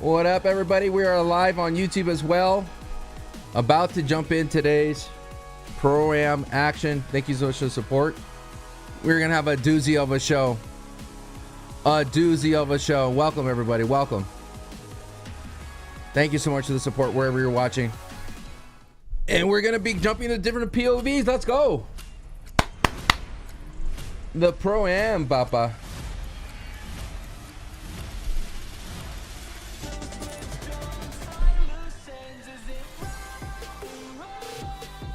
What up, everybody? We are live on YouTube as well. About to jump in today's Pro-Am action. Thank you so much for the support. We're going to have a doozy of a show. A doozy of a show. Welcome, everybody. Welcome. Thank you so much for the support wherever you're watching. And we're going to be jumping to different POVs. Let's go. The Pro-Am, Papa.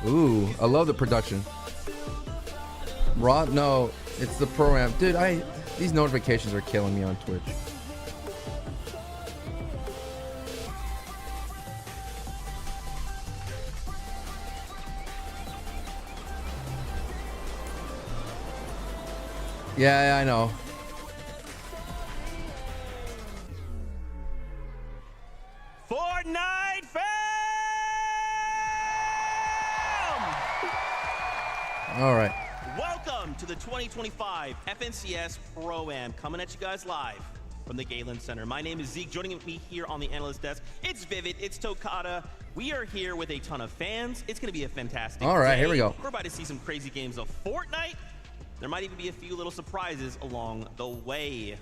Ooh, I love the production. Raw? No, it's the Pro-Am. Dude, these notifications are killing me on Twitch. Yeah, I know. Fortnite fam! All right. Welcome to the 2025 FNCS Pro-Am, coming at you guys live from the Galen Center. My name is Zeke. Joining me here on the Analyst desk, it's Vivid, it's Tokata. We are here with a ton of fans. It's going to be a fantastic All right, day. here we go. We're about to see some crazy games of Fortnite. There might even be a few little surprises along the way.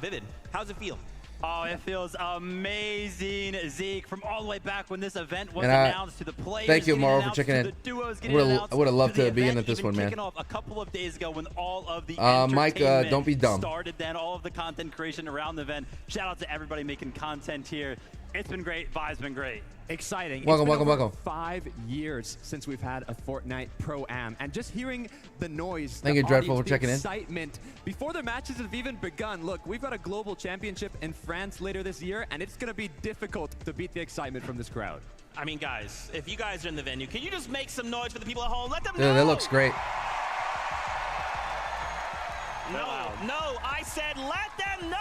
Vivid, how's it feel? Oh, it feels amazing, Zeke. From all the way back when this event was announced to the players. Thank you, Mauro, for checking in. I would have loved to be in at this one, man. Kicking off a couple of days ago when all of the Mike, don't be dumb. Started then all of the content creation around the event. Shout out to everybody making content here. It's been great. Vibe's been great. Exciting. Welcome. 5 years since we've had a Fortnite Pro-Am, and just hearing the noise, Thank you, Dreadful, for checking in. Excitement before the matches have even begun. Look, we've got a global championship in France later this year, and it's going to be difficult to beat the excitement from this crowd. I mean, guys, if you guys are in the venue, can you just make some noise for the people at home? Let them know. Dude, that looks great. No, I said let them know.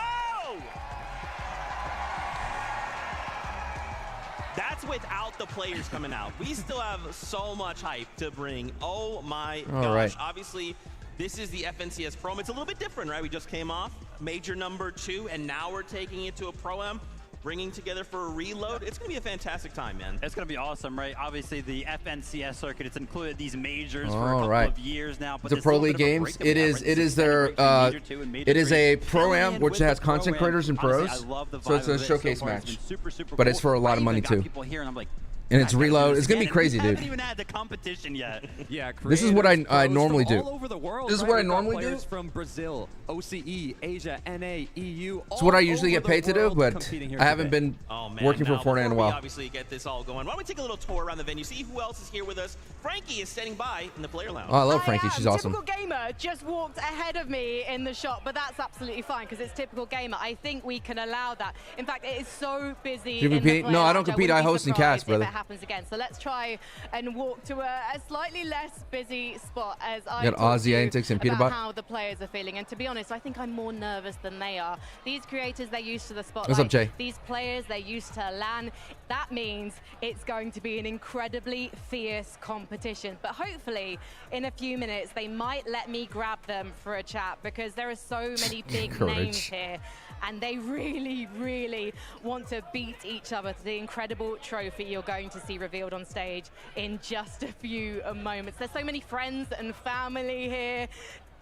That's without the players coming out. We still have so much hype to bring. Oh my gosh. Right. Obviously, this is the FNCS Pro-Am. It's a little bit different, right? We just came off Major #2, and now we're taking it to a Pro-Am, bringing together for a reload. It's going to be a fantastic time, man. It's going to be awesome, right? Obviously, the FNCS circuit, it's included these majors for a couple of years now. But the Pro League games, it is a Pro-Am which has content creators and pros, so it's a showcase match, but it's for a lot of money too. And it's reload. It's gonna be crazy, dude. We haven't even had the competition yet. Yeah, this is what I normally do. All over the world, this is what I normally do. From Brazil, OCE, Asia, NA, EU. It's what I usually get paid to do, but I haven't been working for Fortnite in a while. Obviously, get this all going. Why don't we take a little tour around the venue, see who else is here with us? Frankie is standing by in the player lounge. Oh, I love Frankie. She's awesome. TypicalGamer just walked ahead of me in the shop, but that's absolutely fine because it's TypicalGamer. I think we can allow that. In fact, it is so busy. Do you compete? No, I don't compete. I host and cast, brother. If it happens again, so let's try and walk to a slightly less busy spot as I got Aussie Antics and Peterbot. How the players are feeling, and to be honest, I think I'm more nervous than they are. These creators, they're used to the spotlight. What's up, Jay? These players, they're used to LAN. That means it's going to be an incredibly fierce competition. But hopefully, in a few minutes, they might let me grab them for a chat because there are so many big names here. And they really, really want to beat each other to the incredible trophy you're going to see revealed on stage in just a few moments. There's so many friends and family here.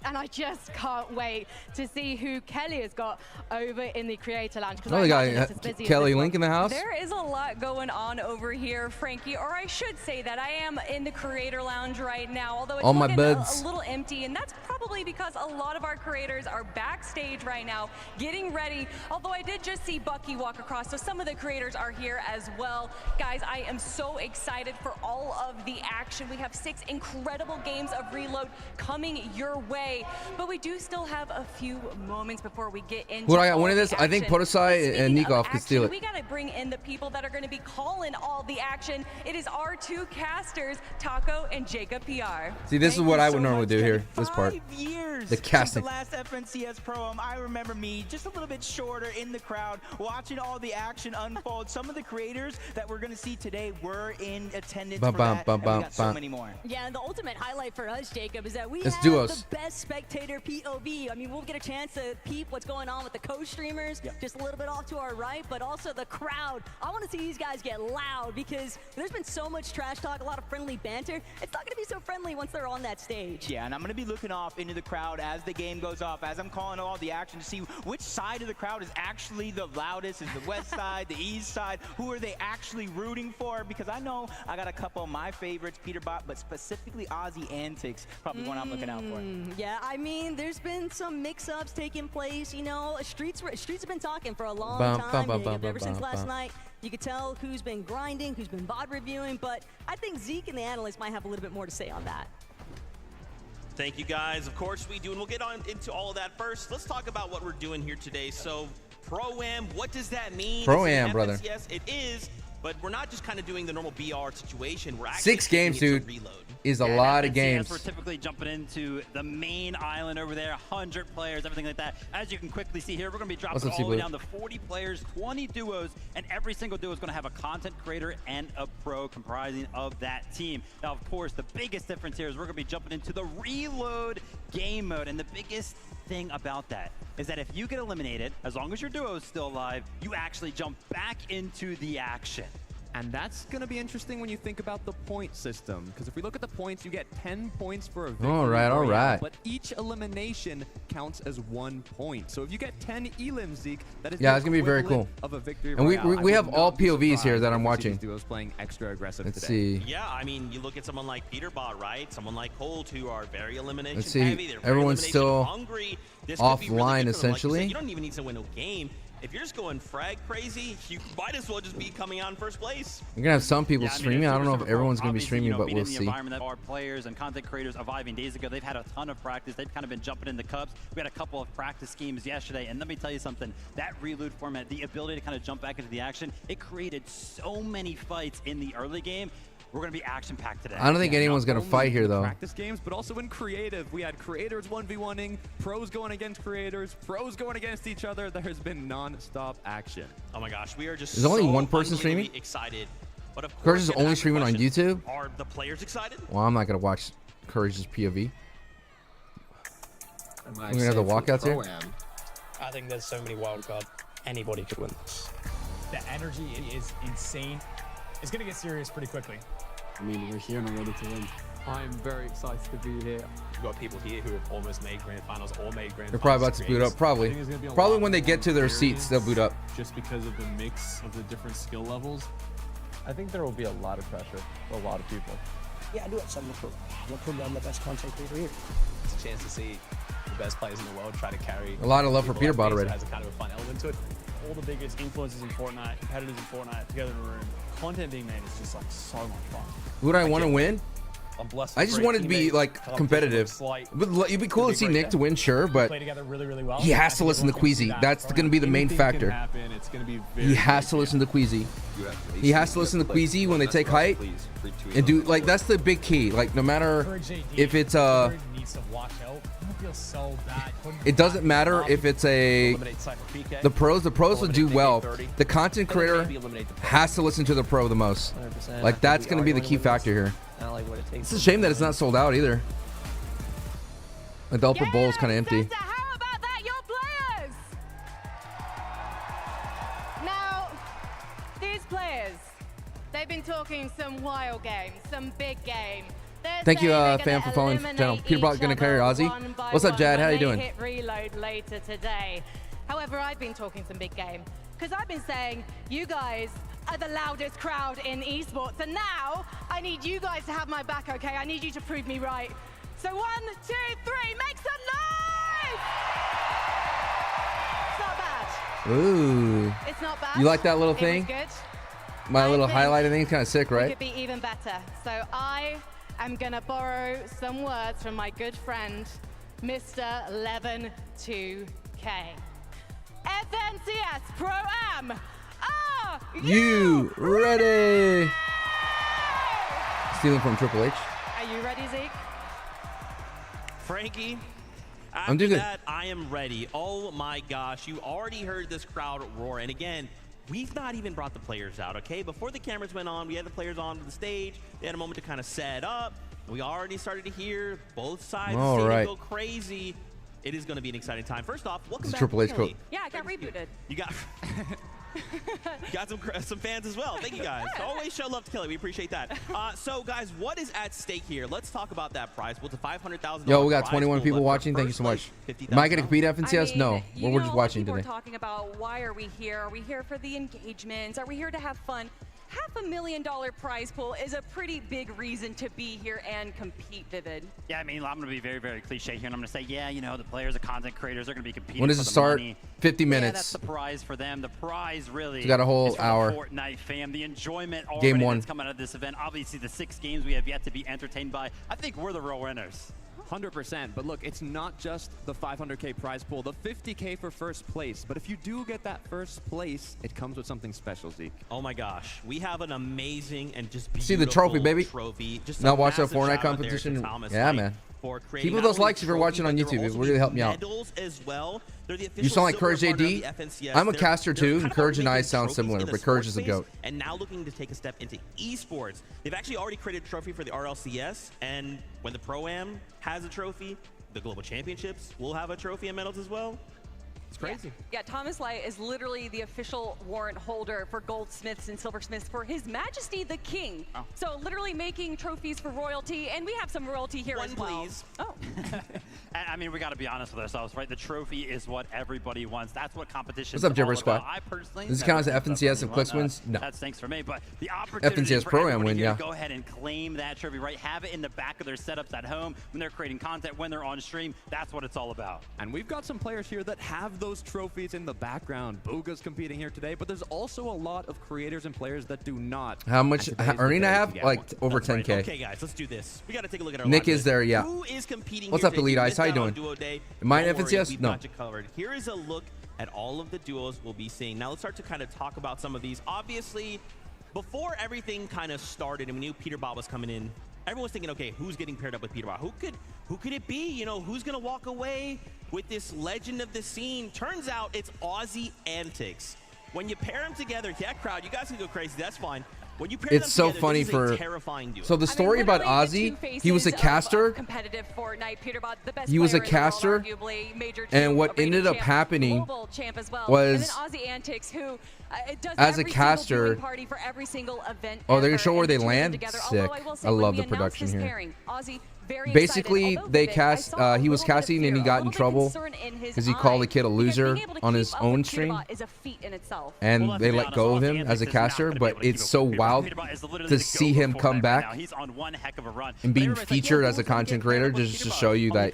And I just can't wait to see who Kelly has got over in the creator lounge. Oh, they got Kelly Link in the house. There is a lot going on over here, Frankie, or I should say that I am in the creator lounge right now, although it's looking a little empty, and that's probably because a lot of our creators are backstage right now getting ready, although I did just see Bucky walk across, so some of the creators are here as well. Guys, I am so excited for all of the action. We have 6 incredible games of Reload coming your way. But we do still have a few moments before we get into what I got winning this. I think Potosai and Nikov could steal it. We got to bring in the people that are going to be calling all the action. It is our 2 casters, Taco and Jacob PR. See, this is what I would normally do here. This part. 5 years The casting. since the last FNCS Pro-Am. I remember me just a little bit shorter in the crowd, watching all the action unfold. Some of the creators that we're going to see today were in attendance for that, and we got so many more. Yeah, and the ultimate highlight for us, Jacob, is that we It's have duos. the best spectator POV. I mean, we'll get a chance to peep what's going on with the co-streamers, just a little bit off to our right, but also the crowd. I want to see these guys get loud because there's been so much trash talk, a lot of friendly banter. It's not going to be so friendly once they're on that stage. Yeah, and I'm going to be looking off into the crowd as the game goes off, as I'm calling all the action to see which side of the crowd is actually the loudest. Is the west side, the east side? Who are they actually rooting for? Because I know I got a couple of my favorites, Peterbot, but specifically Aussie Antics, probably one I'm looking out for. Yeah, I mean, there's been some mix-ups taking place. You know, streets have been talking for a long time. Ever since last night. You could tell who's been grinding, who's been VOD reviewing, but I think Zeke and the Analyst might have a little bit more to say on that. Thank you, guys. Of course we do, and we'll get on into all of that first. Let's talk about what we're doing here today. So, Pro-Am, what does that mean? Pro-Am, brother. Yes, it is, but we're not just kind of doing the normal BR situation. We're actually 6 games, dude, reload. is a lot of FNCS, games. We're typically jumping into the main island over there, 100 players, everything like that. As you can quickly see here, we're going to be dropping all the way down to 40 players, 20 duos, and every single duo is going to have a content creator and a pro comprising of that team. Now, of course, the biggest difference here is we're going to be jumping into the reload game mode, and the biggest thing about that is that if you get eliminated, as long as your duo is still alive, you actually jump back into the action. And that's going to be interesting when you think about the point system. Because if we look at the points, you get 10 points for a victory. All right. But each elimination counts as 1 point. So if you get 10 elims, Zeke, that is it's going to be very cool. Of a victory. And we have all POVs here that I'm watching. Duos playing extra aggressive Let's today. see. Yeah, I mean, you look at someone like Peterbot, right? Someone like Colt, who are very elimination Let's see. heavy. They're very Everyone's still hungry. This could be really offline, good for them. Like you essentially. said, you don't even need to win a game. If you're just going frag crazy, you might as well just be coming on first place. You're gonna have some people streaming. I don't know if everyone's gonna be streaming, but we'll see. The environment that our players and content creators arriving days ago, they've had a ton of practice. They've kind of been jumping in the cups. We had a couple of practice schemes yesterday, and let me tell you something. That reload format, the ability to kind of jump back into the action, it created so many fights in the early game. We're going to be action-packed today. I don't think anyone's going to fight here, though. Practice games, but also in creative. We had creators 1v1ing, pros going against creators, pros going against each other. There has been non-stop action. Oh my gosh, we are just There's only one person streaming? Excited. But of Courage course, is only streaming on YouTube? Are the players excited? Well, I'm not going to watch Courage's POV. We're going to have the walkouts here? I think there's so many wild cards. Anybody could win. The energy is insane. It's going to get serious pretty quickly. I mean, we're here and we're ready to win. I'm very excited to be here. We've got people here who have almost made grand finals or made grand finals. They're probably about to boot up, probably. Probably when they get to their seats, they'll boot up. Just because of the mix of the different skill levels. I think there will be a lot of pressure for a lot of people. Yeah, I do have some recruit. I'm the best content creator here. It's a chance to see the best players in the world try to carry a lot of love for Peterbot already. Has a kind of a fun element to it. All the biggest influencers in Fortnite, competitors in Fortnite together in a room. Content being made is just like so much fun. Would I want to win? I'm blessed. I just wanted to be like competitive. It'd be cool to see Nick to win, sure, but he has to listen to Queasy. That's going to be the main factor. He has to listen to Queasy. He has to listen to Queasy when they take height and do like that's the big key. Like no matter if it's it doesn't matter if it's the pros will do well. The content creator has to listen to the pro the most. Like that's going to be the key factor here. It's a shame that it's not sold out either. Like the upper bowl is kind of empty. How about that, your players? Now, these players, they've been talking some wild games, some big game. Thank you, fam, for following the channel. Peterbot gonna carry Aussie. What's up, Jad? How you doing? Hit reload later today. However, I've been talking some big game because I've been saying you guys are the loudest crowd in esports, and now I need you guys to have my back, okay? I need you to prove me right. So 1, 2, 3, make some noise! It's not bad. Ooh. It's not bad. You like that little thing? It was good. My little highlighted thing is kind of sick, It right? could be even better. So I am gonna borrow some words from my good friend, Mr. 112K. FNCS Pro-Am. Are You ready? Stealing from Triple H. Are you ready, Zeke? Frankie, I'm doing good. That, I am ready. Oh my gosh, you already heard this crowd roar. And again, we've not even brought the players out, okay? Before the cameras went on, we had the players on the stage. They had a moment to kind of set up. We already started to hear both sides of the stadium go crazy. It is going to be an exciting time. First off, welcome back, Triple H Kelly. Yeah, I got rebooted. You got... Got some fans as well. Thank you guys. Always show love to Kelly. We appreciate that. So guys, what is at stake here? Let's talk about that prize. Well, it's a $500,000. Yo, we got 21 people watching. Thank you so much. Am I going to compete at FNCS? No. We're just watching today. We're talking about why are we here? Are we here for the engagements? Are we here to have fun? $500,000 prize pool is a pretty big reason to be here and compete, Vivid. Yeah, I mean, I'm going to be very, very cliche here, and I'm going to say, yeah, you know, the players, the content creators are going to be competing. When does it start? Money. 50 minutes. Yeah, that's the prize for them. The prize really we got a whole is for hour. The Fortnite fam. The enjoyment already that's coming out of this event. Obviously, the 6 games we have yet to be entertained by. I think we're the real winners. 100%, but look, it's not just the 500K prize pool, the 50K for first place, but if you do get that first place, it comes with something special, Zeke. Oh my gosh, we have an amazing and just beautiful see the trophy, baby. Just now watch that Fortnite competition. Yeah, man. Keep with those likes if you're watching on YouTube. It will really help me out. As well. You sound like CourageJD. I'm a caster too, and Courage and I sound similar, but Courage is a goat. And now looking to take a step into esports. They've actually already created a trophy for the RLCS, and when the Pro-Am has a trophy, the Global Championships will have a trophy and medals as well. It's crazy. Yeah, Thomas Light is literally the official warrant holder for goldsmiths and silversmiths for His Majesty the King. Oh. So literally making trophies for royalty, and we have some royalty here as well. Please. Oh. I mean, we got to be honest with ourselves, right? The trophy is what everybody wants. That's what competition is. What's up, Gibberish Squad? I personally does this count as FNCS and Clix wins? No. That's thanks for me, but the opportunity FNCS for Pro-Am win, yeah. Go ahead and claim that trophy, right? Have it in the back of their setups at home when they're creating content, when they're on stream. That's what it's all about. And we've got some players here that have those trophies in the background. Bugha's competing here today, but there's also a lot of creators and players that do not. How much earning I have? Like over 10K. Right. Okay, guys, let's do this. We got to take a look at our Nick is there, yeah. Who is competing? What's up, Elite Ice? How you doing? Am I in FNCS? No. Got you covered. Here is a look at all of the duos we'll be seeing. Now let's start to kind of talk about some of these. Obviously, before everything kind of started and we knew Peterbot was coming in, everyone was thinking, okay, who's getting paired up with Peterbot? Who could it be? You know, who's gonna walk away with this legend of the scene? Turns out it's Aussie Antics. When you pair them together, yeah, crowd, you guys can go crazy. That's fine. When you pair it's them so together, funny for terrifying duo. So the story about Aussie, he was a caster. Competitive Fortnite, Peterbot, the best he was a world, caster, arguably, and what ended up happening well. was Aussie Antics, who does as a caster. Party for every single event oh, they're gonna show where they land. Sick. I love the production here. Pairing, Aussie, basically, they cast. He was casting and he got in trouble because he called the kid a loser on his own stream, and they let go of him as a caster. But it's so wild to see him come back and being featured as a content creator, just to show you that.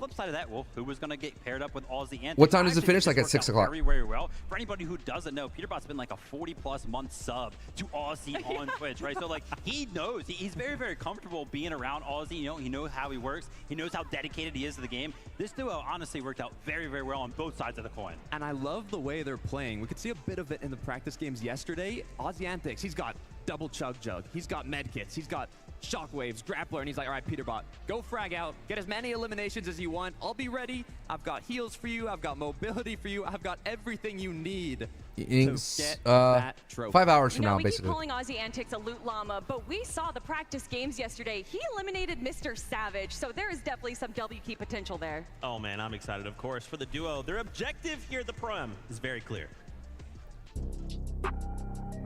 Who was going to get paired up with Aussie Antics? What time does it finish? Like at 6 o'clock. Very, very well. For anybody who doesn't know, Peterbot's been like a 40+ month sub to Aussie on Twitch, right? So like he knows he's very, very comfortable being around Aussie. You know, he knows how he works. He knows how dedicated he is to the game. This duo honestly worked out very, very well on both sides of the coin. And I love the way they're playing. We could see a bit of it in the practice games yesterday. Aussie Antics, he's got double chug jug. He's got medkits. He's got shockwaves, grappler, and he's like, all right, Peterbot, go frag out. Get as many eliminations as you want. I'll be ready. I've got heals for you. I've got mobility for you. I've got everything you need to get that trophy. 5 hours from now, we basically. Keep calling Aussie Antics a loot llama, but we saw the practice games yesterday. He eliminated MrSavage, so there is definitely some W key potential there. Oh man, I'm excited, of course, for the duo. Their objective here at the Pro-Am is very clear.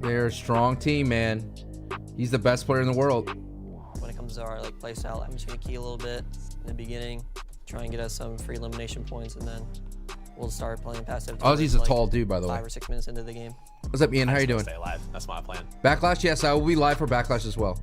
They're a strong team, man. He's the best player in the world. When it comes to our play style, I'm just gonna key a little bit in the beginning, try and get us some free elimination points, and then we'll start playing passive. Aussie's a tall dude, by the way. 5 or 6 minutes into the game. What's up, Ian? How you doing? Stay alive. That's my plan. Backlash? Yes, I will be live for Backlash as well.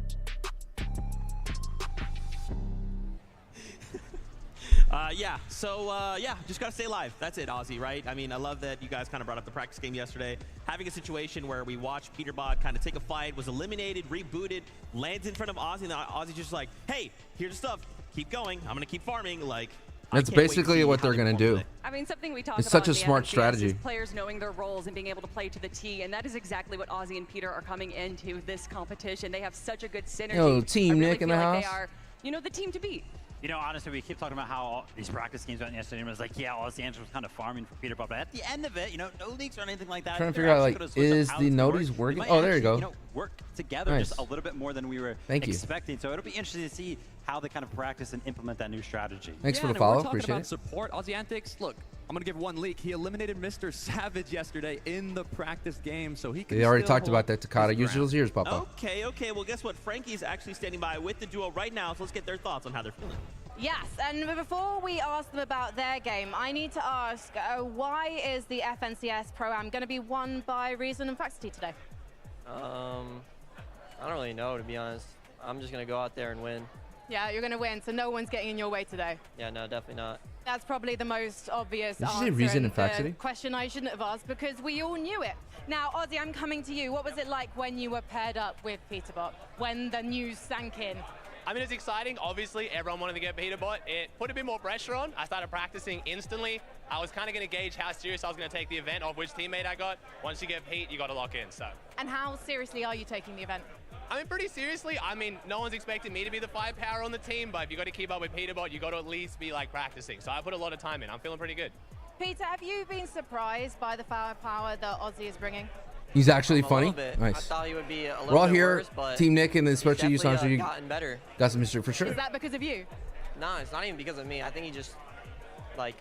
Yeah, just gotta stay alive. That's it, Aussie, right? I mean, I love that you guys kind of brought up the practice game yesterday. Having a situation where we watched Peterbot kind of take a fight, was eliminated, rebooted, lands in front of Aussie, and Aussie's just like, hey, here's the stuff. Keep going. I'm gonna keep farming. Like, that's basically what they're gonna do. I mean, something we talk it's about such a smart strategy. Players knowing their roles and being able to play to the T, and that is exactly what Aussie and Peter are coming into this competition. They have such a good synergy. Yo, Team really Nick in the house. They are, you know, the team to beat. You know, honestly, we keep talking about how all these practice games went yesterday, and it was like, yeah, Los Angeles was kind of farming for Peterbot, but at the end of it, you know, no leaks or anything like that. Trying to figure out, like, is the noties working? Oh, there you go. You know, work together just a little bit more than we were expecting. So it'll be interesting to see how they kind of practice and implement that new strategy. Thanks for the follow. Appreciate it. About support, Aussie Antics. Look, I'm gonna give one leak. He eliminated MrSavage yesterday in the practice game, so he can. They already talked about that, Takata. Use those ears, Papa. Okay. Well, guess what? Frankie's actually standing by with the duo right now, so let's get their thoughts on how they're feeling. Yes, and before we ask them about their game, I need to ask, why is the FNCS Pro-Am going to be won by Reason and Faculty today? I don't really know, to be honest. I'm just going to go out there and win. Yeah, you're going to win, so no one's getting in your way today. Yeah, no, definitely not. That's probably the most obvious answer. Did you say Reason and Faculty? Question I shouldn't have asked because we all knew it. Now, Aussie, I'm coming to you. What was it like when you were paired up with Peterbot, when the news sank in? I mean, it's exciting. Obviously, everyone wanted to get Peterbot. It put a bit more pressure on. I started practicing instantly. I was kind of going to gauge how serious I was going to take the event, of which teammate I got. Once you get Pete, you got to lock in. So. And how seriously are you taking the event? I mean, pretty seriously. I mean, no one's expecting me to be the firepower on the team, but if you got to keep up with Peterbot, you got to at least be like practicing. So I put a lot of time in. I'm feeling pretty good. Peter, have you been surprised by the firepower that Aussie is bringing? He's actually funny. I Nice. thought he would be a little We're all bit here, worse, but Team Nick, and then especially you, Sancho. gotten better. Got some history for sure. Is that because of you? No, it's not even because of me. I think he just like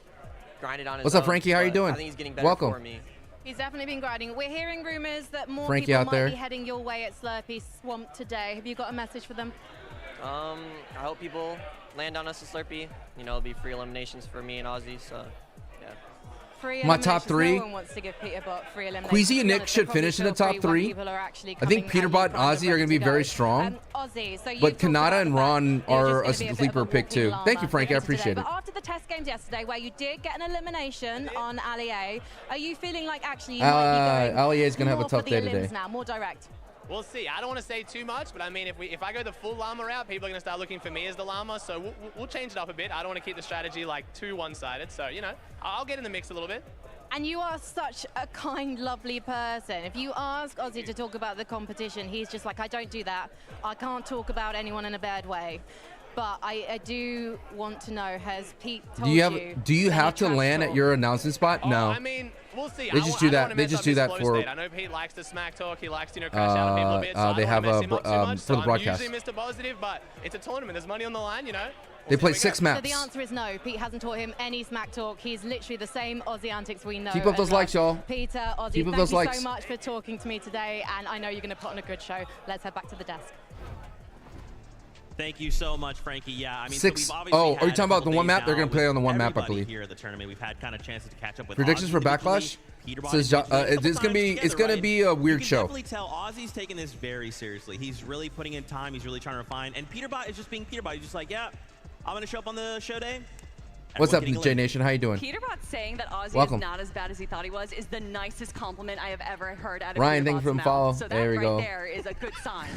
grinded on his What's up, own, Frankie? How you doing? I think he's getting better Welcome. for me. He's definitely been grinding. We're hearing rumors that more Frankie people out might there. be heading your way at Slurpee Swamp today. Have you got a message for them? I hope people land on us at Slurpee. You know, it'll be free eliminations for me and Aussie, so yeah. Free My top three. No one wants to give Peterbot free eliminations. Queasy and Nick should finish in the top three. I think Peterbot and Aussie are going to be very strong. Aussie, so but Kanata and Ron are a sleeper pick too. Thank you, Frankie. I appreciate it. But after the test games yesterday, where you did get an elimination on Allier, are you feeling like actually you might be going Allier is going to have a tough day elims today. now, more direct? We'll see. I don't want to say too much, but I mean, if I go the full llama route, people are going to start looking for me as the llama, so we'll change it up a bit. I don't want to keep the strategy like too one-sided, so, you know, I'll get in the mix a little bit. And you are such a kind, lovely person. If you ask Aussie to talk about the competition, he's just like, I don't do that. I can't talk about anyone in a bad way. But I do want to know, has Pete told you? Do you have to land at your announcement spot? No. I mean, we'll see. They just do that. They just do that for. I know Pete likes to smack talk. He likes to, you know, crash out on people a bit. So they have for the broadcast. I'm usually Mr. Positive, but it's a tournament. There's money on the line, you know. They play 6 maps. So the answer is no. Pete hasn't taught him any smack talk. He's literally the same Aussie antics we know. Keep up those likes, y'all. Peter, Aussie, Keep up thank those you likes. so much for talking to me today, and I know you're going to put on a good show. Let's head back to the desk. Thank you so much, Frankie. Yeah, I mean, 6. So we've obviously are you talking about the one map? They're going to play on the one map, I everybody believe. Here at the tournament, we've had kind of chances to catch up with Predictions Aussie for Backlash? Says it's going to be a weird show. You can definitely tell Aussie's taking this very seriously. He's really putting in time. He's really trying to refine. And Peterbot is just being Peterbot. He's just like, yeah, I'm going to show up on the show day. What's up, J Nation? How you doing? Peterbot saying that Aussie Welcome. is not as bad as he thought he was is the nicest compliment I have ever heard out of Ryan, thank you Peterbot's for the mouth. follow. So that There we right go. there is a good sign.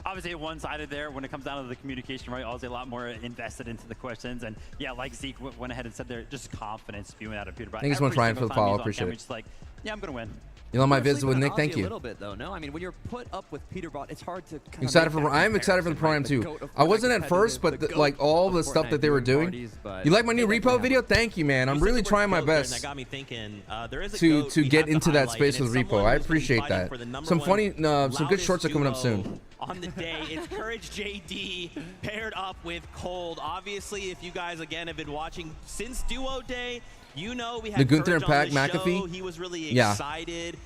Obviously, one-sided there when it comes down to the communication, right? Aussie a lot more invested into the questions, and yeah, like Zeke went ahead and said there, just confidence spewing out of Peterbot. Thank you so much, Ryan, for the follow. Appreciate it. Just like, yeah, I'm gonna win. You know my visit with Nick. Thank A you. little bit though, no. I mean, when you're put up with Peterbot, it's hard to. I'm excited for the Pro-Am too. I wasn't at first, but like all the stuff that they were doing. You like my new repo video? Thank you, man. I'm really trying my best That got me thinking, there is a to goat we get have into that highlight, space and with it's repo. someone I who's gonna be appreciate fighting that. for the number Some one funny, some good shorts are coming up duo soon. On the day, it's CourageJD paired up with Cold. Obviously, if you guys again have been watching since Duo Day, you know we had The Gunther and Courage on Pac the McAfee? show. He was really Yeah. excited.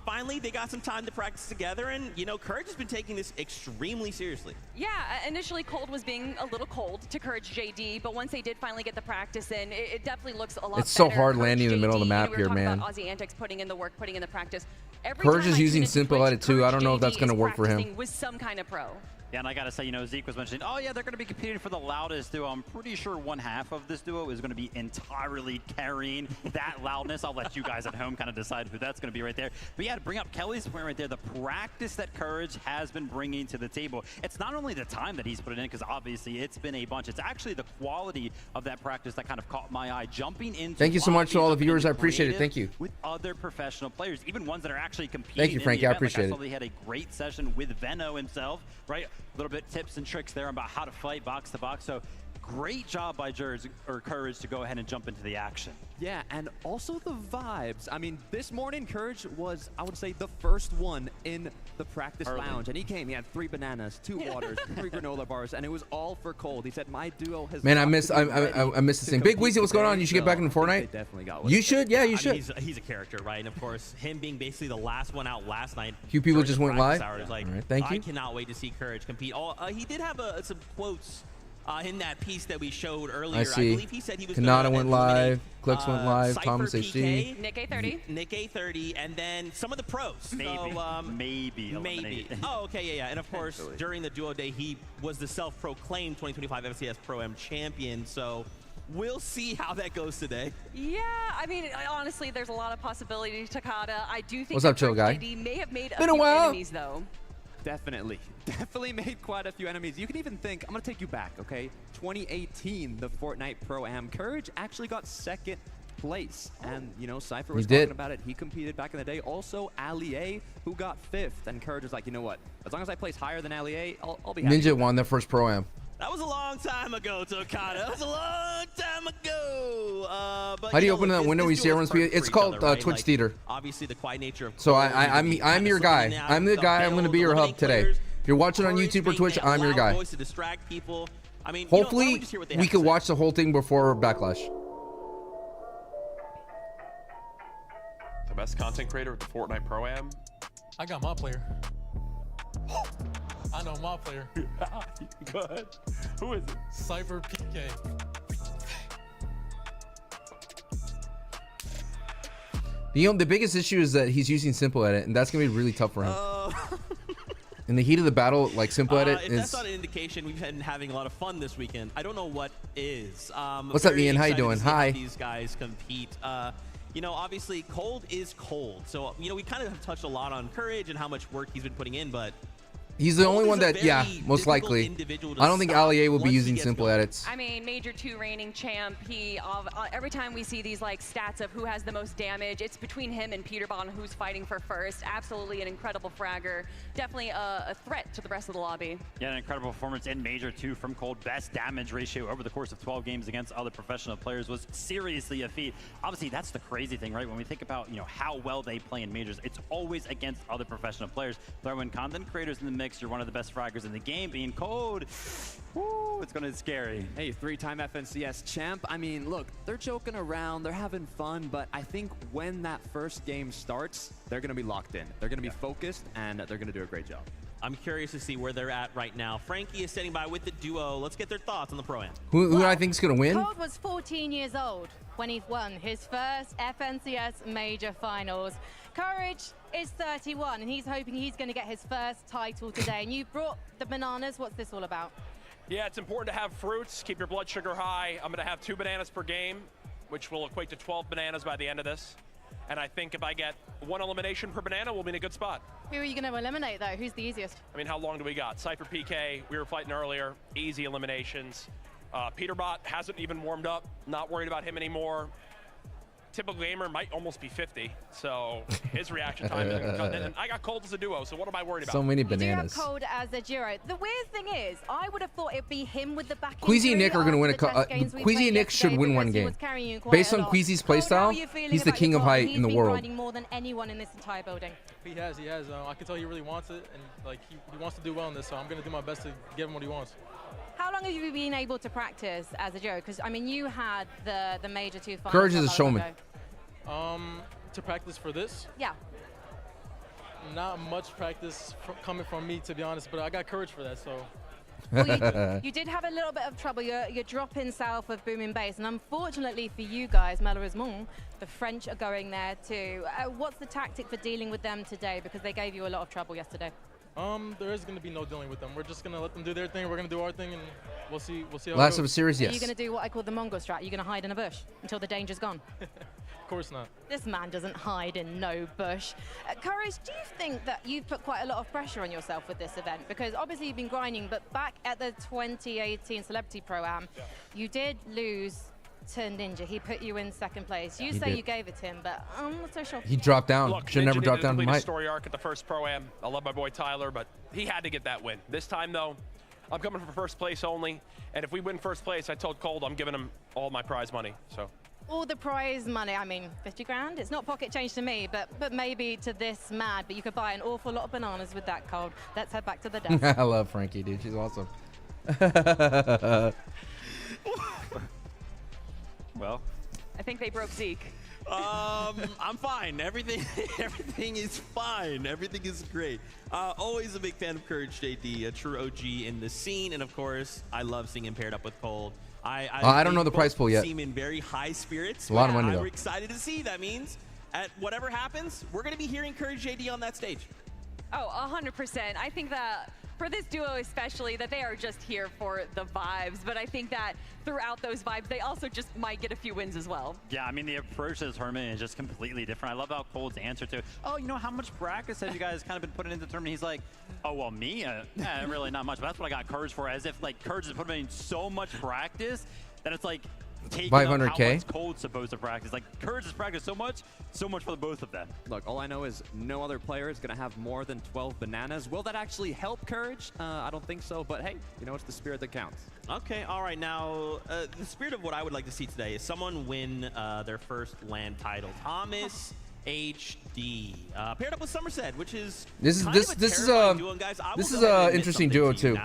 Finally, they got some time to practice together, and you know, Courage has been taking this extremely seriously. Yeah, initially Cold was being a little cold to CourageJD, but once they did finally get the practice in, it definitely looks a lot It's so better. hard landing in the middle of the map we were here, talking man. about Aussie Antics putting in the work, putting in the practice. Every Courage time is I using tune into simple Twitch, edit too. I don't know if that's CourageJD going to is work for him. practicing with some kind of pro. Yeah, and I gotta say, you know, Zeke was mentioning, oh yeah, they're gonna be competing for the loudest duo. I'm pretty sure one half of this duo is gonna be entirely carrying that loudness. I'll let you guys at home kind of decide who that's gonna be right there. But yeah, to bring up Kelly's point right there, the practice that Courage has been bringing to the table. It's not only the time that he's put it in, because obviously it's been a bunch. It's actually the quality of that practice that kind of caught my eye. Jumping into Thank you so much to all the lobbies, viewers. I jumping appreciate it. creative Thank you. with other professional players, even ones that are actually competing. Thank you, in Frankie. the I event. appreciate like I saw it. He had a great session with Veno himself, right? A little bit tips and tricks there about how to fight box to box. So great job by Courage to go ahead and jump into the action. Yeah, and also the vibes. I mean, this morning, Courage was, I would say, the first one in the practice lounge. And he came, he had 3 bananas, 2 waters, 3 granola bars, and it was all for cold. He said, my duo has... Man, I miss this thing. Big Weezy, what's going on? You should get back into Fortnite? Definitely got you should, yeah, you should. He's a character, right? And of course, him being basically the last one out last night. Few people just went live. Like, all right, thank you. I cannot wait to see Courage compete. He did have some quotes in that piece that we showed earlier. I see. I believe he said he was Kanata went live. Clix went live. Thomas SypherPK, Nick A30. Nick A30, and then some of the pros. Maybe. Oh, okay, yeah. And of course, during the duo day, he was the self-proclaimed 2025 FNCS Pro-Am champion. So we'll see how that goes today. Yeah, I mean, honestly, there's a lot of possibility. Takada, I do think what's up, chill guy? JD may have made Been a a few while. enemies, though. Definitely made quite a few enemies. You can even think, I'm gonna take you back, okay? 2018, the Fortnite Pro-Am. Courage actually got 2nd place. And, you know, Cypher was talking about it. He competed back in the day. Also, Ali A, who got 5th. And Courage was like, you know what? As long as I place higher than Ali A, I'll be happy. Ninja won the first Pro-Am. That was a long time ago, Tokata. That was a long time ago. But how do you open that window? We see everyone's speaking. It's called Twitch Theater. Obviously, the quiet nature of. So I'm your guy. I'm the guy. I'm going to be your hub today. If you're watching on YouTube or Twitch, I'm your guy. To distract people. I mean, hopefully we can watch the whole thing before Backlash. The best content creator with the Fortnite Pro-Am. I got my player. I know my player. Go ahead. Who is it? SypherPK. The biggest issue is that he's using simple edit, and that's gonna be really tough for him. In the heat of the battle, like simple edit if is. That's not an indication we've been having a lot of fun this weekend. I don't know what is. What's up, Ian? How you doing? Hi. These guys compete. You know, obviously, cold is cold. So, you know, we kind of have touched a lot on Courage and how much work he's been putting in, but he's the only one that, yeah, most likely. I don't think Ali A will be using simple edits. I mean, Major 2 reigning champ. He every time we see these like stats of who has the most damage, it's between him and Peterbot who's fighting for first. Absolutely an incredible fragger. Definitely a threat to the rest of the lobby. Yeah, an incredible performance in Major 2 from Cold. Best damage ratio over the course of 12 games against other professional players was seriously a feat. Obviously, that's the crazy thing, right? When we think about, you know, how well they play in Majors, it's always against other professional players. Throw in content creators in the mix, you're one of the best fraggers in the game. Being Cold, woo, it's gonna be scary. Hey, 3-time FNCS champ. I mean, look, they're joking around, they're having fun, but I think when that first game starts, they're gonna be locked in. They're gonna be focused, and they're gonna do a great job. I'm curious to see where they're at right now. Frankie is standing by with the duo. Let's get their thoughts on the Pro-Am. Who I think is gonna win? Cold was 14 years old when he won his first FNCS Major Finals. Courage is 31, and he's hoping he's going to get his first title today. And you brought the bananas. What's this all about? Yeah, it's important to have fruits, keep your blood sugar high. I'm going to have 2 bananas per game, which will equate to 12 bananas by the end of this. And I think if I get 1 elimination per banana, we'll be in a good spot. Who are you going to eliminate, though? Who's the easiest? I mean, how long do we got? SypherPK, we were fighting earlier, easy eliminations. Peterbot hasn't even warmed up, not worried about him anymore. TypicalGamer might almost be 50, so his reaction time isn't good. And I got Cold as a duo, so what am I worried about? So many You do bananas. have Cold as a duo. The weird thing is, I would have thought it'd be him with the back. Queasy and Nick are going to win a Queasy and Nick should win one game. Based on Queasy's playstyle, he's the king of height in the world. He's been grinding more than anyone in this entire building. He has. I can tell he really wants it, and like he wants to do well in this, so I'm going to do my best to give him what he wants. How long have you been able to practice as a duo? Because, I mean, you had the Major 2 finals. Courage is a showman. To practice for this? Yeah. Not much practice coming from me, to be honest, but I got Courage for that, so. Well, you did have a little bit of trouble. You're dropping south of booming base, and unfortunately for you guys, malheureusement, the French are going there too. What's the tactic for dealing with them today? Because they gave you a lot of trouble yesterday. There is going to be no dealing with them. We're just going to let them do their thing. We're going to do our thing, and we'll see how Last it of a goes. series, yes. Are you going to do what I call the Mongraal strat? Are you going to hide in a bush until the danger's gone? Of course not. This man doesn't hide in no bush. Courage, do you think that you've put quite a lot of pressure on yourself with this event? Because obviously you've been grinding, but back at the 2018 Celebrity Pro-Am, you did lose to Ninja. He put you in 2nd place. You say you gave it to him, but I'm not so sure. He dropped down. Look, Should never drop down from complete a height. story arc at the first Pro-Am. I love my boy Tyler, but he had to get that win. This time, though, I'm coming for first place only. And if we win first place, I told Cold I'm giving him all my prize money. So. All the prize money, I mean, 50 grand? It's not pocket change to me, but maybe to this mad. But you could buy an awful lot of bananas with that, Cold. Let's head back to the desk. I love Frankie, dude. She's awesome. Well, I think they broke Zeke. I'm fine. Everything is fine. Everything is great. Always a big fan of CourageJD, a true OG in the scene, and of course, I love seeing him paired up with Cold. I don't know the price pool yet. Seem in very high spirits. A lot of money, though. I'm excited to see. That means at whatever happens, we're going to be hearing CourageJD on that stage. Oh, 100%. I think that for this duo especially, that they are just here for the vibes. But I think that throughout those vibes, they also just might get a few wins as well. Yeah, I mean, the approach to this tournament is just completely different. I love how Cold's answer to, oh, you know, how much practice have you guys kind of been putting into the tournament? He's like, oh, well, me? Really not much. But that's what I got Courage for, as if, like, Courage has put in so much practice that it's like taking 500K? Up how much Cold's supposed to practice. Like, Courage has practiced so much for the both of them. Look, all I know is no other player is going to have more than 12 bananas. Will that actually help Courage? I don't think so, but hey, you know, it's the spirit that counts. Okay, all right. Now, the spirit of what I would like to see today is someone win their first land title. Thomas HD paired up with Sommerset, which is this is a interesting duo too.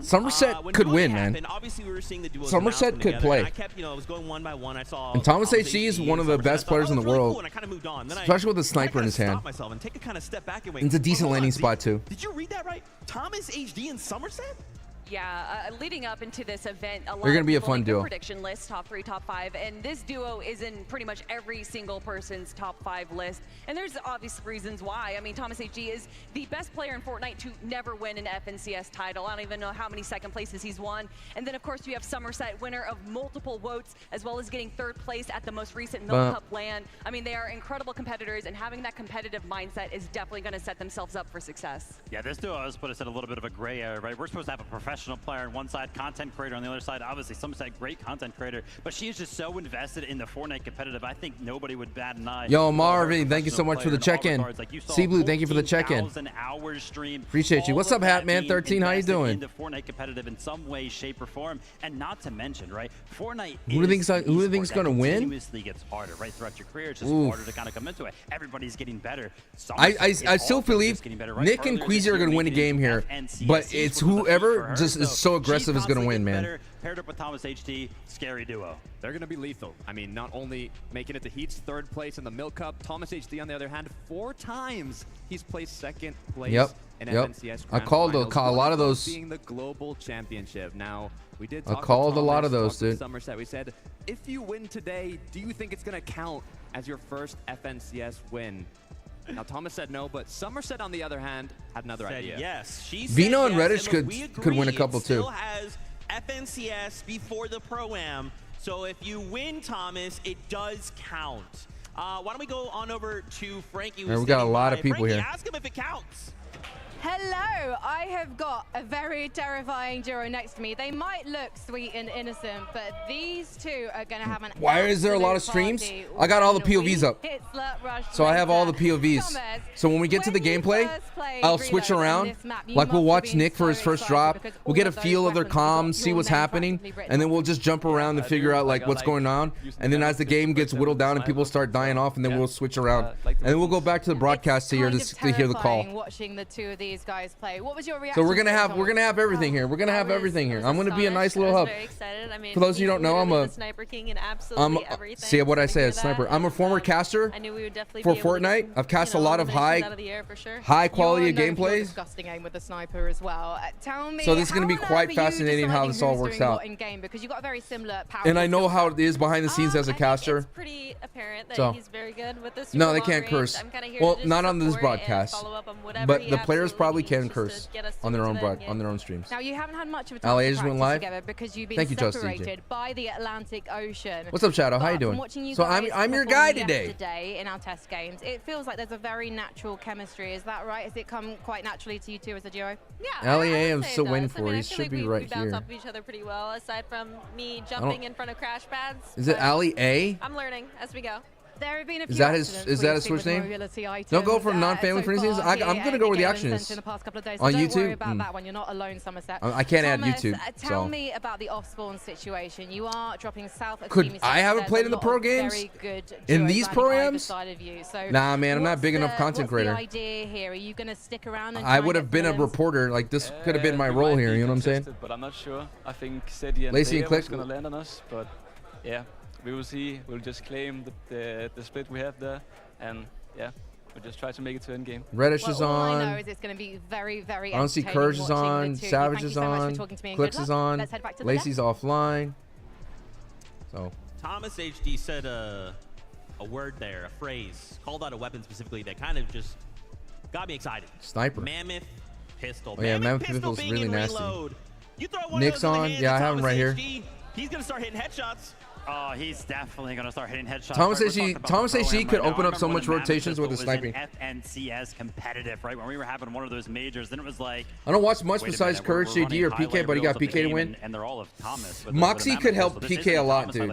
Sommerset could win, man. Obviously, we were seeing the duos Sommerset could play. I kept, I was going one by one. I saw. And Thomas HD is one of the best players in the world, and I kind of moved on. Then especially with a sniper in his hand. Myself and take a kind of step back and wait. It's a decent landing spot too. Did you read that right? Thomas HD and Sommerset? Yeah, leading up into this event, a lot They're gonna of be a people fun make duo. the prediction list, top 3, top 5, and this duo is in pretty much every single person's top 5 list. And there's obvious reasons why. I mean, Thomas HG is the best player in Fortnite to never win an FNCS title. I don't even know how many second places he's won. And then, of course, you have Sommerset, winner of multiple votes, as well as getting 3rd place at the most recent Milk Cup LAN. I mean, they are incredible competitors, and having that competitive mindset is definitely going to set themselves up for success. Yeah, this duo has put us in a little bit of a gray area, right? We're supposed to have a professional player on one side, content creator on the other side. Obviously, Sommerset, great content creator, but she is just so invested in the Fortnite competitive. I think nobody would bat an eye. Yo, Marvin, thank you so much for the check-in. Like C-Blue, thank you for the check-in. Appreciate you. What's up, Hatman13? How you doing? Into Fortnite competitive in some way, shape, or form, and not to mention, right? Fortnite. Who do you think's going to win? Continuously gets harder, right? Throughout your career, it's just harder to kind of come into it. Everybody's getting better. I still believe Nick and Queasy are going to win a game here, but it's whoever just is so aggressive is going to win, man. Paired up with Thomas HD, scary duo. They're going to be lethal. I mean, not only making it to Heat's 3rd place in the Milk Cup, Thomas HD, on the other hand, 4 times he's placed 2nd place in FNCS I called a lot of those. Being the global championship. Now, we did I talk called about a lot of Thomas, those, dude. Sommerset. We said, if you win today, do you think it's going to count as your first FNCS win? Now, Thomas said no, but Sommerset, on the other hand, had another idea. Yes, she said Veno and yes, Reddish and could win a couple it still too. Has FNCS before the Pro-Am, so if you win, Thomas, it does count. Why don't we go on over to Frankie? We got a lot of people Frankie, here. ask him if it counts. Hello, I have got a very terrifying duo next to me. They might look sweet and innocent, but these two are going to have an Why is there a lot of streams? I got all the POVs up. So I have all the POVs. So when we get to the gameplay, I'll switch around. Like we'll watch Nick for his first drop. We'll get a feel of their comms, see what's happening, and then we'll just jump around and figure out like what's going on. And then as the game gets whittled down and people start dying off, and then we'll switch around. And then we'll go back to the broadcast here to hear the call. Watching the two of these guys play. What was your reaction? So we're gonna have everything here. We're gonna have everything here. I'm gonna be a nice little hub. Very excited. I mean, for those of you who don't know, I'm a Sniper King and absolutely everything. See what I say, a sniper. I'm a former caster I knew we would definitely for be able Fortnite. to, I've cast a lot of high quality of gameplays. Disgusting aim with the sniper as well. Tell me. So this is gonna be quite fascinating how this all works out. In game because you got a very similar power. And I know how it is behind the scenes as a caster. It's pretty apparent that he's very good with this. No, they can't curse. Well, not on this broadcast. But the players probably can curse on their own streams. Now you haven't had much of a time to practice live together because you've been separated by the Atlantic Ocean. What's up, Shadow? How you doing? So I'm your guy today. In our test games, it feels like there's a very natural chemistry. Is that right? Has it come quite naturally to you two as a duo? Yeah. LEA, I'm still waiting for. He should be right here. We bounce off of each other pretty well, aside from me jumping in front of crash pads. Is it Ali A? I'm learning as we go. There have been a few Is that his Switch name? Don't go from non-family for instance. I'm gonna go where the action is. On YouTube. Don't worry about that one. You're not alone, Somerset. I can't add Thomas, YouTube. Tell me about the off-spawn situation. You are dropping south. Could I haven't played in the pro games? In these pro-ams? Nah, man, I'm not big enough content creator. What's the idea here? Are you gonna stick around? And I would have been a reporter. Like this could have been my role here. You know what I'm saying? But I'm not sure. I think Sadie and Lacey and Clix Clix gonna land on us, but yeah, we will see. We'll just claim the split we have there, and yeah, we'll just try to make it to end game. Reddish is on. All I know is it's going to be very, very. I don't see Courage is on. Savage is on. Clix is on. Lacey's offline. So. Thomas HD said a word there, a phrase, called out a weapon specifically that kind of just got me excited. Sniper. Mammoth pistol. Oh yeah, Mammoth pistol is really nasty. Nick's on. Yeah, I have him right here. He's gonna start hitting headshots. Oh, he's definitely going to start hitting headshots. Thomas HD could open up so much rotations with the sniping. FNCS competitive, right? When we were having one of those majors, then it was like. I don't watch much besides CourageJD or PK, but he got PK to win. And they're all of Thomas. Moxie could help PK a lot, dude.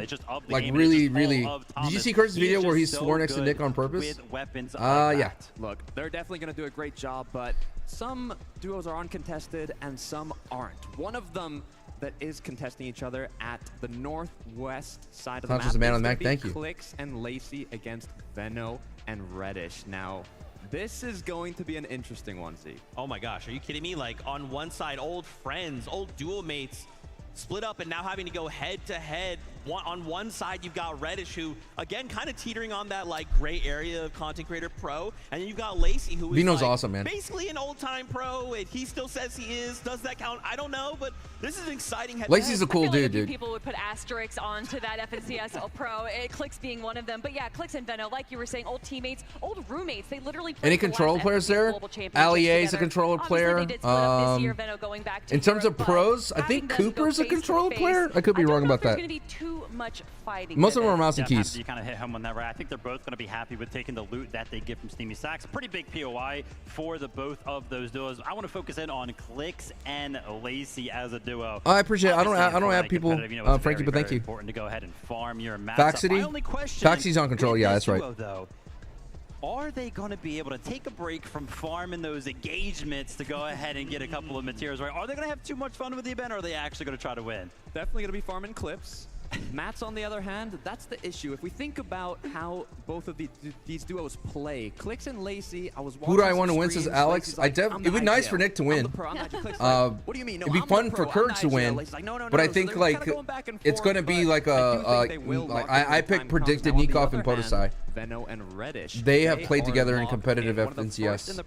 Like really. Did you see Kurt's video where he swore next to Nick on purpose? Yeah. Look, they're definitely going to do a great job, but some duos are uncontested and some aren't. One of them that is contesting each other at the northwest side of the map. Just a man on the Mac. Thank you. Clix and Lacey against Veno and Reddish. Now, this is going to be an interesting one, Z. Oh my gosh, are you kidding me? Like on one side, old friends, old duo mates split up and now having to go head to head. On one side, you've got Reddish, who, again, kind of teetering on that like gray area of content creator pro. And then you've got Lacey, who is Vino's like, awesome, man. Basically an old-time pro. And he still says he is. Does that count? I don't know, but this is an exciting head. Lacey's a cool dude, dude. People would put asterisks onto that FNCS pro. Clix being one of them. But yeah, Clix and Veno, like you were saying, old teammates, old roommates. They literally played Any control players there? Ali A is a controller player. In terms of pros, I think Cooper's a controller player. I could be wrong about that. There's going to be too much fighting. Most of them are mouse and keys. You kind of hit home on that, right? I think they're both going to be happy with taking the loot that they get from Steamy Sacks. Pretty big POI for the both of those duos. I want to focus in on Clix and Lacey as a duo. I appreciate it. I don't have people, Frankie, but thank you. Important to go ahead and farm your map. Faxity's on control. Yeah, that's right. Though, are they going to be able to take a break from farming those engagements to go ahead and get a couple of materials right? Are they going to have too much fun with the event, or are they actually going to try to win? Definitely going to be farming clips. Matt's on the other hand, that's the issue. If we think about how both of these duos play, Clix and Lacey, I was watching. Who do I want to win? Says Alex. Like, it'd be nice for Nick to win. What do you mean? No, it'd be fun for Courage to win. But I think like it's going to be like I picked predicted Nikov and Podosai. Veno and Reddish. They have played together in competitive FNCS.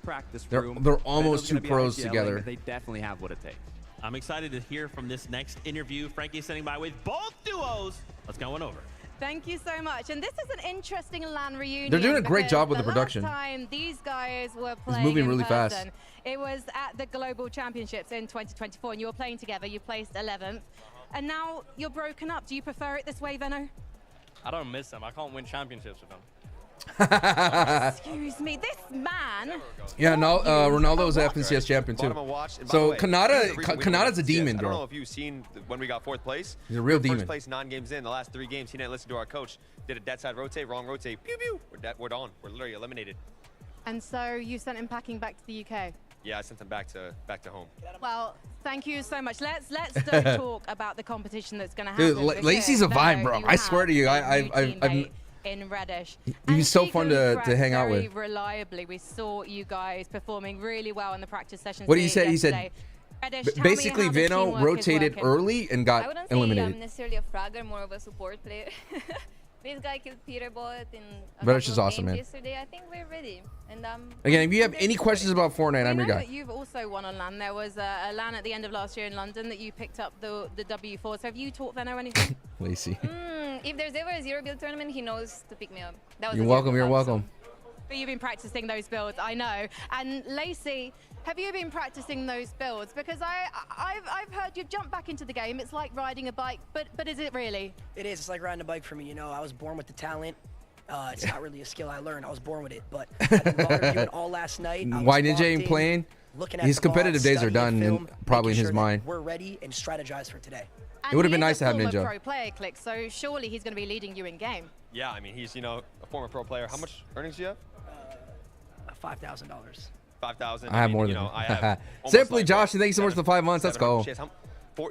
They're almost two pros together. They definitely have what it takes. I'm excited to hear from this next interview. Frankie is standing by with both duos. Let's go on over. Thank you so much. And this is an interesting LAN reunion. They're doing a great job with the production. Last time these guys were playing moving really person, fast. It was at the Global Championships in 2024, and you were playing together. You placed 11th, and now you're broken up. Do you prefer it this way, Veno? I don't miss them. I can't win championships with them. Excuse me, this man. Yeah, no, Ronaldo's FNCS champion too. So Kanada's a demon, bro. I don't know if you've seen when we got 4th place. He's a real demon. First place 9 games in. The last 3 games, he didn't listen to our coach. Did a dead side rotate, wrong rotate, pew pew. We're done. We're literally eliminated. And so you sent him packing back to the UK. Yeah, I sent him back to home. Well, thank you so much. Let's talk about the competition that's going to happen. Dude, Lacey's a vibe, bro. I swear to you, I've in Reddish. He was so fun to hang out with. Very reliably, we saw you guys performing really well in the practice sessions. What did he say? He said basically Veno rotated early and got eliminated. I wouldn't say I'm necessarily a fragger, more of a support player. This guy killed Peterbot in Reddish is awesome, man. Yesterday. I think we're ready. And again, if you have any questions about Fortnite, I'm your guy. You've also won on LAN. There was a LAN at the end of last year in London that you picked up the W4. So have you taught Veno anything? Lacey. If there's ever a zero build tournament, he knows to pick me up. That was you're welcome. You're welcome. But you've been practicing those builds, I know. And Lacey, have you been practicing those builds? Because I've heard you've jumped back into the game. It's like riding a bike, but is it really? It is. It's like riding a bike for me. You know, I was born with the talent. It's not really a skill I learned. I was born with it. But I've been reviewing all last night. Why Ninja ain't playing? looking at his the competitive VOD, days are studying done film, probably in making his sure mind. that we're ready and strategized for today. It would have been And he nice is to have a Ninja. former pro player, Clix, so surely he's going to be leading you in game. Yeah, I mean, he's, you know, a former pro player. How much earnings do you have? $5,000. 5,000. I have mean, more you than know, I have Simply like, Josh, thank you so much for the 5 months. Let's go. You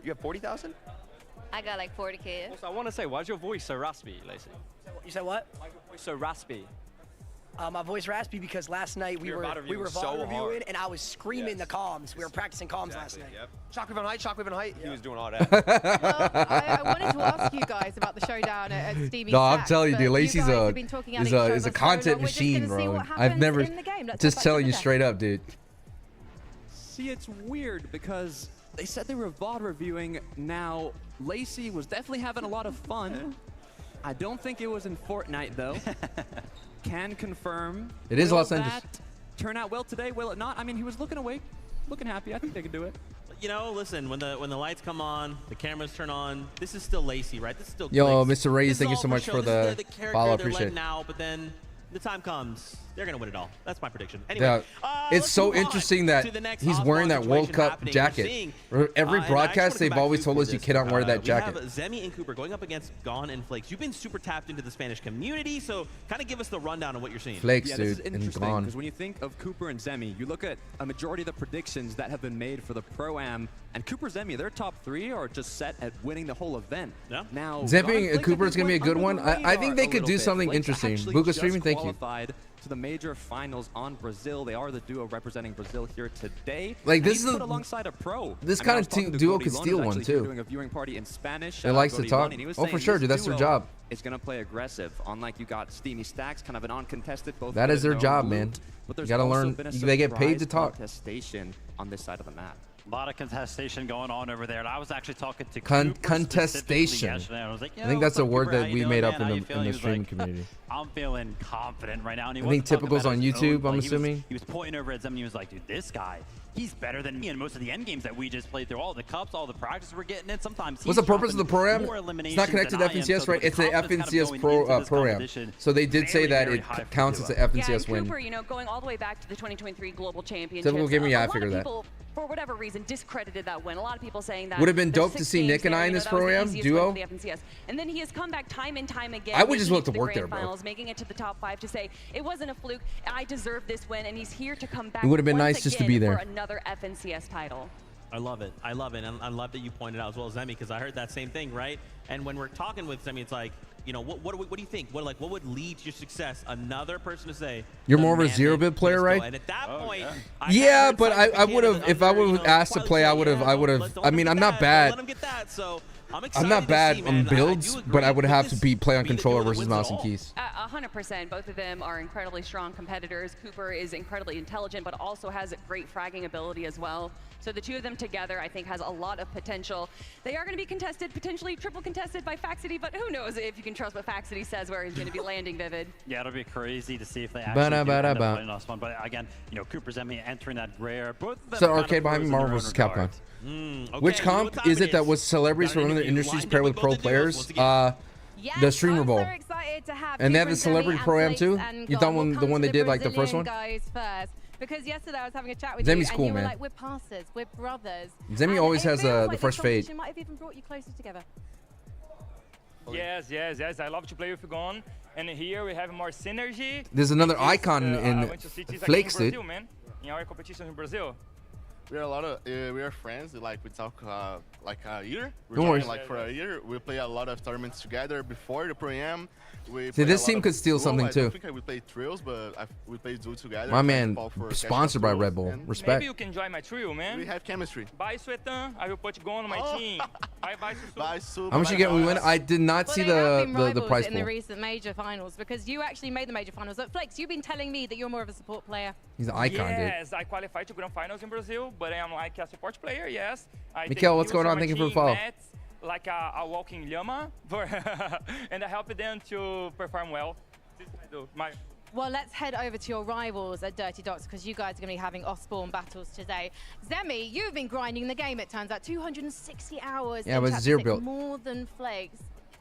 have 40,000? I got like 40K. Also, I want to say, why's your voice so raspy, Lacey? You said what? Why's your voice so raspy? My voice raspy because last night we were VOD VOD so reviewing hard. and I was screaming the comms. We were practicing comms last night. Yep. Shockwave on height, shockwave on height. He was doing all that. I wanted to ask you guys about the showdown at Steamy. No, I'm telling you, dude, Lacey's is a content machine, bro. I've never just telling you straight up, dude. See, it's weird because they said they were VOD reviewing. Now, Lacey was definitely having a lot of fun. I don't think it was in Fortnite, though. Can confirm. It is Will Los Angeles. that turn out well today? Will it not? I mean, he was looking awake, looking happy. I think they could do it. You know, listen, when the lights come on, the cameras turn on, this is still Lacey, right? This is still Yo, Clix. Mr. Reyes, This is thank you all so much show. for This is the character follow. they're Appreciate letting it. out, but then the time comes, they're gonna win it all. That's my prediction. Anyway, Yeah, it's let's so move on interesting to that the next he's wearing that Osborne World situation Cup happening. We're jacket. seeing, Every and I broadcast, just wanna they've come back always to told for us you this. cannot wear that We jacket. have Zemi and Cooper going up against Gone and Flakes. You've been super tapped into the Spanish community, so kind of give us the rundown of what you're seeing. Flakes, Yeah, dude, this is and interesting Gone. because when you think of Cooper and Zemi, you look at a majority of the predictions that have been made for the Pro-Am, and Cooper, Zemi, their top three are just set at winning the whole event. Yeah. Now, Zemi and Cooper Flakes, is going to be a good one. I think they could do something interesting. Bugha streaming, thank you. Qualified to the major finals on Brazil. They are the duo representing Brazil here today. Like, And this he's is put a- alongside a pro. this I mean, kind I of was talking team to duo Cody could Lund, steal who's one, actually here too. doing a viewing party in Spanish. They likes to Cody talk. Lund, and he was Oh, for saying sure, this dude. That's their duo job. is going to play aggressive. Unlike you got Steamy Stacks, kind of an uncontested. Both That is their job, man. But You there's gotta also learn. been a They get paid to surprise talk. contestation on this side of the map. A lot of contestation going on over there. And I was actually talking to Con- Cooper specifically contestation. yesterday. I was like, I think that's what's a up, word Cooper? that How you we doing, made man? up How in you the feeling? He was streaming like, community. I'm feeling confident right now. And he I think wasn't talking Typical's about on his YouTube, own play. I'm He was- assuming. He was pointing over at something. He was like, dude, this guy, he's better than me in most of the end games that we just played through. All the cups, all the practice we're getting in. Sometimes What's the purpose of the Pro-Am? It's not connected to FNCS, right? It's the FNCS Pro-Am. So they did say that it counts as an FNCS yeah, and win. Cooper, you know, going all the way back to the 2023 Global Championships. TypicalGamer, yeah, I a lot figured of that. people, for whatever reason, discredited that win. A lot of people saying that Would have been there's dope to 6 see games Nick and there, I in you know, this that was the Pro-Am easiest duo. win for the FNCS. And then he has come back time and time again. I would just making love it to the work grand there, bro. finals, making it to the top 5 to say it wasn't a fluke. I deserve this win, and he's here to come back. It would have been once nice just to again be there. for another FNCS title. I love it. I love it. And I love that you pointed out as well as Zemi, because I heard that same thing, right? And when we're talking with Zemi, it's like, you know, what do you think? What would lead to your success? Another person to say You're the more of a man zero that bid player, let's go. right? And at that point, Yeah, but I would have, if I would have asked to play, I would have. I mean, I'm not bad. let him get that. So I'm not bad on builds, but I would have to play on controller versus mouse and keys. 100%. Both of them are incredibly strong competitors. Cooper is incredibly intelligent, but also has great fragging ability as well. So the two of them together, I think, has a lot of potential. They are going to be contested, potentially triple contested by Faxity, but who knows if you can trust what Faxity says where he's going to be landing, Vivid. Yeah, it'll be crazy to see if they actually do end up playing us one. But again, you know, Cooper, Zemi entering that rare. Both of them So kind of arcade behind me, pros in Marvel their vs. own Capcom. regards. Which comp is it that was celebrities from other industries paired with pro players? The Streamer Bowl. And they have the Celebrity Pro-Am too? You thought the one they did like the first one? Guys first. Because yesterday I was having a chat with Zemi's you, cool, and you were man. like, we're pastors, we're brothers. Zemi And always it has feels the like fresh this fade. competition might have even brought you closer together. Yes. I love to play with Gon, and here we have more synergy. There's another icon I in went to cities Flakes, again in dude. Brazil, man. In our competition in Brazil. We are a lot of we are friends. Like we talk like a year. We're Don't worry. talking like for a year. We play a lot of tournaments together before the Pro-Am. See, this team could steal something too. I think we played Trills, but we played Duo together. My man, for sponsored by Red Bull. Respect. Maybe you can join my trio, man. We have chemistry. Bye, Swetan. I will put Gon on my team. Bye, Susu. Bye, Susu. How much you get when we win? I did not see the prize in pool. the recent major finals because you actually made the major finals. But Flakes, you've been telling me that you're more of a support player. He's an icon, dude. Yes, I qualified to grand finals in Brazil, but I am like a support player. Yes. Mikael, what's going on? Thank you for the follow. Like a walking llama, and I help them to perform well. This is what I do. Well, let's head over to your rivals at Dirty Dots because you guys are going to be having Osborne battles today. Zemi, you've been grinding the game, it turns out. 260 hours. Yeah, in but chapter zero 6, build. more than Flakes.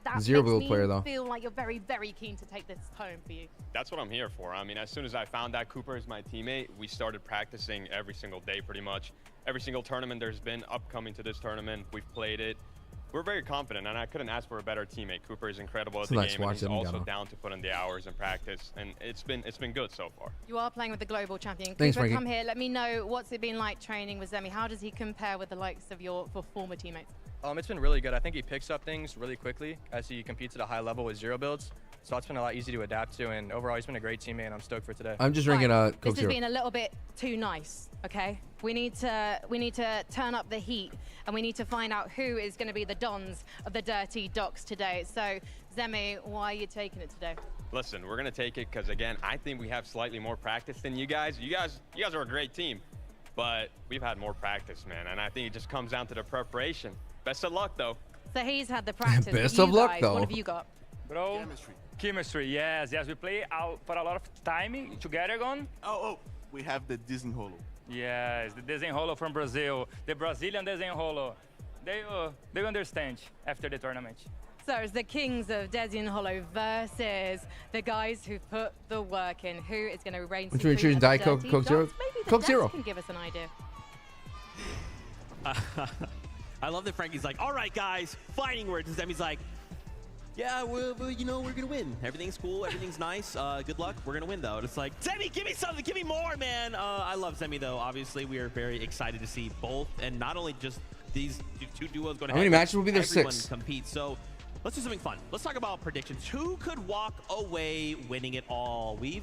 That Zero makes build me player though. feel like you're very, very keen to take this home for you. That's what I'm here for. I mean, as soon as I found out Cooper is my teammate, we started practicing every single day pretty much. Every single tournament there's been upcoming to this tournament, we've played it. We're very confident, and I couldn't ask for a better teammate. Cooper is incredible at the game, and he's also down to put in the hours and practice, and it's been good so far. You are playing with the global champion. Thanks, Cooper, Frankie. come here. Let me know, what's it been like training with Zemi? How does he compare with the likes of your former teammates? It's been really good. I think he picks up things really quickly as he competes at a high level with zero builds. So it's been a lot easier to adapt to, and overall he's been a great teammate, and I'm stoked for today. I'm just drinking a Coke This has Zero. been a little bit too nice, okay? We need to turn up the heat, and we need to find out who is going to be the dons of the dirty docks today. So, Zemi, why are you taking it today? Listen, we're gonna take it because again, I think we have slightly more practice than you guys. You guys are a great team, but we've had more practice, man, and I think it just comes down to the preparation. Best of luck, though. So he's had the practice. Best You of luck, guys, though. What have you got? Bro, chemistry, yes, we play out for a lot of time together gone. We have the Desenrolo. Yes, the Desenrolo from Brazil, the Brazilian Desenrolo. They understand after the tournament. So it's the kings of Desenrolo versus the guys who put the work in. Who is going to reign Which one are you choosing? Diet Coke, Coke Zero? Maybe the Coke devs Zero. can give us an idea. I love that Frankie's like, all right, guys, fighting words. And Zemi's like, yeah, well, you know, we're going to win. Everything's cool. Everything's nice. Good luck. We're going to win, though. And it's like, Zemi, give me something. Give me more, man. I love Zemi, though. Obviously, we are very excited to see both. And not only just these two duos going to How many matches will be there? everyone 6. compete. So let's do something fun. Let's talk about predictions. Who could walk away winning it all? We've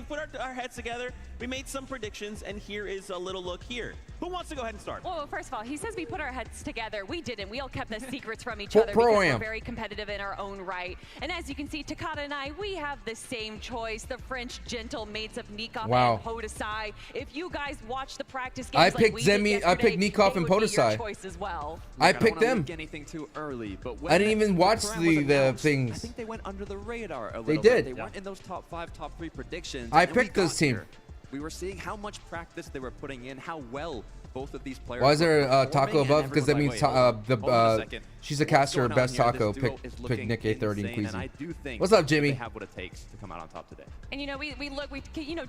put our heads together. We made some predictions, and here is a little look here. Who wants to go ahead and start? Well, first of all, he says we put our heads together. We didn't. We all kept the secrets from each other because we're very competitive in our own right. And as you can see, Takata and I, we have the same choice. The French gentle mates of Nikov and Podesai. If you guys watch the practice games, I picked Zemi. I picked Nikov and Podesai. Choice as well. I picked them. Anything too early, but I didn't even watch the things. I think they went under the radar a little They bit. did. They weren't in those top 5, top 3 predictions. I and we picked this got team. here. We were seeing how much practice they were putting in, how well both of these players. Why is there were taco performing, above? and Because that means everyone's like, she's a caster. Best taco. Pick Nick A30 and and I Queasy. do think What's up, Jimmy? They have what it takes to come out on top today. And you know, we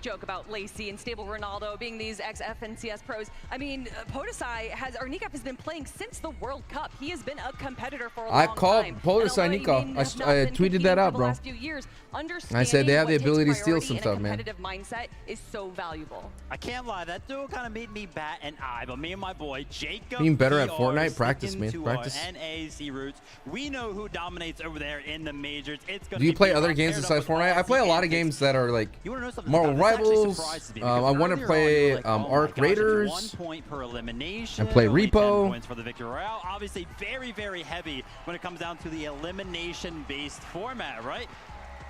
joke about Lacey and Stable Ronaldo being these ex-FNCS pros. I mean, Podesai Nikov has been playing since the World Cup. He has been a competitor for a long time. I've called Podesai Nikov. I tweeted that out, bro. I said they have the ability to steal some stuff, man. Competitive mindset is so valuable. I can't lie, that duo kind of made me bat an eye, but me and my boy Jacob Being better at PR Fortnite, practice, man. into Practice. our NAC roots. We know who dominates over there in the majors. It's gonna Do you be play Peterbot other games paired besides up with Fortnite? I play a Aussie lot of Antics. games that are like You wanna know something? Marvel This actually Rivals. surprises me I because want to earlier on, play you were like, oh my Arc gosh, it's Raiders. 1 point per elimination. I play only 10 Repo. points for the Victory Royale. Obviously, very, very heavy when it comes down to the elimination-based format, right?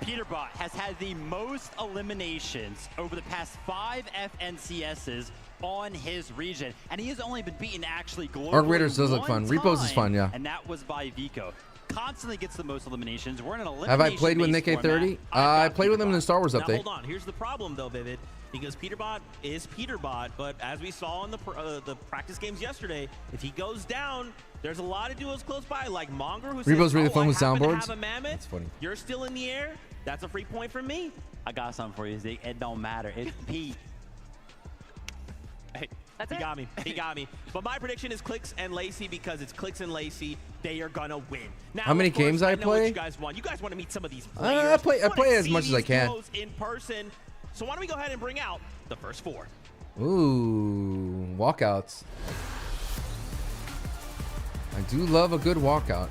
Peterbot has had the most eliminations over the past 5 FNCSs on his region, and he has only been beaten actually globally. Arc Raiders does look fun. Repos is fun, yeah. And that was by Vico. Constantly gets the most eliminations. We're in an elimination. Have I played with Nick A30? I played with him in the Star Wars Now, update. hold on. Here's the problem, though, Vivid, because Peterbot is Peterbot, but as we saw in the practice games yesterday, if he goes down, there's a lot of duos close by, like Mongraal, who Repo's says, really fun with I happen to soundboards. have a mammoth. That's funny. You're still in the air. That's a free point from me. I got something for you, Zeke. It don't matter. It's Pete. Hey, he got me. He got me. But my prediction is Clix and Lacey because it's Clix and Lacey. They are gonna win. Now, How many of course, games I know what play? you guys want. You guys want to meet some of these I players. play as much as I can. In person. So why don't we go ahead and bring out the first 4? Ooh, walkouts. I do love a good walkout.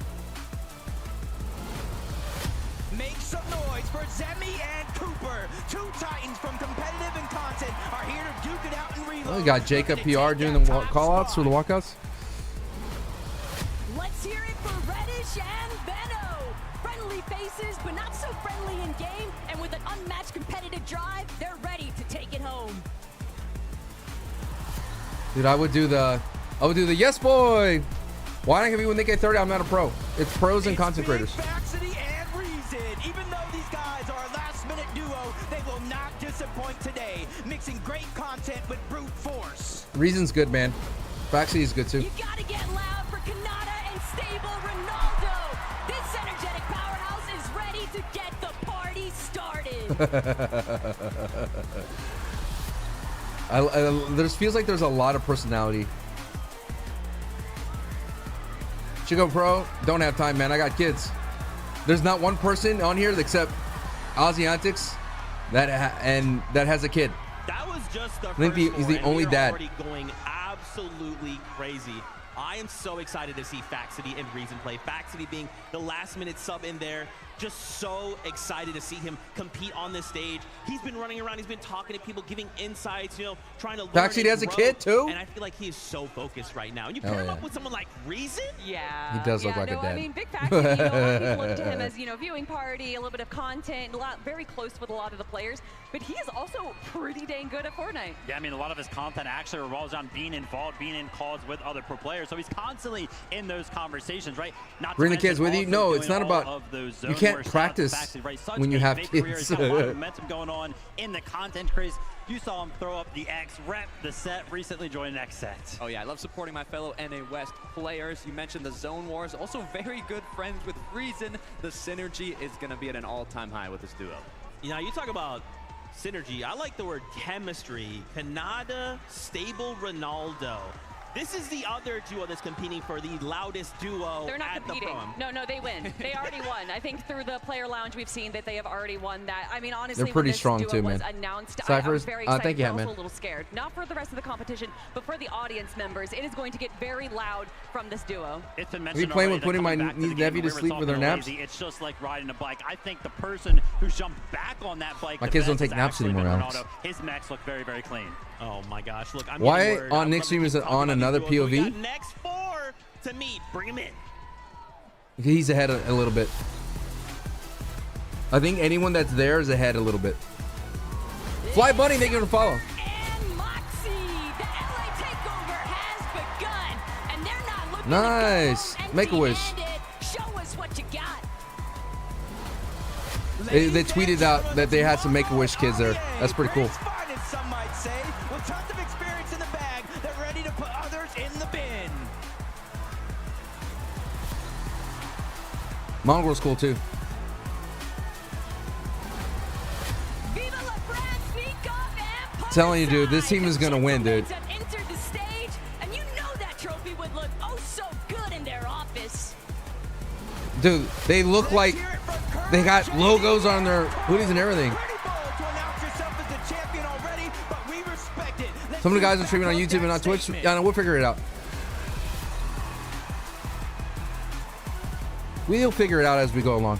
Make some noise for Zemi and Cooper. 2 Titans from competitive and content are here to duke it out and reload. Oh, we got Jacob PR doing the callouts for the walkouts. Let's hear it for Reddish and Veno. Friendly faces, but not so friendly in game. And with an unmatched competitive drive, they're ready to take it home. Dude, I would do the yes boy. Why not compete with Nick A30? I'm not a pro. It's pros and content creators. And Reason. Even though these guys are a last-minute duo, they will not disappoint today. Mixing great content with brute force. Reason's good, man. Backseat is good too. You gotta get loud for Kanata and Stable Ronaldo. This energy There feels like there's a lot of personality. Chico Pro, don't have time, man. I got kids. There's not one person on here except Aussie Antics that has a kid. That was just the I think first he's the only dad. Already going absolutely crazy. I am so excited to see Faxity and Reason play. Faxity being the last-minute sub in there. Just so excited to see him compete on this stage. He's been running around. He's been talking to people, giving insights, you know, trying to learn. Faxity has a kid too. And I feel like he is so focused right now. And you pair him up with someone like Reason? Yeah. He does look like a dad. I mean, Big Faxity, you know, a lot of people look to him as, you know, viewing party, a little bit of content, very close with a lot of the players. But he is also pretty dang good at Fortnite. Yeah, I mean, a lot of his content actually revolves on being involved, being in calls with other pro players. So he's constantly in those conversations, right? Bring the kids with you. No, it's not about. You can't practice when you have kids. A lot of momentum going on in the content craze. You saw him throw up the X, rep the set, recently joined X set. Oh yeah, I love supporting my fellow NA West players. You mentioned the Zone Wars, also very good friends with Reason. The synergy is going to be at an all-time high with this duo. You know, you talk about synergy. I like the word chemistry. Canada, Stable, Ronaldo. This is the other duo that's competing for the loudest duo. They're not at competing. The Pro-Am. No, they win. They already won. I think through the player lounge, we've seen that they have already won that. I mean, honestly, they're pretty when this strong duo too, was man. Announced, Cyphers, I was very excited, thank you, but also man. a little scared. Not for the rest of the competition, but for the audience members. It is going to get very loud from this duo. It's been Are mentioned you playing already with putting my that niece nephew to sleep with their naps? Lazy, it's just like riding a bike. I think the person who jumped back on that bike. My kids don't take naps anymore, Alex. His mechs look very, very clean. Oh my gosh! Look, I'm Why on Nick's stream is it on another POV? We got next 4 to meet. Bring him in. He's ahead a little bit. I think anyone that's there is ahead a little bit. Fly Bunny, thank you for the follow. And Moxie, the LA takeover has begun, and they're not looking Nice. to go Make a wish. empty-handed. Show us what you got. They tweeted out that they had some Make-A-Wish kids there. That's pretty cool. Some might say, with tons of experience in the bag, they're ready to put others in the bin. Mongraal's cool too. Telling you, dude, this team is gonna win, dude. Entered the stage, and you know that trophy would look oh so good in their office. Dude, they look like they got logos on their hoodies and everything. Some of the guys are streaming on YouTube and on Twitch. Yeah, no, we'll figure it out. We'll figure it out as we go along.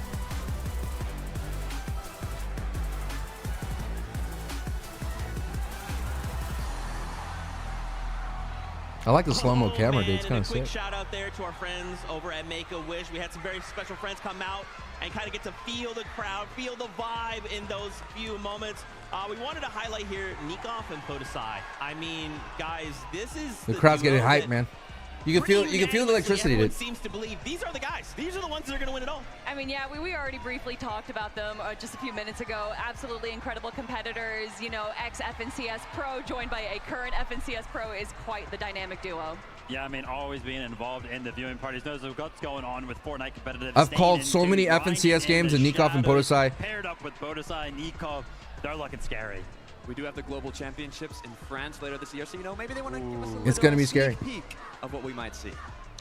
I like the slow-mo camera, dude. It's kind of sick. Quick shout out there to our friends over at Make-A-Wish. We had some very special friends come out and kind of get to feel the crowd, feel the vibe in those few moments. We wanted to highlight here Nikoff and Podesai. I mean, guys, this is the crowd's getting hyped, man. You can feel the electricity, dude. Seems to believe these are the guys. These are the ones that are going to win it all. I mean, yeah, we already briefly talked about them just a few minutes ago. Absolutely incredible competitors. You know, ex-FNCS Pro joined by a current FNCS Pro is quite the dynamic duo. Yeah, I mean, always being involved in the viewing parties, knows what's going on with Fortnite competitive. I've called so many FNCS games, and Nikoff and Podesai. Paired up with Podesai and Nikoff, they're looking scary. We do have the global championships in France later this year, so you know maybe they want to give us a It's gonna be scary. sneak peek of what we might see.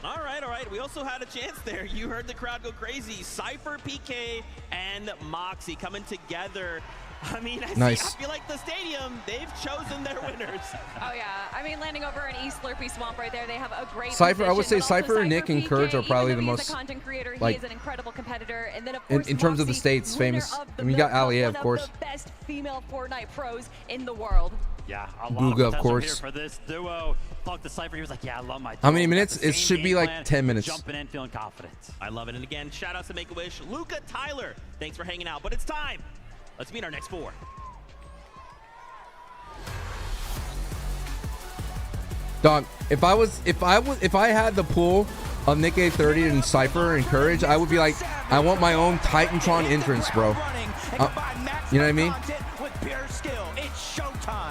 All right, all right. We also had a chance there. You heard the crowd go crazy. SypherPK and Moxie coming together. I mean, I feel like the stadium, they've chosen their winners. Oh, yeah. I mean, landing over in East Slurpee Swamp right there, they have a great Cypher, position, I would say but also Cypher, Nick, and Courage are probably the most, he's a content creator, like, he is an incredible competitor. And then, of course, in terms of the Moxie, States, famous. I mean, you got Alia, of course. the best female Fortnite pros in the world. Yeah, a lot Bugha, of of course. here for this duo. Talked to Cypher, he was like, yeah, I love my duo. How many minutes? It should be like 10 minutes. Jumping in, feeling confident. I love it. And again, shout out to Make-A-Wish. Luca, Tyler, thanks for hanging out. But it's time. Let's meet our next 4. Dog, if I had the pool of Nick A30 and Cypher and Courage, I would be like, I want my own Titantron entrance, bro. You know what I mean?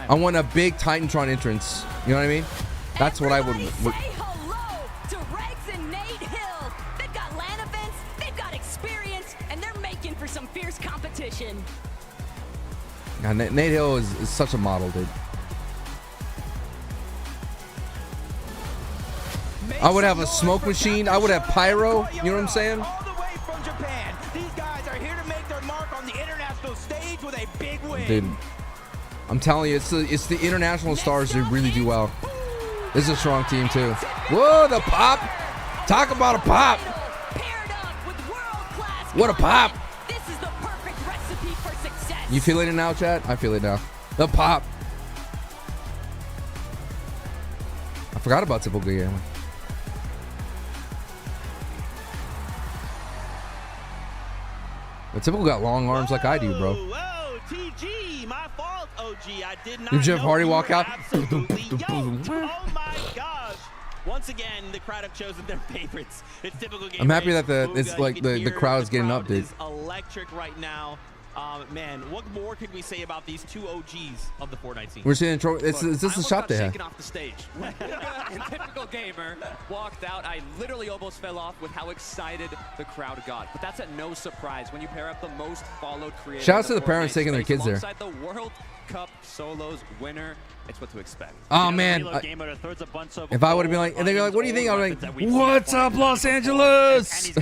I want a big Titantron entrance. You know what I mean? That's what I would. Say hello to Regs and Nate Hill. They've got LAN events, they've got experience, and they're making for some fierce competition. God, Nate Hill is such a model, dude. I would have a smoke machine. I would have pyro. You know what I'm saying? All the way from Japan. These guys are here to make their mark on the international stage with a big win. Dude, I'm telling you, it's the international stars that really do well. This is a strong team too. Whoa, the pop! Talk about a pop! What a pop! This is the perfect recipe for success. You feeling it now, chat? I feel it now. The pop. I forgot about TypicalGamer. But Typical got long arms like I do, bro. Whoa, TG, my fault, OG. I did not. Did Jeff Hardy walk out? Oh my gosh. Once again, the crowd have chosen their favorites. It's TypicalGamer. I'm happy that the crowd's getting up, dude. Is electric right now. Man, what more could we say about these two OGs of the Fortnite scene? We're seeing it's just a shot they had. Off the stage. When Bugha and TypicalGamer walked out, I literally almost fell off with how excited the crowd got. But that's at no surprise when you pair up the most followed creator. Shout out to the parents taking their kids there. Alongside the World Cup Solos winner, it's what to expect. Oh man, if I would have been like, and they're like, what do you think? I'm like, what's up, Los Angeles?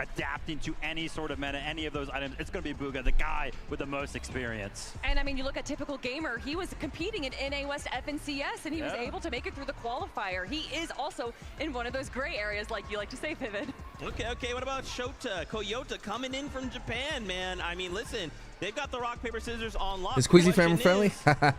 Adapting to any sort of meta, any of those items, it's going to be Bugha, the guy with the most experience. And I mean, you look at TypicalGamer, he was competing in NA West FNCS, and he was able to make it through the qualifier. He is also in one of those gray areas, like you like to say, Vivid. Okay, what about Shota, Koyota coming in from Japan, man? I mean, listen, they've got the rock, paper, scissors on lock. Is Queasy family friendly?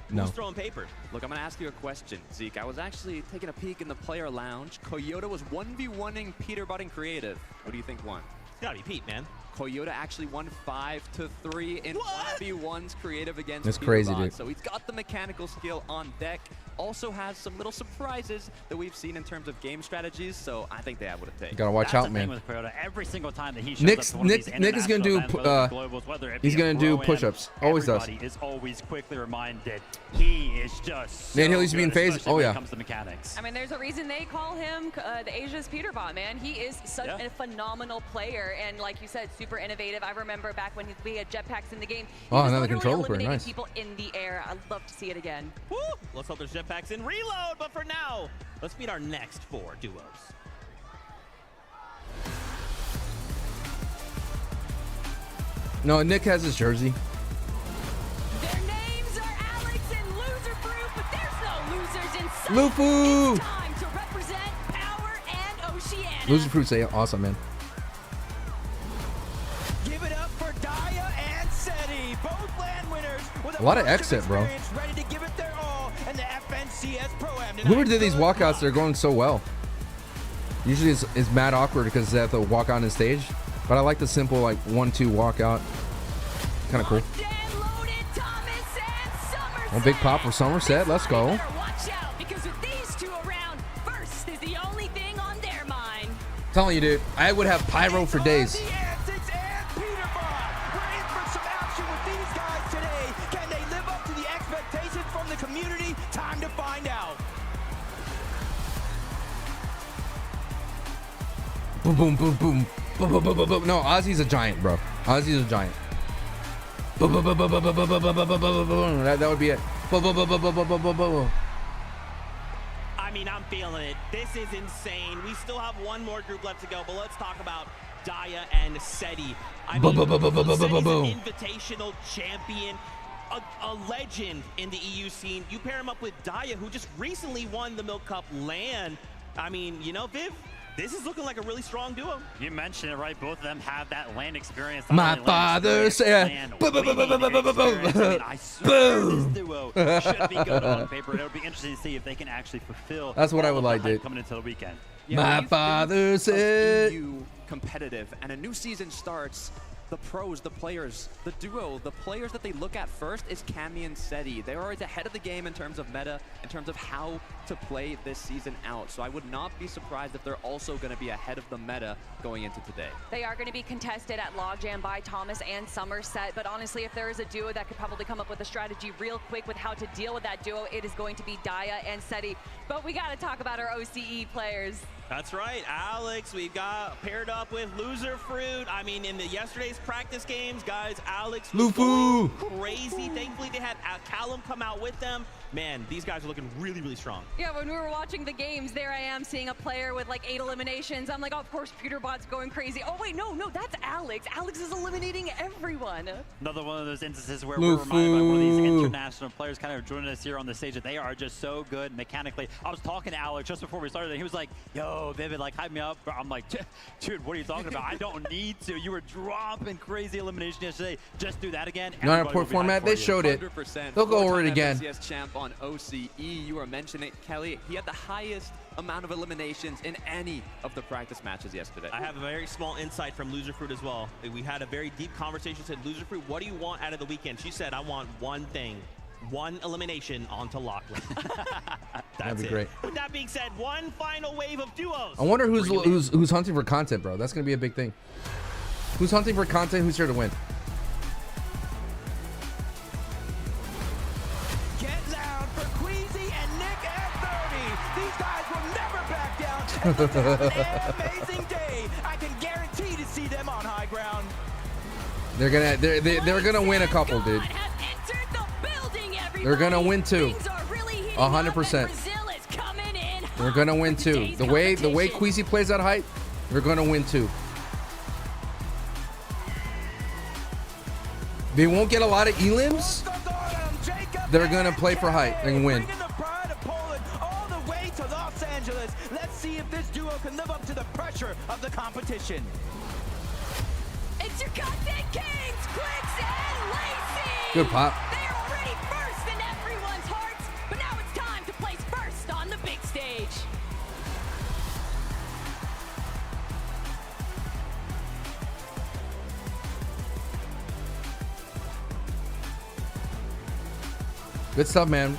No. Who's throwing paper? Look, I'm going to ask you a question, Zeke. I was actually taking a peek in the player lounge. Koyota was 1v1ing Peterbot and Creative. What do you think won? It's got to be Pete, man. Koyota actually won 5-3 in 1v1s Creative against That's crazy, Peterbot. dude. So he's got the mechanical skill on deck. Also has some little surprises that we've seen in terms of game strategies. So I think they have what it takes. Gotta watch out, man. With Koyota, every single time that he shows up to one of these Nick is gonna do he's gonna do push-ups. Always does. Everybody is always quickly reminded he is just. Nate Hill used to be in phase. Oh yeah. When it comes to mechanics. I mean, there's a reason they call him the Asia's Peterbot, man. He is such a phenomenal player, and like you said, super innovative. I remember back when we had jetpacks in the game. He was another literally controller player. eliminating Nice. people in the air. I'd love to see it again. Woo! Let's hope there's jetpacks in reload. But for now, let's meet our next four duos. No, Nick has his jersey. Their names are Alex and Loserfruit, but there's no losers in sight. Lufu! It's time to represent Power and Oceania. Loserfruit say awesome, man. Give it up for Daya and Seti, both land winners with A lot of exit, bro. ready to give it their all in the FNCS Pro-Am tonight. Whoever did these walkouts, they're going so well. Usually it's mad awkward because they have to walk on the stage. But I like the simple like 1-2 walkout. Kind of cool. Well, big pop for Sommerset. Let's go. Watch out, because with these two around, first is the only thing on their mind. Telling you, dude, I would have pyro for days. Can they live up to the expectations from the community? Time to find out. Boom, boom, boom, boom. Boom, boom, boom, boom, boom. No, Aussie's a giant, bro. Aussie's a giant. Boom, boom, boom, boom, boom, boom, boom, boom, boom, boom, boom, boom. That would be it. Boom, boom, boom, boom, boom, boom, boom, boom, boom. I mean, I'm feeling it. This is insane. We still have one more group left to go, but let's talk about Daya and Seti. I mean, Seti's an invitational champion, a legend in the EU scene. You pair him up with Daya, who just recently won the Milk Cup LAN. I mean, you know, Viv, this is looking like a really strong duo. You mentioned it, right? Both of them have that land experience. My father said, boom, boom, boom, boom, boom, boom, boom. I swear this duo should be good on paper. It'll be interesting to see if they can actually fulfill. That's what I would like, dude. Coming into the weekend. My father said. EU competitive, and a new season starts. The pros, the players, the duo, the players that they look at first is Cammy and Seti. They're always ahead of the game in terms of meta, in terms of how to play this season out. So I would not be surprised if they're also going to be ahead of the meta going into today. They are going to be contested at Logjam by Thomas and Somerset, but honestly, if there is a duo that could probably come up with a strategy real quick with how to deal with that duo, it is going to be Daya and Seti. But we got to talk about our OCE players. That's right, Alex. We got paired up with Loserfruit. I mean, in yesterday's practice games, guys, Alex was going crazy. Thankfully, they had Callum come out with them. Man, these guys are looking really, really strong. Yeah, when we were watching the games, there I am seeing a player with like 8 eliminations. I'm like, oh, of course, Peterbot's going crazy. Oh, wait, no, that's Alex. Alex is eliminating everyone. Another one of those instances where we're reminded by one of these international players kind of joining us here on the stage that they are just so good mechanically. I was talking to Alex just before we started, and he was like, yo, Vivid, like, hype me up. I'm like, dude, what are you talking about? I don't need to. You were dropping crazy elimination yesterday. Just do that again. Non-report format, they showed it. They'll go over it again. Champ on OCE, you were mentioning it, Kelly. He had the highest amount of eliminations in any of the practice matches yesterday. I have a very small insight from Loserfruit as well. We had a very deep conversation. Said, Loserfruit, what do you want out of the weekend? She said, I want one thing. One elimination onto Lachlan. That'd be great. With that being said, one final wave of duos. I wonder who's hunting for content, bro. That's gonna be a big thing. Who's hunting for content? Who's here to win? Get loud for Queasy and Nick at 30. These guys will never back down. And look to have an amazing day. I can guarantee to see them on high ground. They're gonna win a couple, dude. They're gonna win 2. 100%. They're gonna win 2. The way Queasy plays that height, they're gonna win 2. They won't get a lot of elims. They're gonna play for height and win. All the way to Los Angeles. Let's see if this duo can live up to the pressure of the competition. It's your content kings, Clix and Lacey. Good pop. They're already first in everyone's hearts, but now it's time to place first on the big stage. Good stuff, man.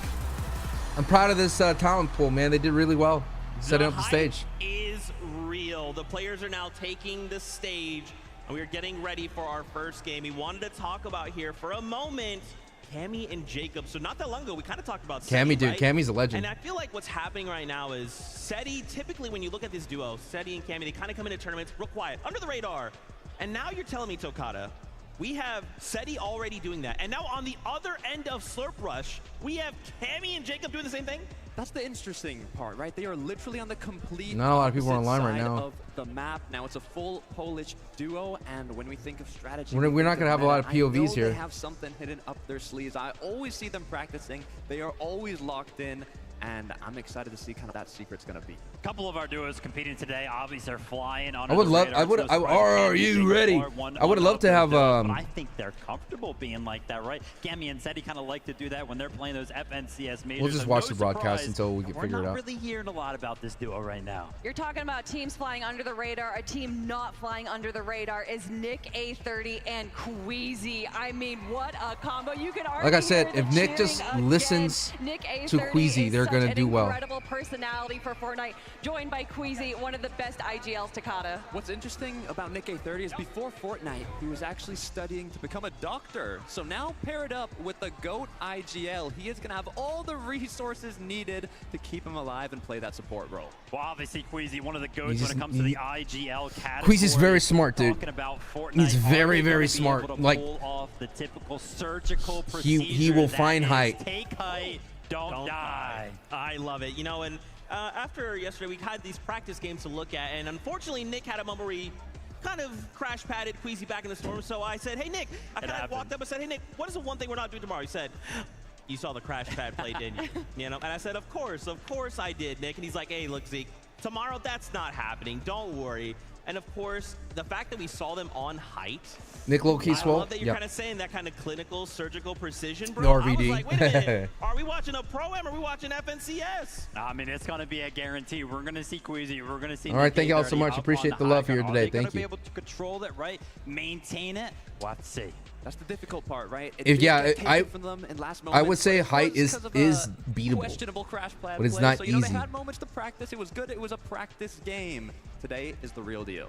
I'm proud of this talent pool, man. They did really well setting up the stage. Is real. The players are now taking the stage, and we are getting ready for our first game. We wanted to talk about here for a moment Cammy and Jacob. So not that long ago, we kind of talked about Cammy, dude. Right? Cammy's a legend. And I feel like what's happening right now is Seti, typically when you look at this duo, Seti and Cammy, they kind of come into tournaments real quiet, under the radar. And now you're telling me, Tokata, we have Seti already doing that. And now on the other end of Slurp Rush, we have Cammy and Jacob doing the same thing? That's the interesting part, right? They are literally on the complete Not a lot of people are online right side now. of the map. Now it's a full Polish duo, and when we think of strategy, We're not going to have a lot of POVs here. They have something hidden up their sleeves. I always see them practicing. They are always locked in, and I'm excited to see kind of that secret's going to be. A couple of our duos competing today. Obviously, they're flying on. I would love. Are you ready? I would love to have. But I think they're comfortable being like that, right? Gammy and Seti kind of like to do that when they're playing those FNCS majors. We'll just watch the broadcast until we can figure it out. We're not really hearing a lot about this duo right now. You're talking about teams flying under the radar. A team not flying under the radar is Nick A30 and Queasy. I mean, what a combo! You can argue. Like I said, if Nick just listens to Queasy, they're going to do well. Incredible personality for Fortnite, joined by Queasy, one of the best IGLs, Takata. What's interesting about Nick A30 is before Fortnite, he was actually studying to become a doctor. So now paired up with the GOAT IGL, he is going to have all the resources needed to keep him alive and play that support role. Well, obviously, Queasy, one of the GOATs when it comes to the IGL category. Queasy's very smart, dude. About Fortnite, he's very, very smart. Like, off the typical surgical he will find height. Take height, don't die. I love it. You know, and after yesterday, we had these practice games to look at, and unfortunately, Nick had a moment where he kind of crash padded Queasy back in the storm. So I said, hey, Nick, I kind of walked up and said, hey, Nick, what is the one thing we're not doing tomorrow? He said, you saw the crash pad play, didn't you? You know, and I said, of course I did, Nick. And he's like, hey, look, Zeke, tomorrow that's not happening. Don't worry. And of course, the fact that we saw them on height. Nick low-key swole. I love that you're kind of saying that kind of clinical, surgical precision, bro. The RVD. I was like, wait a minute. Are we watching a Pro-Am or are we watching FNCS? I mean, it's going to be a guarantee. We're going to see Queasy. We're going to see. All right, thank you all so much. Appreciate the love here today. Thank you. Be able to control it, right? Maintain it. We'll have to see. That's the difficult part, right? I would say height is beatable, questionable crash but it's not so, easy. They had moments to practice. It was good. It was a practice game. Today is the real deal.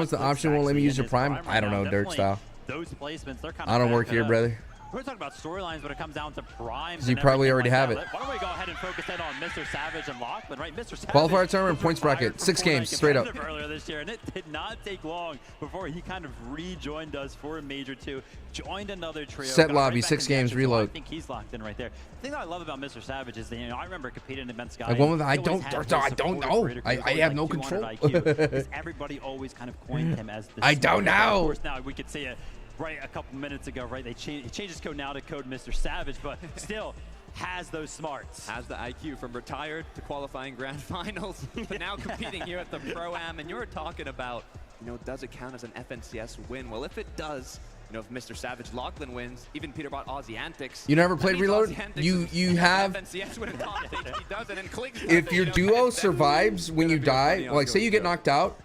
one's the option won't let me use your prime. I don't know, Dirk style. those placements, they're kind I don't work here, brother. We're talking about storylines when it comes down to primes. You probably already have it. Why don't we go ahead and focus in on MrSavage and Lachlan, right? MrSavage. Qualifier tournament points bracket, 6 games straight up. Earlier this year, and it did not take long before he kind of rejoined us for a Major 2, joined another trio. Set lobby, 6 games, reload. I think he's locked in right there. The thing that I love about MrSavage is that, you know, I remember competing against guys. Like one with I don't know. I have no control. Everybody always kind of coined him as the I don't know. Of course, now we could see it. Right, a couple minutes ago, right? He changed his code now to code MrSavage, but still has those smarts. Has the IQ from retired to qualifying grand finals, but now competing here at the Pro-Am. And you were talking about, you know, does it count as an FNCS win? Well, if it does, you know, if MrSavage Lachlan wins, even Peterbot Aussie Antics. You never played Reload? You have. If your duo survives when you die, like say you get knocked out,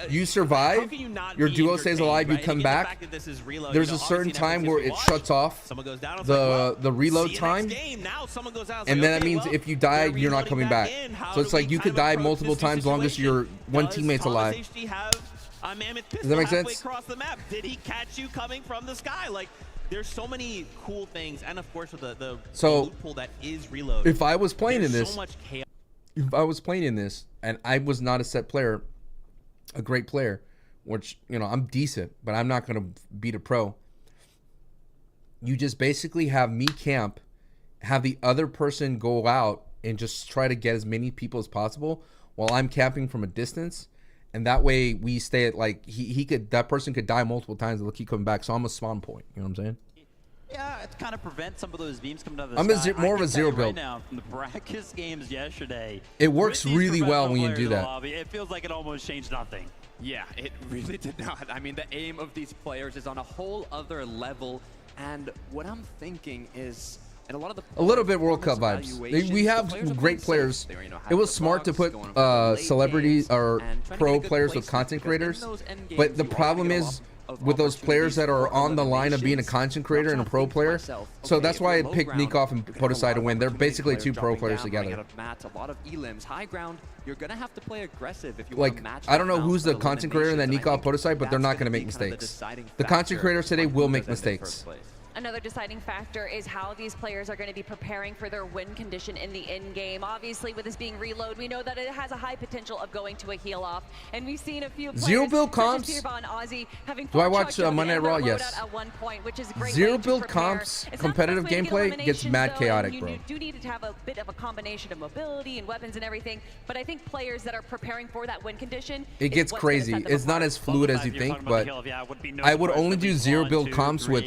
you survive, your duo stays alive, you come back. There's a certain time where it shuts off the reload time, and then that means if you die, you're not coming back. So it's like you could die multiple times as long as your one teammate's alive. Does that make sense? Across the map. Did he catch you coming from the sky? Like, there's so many cool things, and of course with the loot pool that is reload. If I was playing in this, so much chaos. If I was playing in this, and I was not a set player, a great player, which, you know, I'm decent, but I'm not gonna beat a pro. You just basically have me camp, have the other person go out and just try to get as many people as possible while I'm camping from a distance. And that way we stay at, like, that person could die multiple times and they'll keep coming back. So I'm a spawn point. You know what I'm saying? Yeah, it kind of prevents some of those beams coming out of the I'm sky. more of a zero build. Right now, from the practice games yesterday, it works really well when you do that. Lobby, it feels like it almost changed nothing. Yeah, it really did not. I mean, the aim of these players is on a whole other level. And what I'm thinking is, and a lot of the little bit World Cup vibes. We have great players. It was smart to put celebrities or pro players with content creators, but the problem is with those players that are on the line of being a content creator and a pro player. So that's why I picked Nikoff and Podesai to win. They're basically 2 pro players together. A lot of elims, high ground. You're gonna have to play aggressive if you like, I don't know who's the content creator in that Nikoff Podesai, but they're not gonna make mistakes. The content creators today will make mistakes. Another deciding factor is how these players are going to be preparing for their win condition in the end game. Obviously, with this being reload, we know that it has a high potential of going to a heal off, and we've seen a few players, zero build comps. Do I watch Monday Night Raw? Yes. At one point, which is a great zero build comps, competitive gameplay gets mad chaotic, bro. You do need to have a bit of a combination of mobility and weapons and everything, but I think players that are preparing for that win condition, it gets crazy. It's not as fluid as you think, but I would only do zero build comps with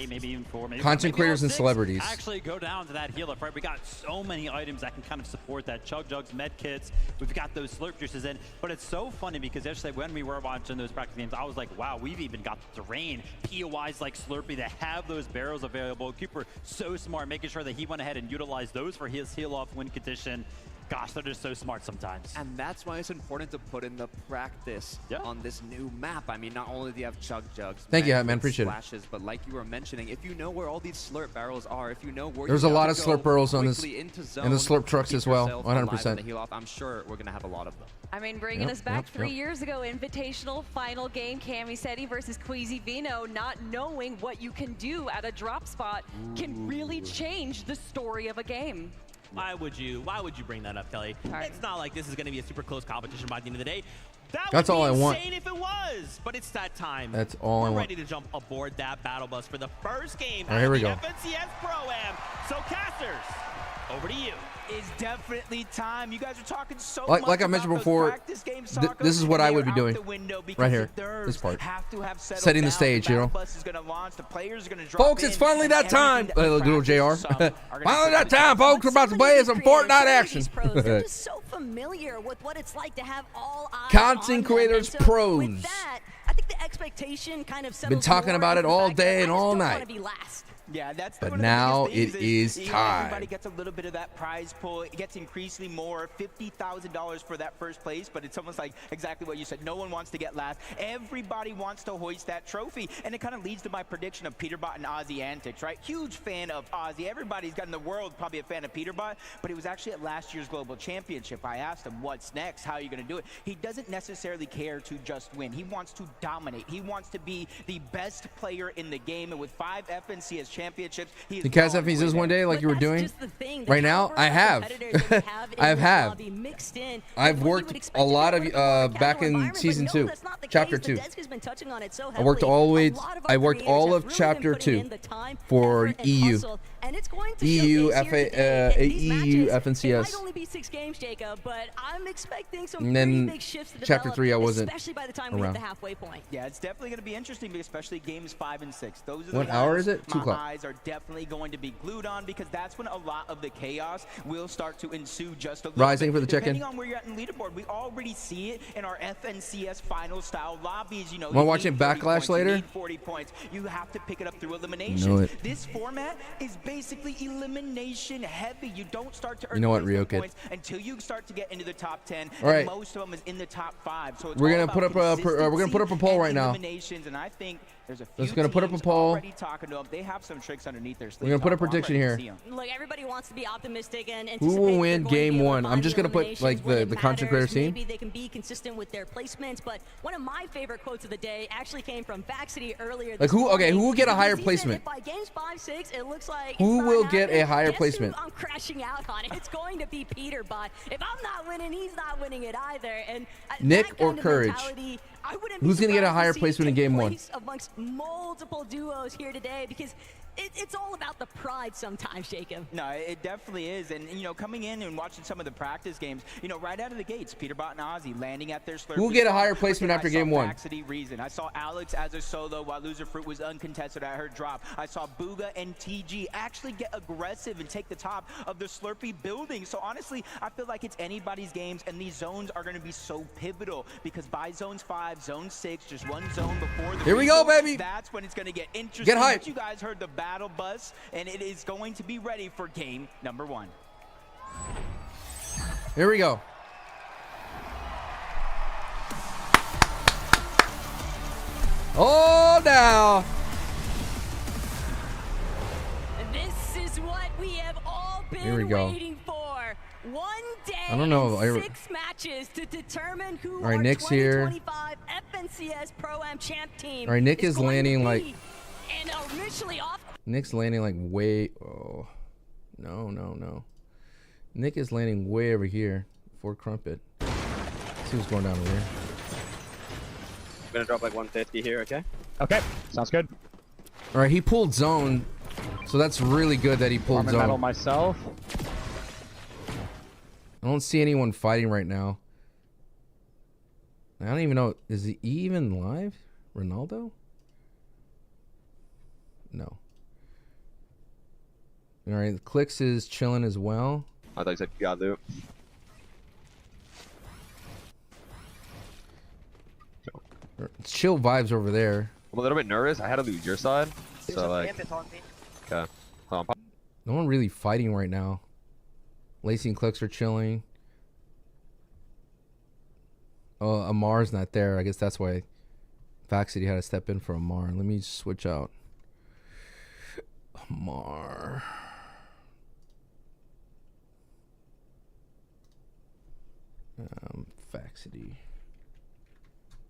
content creators and celebrities. Actually go down to that heal up, right? We got so many items that can kind of support that. Chug Jugs, med kits, we've got those slurp juices in. But it's so funny because yesterday when we were watching those practice games, I was like, wow, we've even got the terrain. POIs like Slurpee that have those barrels available. Cooper so smart, making sure that he went ahead and utilized those for his heal off win condition. Gosh, they're just so smart sometimes. And that's why it's important to put in the practice on this new map. I mean, not only do you have Chug Jugs, thank you, man, appreciate it. But like you were mentioning, if you know where all these slurp barrels are, if you know where there's a lot of slurp barrels on this, and the slurp trucks as well, 100%. I'm sure we're gonna have a lot of them. I mean, bringing us back 3 years ago, Invitational final game, Camiseti versus Queasy Veno, not knowing what you can do at a drop spot can really change the story of a game. Why would you bring that up, Kelly? It's not like this is going to be a super close competition by the end of the day. That's all I want. Insane if it was, but it's that time. That's all I want. We're ready to jump aboard that battle bus for the first game of the FNCS Pro-Am. So casters, over to you. Is definitely time. You guys are talking so much like I mentioned before, this is what I would be doing right here, this part. Setting the stage, you know. Folks, it's finally that time. Little JR. Finally that time, folks. We're about to play some Fortnite action. They're just so familiar with what it's like to have all eyes content creators, pros. With that, I think the expectation kind of been talking about it all day and all night. Yeah, that's but now it is time. Everybody gets a little bit of that prize pool. It gets increasingly more, $50,000 for that first place, but it's almost like exactly what you said. No one wants to get last. Everybody wants to hoist that trophy, and it kind of leads to my prediction of Peterbot and Aussie antics, right? Huge fan of Aussie. Everybody's got in the world probably a fan of Peterbot, but it was actually at last year's Global Championship. I asked him, what's next? How are you going to do it? He doesn't necessarily care to just win. He wants to dominate. He wants to be the best player in the game, and with 5 FNCS championships, he is the cast FNCS one day like you were doing right now. I have. I've worked a lot of back in season 2, chapter 2. I worked all of chapter 2 for EU. And it's going to EU EU FNCS. Might only be 6 games, Jacob, but I'm expecting some and then pretty big shifts to chapter 3 I wasn't especially by the time we hit the halfway point. Yeah, it's definitely going to be interesting, especially games 5 and 6. Those are the what hour is it? 2 my o'clock. eyes are definitely going to be glued on, because that's when a lot of the chaos will start to ensue just a little Rising bit. for the check-in. Depending on where you're at in leaderboard, we already see it in our FNCS final style lobbies. You know, While watching Backlash points, later? You need 40 points. You have to pick it up through eliminations. Know it. This format is basically elimination heavy. You don't start to earn You know what, placement Ryo points until you start to get into the top 10. All right. And most of them is in the top 5. So it's We're all gonna about put up a we're gonna put up a poll and right now. eliminations, and I think there's a few Let's gonna put up a teams poll. already talking to them. They have some tricks underneath their sleeves. We're gonna put a I'm ready prediction to here. see 'em. Look, everybody wants to be optimistic and Who will win game 1? I'm just gonna put like the content creator scene. Maybe they can be consistent with their placements, but one of my favorite quotes of the day actually came from Vaxity earlier. Like who? Okay, who will get a higher placement? By games 5, 6, it looks like Who will get a higher Guess placement? who I'm crashing out on it. It's going to be Peterbot. If I'm not winning, he's not winning it either. And Nick that or kind of Courage? mentality, I wouldn't Who's be gonna get a surprised to higher see placement in take game 1? place amongst multiple duos here today, because it's all about the pride sometimes, Jacob. No, it definitely is. And, you know, coming in and watching some of the practice games, you know, right out of the gates, Peterbot and Aussie landing at their Slurpee. Who will get a higher spot. placement Look, after I game saw 1? Vaxity reason. I saw Alex as a solo while Loserfruit was uncontested at her drop. I saw Bugha and TG actually get aggressive and take the top of the Slurpee building. So, honestly, I feel like it's anybody's games, and these zones are going to be so pivotal, because by zones 5, zone 6, just one zone before the Here we go, rebuild, baby. That's when it's going to get interesting. Get hyped. But you guys heard the battle buzz, and it is going to be ready for game number 1. Here we go. Oh, now. This is what we have all Here we been go. waiting for. One day, I don't know. and 6 matches to determine who All right, our Nick's here. 2025 FNCS Pro-Am champ team All right, Nick is going to landing be. like. And initially off. Nick's landing like way. Oh, no. Nick is landing way over here. Fort Crumpet. Let's see what's going down over here. I'm gonna drop like 150 here, okay? Okay, sounds good. All right, he pulled zone, so that's really good that he pulled Armor metal zone. myself. I don't see anyone fighting right now. I don't even know. Is he even live? Ronaldo? No. All right, Clix is chilling as well. I thought you said you got loot. Chill vibes over there. I'm a little bit nervous. I had to lose your side. So like, okay. Hold on. No one really fighting right now. Lacey and Clix are chilling. Oh, Amar's not there. I guess that's why Vaxity had to step in for Amar. Let me switch out. Amar. Vaxity.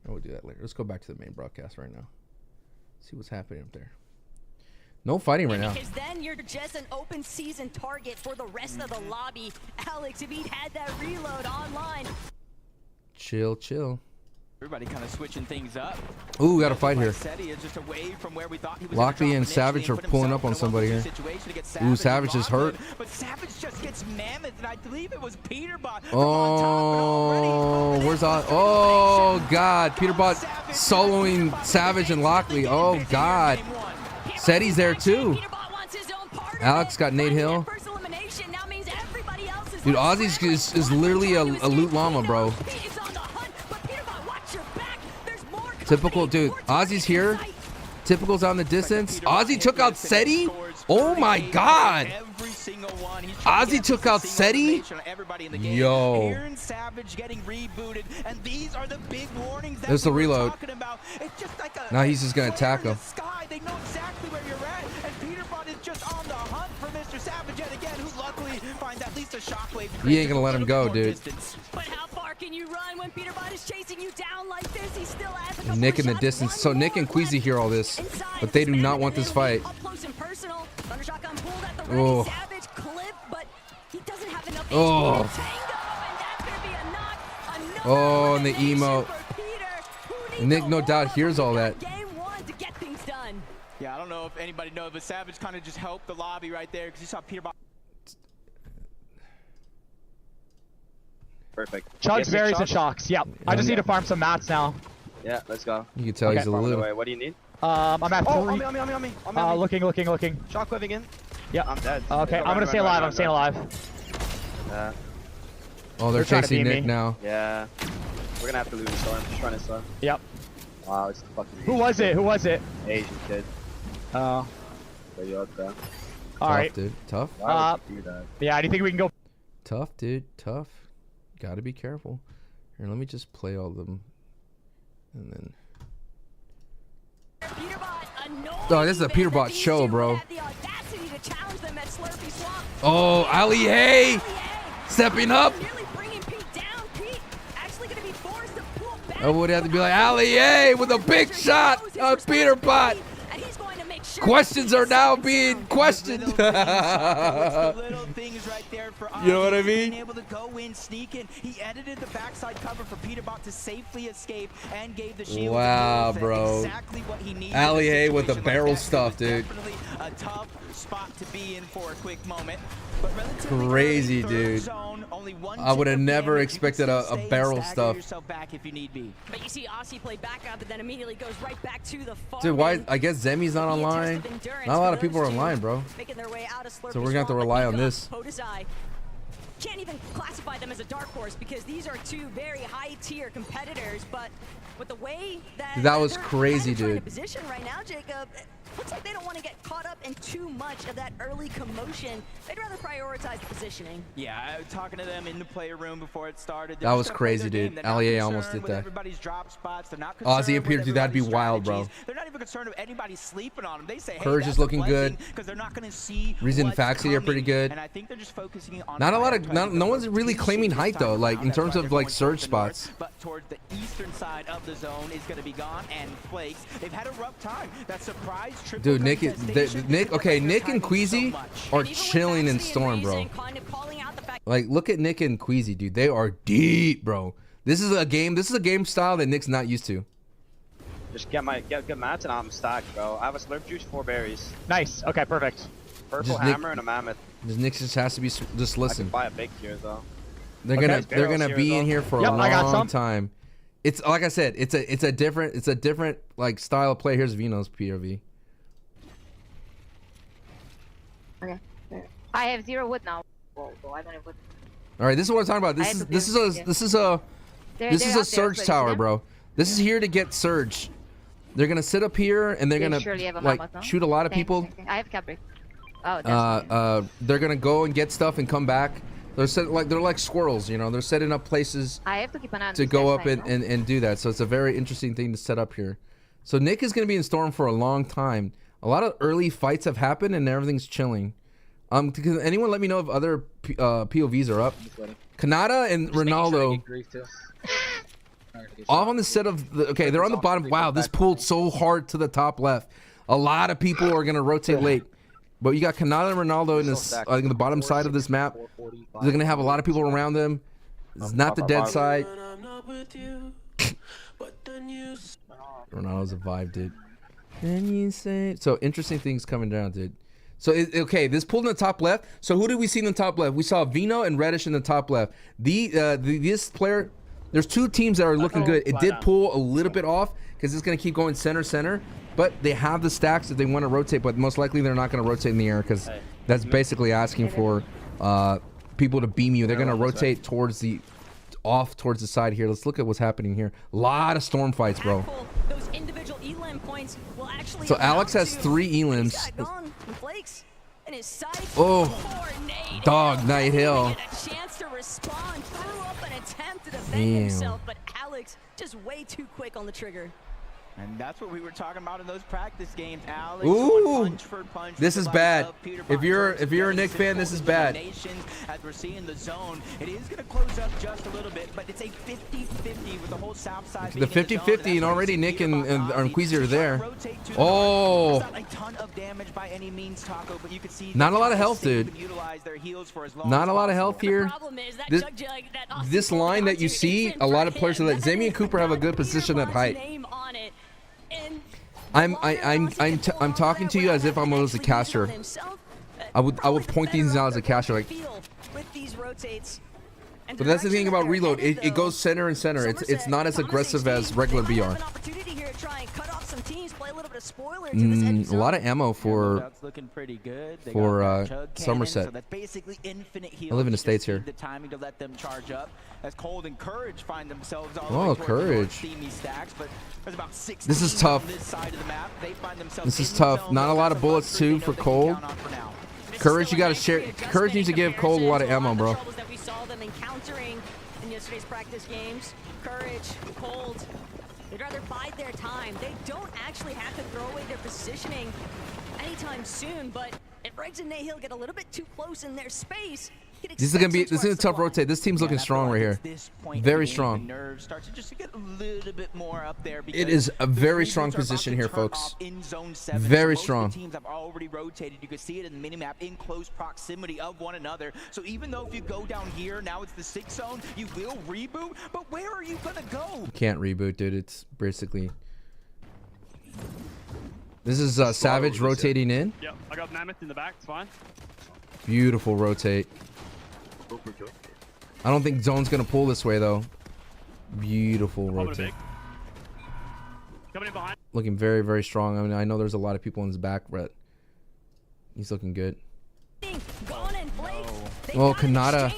I will do that later. Let's go back to the main broadcast right now. See what's happening up there. No fighting right now. Because then you're just an open season target for the rest of the lobby. Alex, if he'd had that reload online. Chill. Everybody kind of switching things up. Ooh, got a fight here. Lachlan and Savage are pulling up on somebody here. Ooh, Savage is hurt. But Savage just gets mammoth, and I believe it was Peterbot. Oh, where's Oz? Oh, God. Peterbot soloing Savage and Lachlan. Oh, God. Seti's there, too. Alex got Nate Hill. Dude, Aussie's is literally a loot llama, bro. Typical, dude. Aussie's here. Typical's on the distance. Aussie took out Seti. Oh my God! Every single one. Ozzy took out SETI? Yo. Savage getting rebooted, and these are the big warnings that There's the we were reload. talking about. It's just like a Now he's just gonna attack him. sky. They know exactly where you're at, and Peterbot is just on the hunt for MrSavage yet again, who luckily finds at least a shockwave. He ain't gonna let him go, dude. But how far can you run when Peterbot is chasing you down like this? He still has a couple Nick of in the shots. distance. So Nick and Queasy hear all this, but they do not want this fight. Up close and personal. Thunder shotgun pulled at the ready. Oh. Savage clip, but he doesn't have enough Oh. HP to tango, and that's gonna be a knock. Oh, and the emote. Nick, no doubt, hears all that. Yeah, I don't know if anybody knows, but Savage kind of just helped the lobby right there because you saw Peterbot. Perfect. Chugs, berries, and shocks. Yep. I just need to farm some mats now. Yeah, let's go. You can tell he's a little. What do you need? I'm at 3. On me. Looking. Shockwaving in. Yeah. I'm dead. Okay, I'm gonna stay alive. I'm staying alive. Yeah. Oh, they're trying to chasing beat Nick me. now. Yeah. We're gonna have to lose, so I'm just running slow. Yep. Wow, it's the fucking Who was it? Who was it? Asian kid. Oh. So you up there. All right. Dude. Tough. Why would you do that? Yeah, do you think we can go? Tough, dude. Tough. Gotta be careful. Here, let me just play all of them. And then. Oh, this is a Peterbot show, bro. Oh, Ali Hay stepping up. I would have to be like Ali Hay with a big shot on Peterbot. Questions are now being questioned. You know what I mean? Able to go in, sneak in. He edited the backside cover for Peterbot to safely escape and gave the shield. Wow, bro. Exactly what he needed. Ali Hay with the barrel stuff, dude. Definitely a tough spot to be in for a quick moment. Crazy, dude. I would have never expected a barrel stuff. But you see Aussie play back out, but then immediately goes right back to the farm. Dude, why? I guess Zemi's not online. Not a lot of people are online, bro. So we're gonna have to rely on this. Can't even classify them as a dark horse because these are two very high-tier competitors. But with the way that was crazy, dude. Position right now, Jacob. Looks like they don't want to get caught up in too much of that early commotion. They'd rather prioritize the positioning. Yeah, I was talking to them in the player room before it started. That was crazy, dude. Ali almost did that. Everybody's drop spots. They're not Aussie and Peter, dude, that'd be wild, bro. They're not even concerned with anybody sleeping on them. They say, hey, Courage is looking good. Because they're not going to see Reason Faxi are pretty good. And I think they're just focusing on not a lot of no one's really claiming height though, like in terms of like surge spots. But towards the eastern side of the zone is going to be gone, and Flakes, they've had a rough time. That surprise triple. Dude, Nick and Queasy are chilling in Storm, bro. Like, look at Nick and Queasy, dude. They are deep, bro. This is a game style that Nick's not used to. Just get good mats and I'm stacked, bro. I have a slurp juice, 4 berries. Nice. Okay, perfect. Purple hammer and a mammoth. Nick just has to be just listen. I can buy a big here though. They're gonna be in here for a long time. It's like I said, it's a different like style of play. Here's Veno's POV. Okay. I have 0 wood now. Whoa, I don't have wood. All right, this is what I'm talking about. This is a surge tower, bro. This is here to get surge. They're gonna sit up here and they're gonna like shoot a lot of people. I have fabric. Oh, they're gonna go and get stuff and come back. They're like squirrels, you know. They're setting up places I have to keep an eye on to go up and do that. So it's a very interesting thing to set up here. So Nick is gonna be in Storm for a long time. A lot of early fights have happened and everything's chilling. Can anyone let me know if other POVs are up? Kanata and Ronaldo off on the set of the, okay, they're on the bottom. Wow, this pulled so hard to the top left. A lot of people are gonna rotate late, but you got Kanata and Ronaldo in this in the bottom side of this map. They're gonna have a lot of people around them. It's not the dead side. Ronaldo's a vibe, dude. Then you say so. Interesting things coming down, dude. So okay, this pulled in the top left. So who did we see in the top left? We saw Veno and Reddish in the top left. This player, there's 2 teams that are looking good. It did pull a little bit off because it's gonna keep going center, but they have the stacks that they want to rotate. But most likely they're not gonna rotate in the air because that's basically asking for people to beam you. They're gonna rotate towards the towards the side here. Let's look at what's happening here. A lot of storm fights, bro. Those individual elim points will actually so Alex has 3 elims. in his sights. Oh, dog, Night Hill. A chance to respond, threw up an attempt to defend himself, but Alex just way too quick on the trigger. And that's what we were talking about in those practice games, Alex. Ooh, punch for punch this is bad. If you're a Nick fan, this is bad. As we're seeing the zone, it is going to close up just a little bit, but it's a 50-50 with the whole south side. The 50-50, and already Nick and Queasy are there. Oh, a ton of damage by any means, Taco, but you can see not a lot of health, dude. Not a lot of health here. This line that you see, a lot of players that Zemi and Cooper have a good position at height. I'm talking to you as if I was a caster. I would point these out as a caster, like. But that's the thing about reload. It goes center and center. It's not as aggressive as regular BR. A lot of ammo for Sommerset. I live in the States here. Oh, Courage. This is tough. This is tough. Not a lot of bullets too for Cold. Courage, you gotta share. Courage needs to give Cold a lot of ammo, bro. That we saw them encountering in yesterday's practice games. Courage, Cold. They'd rather bide their time. They don't actually have to throw away their positioning anytime soon, but if Regs and Nahil get a little bit too close in their space, this is a tough rotate. This team's looking strong right here. Very strong. It is a very strong position here, folks. Very strong. Teams have already rotated. You can see it in the minimap in close proximity of one another. So even though if you go down here, now it's the 6 zone, you will reboot. But where are you gonna go? You can't reboot, dude. It's basically. This is Savage rotating in. Yep, I got Mammoth in the back. It's fine. Beautiful rotate. I don't think Zone's gonna pull this way though. Beautiful rotate. Coming in behind. Looking very, very strong. I mean, I know there's a lot of people in his back, but he's looking good. Oh, Kanata.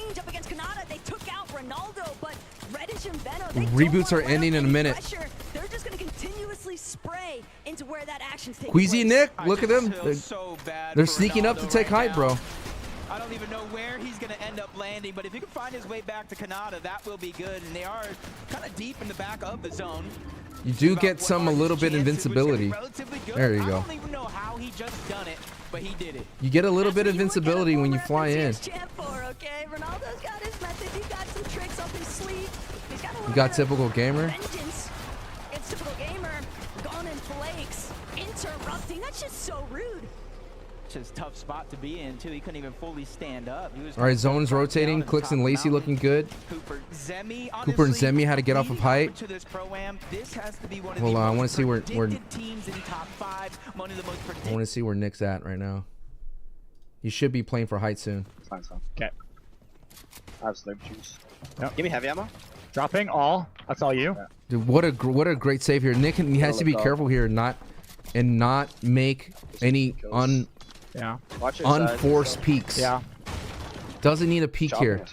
Reboots are ending in a minute. They're just gonna continuously spray into where that action's taking Queasy and Nick, I look at just them. feel so bad They're for sneaking up to Ronaldo take right height, now. bro. I don't even know where he's going to end up landing, but if he can find his way back to Kanata, that will be good. And they are kind of deep in the back of the zone. You do get some a little bit invincibility. There you go. I don't even know how he just done it, but he did it. You get a little bit of invincibility when you fly in. Okay, Ronaldo's got his method. He's got some tricks up his sleeve. He's got a You got typical gamer. vengeance. It's typical gamer. Gone in flakes. Interrupting. That's just so rude. Just tough spot to be in too. He couldn't even fully stand up. He was All right, zones rotating. Clix and Lacey looking good. Cooper and Zemi had to get off of height. Hold on, I want to see where teams in top 5. One of the most I want to see where Nick's at right now. He should be playing for height soon. Fine, so. Okay. I have slurp juice. Yep. Give me heavy ammo. Dropping all. That's all you. Yeah. Dude, what a great save here. Nick has to be careful here, not make any unforced peaks. Yeah. Doesn't need a peek here.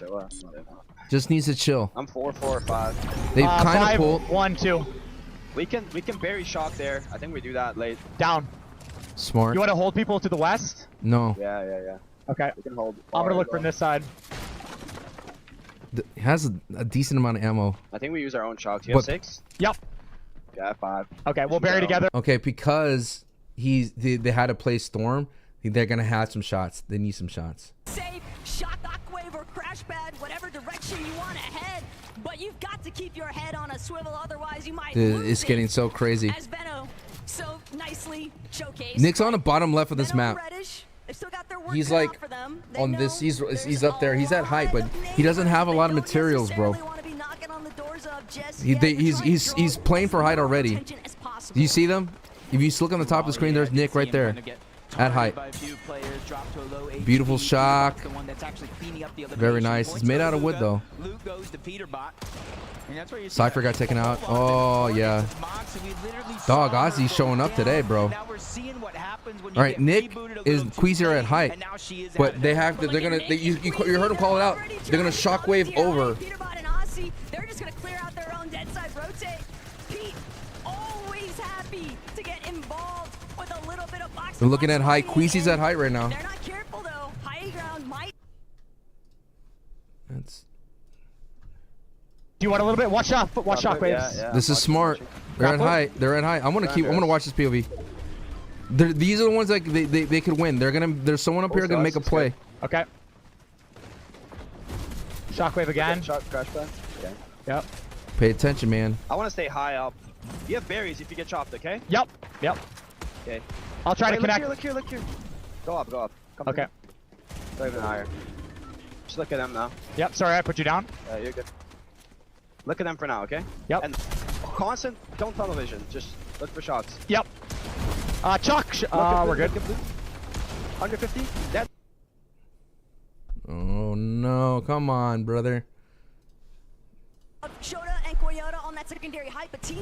Just needs to chill. I'm 4, 4, or 5. They kind of pulled. 1, 2. We can bury shock there. I think we do that late. Down. Smart. You want to hold people to the west? No. Yeah. Okay. We can hold. I'm gonna look from this side. It has a decent amount of ammo. I think we use our own shocks. You have 6? Yep. Yeah, I have 5. Okay, we'll bury together. Okay, because they had to play Storm, they're gonna have some shots. They need some shots. Safe, shockwave or crash pad, whatever direction you want to head, but you've got to keep your head on a swivel, otherwise you might lose It's getting so crazy. As Veno so nicely showcased. Nick's on the bottom left of this map. He's like on this. He's up there. He's at height, but he doesn't have a lot of materials, bro. He's playing for height already. Do you see them? If you look on the top of the screen, there's Nick right there at height. Beautiful shock. Very nice. It's made out of wood though. Cypher got taken out. Oh yeah. Dog Aussie's showing up today, bro. All right, Nick is Queasy at height, but they have to. They're gonna. You heard him call it out. They're gonna shockwave over. Peterbot and Aussie, they're just gonna clear out their own dead side rotate. Pete, always happy to get involved with a little bit of boxing. They're looking at height. Queasy's at height right now. They're not careful Do you want a little bit? Watch shockwaves. Yeah, This is smart. They're at height. They're at height. I'm gonna watch this POV. These are the ones like they could win. There's someone up here gonna make a play. Okay. Shockwave again. Crash plan. Okay. Yep. Pay attention, man. I want to stay high up. You have berries if you get chopped, okay? Yep. Okay. I'll try to connect. Look here. Go up. Come okay. Go even higher. Just look at them now. Yep. Sorry, I put you down. You're good. Look at them for now, okay? Yep. And constant, don't tunnel vision. Just look for shots. Yep. Chuck. We're good. 150. Dead. Oh no! Come on, brother.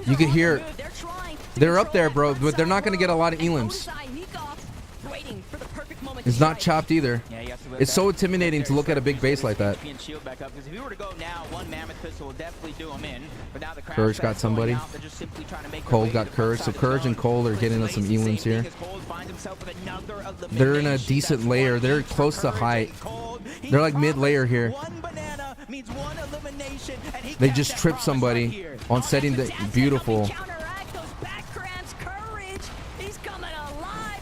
You can hear. They're up there, bro, but they're not gonna get a lot of elims. It's not chopped either. It's so intimidating to look at a big base like that. Courage got somebody. Cold got Courage. So Courage and Cold are getting us some elims here. They're in a decent layer. They're close to height. They're like mid layer here. They just tripped somebody on setting the beautiful.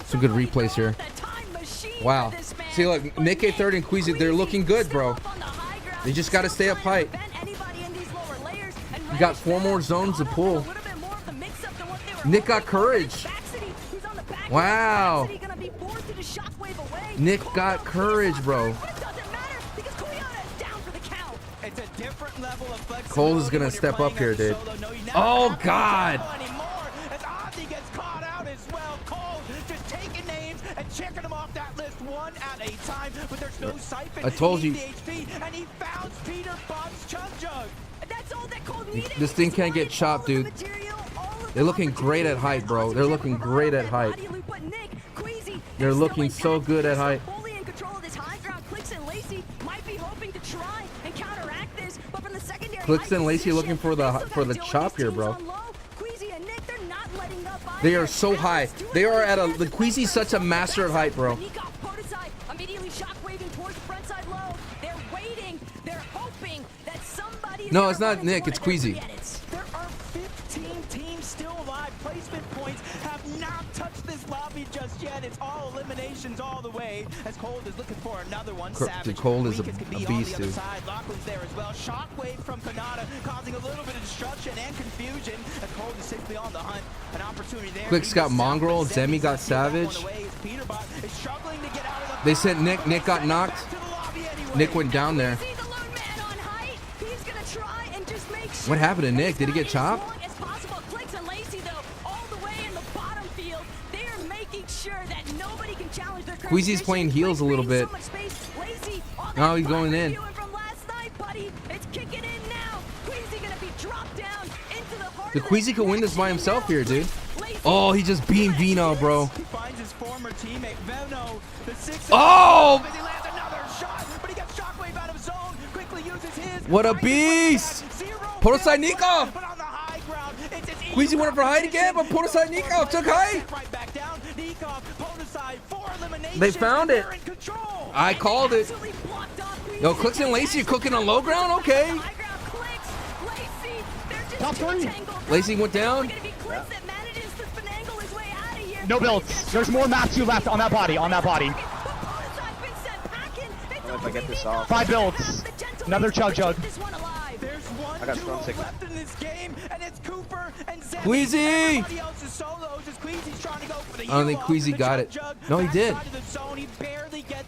Some good replays here. Wow. See, look, Nick A30 and Queasy, they're looking good, bro. They just got to stay up height. You got 4 more zones to pull. Nick got Courage. Wow. Nick got Courage, bro. Cole is gonna step up here, dude. Oh God! I told you. This thing can't get chopped, dude. They're looking great at height, bro. They're looking great at height. They're looking so good at height. Clix and Lacey looking for the chop here, bro. They are so high. They are at the Queasy's such a master of height, bro. No, it's not Nick. It's Queasy. There are 15 teams still alive. Placement points have not touched this lobby just yet. It's all eliminations all the way. As Cold is looking for another one. Savage. Cold is a beast, dude. Lachlan's there as well. Shockwave from Panada causing a little bit of destruction and confusion. As Cold is simply on the hunt. An opportunity there. Clix got Mongraal. Zemi got Savage. They sent Nick. Nick got knocked. Nick went down there. What happened to Nick? Did he get chopped? Queasy's playing heels a little bit. Now he's going in. The Queasy could win this by himself here, dude. Oh, he just beamed Veno, bro. Oh! What a beast! Protoside Nikov! Queasy went for height again, but Protoside Nikov took height! They found it! I called it! Yo, Clix and Lacey are cooking on low ground? Okay! Top 3! Lacey went down. No builds. There's more map 2 left on that body, I don't know if I get this off. 5 builds. Another chug. I got strong signal. Queasy! I don't think Queasy got it. No, he did.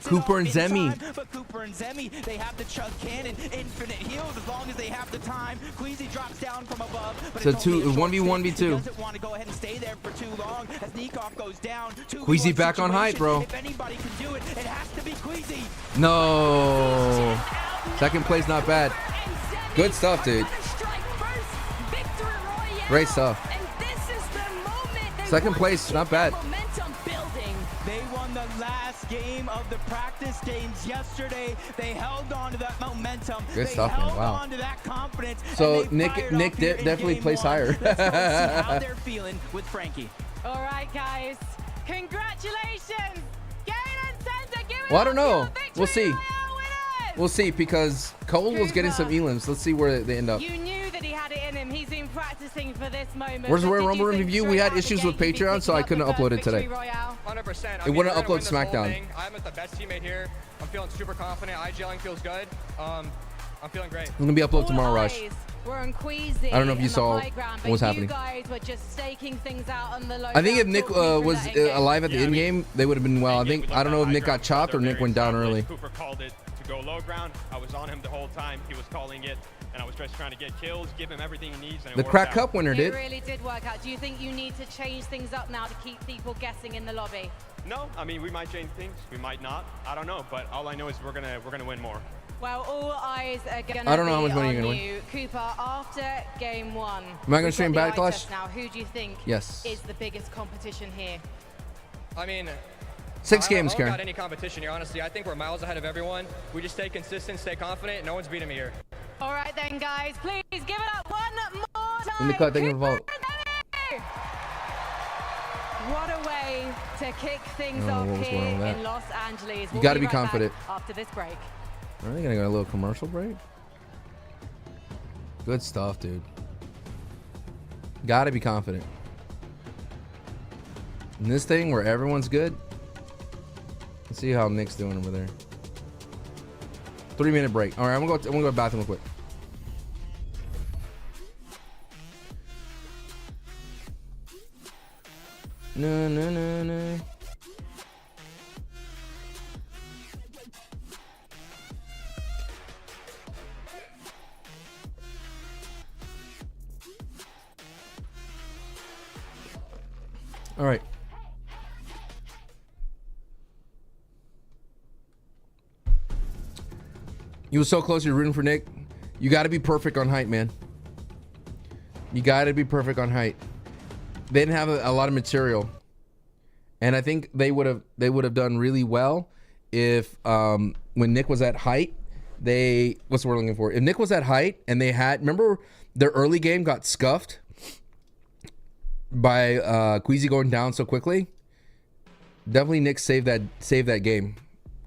Cooper and Zemi. But Cooper and Zemi, they have the chug cannon, infinite heals as long as they have the time. Queasy drops down from above. So 1v1v2. Doesn't want to go ahead and stay there for too long as Nikov goes down. Queasy back on height, bro. If anybody can do it, it has to be Queasy. No. Second place, not bad. Good stuff, dude. Great stuff. Second place, not bad. They won the last game of the practice games yesterday. They held on to that momentum. Good stuff, man. Wow. On to that confidence. So Nick definitely placed higher. Let's go see how they're feeling with Frankie. All right, guys. Congratulations. Well, I don't know. We'll see. We'll see because Cole was getting some elims. Let's see where they end up. You knew him. He's been practicing for this moment. Where's the But Royal did you Rumble think review? straight We had out the issues gate with you'd be Patreon, so I picking couldn't up the upload it first today. victory royale? 100%. It wouldn't we're gonna upload win this whole SmackDown. thing. I'm with the best teammate here. I'm feeling super confident. IGLing feels good. I'm feeling great. It's gonna be uploaded tomorrow, Rush. We're on Queasy. I don't know if you in the saw high ground, what was but happening. You guys were just staking things out on the low I think if ground. Nick Talk me through was that in-game. alive at the end game, they would have been well. I don't know if Nick got chopped or Nick went down early. Cooper called it to go low ground. I was on him the whole time. He was calling it, and I was just trying to get kills, give him everything he needs. And The Crack Cup winner It did. really did work out. Do you think you need to change things up now to keep people guessing in the lobby? No, I mean we might change things, we might not. I don't know, but all I know is we're gonna win more. Well, all eyes are gonna I don't know how be much money you're on gonna you. Cooper, after game 1. Am I gonna we've stream got the eye Backlash? test now. Who do you think Yes. is the biggest competition here? I mean, 6 I games, don't Karen. got any competition here, honestly. I think we're miles ahead of everyone. We just stay consistent, stay confident. No one's beating me here. All right then, guys. Please give it up one more time. In the cut, thank you for the vote. What a way to kick things I don't know off what was here going on with that. in Los Angeles. You gotta be right back confident. after this break. Are they gonna go a little commercial break? Good stuff, dude. Gotta be confident. In this thing where everyone's good, let's see how Nick's doing over there. 3-minute break. All right, I'm gonna go to the bathroom real quick. No, no, no, no. All right. You were so close. You're rooting for Nick. You got to be perfect on height, man. You got to be perfect on height. They didn't have a lot of material, and I think they would have done really well if when Nick was at height. What's the word I'm looking for? If Nick was at height and they had, remember their early game got scuffed by Queasy going down so quickly. Definitely Nick saved that game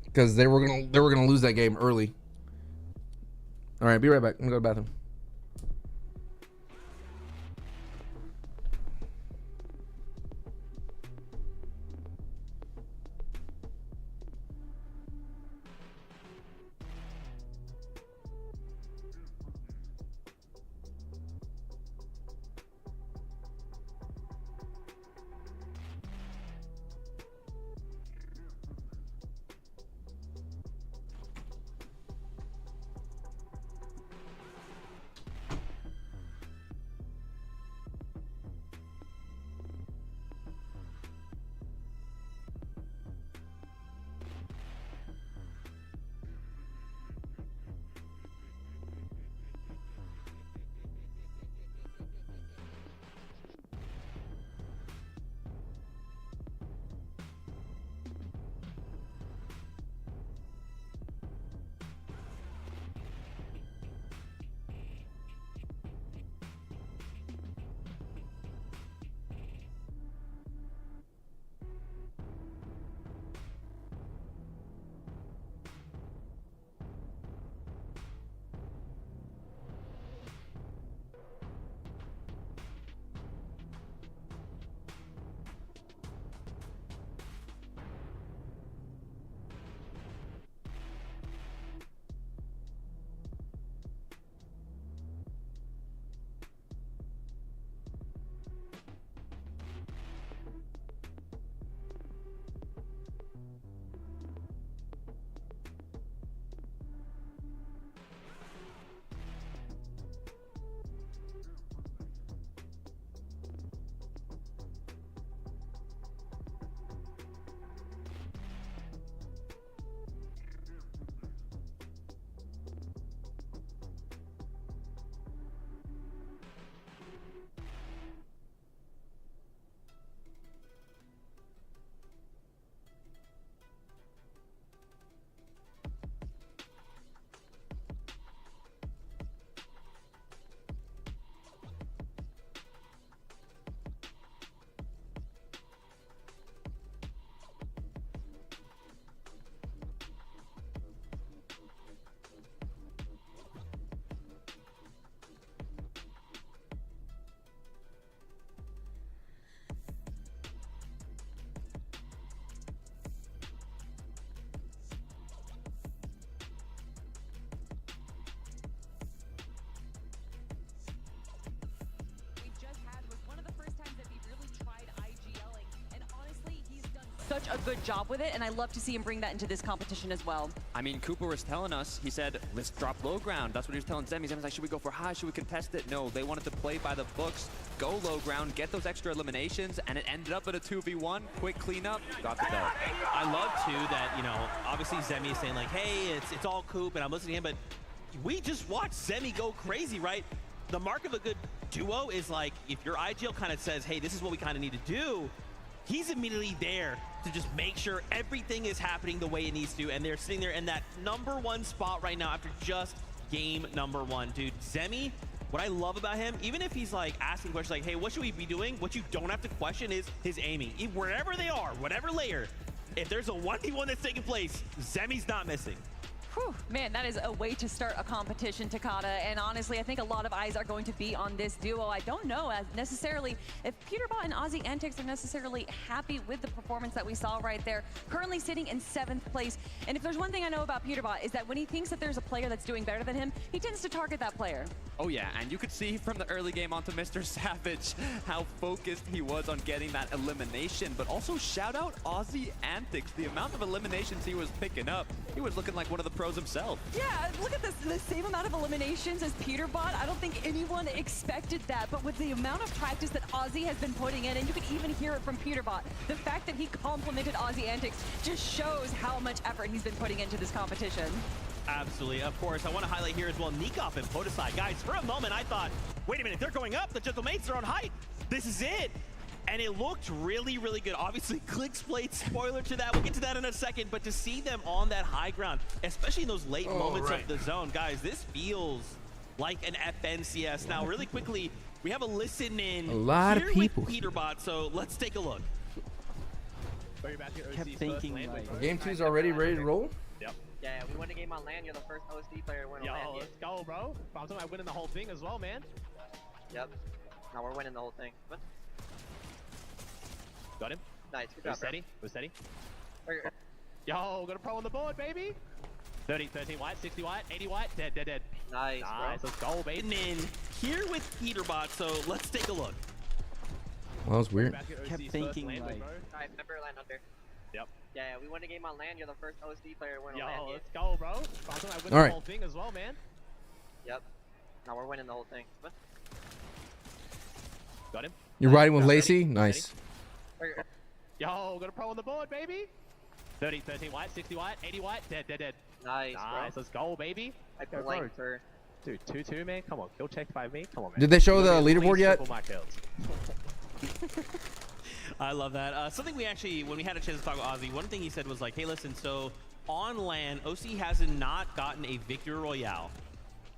because they were gonna lose that game early. All right, be right back. I'm gonna go to the bathroom. such a good job with it, and I love to see him bring that into this competition as well. I mean, Cooper was telling us, he said, let's drop low ground. That's what he was telling Zemi. Zemi's like, should we go for high? Should we contest it? No, they wanted to play by the books, go low ground, get those extra eliminations, and it ended up at a 2v1. Quick cleanup, got the dub. I love, too, that, you know, obviously Zemi is saying, like, hey, it's all Coop, and I'm listening to him, but we just watched Zemi go crazy, right? The mark of a good duo is, like, if your IGL kind of says, hey, this is what we kind of need to do, he's immediately there to just make sure everything is happening the way it needs to, and they're sitting there in that #1 spot right now after just game #1. Dude, Zemi, what I love about him, even if he's like asking questions like, hey, what should we be doing? What you don't have to question is his aiming. Wherever they are, whatever layer, if there's a 1v1 that's taking place, Zemi's not missing. Whew, man, that is a way to start a competition, Takada. And honestly, I think a lot of eyes are going to be on this duo. I don't know necessarily if Peterbot and Aussie Antics are necessarily happy with the performance that we saw right there. Currently sitting in 7th place. And if there's one thing I know about Peterbot is that when he thinks that there's a player that's doing better than him, he tends to target that player. Oh yeah, and you could see from the early game onto MrSavage how focused he was on getting that elimination. But also shout out Aussie Antics. The amount of eliminations he was picking up, he was looking like one of the pros himself. Yeah, look at this, the same amount of eliminations as Peterbot. I don't think anyone expected that, but with the amount of practice that Aussie has been putting in, and you can even hear it from Peterbot, the fact that he complimented Aussie Antics just shows how much effort he's been putting into this competition. Absolutely. Of course, I want to highlight here as well Nikov and Podesai. Guys, for a moment, I thought, wait a minute, they're going up. The Gentlemates are on height. This is it. And it looked really, really good. Obviously, Clix played spoiler to that. We'll get to that in a second. But to see them on that high ground, especially in those late moments of the zone, guys, this feels like an FNCS. Now, really quickly, we have a listen in. A lot of people. With Peterbot, so let's take a look. Kept thinking, like, Game 2's already ready to roll? Yep. Yeah, we win a game on LAN. You're the first OC player to win a LAN game. Let's go, bro. I'm talking about winning the whole thing as well, man. Yep. Now we're winning the whole thing. What? Got him. Nice. Good job, steady. We're steady. Okay. Yo, got a pro on the board, baby. 30, 13 white, 60 white, 80 white. Dead, dead, dead. Nice, bro. Let's go, baby. And then here with Peterbot, so let's take a look. Well, that was weird. Kept thinking, like... Alright, remember LAN under. Yep. Yeah, we won a game on LAN. You're the first OC player to win a Yo, LAN game. let's go, bro. I'm talking about winning All the right. whole thing as well, man. Yep. Now we're winning the whole thing. What? Got him. You're riding with Lacey? Nice. Okay. Yo, got a pro on the board, baby. 30, 13 white, 60 white, 80 white. Dead, dead, dead. Nice, Nice. bro. Let's go, baby. I Go, blanked bro. her. Dude, 2-2, man. Come on. Kill check by me. Come on, man. Did they show You the gotta be at leaderboard least yet? triple my kills. I love that. Something we actually, when we had a chance to talk with Ozzy, one thing he said was like, hey, listen, so on LAN, OC has not gotten a Victory Royale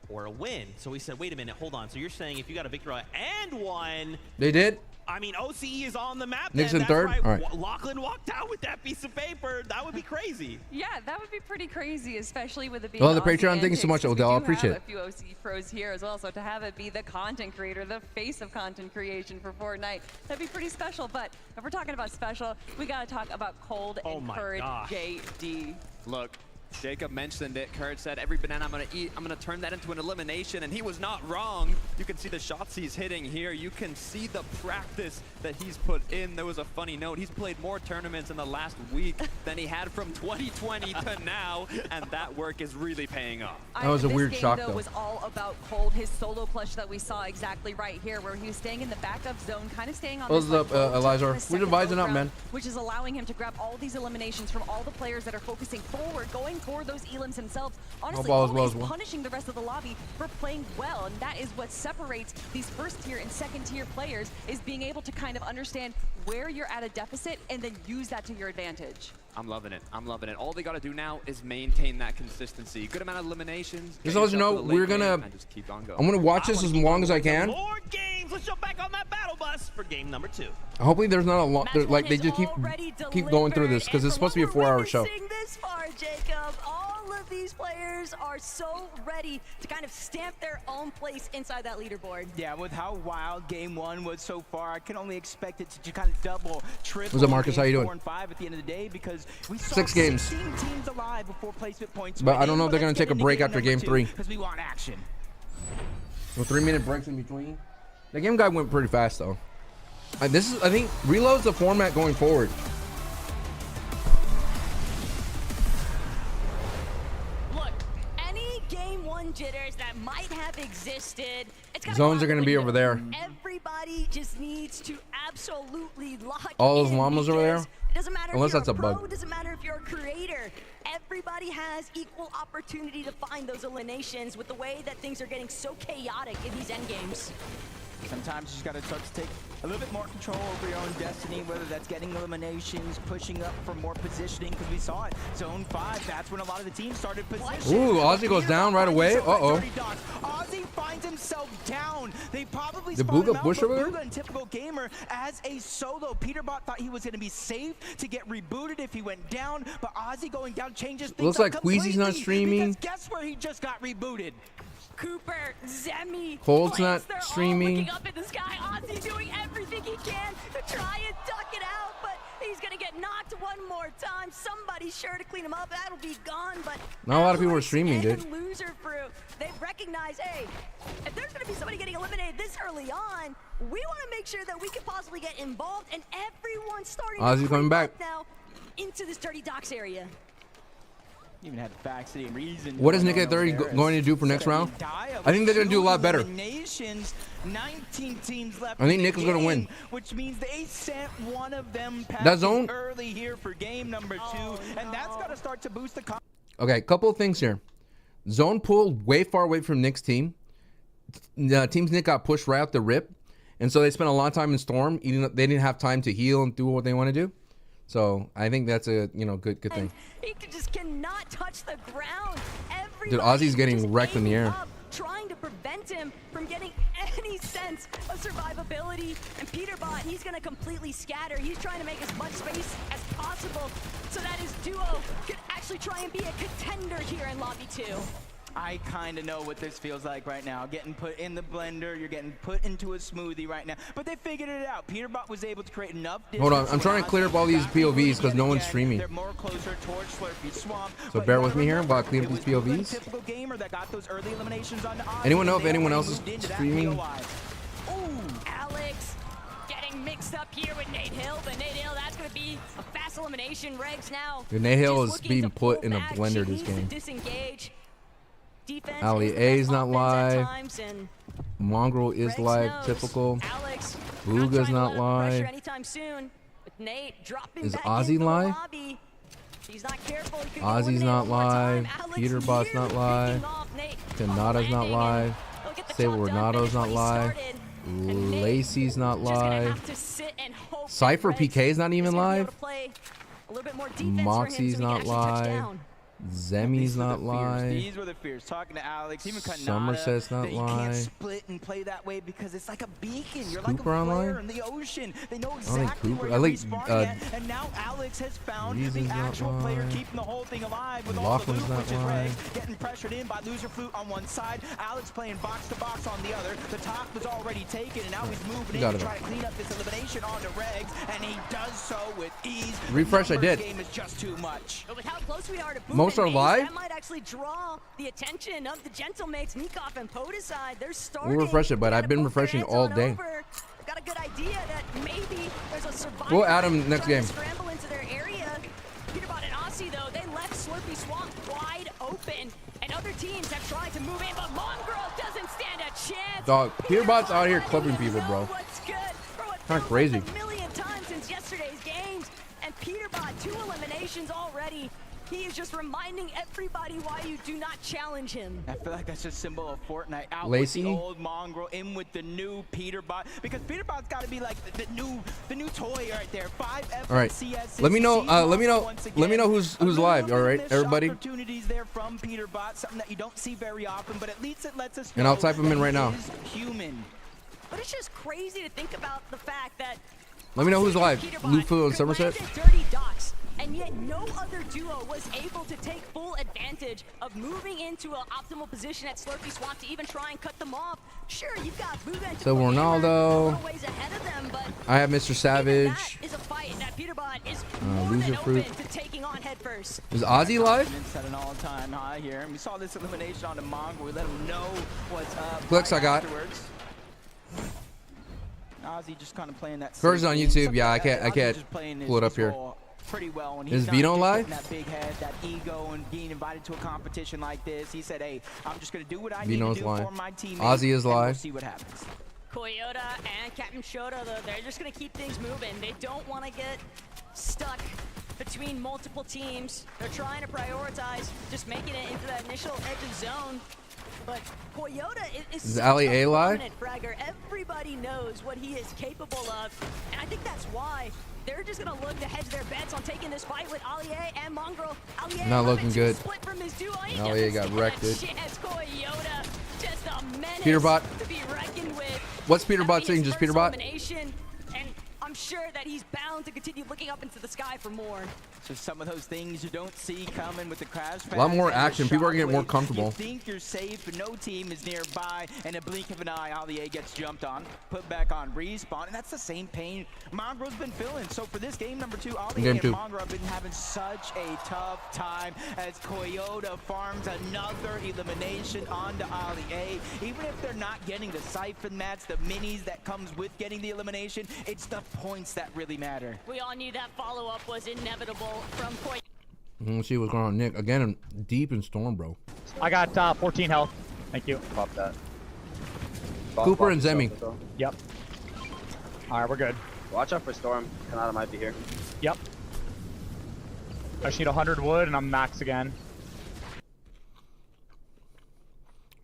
or a win. So we said, wait a minute, hold on. So you're saying if you got a Victory Royale and won... They did? I mean, OCE is on the map. Nick's in That's third? right. All right. Lachlan walked out with that piece of paper. That would be crazy. Yeah, that would be pretty crazy, especially with it being Well, the Aussie Patreon, thank you so much, Antics, 'cause Odell. I we do appreciate have a few OC pros here as well, so to have it be the content creator, the face of content creation for Fortnite, that'd be pretty special. But if we're talking about special, we gotta talk about Cold and CourageJD. Look, Jacob mentioned it. Courage said, every banana I'm going to eat, I'm going to turn that into an elimination, and he was not wrong. You can see the shots he's hitting here. You can see the practice that he's put in. There was a funny note. He's played more tournaments in the last week than he had from 2020 to now, and that work is really paying off. That was a weird shock, though. though. Was all about Cold, his solo plush that we saw exactly right here, where he was staying in the backup zone, kind of staying on What's this, up, Elijah? We're dividing up, man. Which is allowing him to grab all these eliminations from all the players that are focusing forward, going for those elims themselves. Honestly, always punishing the rest of the lobby for playing well, and that is what separates these first tier and second tier players, is being able to kind of understand where you're at a deficit and then use that to your advantage. I'm loving it. I'm loving it. All they got to do now is maintain that consistency. Good amount of eliminations. Just to let you know, we're gonna. Just keep on going. I'm gonna watch this as long as I can. More games. Let's jump back on that battle bus for game number 2. Hopefully, there's not a lot. Like they just keep going through this because it's supposed to be a 4-hour show. This far, Jacob, all of these players are so ready to kind of stamp their own place inside that leaderboard. Yeah, with how wild game 1 was so far, I can only expect it to kind of double, triple. What's up, Marcus? How you doing? 4 and 5 at the end of the day, because we saw 6 games. 16 teams alive before placement points. But I don't know if they're gonna take a break after game 3. Because we want action. With 3-minute breaks in between. The game guy went pretty fast though. I think reload's the format going forward. might have existed. Zones are going to be over there. Everybody just needs to absolutely lock All those in llamas over there? It doesn't matter Unless if you're that's a bug. pro, it doesn't matter if you're a creator. Everybody has equal opportunity to find those eliminations with the way that things are getting so chaotic in these end games. Sometimes you just got to start to take a little bit more control over your own destiny, whether that's getting eliminations, pushing up for more positioning, because we saw it. Zone 5, that's when a lot of the teams started positioning. Ooh, Aussie goes down right away. Uh-oh. Ozzy finds himself down. They probably The spotted him Bugha out, bush but over there? Bugha and TypicalGamer as a solo. Peterbot thought he was going to be safe to get rebooted if he went down, but Ozzy going down changes things Looks up like Queasy's not completely, streaming. because guess where he just got rebooted? Cooper, Zemi, Cold's Clix, not streaming. looking up at the sky. Ozzy doing everything he can to try and duck it out, but he's gonna get knocked one more time. Somebody's sure to clean him up. That'll be gone, but Not a lot of people are streaming, dude. Loserfruit, they've recognized, hey, if there's gonna be somebody getting eliminated this early on, we want to make sure that we can possibly get involved, and everyone's starting Ozzy's to coming creep back up now into this dirty docks area. Even had facts and reason. What is Nick at 30 going to do for next round? I think they're going to do a lot better. 19 teams left. I think Nick is going to win. Which means they sent one of them That zone? early here for game number 2, and that's got to start to boost the. Okay, couple of things here. Zone pulled way far away from Nick's team. The team's Nick got pushed right out the rip, and so they spent a lot of time in Storm. They didn't have time to heal and do what they want to do. So I think that's a good thing. He just cannot touch the ground. Dude, Aussie's getting wrecked in the air. Trying to prevent him from getting any sense of survivability. And Peterbot, he's going to completely scatter. He's trying to make as much space as possible so that his duo could actually try and be a contender here in Lobby 2. I kind of know what this feels like right now. Getting put in the blender, you're getting put into a smoothie right now. But they figured it out. Peterbot was able to create enough distance. Hold on, I'm trying to clear up all these POVs because no one's streaming. They're more closer towards Slurpee Swamp. So bear with me here while I clean up these POVs. TypicalGamer that got those early eliminations on Anyone know if anyone else is streaming? Ooh, Alex getting mixed up here with Nate Hill, but Nate Hill, that's going to be a fast elimination. Regs now. Dude, Nate Hill is being put in a blender this game. Disengage. Ali A is not live. Mongraal is live. Typical. Bugha's not live. Is Aussie live? Ozzie's not live. Peterbot's not live. Kanada's not live. Sable Renato's not live. Lacey's not live. SypherPK is not even live. Moxie's not live. Zemi's not live. These were the fears. Talking to Alex, even Kanada, Somerset's not live. Can't split and play that way because it's like a beacon. You're like a Cooper flare in the ocean. They know exactly where you're respawning at. And now Alex has found the actual player keeping the whole thing alive with all the loot, which is Regs getting pressured in by Loserfruit on one side. Alex playing box to box on the other. The top was already taken, and now he's moving in to try to clean up this elimination onto Regs, and he does so with ease. Refresh, I did. Game is just too much. But with how close we are to Most are live. That might actually draw the attention of the Gentlemates, Nikov and Podicide. They're starting. We'll refresh it, but I've been refreshing all day. I've got a good idea that maybe there's a survivor. We'll add him next game. Scramble into their area. Peterbot and Aussie, though, they left Slurpee Swamp wide open, and other teams have tried to move in, but Mongraal doesn't stand a chance. Dog, Peterbot's out here clipping people, bro. Kind of crazy. A million times since yesterday's games, and Peterbot 2 eliminations already. He is just reminding everybody why you do not challenge him. I feel like that's just a symbol of Fortnite. Out Lacey? with the old Mongraal, in with the new Peterbot, because Peterbot's got to be like the new toy right there. 5 FCS. All right. Let me know who's live. All right, everybody. Opportunities there from Peterbot, something that you don't see very often, but at least it lets us know. And I'll type them in right now. Human. But it's just crazy to think about the fact that. Let me know who's live. Lufu and Somerset. Dirty docks, and yet no other duo was able to take full advantage of moving into an optimal position at Slurpee Swamp to even try and cut them off. Sure, you've got Bugha and So Ronaldo. ways ahead of them, but I have MrSavage. that is a fight that Peterbot is more than Loserfruit. open to taking on head first. Is Aussie live? Set an all-time high here, and we saw this elimination on the Mongraal. We let him know what's up. Clix I got. Aussie just kind of playing that. First on YouTube. Yeah, I can't pull it up here. pretty well. And Is Veno live? That big head, that ego, and being invited to a competition like this. He said, hey, I'm just going to do what I need to do for my team. Aussie is live. We'll see what happens. Coyote and Captain Shota, they're just going to keep things moving. They don't want to get stuck between multiple teams. They're trying to prioritize just making it into that initial edge of zone. But Coyote is Ali A live? fragger. Everybody knows what he is capable of. And I think that's why they're just going to look to hedge their bets on taking this fight with Ali A and Mongraal. Ali A not looking good. Split from his duo. Ali A got wrecked, dude. Coyote, just a menace Peterbot. to be reckoned with. What's Peterbot saying? Just Peterbot? And I'm sure that he's bound to continue looking up into the sky for more. So some of those things you don't see coming with the crash. A lot more action. People are getting more comfortable. You think you're safe, but no team is nearby. And a blink of an eye, Ali A gets jumped on, put back on respawn, and that's the same pain Mongraal's been feeling. So for this game number 2, Ali A and Mongraal have been having such a tough time as Coyote farms another elimination onto Ali A. Even if they're not getting the siphon mats, the minis that comes with getting the elimination, it's the points that really matter. We all knew that follow-up was inevitable from Coyote. Let's see what's going on, Nick. Again, I'm deep in Storm, bro. I got 14 health. Thank you. Pop that. Cooper and Zemi. Yep. All right, we're good. Watch out for Storm. Kanata might be here. Yep. I just need 100 wood and I'm max again.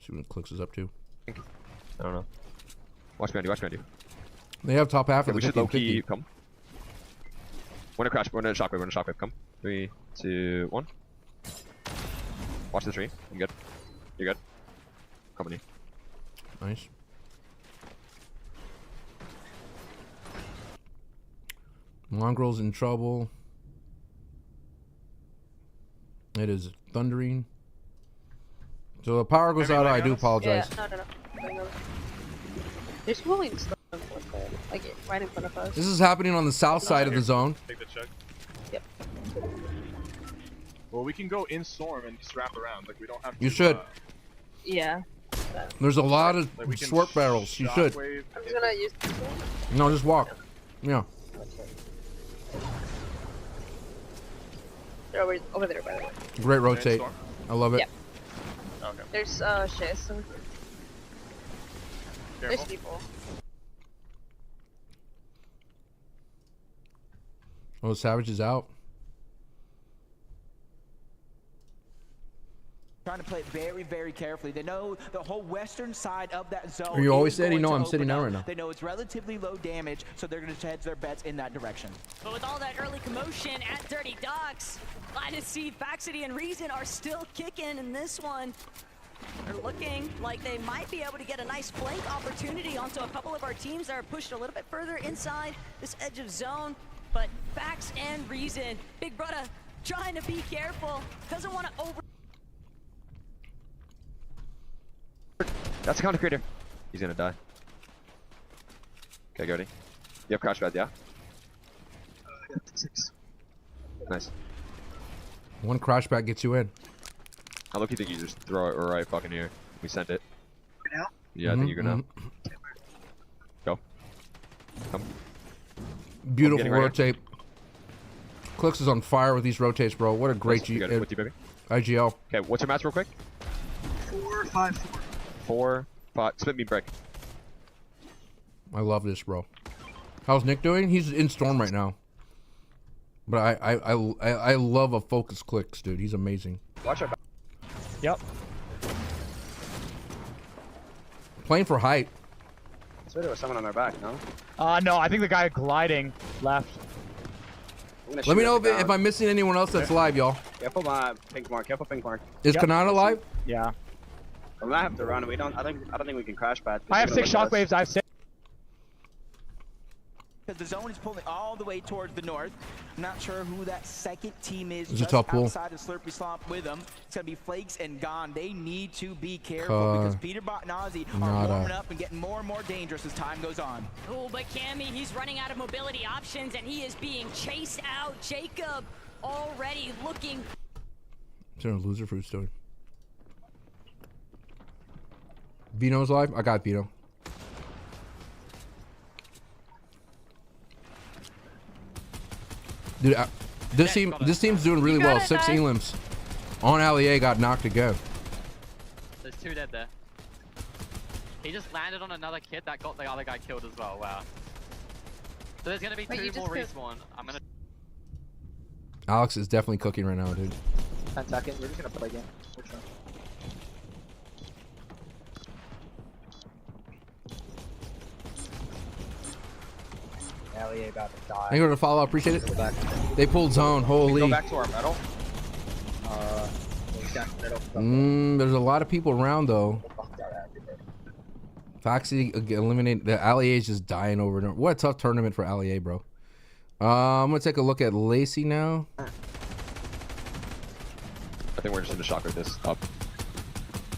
See what Clix is up to. I don't know. Watch behind you. Watch behind you. They have top half of the we should low key come. We're gonna crash. We're gonna shockwave. We're gonna shockwave. Come. 3, 2, 1. Watch the tree. I'm good. You're good. Company. Nice. Mongraal's in trouble. It is thundering. So the power goes out. I do apologize. Yeah, no. There's rolling stuff like right in front of us. This is happening on the south side of the zone. Take the check. Yep. Well, we can go in Storm and just wrap around. Like we don't have to. You should. Yeah. There's a lot of like sword barrels. You should. I'm just gonna use this one. No, just walk. Yeah. They're over there, by the way. Great rotate. I love it. Yep. Okay. There's Shiz. There's people. Oh, Savage is out. Trying to play it very, very carefully. They know the whole western side of that zone. Are you always steady? No, I'm sitting down right now. They know it's relatively low damage, so they're going to hedge their bets in that direction. But with all that early commotion at Dirty Docks, glad to see Faxity and Reason are still kicking in this one. They're looking like they might be able to get a nice flank opportunity onto a couple of our teams that are pushed a little bit further inside this edge of zone. But Fax and Reason, Big Brother, trying to be careful, doesn't want to over. That's a counter creator. He's gonna die. Okay, Gordy. You have crash pads, yeah? 6. Nice. One crash back gets you in. How lucky think you just throw it right fucking here? We send it. Now? Yeah, I think you're gonna. Go. Come. Beautiful rotate. Clix is on fire with these rotates, bro. What a great G. With you, baby. IGL. Okay, what's your match real quick? 4, 5, 4. 4, 5. Split me break. I love this, bro. How's Nick doing? He's in Storm right now. But I love a focus Clix, dude. He's amazing. Watch out. Yep. Playing for height. So there was someone on their back, no? No, I think the guy gliding left. Let me know if I'm missing anyone else that's live, y'all. Careful, pink mark. Careful, pink mark. Is Kanata live? Yeah. We might have to run. I don't think we can crash pad. I have 6 shockwaves. I have 6. Because the zone is pulling all the way towards the north. I'm not sure who that second team is. It's a tough pool. Outside of Slurpy Slomp with them. It's going to be Flakes and Gone. They need to be careful because Peterbot and Aussie are warming up and getting more and more dangerous as time goes on. Oh, but Cammy, he's running out of mobility options and he is being chased out. Jacob already looking. What's our Loserfruit doing? Veno's live? I got Veno. Dude, This team's doing really well. 6 elims on Allier got knocked to go. There's 2 dead there. He just landed on another kid that got the other guy killed as well. Wow. So there's gonna be 2 more respawn. I'm gonna. Alex is definitely cooking right now, dude. 10 seconds. We're just gonna play again. Allier about to die. Thank you for the follow. Appreciate it. They pulled zone. Holy. Go back to our metal. There's a lot of people around though. Foxy eliminate the Allier is just dying over and over. What a tough tournament for Allier, bro. I'm gonna take a look at Lacey now. I think we're just in the shockwave this up.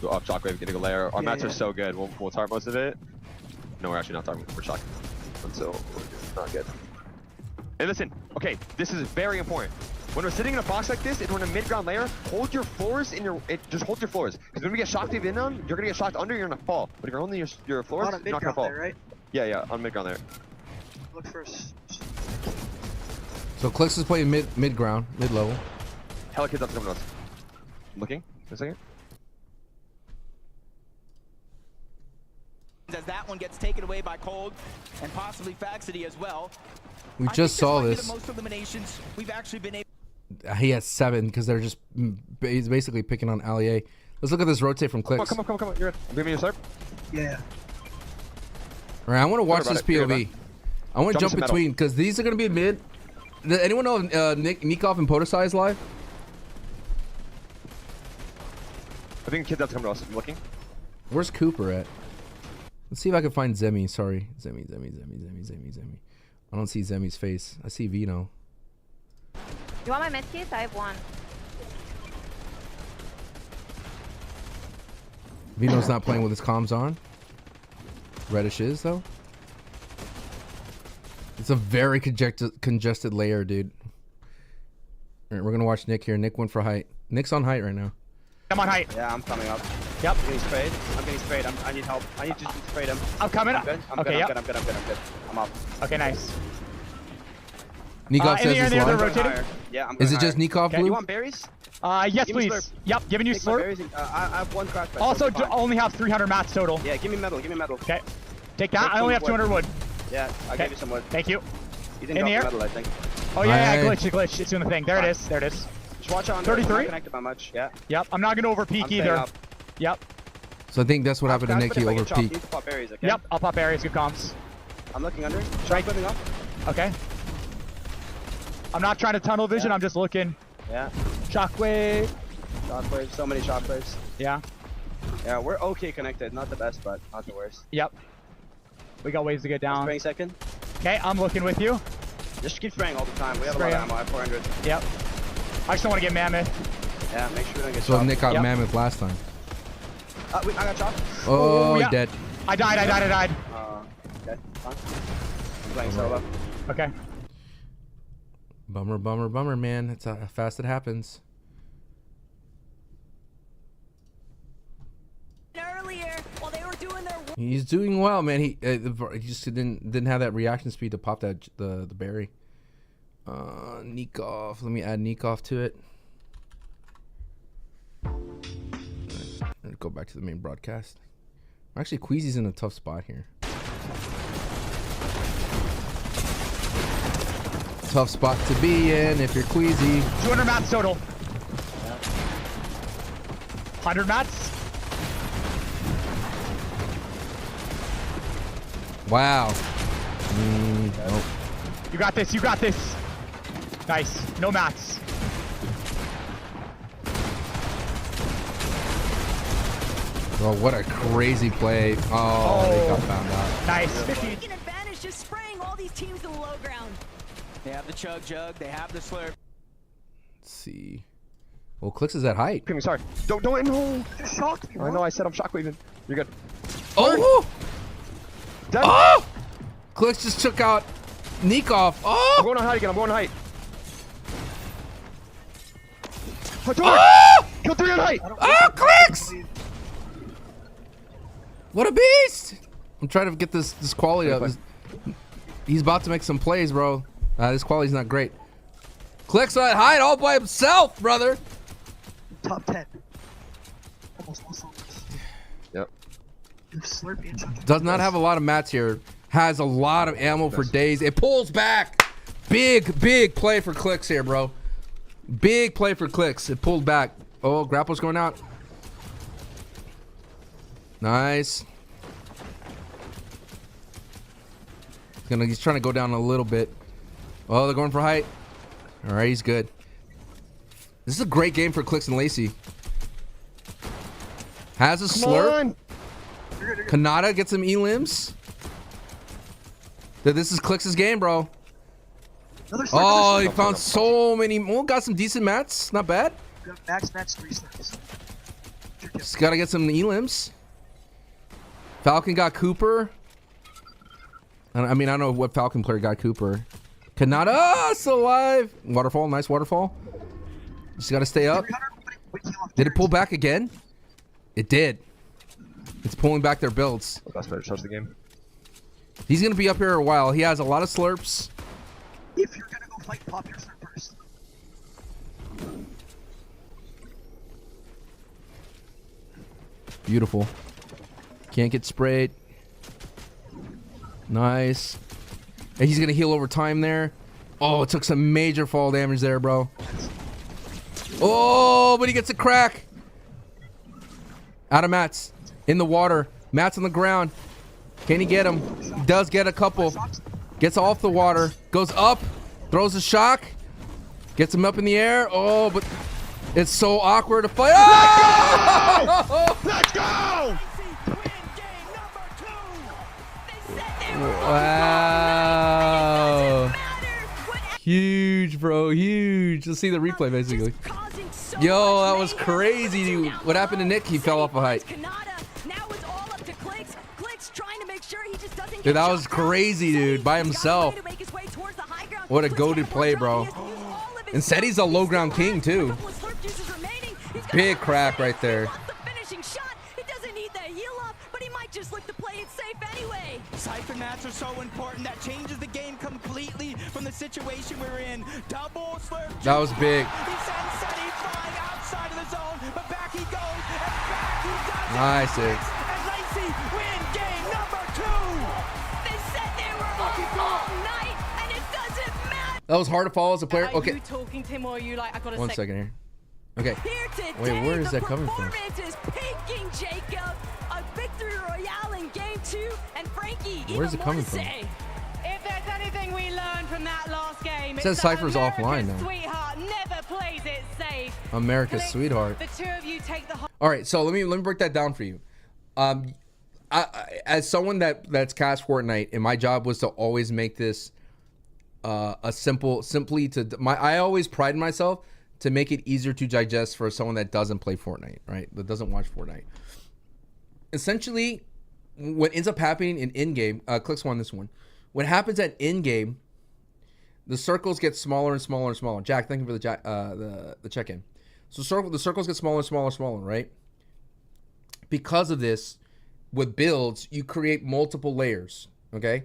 Go up shockwave, getting a layer. Our mats are so good. We'll target most of it. No, we're actually not targeting. We're shocking until it's not good. Hey, listen. Okay, this is very important. When we're sitting in a box like this, and we're in a mid-ground layer, hold your floors in your. Just hold your floors. Because when we get shocked in them, you're gonna get shocked under. You're gonna fall. But if you're only your floors, you're not gonna fall. There, right? Yeah, on mid-ground layer. Look first. So Clix is playing mid-ground, mid-level. Hella kids up to come to us. Looking. A second. As that one gets taken away by Cold and possibly Faxity as well. We just saw this. Most eliminations we've actually been able. He has 7 because they're just he's basically picking on Allier. Let's look at this rotate from Clix. Come on. You're good. I'm giving you a slurp. Yeah. All right, I want to watch this POV. I want to jump between because these are going to be mid. Does anyone know Nikov and Podosai is live? I think kids have to come to us. I'm looking. Where's Cooper at? Let's see if I can find Zemi. Sorry. Zemi. I don't see Zemi's face. I see Veno. You want my medkit? I have 1. Veno's not playing with his comms on. Reddish is, though. It's a very congested layer, dude. All right, we're going to watch Nick here. Nick went for height. Nick's on height right now. I'm on height. Yeah, I'm coming up. Yep. I'm getting sprayed. I need help. I need to spray them. I'm coming up. I'm good. I'm up. Okay, nice. Nikov says it's live. Rotating. Yeah, I'm Is it just Nikov blue? You want berries? Yes, please. Yep, giving you slurp. I have 1 crash. Also, only have 300 mats total. Yeah, give me metal. Okay. Take that. I only have 200 wood. Yeah, I gave you some wood. Thank you. You didn't drop metal, I think. Oh, yeah, glitch. It's doing the thing. There it is. Just watch on 33. I'm not connected by much. Yeah. Yep, I'm not going to over peek either. Up. Yep. So I think that's what happened to Nick. He over peeked. Pop berries, okay? Yep, I'll pop berries. Good comms. I'm looking under. Try flipping up. Okay. I'm not trying to tunnel vision. I'm just looking. Yeah. Shockwave. So many shockwaves. Yeah. Yeah, we're okay connected. Not the best, but not the worst. Yep. We got ways to get down. Spraying second. Okay, I'm looking with you. Just keep spraying all the time. We have a lot of ammo. I have 400. Yep. I just don't want to get mammoth. Yeah, make sure we don't get So shot. Nick got mammoth last time. Wait, I got shot. Oh, yeah. dead. I died. Okay, fine. I'm playing solo. Okay. Bummer, man. That's how fast it happens. Earlier, while they were doing their He's doing well, man. He just didn't have that reaction speed to pop that the berry. Nikov. Let me add Nikov to it. Right, go back to the main broadcast. Actually, Queasy's in a tough spot here. Tough spot to be in if you're Queasy. 200 mats total. 100 mats. Wow. Nope. You got this. Nice. No mats. Oh, what a crazy play. Oh, they got found out. Nice. taking advantage, just spraying all these teams in the low ground. They have the chug jug. They have the slurp. Let's see. Well, Clix is at height. Sorry. Don't no. Shocked. I know. I said I'm shockwaving. You're good. Oh! Oh! Clix just took out Nikov. Oh! I'm going on height again. I'm going on height. Oh! Kill 3 on height. Oh, Clix! What a beast! I'm trying to get this quality up. He's about to make some plays, bro. This quality's not great. Clix on height all by himself, brother. Top 10. Almost all songs. Yep. Does not have a lot of mats here. Has a lot of ammo for days. It pulls back. Big play for Clix here, bro. Big play for Clix. It pulled back. Oh, grapple's going out. Nice. He's trying to go down a little bit. Oh, they're going for height. All right, he's good. This is a great game for Clix and Lacey. Has a slurp. Kanata gets some E-limbs. Dude, this is Clix's game, bro. Oh, he found so many. Well, got some decent mats. Not bad. Max mats 3 stars. Just gotta get some E-limbs. Falcon got Cooper. I mean, I don't know what Falcon player got Cooper. Kanata, still alive. Waterfall, nice waterfall. Just gotta stay up. Did it pull back again? It did. It's pulling back their builds. That's better. Touch the game. He's gonna be up here a while. He has a lot of slurps. If you're gonna go fight, pop your slurp first. Beautiful. Can't get sprayed. Nice. And he's gonna heal over time there. Oh, it took some major fall damage there, bro. Oh, but he gets a crack. Out of mats. In the water. Mats on the ground. Can he get him? He does get a couple. Gets off the water. Goes up. Throws a shock. Gets him up in the air. Oh, but it's so awkward to fight. Oh! Let's go! Wow. Huge, bro. Huge. Let's see the replay, basically. Yo, that was crazy, dude. What happened to Nick? He fell off a height. Dude, that was crazy, dude. By himself. What a goated play, bro. And said he's a low ground king, too. Big crack right there. Cypher mats are so important. That changes the game completely from the situation we're in. Double slurp. That was big. He sends Seti flying outside of the zone, but back he goes, and back he does. Nice, dude. And Lacey win game number 2. They said they were all night, and it doesn't matter. That was hard to follow as a player. Are Okay. you talking to him, or are you like, I got a One second here. Okay. Wait, where is that coming from? Is picking Jacob a victory royale in game 2, and Frankie. Where's it coming from? If there's anything we learned from that last game, It says it's that Cypher's offline now. Sweetheart never plays it safe. America's sweetheart. The two of you take the. All right, so let me break that down for you. As someone that's cast Fortnite, and my job was to always make this I always pride myself to make it easier to digest for someone that doesn't play Fortnite, right? That doesn't watch Fortnite. Essentially, what ends up happening in game, Clix won this one. What happens at in-game, the circles get smaller and smaller and smaller. Jack, thank you for the check-in. So the circles get smaller and smaller and smaller, right? Because of this, with builds, you create multiple layers, okay?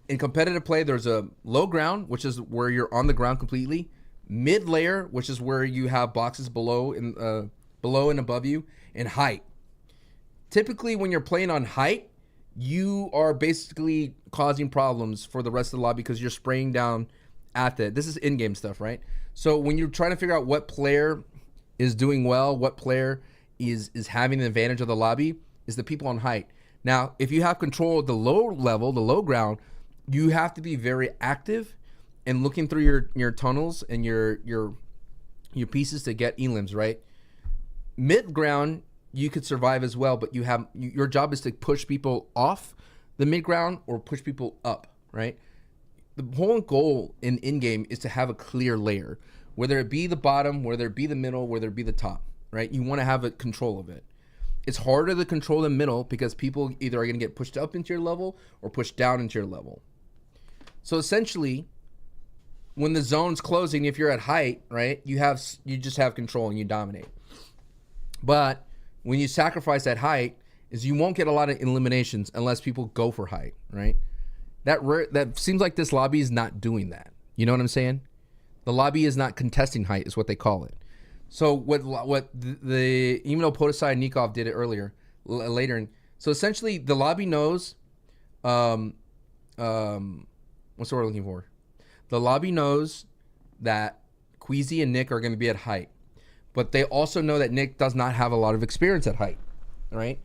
In competitive play, there's a low ground, which is where you're on the ground completely. Mid layer, which is where you have boxes below and above you, and height. Typically, when you're playing on height, you are basically causing problems for the rest of the lobby because you're spraying down at the. This is in-game stuff, right? So when you're trying to figure out what player is doing well, what player is having an advantage of the lobby, is the people on height. Now, if you have control of the low level, the low ground, you have to be very active and looking through your tunnels and your pieces to get elims, right? Mid ground, you could survive as well, but your job is to push people off the mid ground or push people up, right? The whole goal in-game is to have a clear layer, whether it be the bottom, whether it be the middle, whether it be the top, right? You want to have a control of it. It's harder to control the middle because people either are going to get pushed up into your level or pushed down into your level. So essentially, when the zone's closing, if you're at height, right, you just have control and you dominate. But when you sacrifice that height, is you won't get a lot of eliminations unless people go for height, right? That seems like this lobby is not doing that. You know what I'm saying? The lobby is not contesting height, is what they call it. So what the even though Podesai and Nikov did it earlier, later. So essentially, the lobby knows, what's the word I'm looking for? The lobby knows that Queasy and Nick are going to be at height, but they also know that Nick does not have a lot of experience at height, right?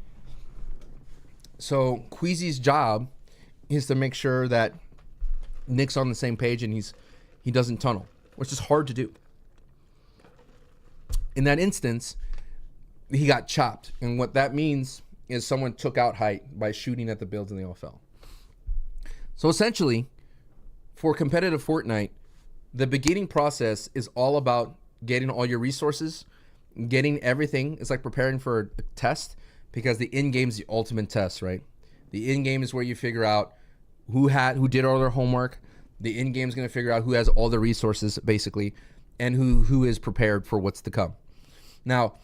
So Queasy's job is to make sure that Nick's on the same page and he doesn't tunnel, which is hard to do. In that instance, he got chopped, and what that means is someone took out height by shooting at the builds and they all fell. So essentially, for competitive Fortnite, the beginning process is all about getting all your resources, getting everything. It's like preparing for a test, because the end game is the ultimate test, right? The end game is where you figure out who did all their homework. The end game is going to figure out who has all the resources, basically, and who is prepared for what's to come. Now,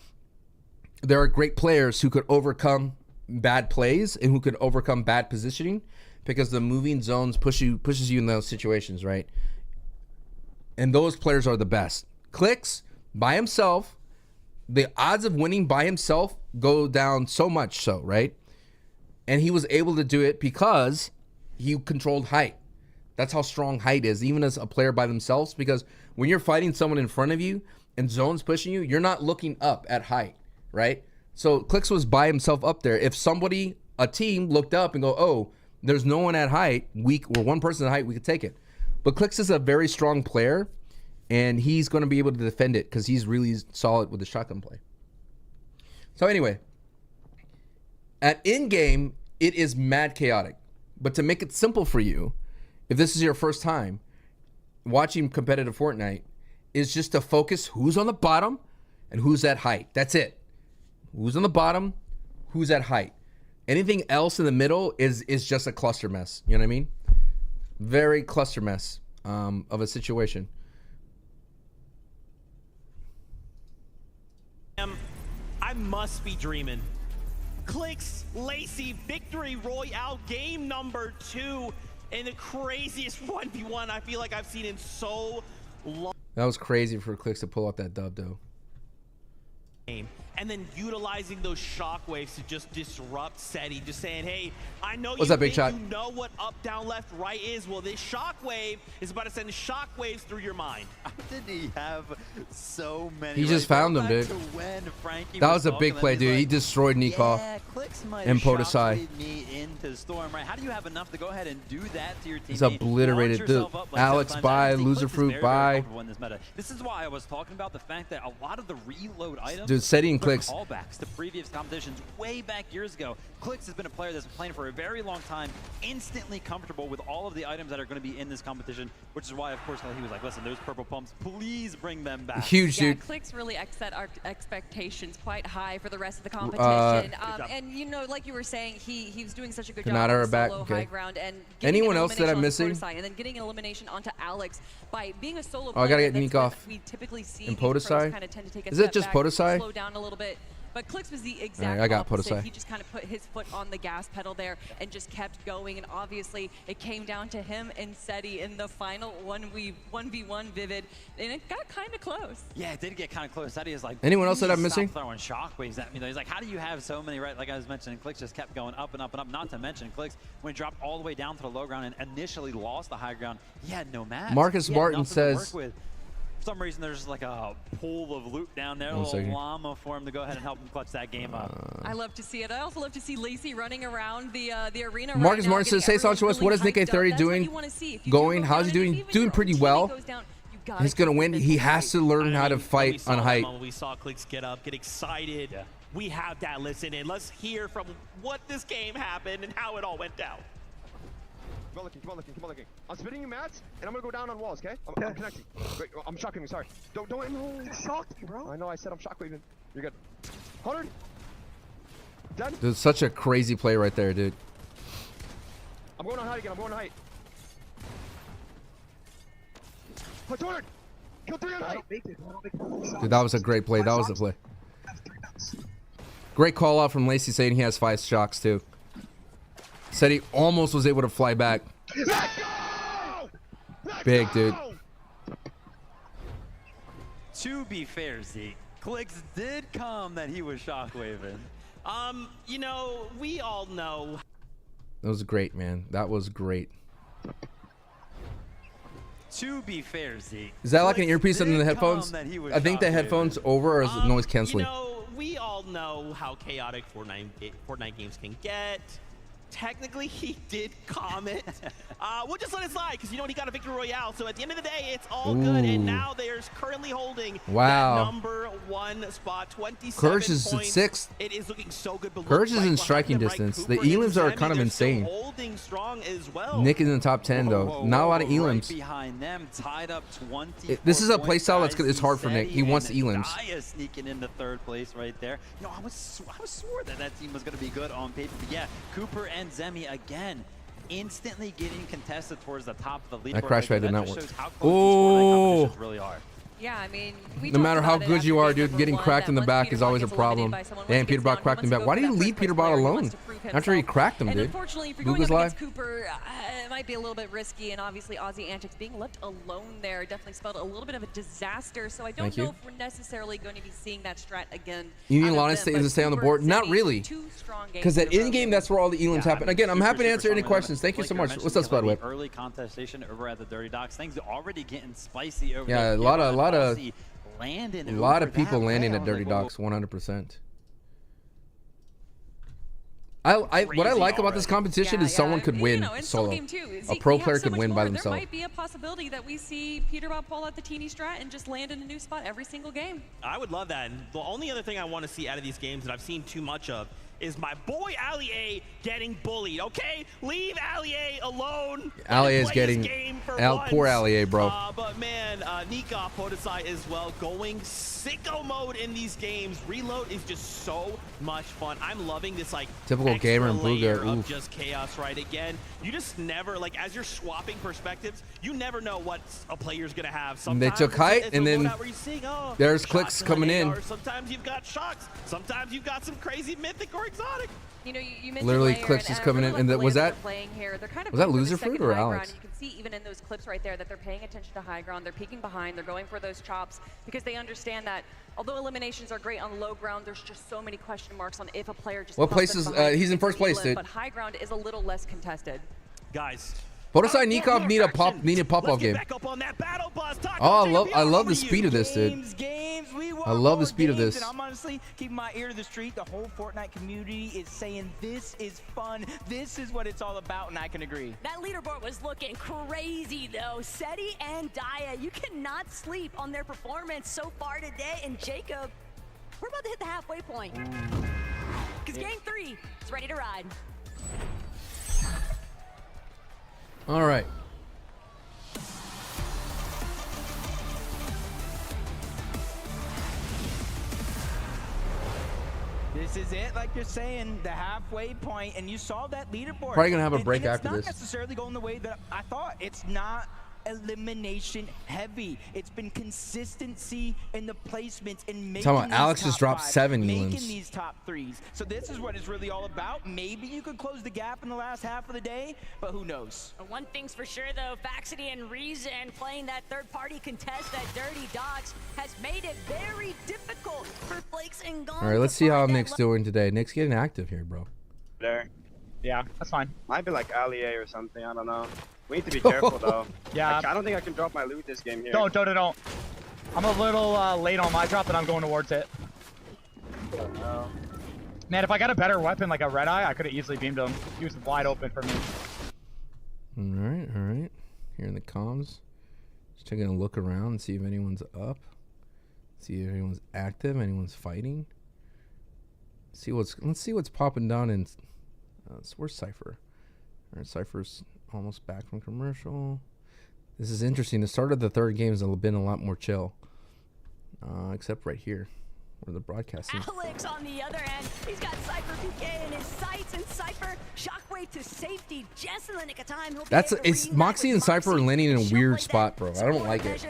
there are great players who could overcome bad plays and who could overcome bad positioning, because the moving zones pushes you in those situations, right? And those players are the best. Clix, by himself, the odds of winning by himself go down so much so, right? And he was able to do it because he controlled height. That's how strong height is, even as a player by themselves, because when you're fighting someone in front of you and zones pushing you, you're not looking up at height, right? So Clix was by himself up there. If somebody, a team, looked up and go, oh, there's no one at height, or one person at height, we could take it. But Clix is a very strong player, and he's going to be able to defend it because he's really solid with the shotgun play. So anyway, at in-game, it is mad chaotic. But to make it simple for you, if this is your first time watching competitive Fortnite, is just to focus who's on the bottom and who's at height. That's it. Who's on the bottom, who's at height. Anything else in the middle is just a cluster mess. You know what I mean? Very cluster mess of a situation. I must be dreaming. Clix, Lacey, victory royale, game number 2 in the craziest 1v1 I feel like I've seen in so long. That was crazy for Clix to pull out that dub, though. And then utilizing those shockwaves to just disrupt SETI, just saying, hey, I know What's up, Big Shot? You know what up, down, left, right is. Well, this shockwave is about to send shockwaves through your mind. How did he have so many? He just found them, dude. That was a big play, dude. He destroyed Nikov and Podesai. Me into Storm, right? How do you have enough to go ahead and do that to your team? He's obliterated, dude. Alex by, Loserfruit by. This is why I was talking about the fact that a lot of the reload items, dude, setting Clix. Callbacks to previous competitions way back years ago. Clix has been a player that's been playing for a very long time, instantly comfortable with all of the items that are going to be in this competition, which is why, of course, he was like, listen, those purple pumps, please bring them back. Huge, dude. Yeah, Clix really set our expectations quite high for the rest of the competition. And, you know, like you were saying, he was doing such a good job on the solo high ground. And anyone else that I'm missing? And then getting an elimination onto Alex by being a solo player. I gotta get Nikov. We typically see and Podesai. Kind of tend to take a is step it just back, Podesai? slow down a little bit. But Clix was the exact right, I got opposite. Podesai. He just kind of put his foot on the gas pedal there and just kept going. And obviously, it came down to him and SETI in the final 1v1 Vivid, and it got kind of close. Yeah, it did get kind of close. SETI is like, anyone else that I'm missing? Throwing shockwaves at me. Though. He's like, how do you have so many? Right, like I was mentioning, Clix just kept going up and up and up. Not to mention, Clix, when he dropped all the way down to the low ground and initially lost the high ground, he had no match. Marcus Martin says. For some reason, there's like a pool of loot down there, a little llama for him to go ahead and help him clutch that game up. I love to see it. I also love to see Lacey running around the arena. Marcus Martin says, say something to us. What is Nick A30 doing? Going? How's he doing? Doing pretty well. He's going to win. He has to learn how to fight on height. We saw Clix get up, get excited. Yeah. We have that. Listen in. Let's hear from what this game happened and how it all went down. Come on looking. I'm spinning you mats, and I'm gonna go down on walls, okay? I'm connecting. Wait, I'm shockwaving, sorry. Don't You shocked me, bro. I know, I said I'm shockwaving. You're good. 100. Done. There's such a crazy play right there, dude. I'm going on height again, I'm going on height. Play 200! Kill 3 on height! Dude, that was a great play. That was the play. Great call out from Lacey saying he has 5 shocks, too. Said he almost was able to fly back. Let's go! Big, dude. To be fair, Zeke, Clix did come that he was shockwaving. You know, we all know. That was great, man. That was great. To be fair, Zeke. Is that like an earpiece in the headphones? I think the headphones over, or is it noise canceling? You know, we all know how chaotic Fortnite games can get. Technically, he did comment. We'll just let it slide because you know he got a victory royale. So at the end of the day, it's all good. And now they're currently holding that number 1 spot, 27 Courage is points. 6th. It is looking so good. But Courage is in striking distance. The elims are kind of insane. Holding strong as well. Nick is in the top 10 though. Not a lot of elims. Right behind them, tied up 20. This is a playstyle that's it's hard for Nick. He wants elims. Daya sneaking into 3rd place right there. You know, I was swore that team was going to be good on paper. But yeah, Cooper and Zemi again instantly getting contested towards the top of the leaderboard. That crash rate did not work. Oh, really are. Yeah, I mean, no matter how good you are, dude, getting cracked in the back is always a problem. Damn, Peterbot cracked him back. Why did you leave Peterbot alone after he cracked him, dude? Unfortunately, if you're going up against Cooper, it might be a little bit risky, and obviously Aussie Antics being left alone there definitely spelled a little bit of a disaster. So I don't know if we're necessarily going to be seeing that strat again. You need Lana to stay on the board? Not really, because at in-game, that's where all the elims happen. Again, I'm happy to answer any questions. Thank you so much. What's up, Spudweb? Early contestation over at the Dirty Docks. Things are already getting spicy over there. Yeah, a lot of people landing at Dirty Docks, 100%. What I like about this competition is someone could win solo. A pro player could win by themselves. There might be a possibility that we see Peterbot pull out the teeny strat and just land in a new spot every single game. I would love that. And the only other thing I want to see out of these games that I've seen too much of is my boy Ali A getting bullied, okay? Leave Ali A alone. Ali A is getting poor Ali A, bro. But man, Nika Podesai as well, going sicko mode in these games. Reload is just so much fun. I'm loving this like typical gamer and Bugha of just chaos, right? Again, you just never, like, as you're swapping perspectives, you never know what a player's gonna have. Sometimes they took height, and then there's Clix coming in. Sometimes you've got shocks. Sometimes you've got some crazy mythic or exotic. You know, you mentioned literally Clix is coming in, and was that Loserfruit or Alex? You can see even in those clips right there that they're paying attention to high ground. They're peeking behind. They're going for those chops because they understand that although eliminations are great on low ground, there's just so many question marks on if a player just. What place is he's in first place, dude? But high ground is a little less contested. Guys. Podesai Nikov need a pop-off game. Oh, I love the speed of this, dude. I love the speed of this. And I'm honestly keeping my ear to the street. The whole Fortnite community is saying this is fun. This is what it's all about, and I can agree. That leaderboard was looking crazy, though. Seti and Daya, you cannot sleep on their performance so far today. And Jacob, we're about to hit the halfway point. Because game 3 is ready to ride. All right. This is it, like you're saying, the halfway point, and you saw that leaderboard. Probably gonna have a break after this. It's not necessarily going the way that I thought. It's not elimination heavy. It's been consistency in the placements and making these Alex just dropped 7 making these top 3s. So this is what it's really all about. Maybe you could close the gap in the last half of the day, but who knows? One thing's for sure though, Faxity and Reason playing that third-party contest at Dirty Docks has made it very difficult for Flakes and Gone. All right, let's see how Nick's doing today. Nick's getting active here, bro. There. Yeah, that's fine. Might be like Ali A or something, I don't know. We need to be careful though. Yeah. I don't think I can drop my loot this game here. Don't. I'm a little late on my drop, and I'm going towards it. Man, if I got a better weapon like a red eye, I could have easily beamed him. He was wide open for me. All right. Here in the comms, just taking a look around and see if anyone's up. See if anyone's active, anyone's fighting. Let's see what's popping down in. Where's Cypher? All right, Cypher's almost back from commercial. This is interesting. The start of the third game has been a lot more chill, except right here where the broadcasting. Alex on the other end, he's got SypherPK in his sights, and Cypher shockwave to safety just in the nick of time. It's Moxie and Cypher landing in a weird spot, bro. I don't like it.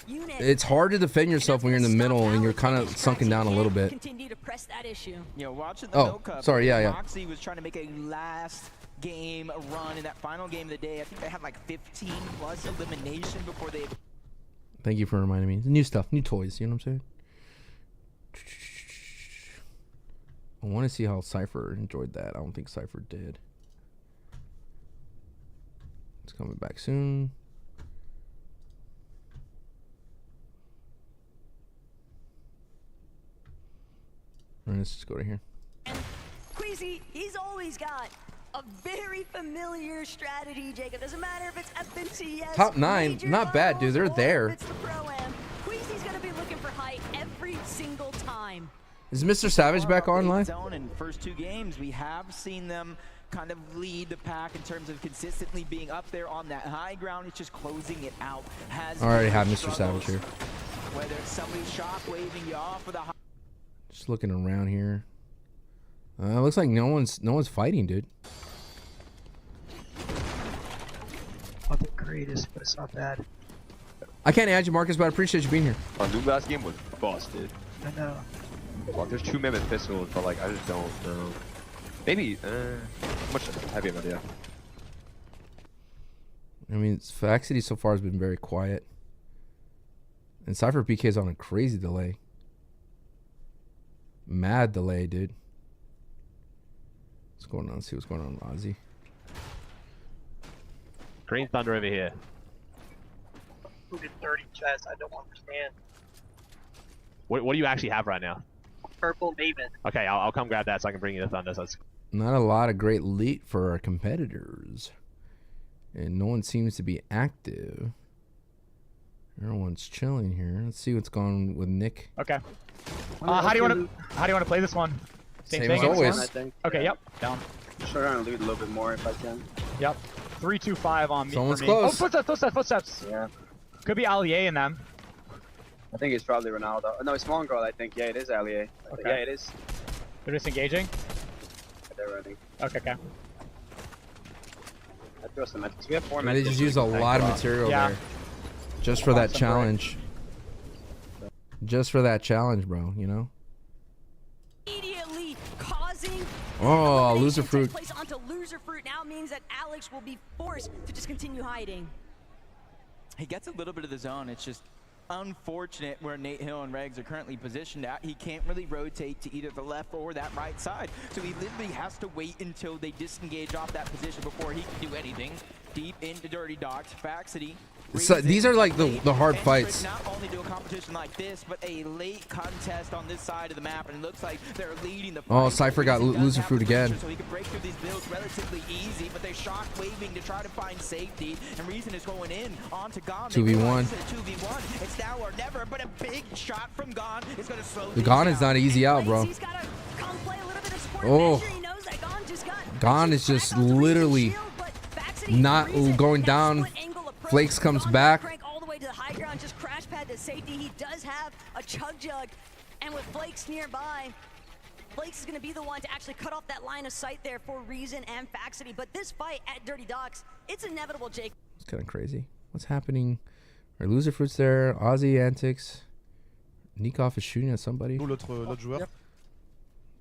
It's hard to defend yourself when you're in the middle and you're kind of sunken down a little bit. Continue to press that issue. You know, watching the Milk Cup, sorry, yeah. Moxie was trying to make a last game run in that final game of the day. I think they had like 15 plus elimination before they. Thank you for reminding me. New stuff, new toys. You know what I'm saying? I want to see how Cypher enjoyed that. I don't think Cypher did. It's coming back soon. All right, let's just go to here. Queasy, he's always got a very familiar strategy, Jacob. Doesn't matter if it's FNCS. Top 9, not bad, dude. They're there. It's the Pro-Am. Queasy's gonna be looking for height every single time. Is MrSavage back online? In first 2 games, we have seen them kind of lead the pack in terms of consistently being up there on that high ground. It's just closing it out. I already have MrSavage here. Whether it's somebody shock waving you off with a high. Just looking around here. Looks like no one's fighting, dude. Not the greatest, but it's not bad. I can't add you, Marcus, but I appreciate you being here. Our new last game was busted. I know. Well, there's 2 Mammoth pistols, but like I just don't know. Maybe much heavy of an idea. I mean, Faxity so far has been very quiet, and SypherPK is on a crazy delay. Mad delay, dude. What's going on? Let's see what's going on with Aussie. Green Thunder over here. Who did 30 chests? I don't understand. What do you actually have right now? Purple Maven. Okay, I'll come grab that so I can bring you the Thunder. So Not a lot of great loot for our competitors, and no one seems to be active. Everyone's chilling here. Let's see what's going on with Nick. Okay. How do you want to play this one? Same as always. I think. Okay. Yep. Down. I'm sure I'm gonna loot a little bit more if I can. Yep. 3-2-5 on me. Someone's for me. close. Oh, footsteps. Yeah. Could be Allier in them. I think it's probably Ronaldo. Oh, no, it's Mongraal, I think. Yeah, it is Allier. Okay. Yeah, it is. They're disengaging. They're running. Okay. I throw some medkits. We have 4 And medkits. they just use a lot of material there. Just for that challenge. Just for that challenge, bro, you know? Immediately causing Loserfruit. place onto Loserfruit now means that Alex will be forced to just continue hiding. He gets a little bit of the zone. It's just unfortunate where Nate Hill and Regs are currently positioned at. He can't really rotate to either the left or that right side. So he literally has to wait until they disengage off that position before he can do anything. Deep into Dirty Dogs, Faxity. So these are like the hard fights. Not only do a competition like this, but a late contest on this side of the map, and it looks like they're leading the fight. Oh, Cypher got Loserfruit again. So he can break through these builds relatively easy, but they're shock waving to try to find safety, and Reason is going in onto Gon. 2v1. 2v1. It's now or never, but a big shot from Gon is going to slow The Gon is not easy out, bro. Oh, Gon is just literally not going down. Flakes comes back. All the way to the high ground, just crash pad to safety. He does have a chug jug, and with Flakes nearby, Flakes is going to be the one to actually cut off that line of sight there for Reason and Faxity. But this fight at Dirty Docks, it's inevitable, Jake. It's kind of crazy. What's happening? Our Loserfruit's there. Aussie antics. Nikov is shooting at somebody. L'autre joueur.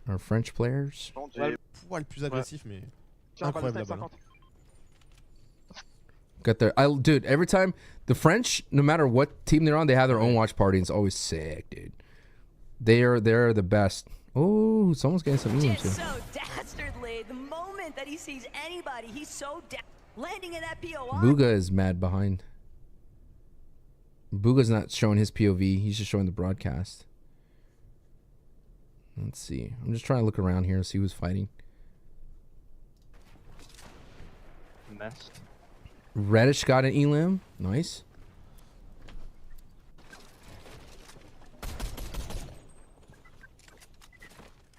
Our French players. Poil plus agressif, mais incroyable la balle. Got their, dude. Every time the French, no matter what team they're on, they have their own watch party. And it's always sick, dude. They're the best. Oh, someone's getting some emails here. So dastardly. The moment that he sees anybody, he's so landing in that POI. Bugha is mad behind. Bugha's not showing his POV. He's just showing the broadcast. Let's see. I'm just trying to look around here and see who's fighting. Mess. Reddish got an elim. Nice.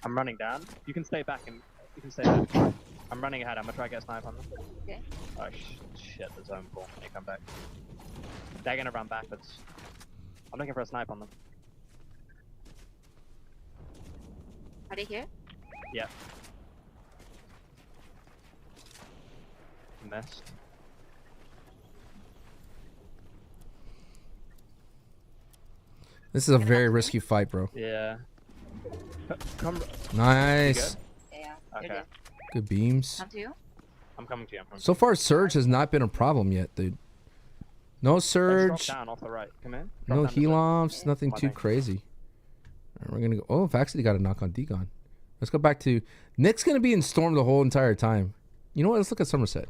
I'm running down. You can stay back and you can stay back. I'm running ahead. I'm gonna try to get a snipe on them. Okay. Oh shit, the zone ball. They come back. They're gonna run backwards. I'm looking for a snipe on them. Are they here? Yeah. Missed. This is a very risky fight, bro. Yeah. Come. Nice. Yeah. Okay. Good beams. Come to you. I'm coming to you. I'm coming So far, Surge has not been a problem yet, dude. No surge. Down off the right. Come in. No heal-offs. Nothing too crazy. All right, we're gonna go. Oh, I've actually got a knock on Degon. Let's go back to Nick's gonna be in Storm the whole entire time. You know what? Let's look at Sommerset.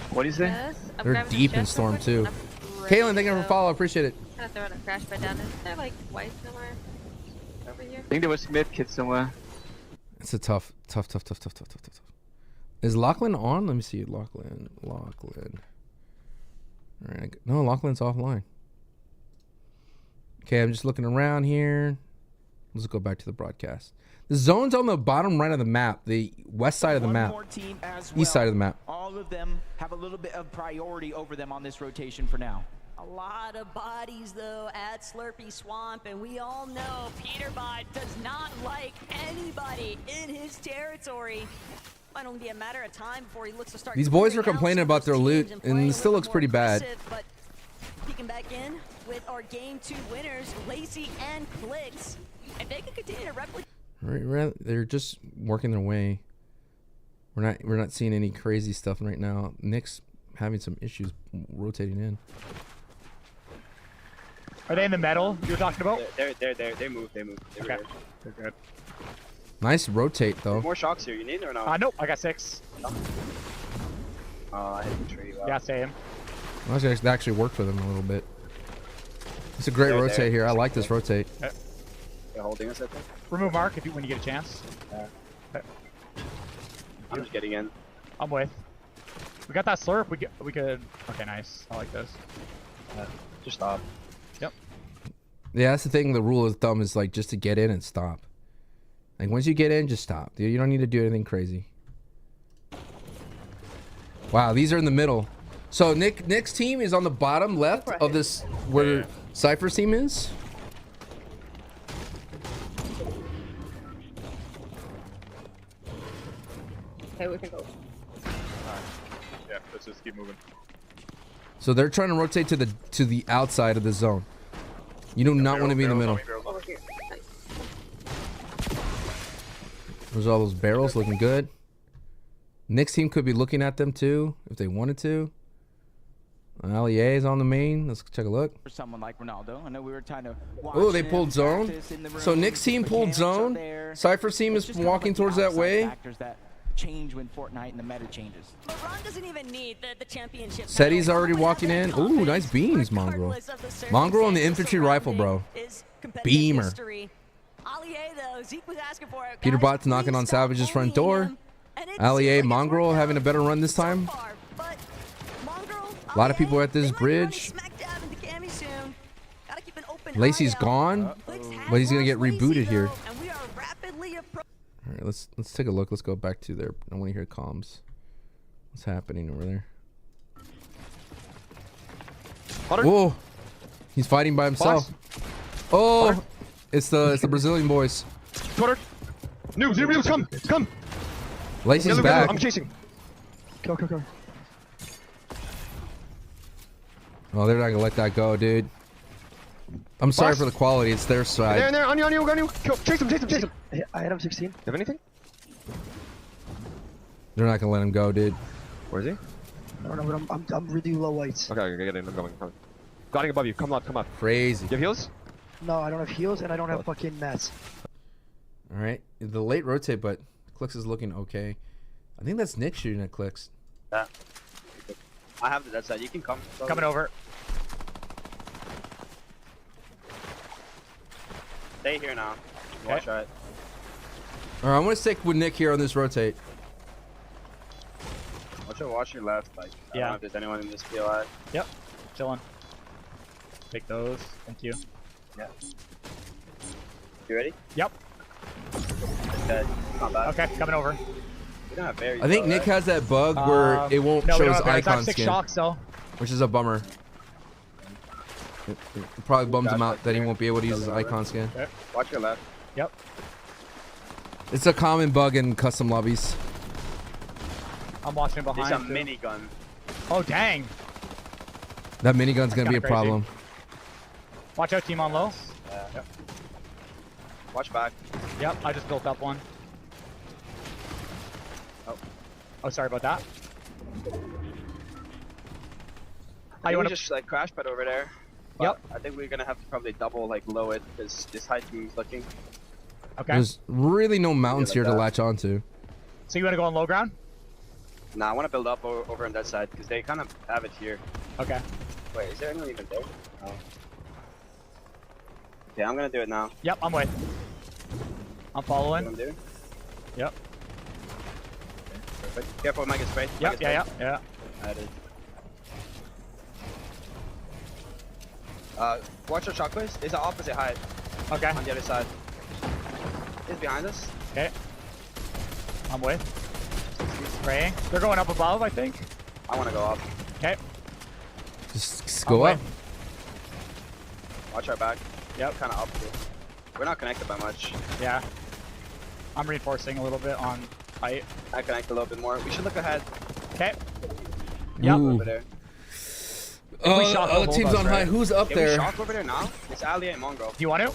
What do you say? Yes, I'm They're grabbing deep the in chest Storm real too. quick. Kaylin, thank you for follow. Appreciate it. I'm gonna throw in a crash pad down. Is there like white somewhere over here? I think there was mid kit somewhere. It's a tough. Is Lachlan on? Let me see. Lachlan. All right. No, Lachlan's offline. Okay, I'm just looking around here. Let's go back to the broadcast. The zone's on the bottom right of the map, the west side of the map, east side of the map. All of them have a little bit of priority over them on this rotation for now. A lot of bodies, though, at Slurpy Swamp, and we all know Peterbot does not like anybody in his territory. Might only be a matter of time before he looks to start. These boys are complaining about their loot, and it still looks pretty bad. But peeking back in with our Game 2 winners, Lacey and Clix. If they can continue to replicate. They're just working their way. We're not seeing any crazy stuff right now. Nick's having some issues rotating in. Are they in the metal you were talking about? They're there. They move. They're okay. They're good. Nice rotate though. More shocks here. You need or no? Nope. I got 6. I hit the tree. Wow. Yeah, same. Well, that actually worked for them a little bit. It's a great rotate here. I like this rotate. They're holding us, I think. Remove Mark when you get a chance. I'm just getting in. I'm with. We got that slurp. We could. Okay, nice. I like this. Just stop. Yep. Yeah, that's the thing. The rule of thumb is like just to get in and stop. Like once you get in, just stop. Dude, you don't need to do anything crazy. Wow, these are in the middle. So Nick's team is on the bottom left of this where Cypher's team is. Okay, we can go. Yeah, let's just keep moving. So they're trying to rotate to the outside of the zone. You do not want to be in the middle. Over here. Nice. There's all those barrels looking good. Nick's team could be looking at them too if they wanted to. Allier is on the main. Let's check a look. For someone like Ronaldo, I know we were trying to. Oh, they pulled zone. So Nick's team pulled zone. Cypher's team is walking towards that way. That change when Fortnite and the meta changes. But Ron doesn't even need the championship. Seti's already walking in. Ooh, nice beams, Mongraal. Mongraal and the infantry rifle, bro. Beamer. Peterbot's knocking on Savage's front door. Allier, Mongraal having a better run this time. A lot of people at this bridge. Lacey's gone, but he's gonna get rebooted here. All right, let's take a look. Let's go back to there. I want to hear comms. What's happening over there? Whoa, he's fighting by himself. Oh, it's the Brazilian boys. News, come. Lacey's back. I'm chasing. Go. Oh, they're not gonna let that go, dude. I'm sorry for the quality. It's their side. There, on you. Chase him. I hit him 16. You have anything? They're not gonna let him go, dude. Where is he? I don't know, but I'm really low whites. Okay, get in. I'm coming. Got above you. Come on. Crazy. You have heals? No, I don't have heals and I don't have fucking mats. All right, the late rotate, but Clix is looking okay. I think that's Nick shooting at Clix. Yeah. I have the dead side. You can come. Coming over. Stay here now. Watch right. All right, I want to stick with Nick here on this rotate. Watch your left. Like, I don't know if there's anyone in this PLI. Yep. Chilling. Take those. Thank you. Yeah. You ready? Yep. Okay. Not bad. Okay, coming over. We don't have very I think Nick has that bug where it won't show his icon skin, shocks, though. which is a bummer. It probably bums him out that he won't be able to use his icon skin. Okay. Watch your left. Yep. It's a common bug in custom lobbies. I'm watching behind. There's a minigun. Oh, dang. That minigun's gonna be a problem. Watch out, team on low. Yep. Watch back. Yep, I just built up one. Oh. Oh, sorry about that. I want to just like crash pad over there. Yep. I think we're gonna have to probably double like low it because this high team is looking. Okay. There's really no mountains here to latch onto. So you want to go on low ground? Nah, I want to build up over on that side because they kind of have it here. Okay. Wait, is there anyone even there? Oh. Okay, I'm gonna do it now. Yep, I'm with. I'm following. What I'm doing? Yep. Perfect. Careful, might get sprayed. Yep, yeah. I did. Watch your shockwaves. There's an opposite height. Okay. On the other side. He's behind us. Okay. I'm with. Spraying. They're going up above, I think. I want to go up. Okay. Just go up. Watch our back. Yep. Kind of up here. We're not connected by much. Yeah. I'm reinforcing a little bit on height. I connect a little bit more. We should look ahead. Okay. Yep. Over there. Other team's on high. Who's up Can there? we shock over there now? It's Ali and Mongraal. Do you want to?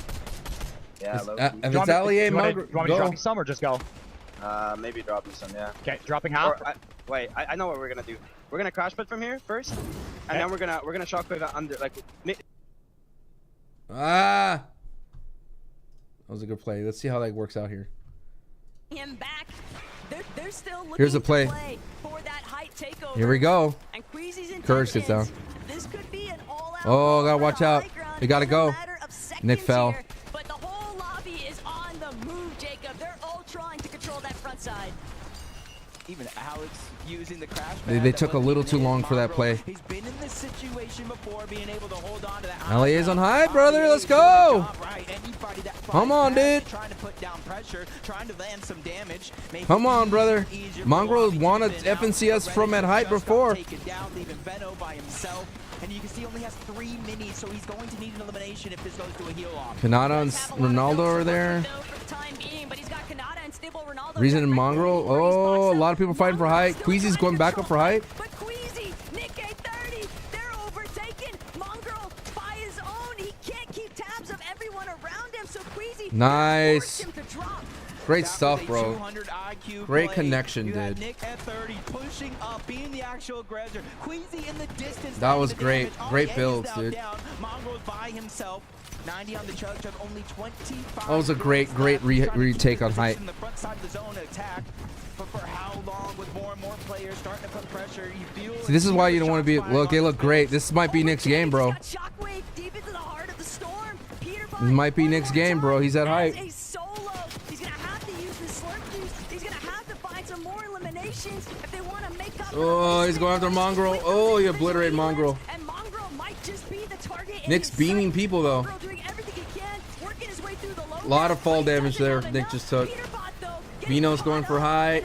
Yeah, if it's Ali and Mongraal, do you want me to drop some or just go? Maybe drop me some, yeah. Okay, dropping half. Wait, I know what we're gonna do. We're gonna crash pad from here first, and then we're gonna shockwave under like. Ah, that was a good play. Let's see how that works out here. Him back. They're still looking Here's the play. For that height takeover. Here we go. And Queasy's Courage gets down. This could be an all-out. Oh, gotta watch out. We gotta go. Nick fell. Here, but the whole lobby is on the move, Jacob. They're all trying to control that front side. Even Alex using the crash They took a little too long for that play. He's been in this situation before, being able to hold on to that. LA's on high, brother. Let's go. Come on, dude. Trying to put down pressure, trying to land some damage. Come on, brother. Mongraal won a FNCS from at height before. Taken down, leaving Veno by himself. And you can see he only has 3 minis, so he's going to need an elimination if this goes to a heal off. Kanata and Ronaldo are there. Reason and Mongraal. Oh, a lot of people fighting for height. Queasy's going back up for height. But Queasy, Nick A30, they're overtaken. Mongraal by his own. He can't keep tabs of everyone around him, so Queasy Nice. him to drop. Great stuff, bro. Great connection, dude. Nick at 30 pushing up, being the actual aggressor. Queasy in the distance. That was great. Great builds, dude. Mongraal's by himself. 90 on the chug, only 25. That was a great retake on height. The front side of the zone attack. But for how long with more and more players starting to put pressure, you feel See, this is why you don't want to be. Look, they look great. This might be Nick's game, bro. This might be Nick's game, bro. He's at height. Oh, he's going after Mongraal. Oh, he obliterated Mongraal. Nick's beaming people, though. A lot of fall damage there Nick just took. Veno's going for high.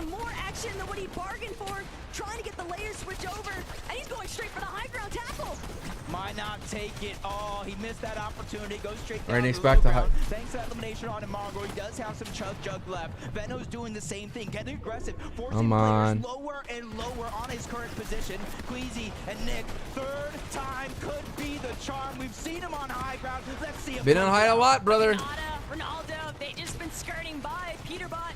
Might not take it all. He missed that opportunity. Goes straight down. Right, Nick's back to high. Thanks to that elimination on Mongraal. He does have some chug jug left. Veno's doing the same thing. Getting aggressive. Forcing players lower and lower on his current position. Queasy and Nick. Third time could be the charm. We've seen him on high ground. Let's see him. Been on high a lot, brother. Ronaldo, they just been skirting by. Peterbot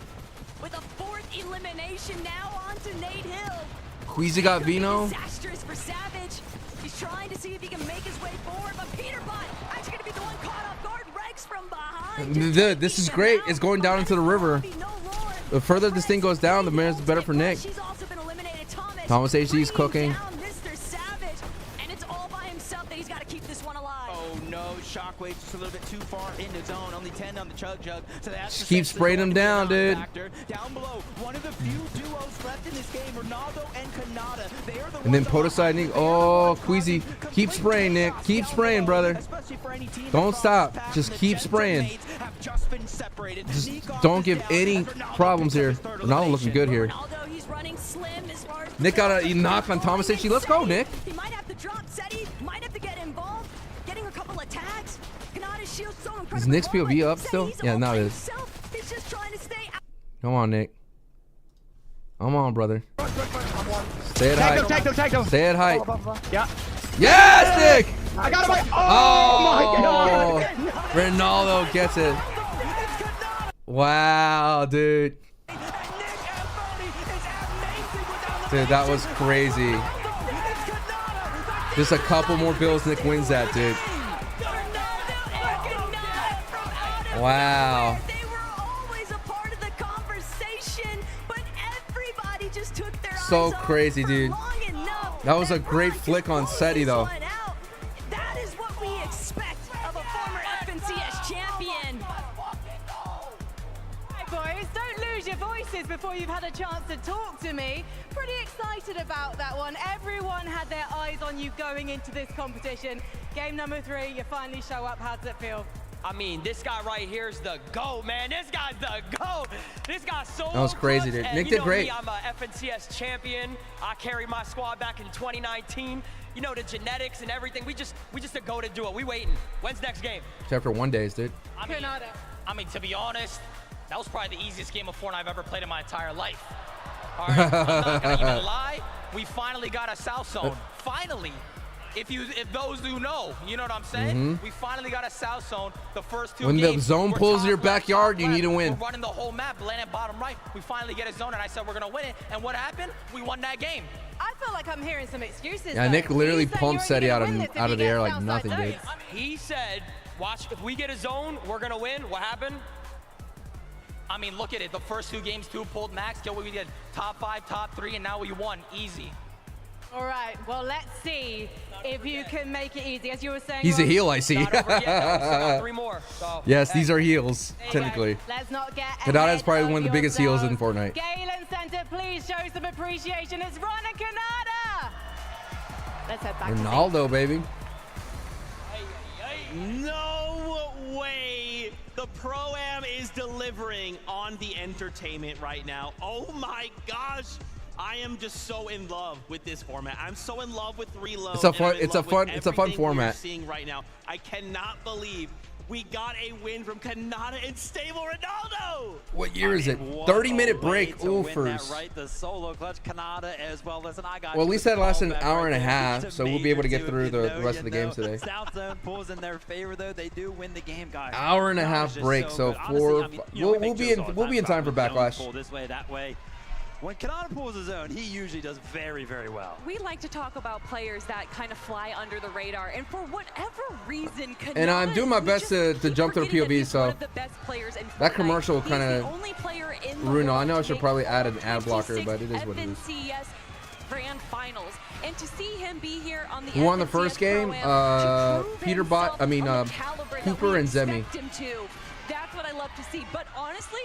with a 4th elimination now onto Nate Hill. Queasy got Veno. Disastrous for Savage. He's trying to see if he can make his way forward, but Peterbot actually going to be the one caught off guard. Regs from behind. This is great. It's going down into the river. The further this thing goes down, the better for Nick. Thomas HD's cooking. MrSavage, and it's all by himself that he's got to keep this one alive. Oh no, Shockwave just a little bit too far into zone. Only 10 on the chug jug. So that's just keep spraying him down, dude. Down below, one of the few duos left in this game, Ronaldo and Kanata. They are the And then Potoside Nick. Oh, Queasy. Keep spraying, Nick. Keep spraying, brother. Don't stop. Just keep spraying. Just don't give any problems here. Ronaldo looking good here. Nick got a knock on Thomas HD. Let's go, Nick. He might have to drop Seti, might have to get involved, getting a couple of tags. Kanata's shield's so incredible. Is Nick's POV up still? Yeah, now it is. He's just trying to stay out. Come on, Nick. Come on, brother. Stay at height. Stay at height. Yeah. Yes, Nick! I got him. Oh, my God. Ronaldo gets it. Wow, dude. Dude, that was crazy. Just a couple more bills, Nick wins that, dude. Wow. So crazy, dude. That was a great flick on SETI, though. That is what we expect of a former FNCS champion. Hey boys, don't lose your voices before you've had a chance to talk to me. Pretty excited about that one. Everyone had their eyes on you going into this competition. Game number 3, you finally show up. How does it feel? I mean, this guy right here is the GOAT, man. This guy's the GOAT. This guy's so That was crazy, dude. Nick did great. I'm a FNCS champion. I carried my squad back in 2019. You know, the genetics and everything. We just a go to do it. We waiting. When's next game? Except for 1 days, dude. I mean, to be honest, that was probably the easiest game of Fortnite I've ever played in my entire life. All right, I'm not gonna even lie. We finally got a South Zone. Finally. If those who know, you know what I'm saying? We finally got a South Zone. The first 2 When games, the zone pulls your backyard, you need to win. We're running the whole map, landing bottom right. We finally get a zone, and I said we're gonna win it. And what happened? We won that game. I feel like I'm hearing some excuses. Yeah, though. Nick literally pumped SETI out of the air like Southside nothing, dude. zones. He said, watch, if we get a zone, we're gonna win. What happened? I mean, look at it. The first 2 games, 2 pulled max. Kill, we did top 5, top 3, and now we won. Easy. All right, well, let's see if you can make it easy. As you were saying, He's a heel, I see. Not over yet, though. Still got 3 more. So, Yes, these are heels, technically. Let's not get Kanata is probably one of the biggest heels in Fortnite. Galen Center, please show some appreciation. It's Ron and Kanata. Let's head back. Ronaldo, baby. No way. The Pro-Am is delivering on the entertainment right now. Oh my gosh. I am just so in love with this format. I'm so in love with Reload. It's a fun format. Seeing right now, I cannot believe we got a win from Kanata and Stable Ronaldo. What year is it? 30-minute break. Oofers. Right, the solo clutch Kanata as well. Listen, I got Well, at least that lasted an hour and a half, so we'll be able to get through the rest of the games today. South Zone pulls in their favor, though. They do win the game, guys. Hour and a half break, so we'll be in time for backlash. This way, that way. When Kanata pulls his own, he usually does very, very well. We like to talk about players that kind of fly under the radar, and for whatever reason, Kanata, And I'm doing my best to jump through POV, so that commercial kind of ruined. I know I should probably add an ad blocker, but it is what it is. FNCS Grand Finals, and to see him be here on the Who won the first game? Peterbot, Cooper and Zemi. That's what I love to see. But honestly,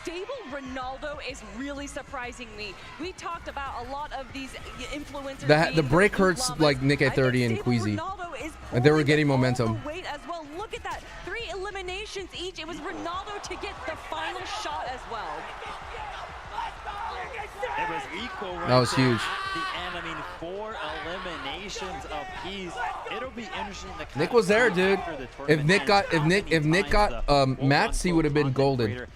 Stable Ronaldo is really surprising me. We talked about a lot of these influencers. The break hurts like Nick A30 and Queasy. And they were getting momentum. Wait as well. Look at that. 3 eliminations each. It was Ronaldo to get the final shot as well. It was equal right That was there huge. at the end. I mean, 4 eliminations apiece. It'll be interesting to Nick was there, dude. If Nick got mats, he would have been golden.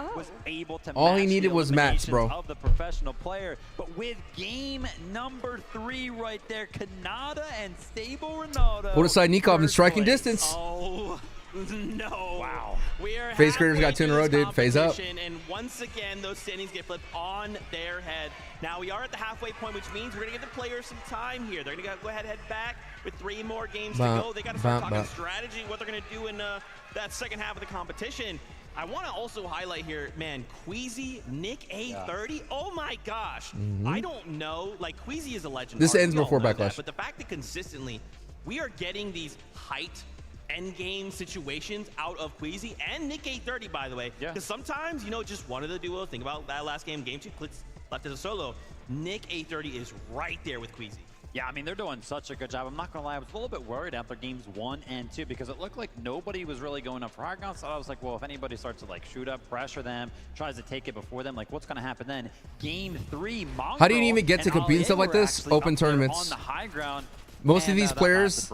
All he needed was mats, bro. Of the professional player, but with game number 3 right there, Kanata and Stable Ronaldo. Put aside Nikov in striking distance. Oh no! Wow. We are Phase creators got 2 in a row, dude. Phase up. And once again, those standings get flipped on their head. Now we are at the halfway point, which means we're gonna give the players some time here. They're gonna go ahead and head back with 3 more games to go. They got to start talking strategy, what they're gonna do in that second half of the competition. I want to also highlight here, man, Queasy, Nick A30. Oh my gosh. I don't know. Like, Queasy is a legend. This ends before backlash. But the fact that consistently we are getting these height end game situations out of Queasy and Nick A30, by the way. Because sometimes, you know, just one of the duos, think about that last game, Game 2, Clix left as a solo. Nick A30 is right there with Queasy. Yeah, I mean, they're doing such a good job. I'm not going to lie, I was a little bit worried after games 1 and 2 because it looked like nobody was really going up for high ground. So I was like, well, if anybody starts to like shoot up, pressure them, tries to take it before them, like what's going to happen then? Game 3, Mongraal. How do you even get to compete in stuff like this? Open tournaments. On the high ground. Most of these players,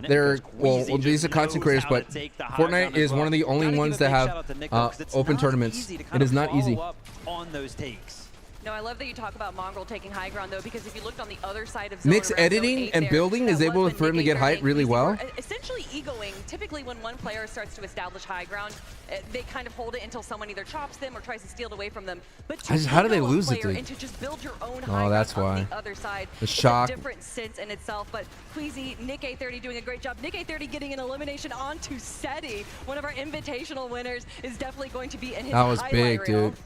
they're, well, these are content creators, but Fortnite is one of the only ones that have open tournaments. It is not easy. On those takes. No, I love that you talk about Mongraal taking high ground, though, because if you looked on the other side of zone Nick's editing and building is able for him to get height really well. Essentially egoing. Typically, when one player starts to establish high ground, they kind of hold it until someone either chops them or tries to steal it away from them. But to How do they ego a lose it, player dude? and to just build your own Oh, high that's ground on why. the other side, The it's shock. a different sense in itself. But Queasy, Nick A30 doing a great job. Nick A30 getting an elimination onto Seti. One of our invitational winners is definitely going to be in his That was highlight big, reel. dude.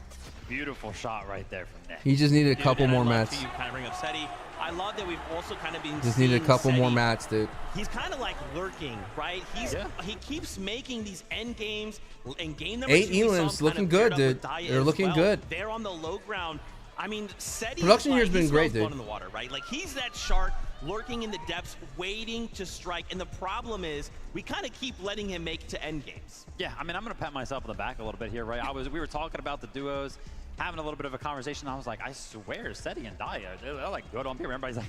Beautiful shot right there from Nick. He just needed a couple more and I love mats. to kind of bring up Seti. I love that we've also kind of been Just needed a seeing couple more Seti. mats, dude. He's kind of like lurking, right? He keeps making these end games and game number 8 2, we saw him elims kind looking of good, paired up dude. with Daya They're as looking well. good. They're on the low ground. I mean, Seti Production is here has like, been he great, smells dude. blood in the water, right? Like he's that shark lurking in the depths, waiting to strike. And the problem is, we kind of keep letting him make to end games. Yeah, I mean, I'm gonna pat myself on the back a little bit here, right? We were talking about the duos, having a little bit of a conversation. I was like, I swear, Seti and Daya, they're like good on paper. Everybody's like,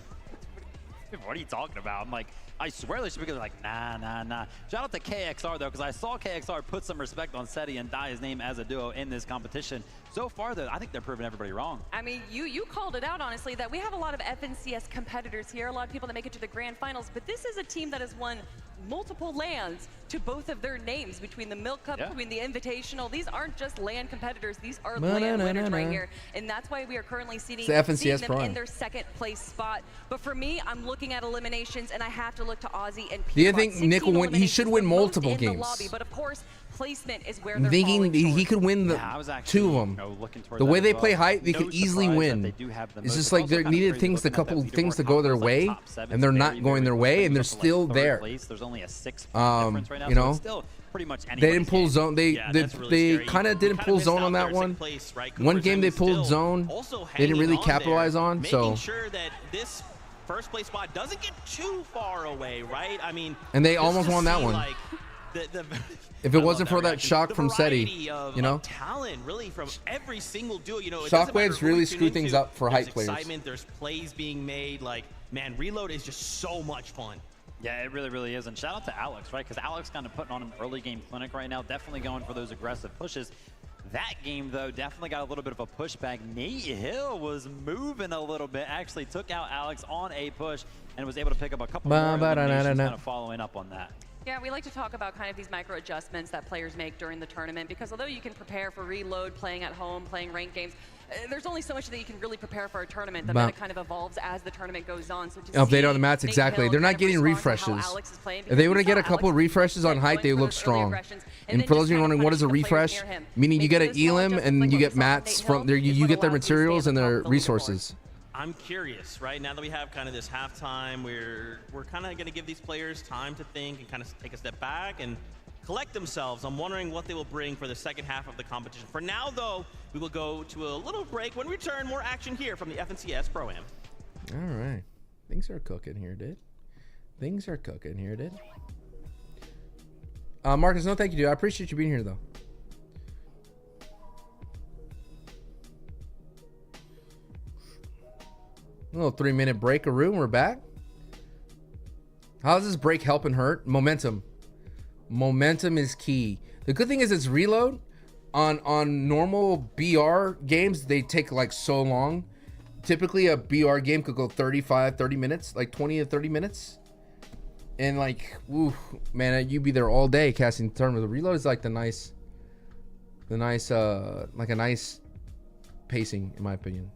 what are you talking about? I'm like, I swear they should be good. They're like, nah. Shout out to KXR though, because I saw KXR put some respect on Seti and Daya's name as a duo in this competition. So far though, I think they're proving everybody wrong. I mean, you called it out, honestly, that we have a lot of FNCS competitors here, a lot of people that make it to the grand finals, but this is a team that has won multiple lands to both of their names, between the Milk Cup, between the Invitational. These aren't just land competitors, these are land winners right here, and that's why we are currently seeing the FNCS them Prime. in their second place spot. But for me, I'm looking at eliminations, and I have to look to Aussie and Peterbot. Do you think Nick will win? He should win multiple in the games. lobby, but of course, placement is where I'm they're thinking falling short. he could win the I was actually, 2 of them. you know, looking towards The that way as they well. play height, they No could easily surprise that win. they do have the It's most. just It's like also there kind of needed crazy things, a looking at couple that things to leaderboard go their top way, top seven, and they're very, not very going their close. way, They're and they're for, like, still third there. place. There's only a 6-point difference right now, you so know, it's still pretty much they didn't pull zone. They kind of didn't pull zone on that one. One game they pulled zone. They didn't really capitalize on. So making sure that this first place spot doesn't get too far away, right? I mean, and they just almost to won that see, one. like, If it wasn't for that shock from Seti, you know, talent really from every single duo. You know, it Shockwaves doesn't matter who really you tune screw things into, up for there's hype players. Excitement, there's plays being made. Like, man, Reload is just so much fun. Yeah, it really, really is. And shout out to Alex, right? Because Alex kind of putting on an early game clinic right now, definitely going for those aggressive pushes. That game, though, definitely got a little bit of a pushback. Nate Hill was moving a little bit, actually took out Alex on a push and was able to pick up a couple more eliminations kind of following up on that. Yeah, we like to talk about kind of these micro adjustments that players make during the tournament, because although you can prepare for Reload, playing at home, playing ranked games, there's only so much that you can really prepare for a tournament. The meta kind of evolves as the tournament goes on. So to update on the mats, exactly. They're not getting refreshes. If they were to get a couple of refreshes on height, they look strong. And for those of you wondering, what is a refresh? Meaning you get an elim and you get mats from there. You get their materials and their resources. I'm curious, right? Now that we have kind of this halftime, we're kind of going to give these players time to think and kind of take a step back and collect themselves. I'm wondering what they will bring for the second half of the competition. For now, though, we will go to a little break. When we return, more action here from the FNCS Pro-Am. All right. Things are cooking here, dude. Things are cooking here, dude. Marcus, no thank you, dude. I appreciate you being here, though. A little 3-minute break, room. We're back. How does this break help and hurt? Momentum. Momentum is key. The good thing is it's reload. On normal BR games, they take like so long. Typically a BR game could go 30 minutes, like 20 to 30 minutes. And like, woo, man, you'd be there all day casting tournament. The reload is like like a nice pacing, in my opinion.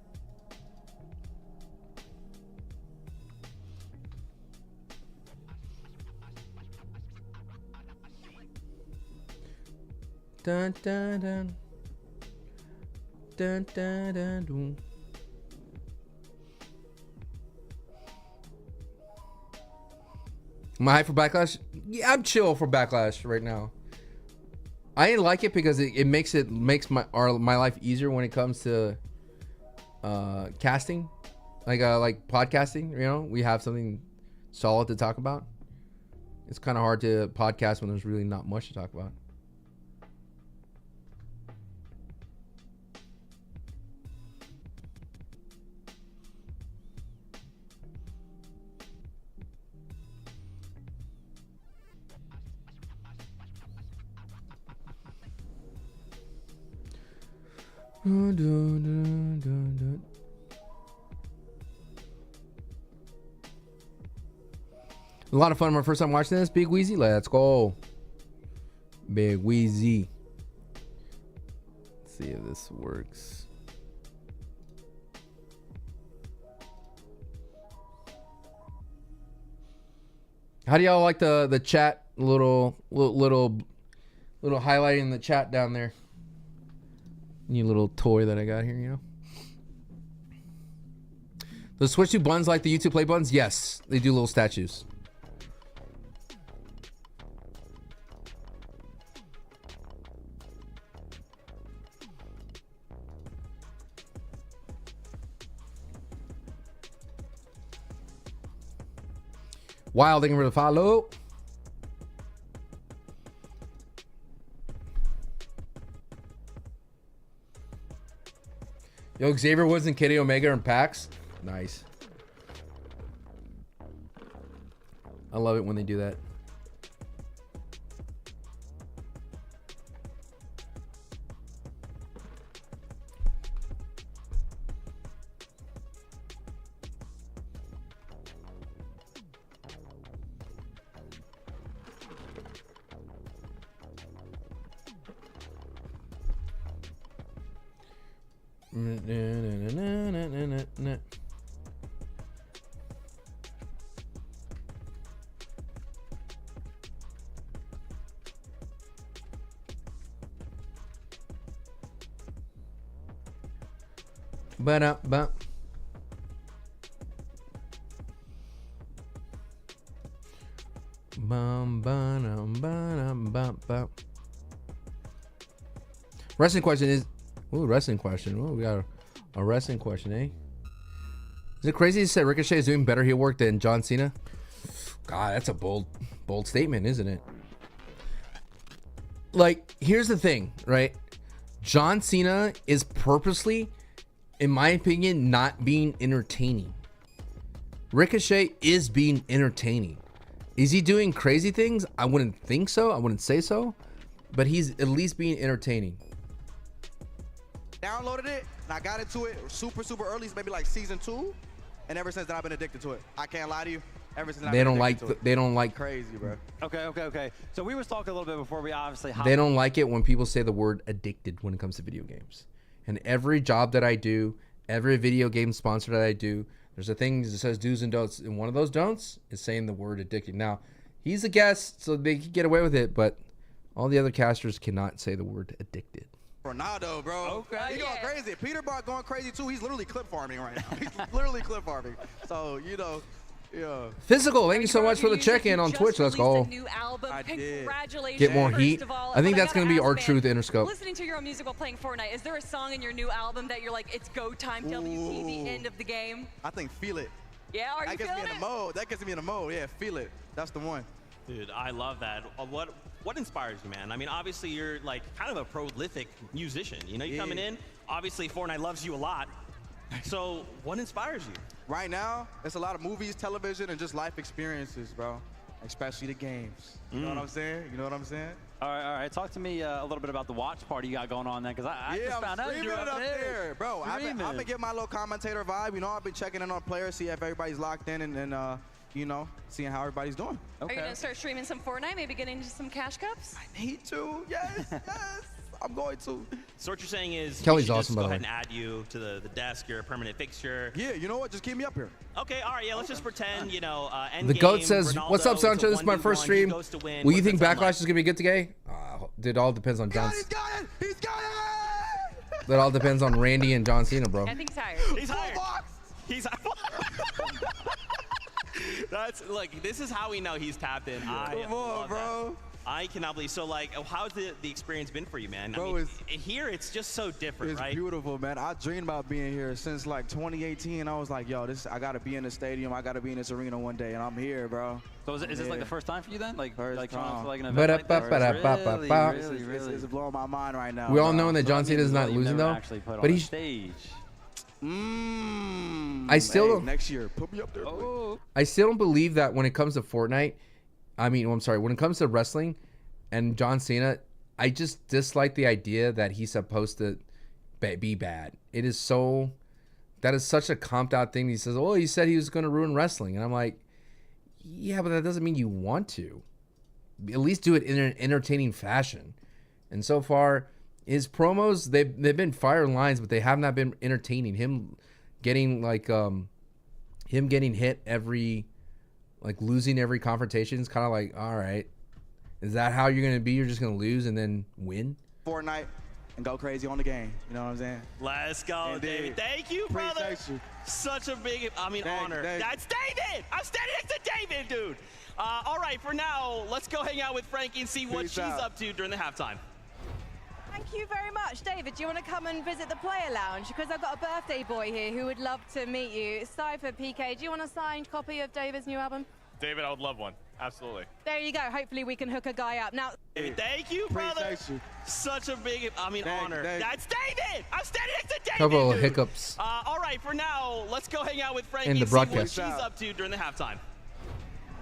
Dun dun dun. Dun dun dun dun. Am I hype for Backlash? Yeah, I'm chill for Backlash right now. I like it because it makes my life easier when it comes to casting, like podcasting. You know, we have something solid to talk about. It's kind of hard to podcast when there's really not much to talk about. A lot of fun. My first time watching this. Big Wheezy. Let's go. Big Wheezy. Let's see if this works. How do y'all like the chat? Little highlighting in the chat down there. New little toy that I got here, you know. The Switch 2 buttons like the YouTube Play buttons? Yes, they do little statues. Wild, thank you for the follow. Yo, Xavier Woods and Kenny Omega and PAX. Nice. I love it when they do that. Ba-da-ba. Wrestling question is... Ooh, wrestling question. Ooh, we got a wrestling question, eh? Is it crazy to say Ricochet is doing better heel work than John Cena? God, that's a bold statement, isn't it? Like, here's the thing, right? John Cena is purposely, in my opinion, not being entertaining. Ricochet is being entertaining. Is he doing crazy things? I wouldn't think so. I wouldn't say so. But he's at least being entertaining. Downloaded it and I got into it super early. It's maybe like season 2, and ever since then I've been addicted to it. I can't lie to you. Ever since They don't like crazy, bro. Okay. So we was talking a little bit before we obviously. They don't like it when people say the word addicted when it comes to video games. And every job that I do, every video game sponsor that I do, there's a thing that says do's and don'ts, and one of those don'ts is saying the word addicted. Now, he's a guest, so they can get away with it, but all the other casters cannot say the word addicted. Ronaldo, bro. Okay. He going crazy. Peterbot going crazy too. He's literally clip farming right now. He's literally clip farming. So, you know, yeah. Physical, thank you so much for the check-in on Twitch. Let's go. Get more heat. I think that's going to be our truth Interscope. Listening to your own music while playing Fortnite, is there a song in your new album that you're like, it's go time, WP, the end of the game? I think Feel It. Yeah, are you feeling it? That gets me in the mode. That gets me in the mode. Yeah, Feel It. That's the one. Dude, I love that. What inspires you, man? I mean, obviously you're like kind of a prolific musician. You know, you're coming in. Obviously, Fortnite loves you a lot. So, what inspires you? Right now, it's a lot of movies, television, and just life experiences, bro. Especially the games. You know what I'm saying? You know what I'm saying? All right. Talk to me a little bit about the watch party you got going on there, because I just found out you're up there. Bro, I've been getting my little commentator vibe. You know, I've been checking in on players, see if everybody's locked in, and you know, seeing how everybody's doing. Okay. Are you gonna start streaming some Fortnite? Maybe get into some cash cups? I need to. Yes, yes. I'm going to. So what you're saying is Kelly's awesome, by go the ahead way. and add you to the desk. You're a permanent fixture. Yeah, you know what? Just keep me up here. Okay, all right, yeah, let's just pretend, you know, The GOAT says, what's up, Sancho? This is my first stream. Will you think Backlash is going to be good today? It all depends on John. He's got it! He's got it! That all depends on Randy and John Cena, bro. I think he's hired. He's hired. He's That's, look, this is how we know he's tapped in. Come on, bro. I cannot believe. So, like, how's the experience been for you, man? Bro, I mean, here it's just so different, it's right? beautiful, man. I dreamed about being here since like 2018. I was like, yo, I gotta be in the stadium. I gotta be in this arena one day, and I'm here, bro. So is this like the first time for you then? Like trying for like an event But like this? It's blowing my mind right now. We all know that John Cena is not losing though, but he's. Stage. I still don't. Next year, put me up there. I still don't believe that when it comes to Fortnite. I'm sorry. When it comes to wrestling and John Cena, I just dislike the idea that he's supposed to be bad. It is so. That is such a comped out thing. He says, "Oh, he said he was going to ruin wrestling," and I'm like, Yeah, but that doesn't mean you want to. At least do it in an entertaining fashion. And so far, his promos, they've been fire lines, but they have not been entertaining. Him getting hit every, like losing every confrontation is kind of like, all right, is that how you're gonna be? You're just gonna lose and then win? Fortnite and go crazy on the game. You know what I'm saying? Let's go, Indeed. David. Thank you, brother. Appreciate you. Such a big, honor. Thank you. That's David. I'm standing next to David, dude. All right, for now, let's go hang out with Frankie and see what Peace she's out. up to during the halftime. Thank you very much. David, do you want to come and visit the player lounge? Because I've got a birthday boy here who would love to meet you. SypherPK, do you want a signed copy of David's new album? David, I would love one. Absolutely. There you go. Hopefully we can hook a guy up. Now, David, thank you, brother. Appreciate you. Such a big, honor. Thank you. That's David. I'm standing next to David, Couple of dude. hiccups. All right, for now, let's go hang out with Frankie In the and see what broadcast. she's up to during the halftime.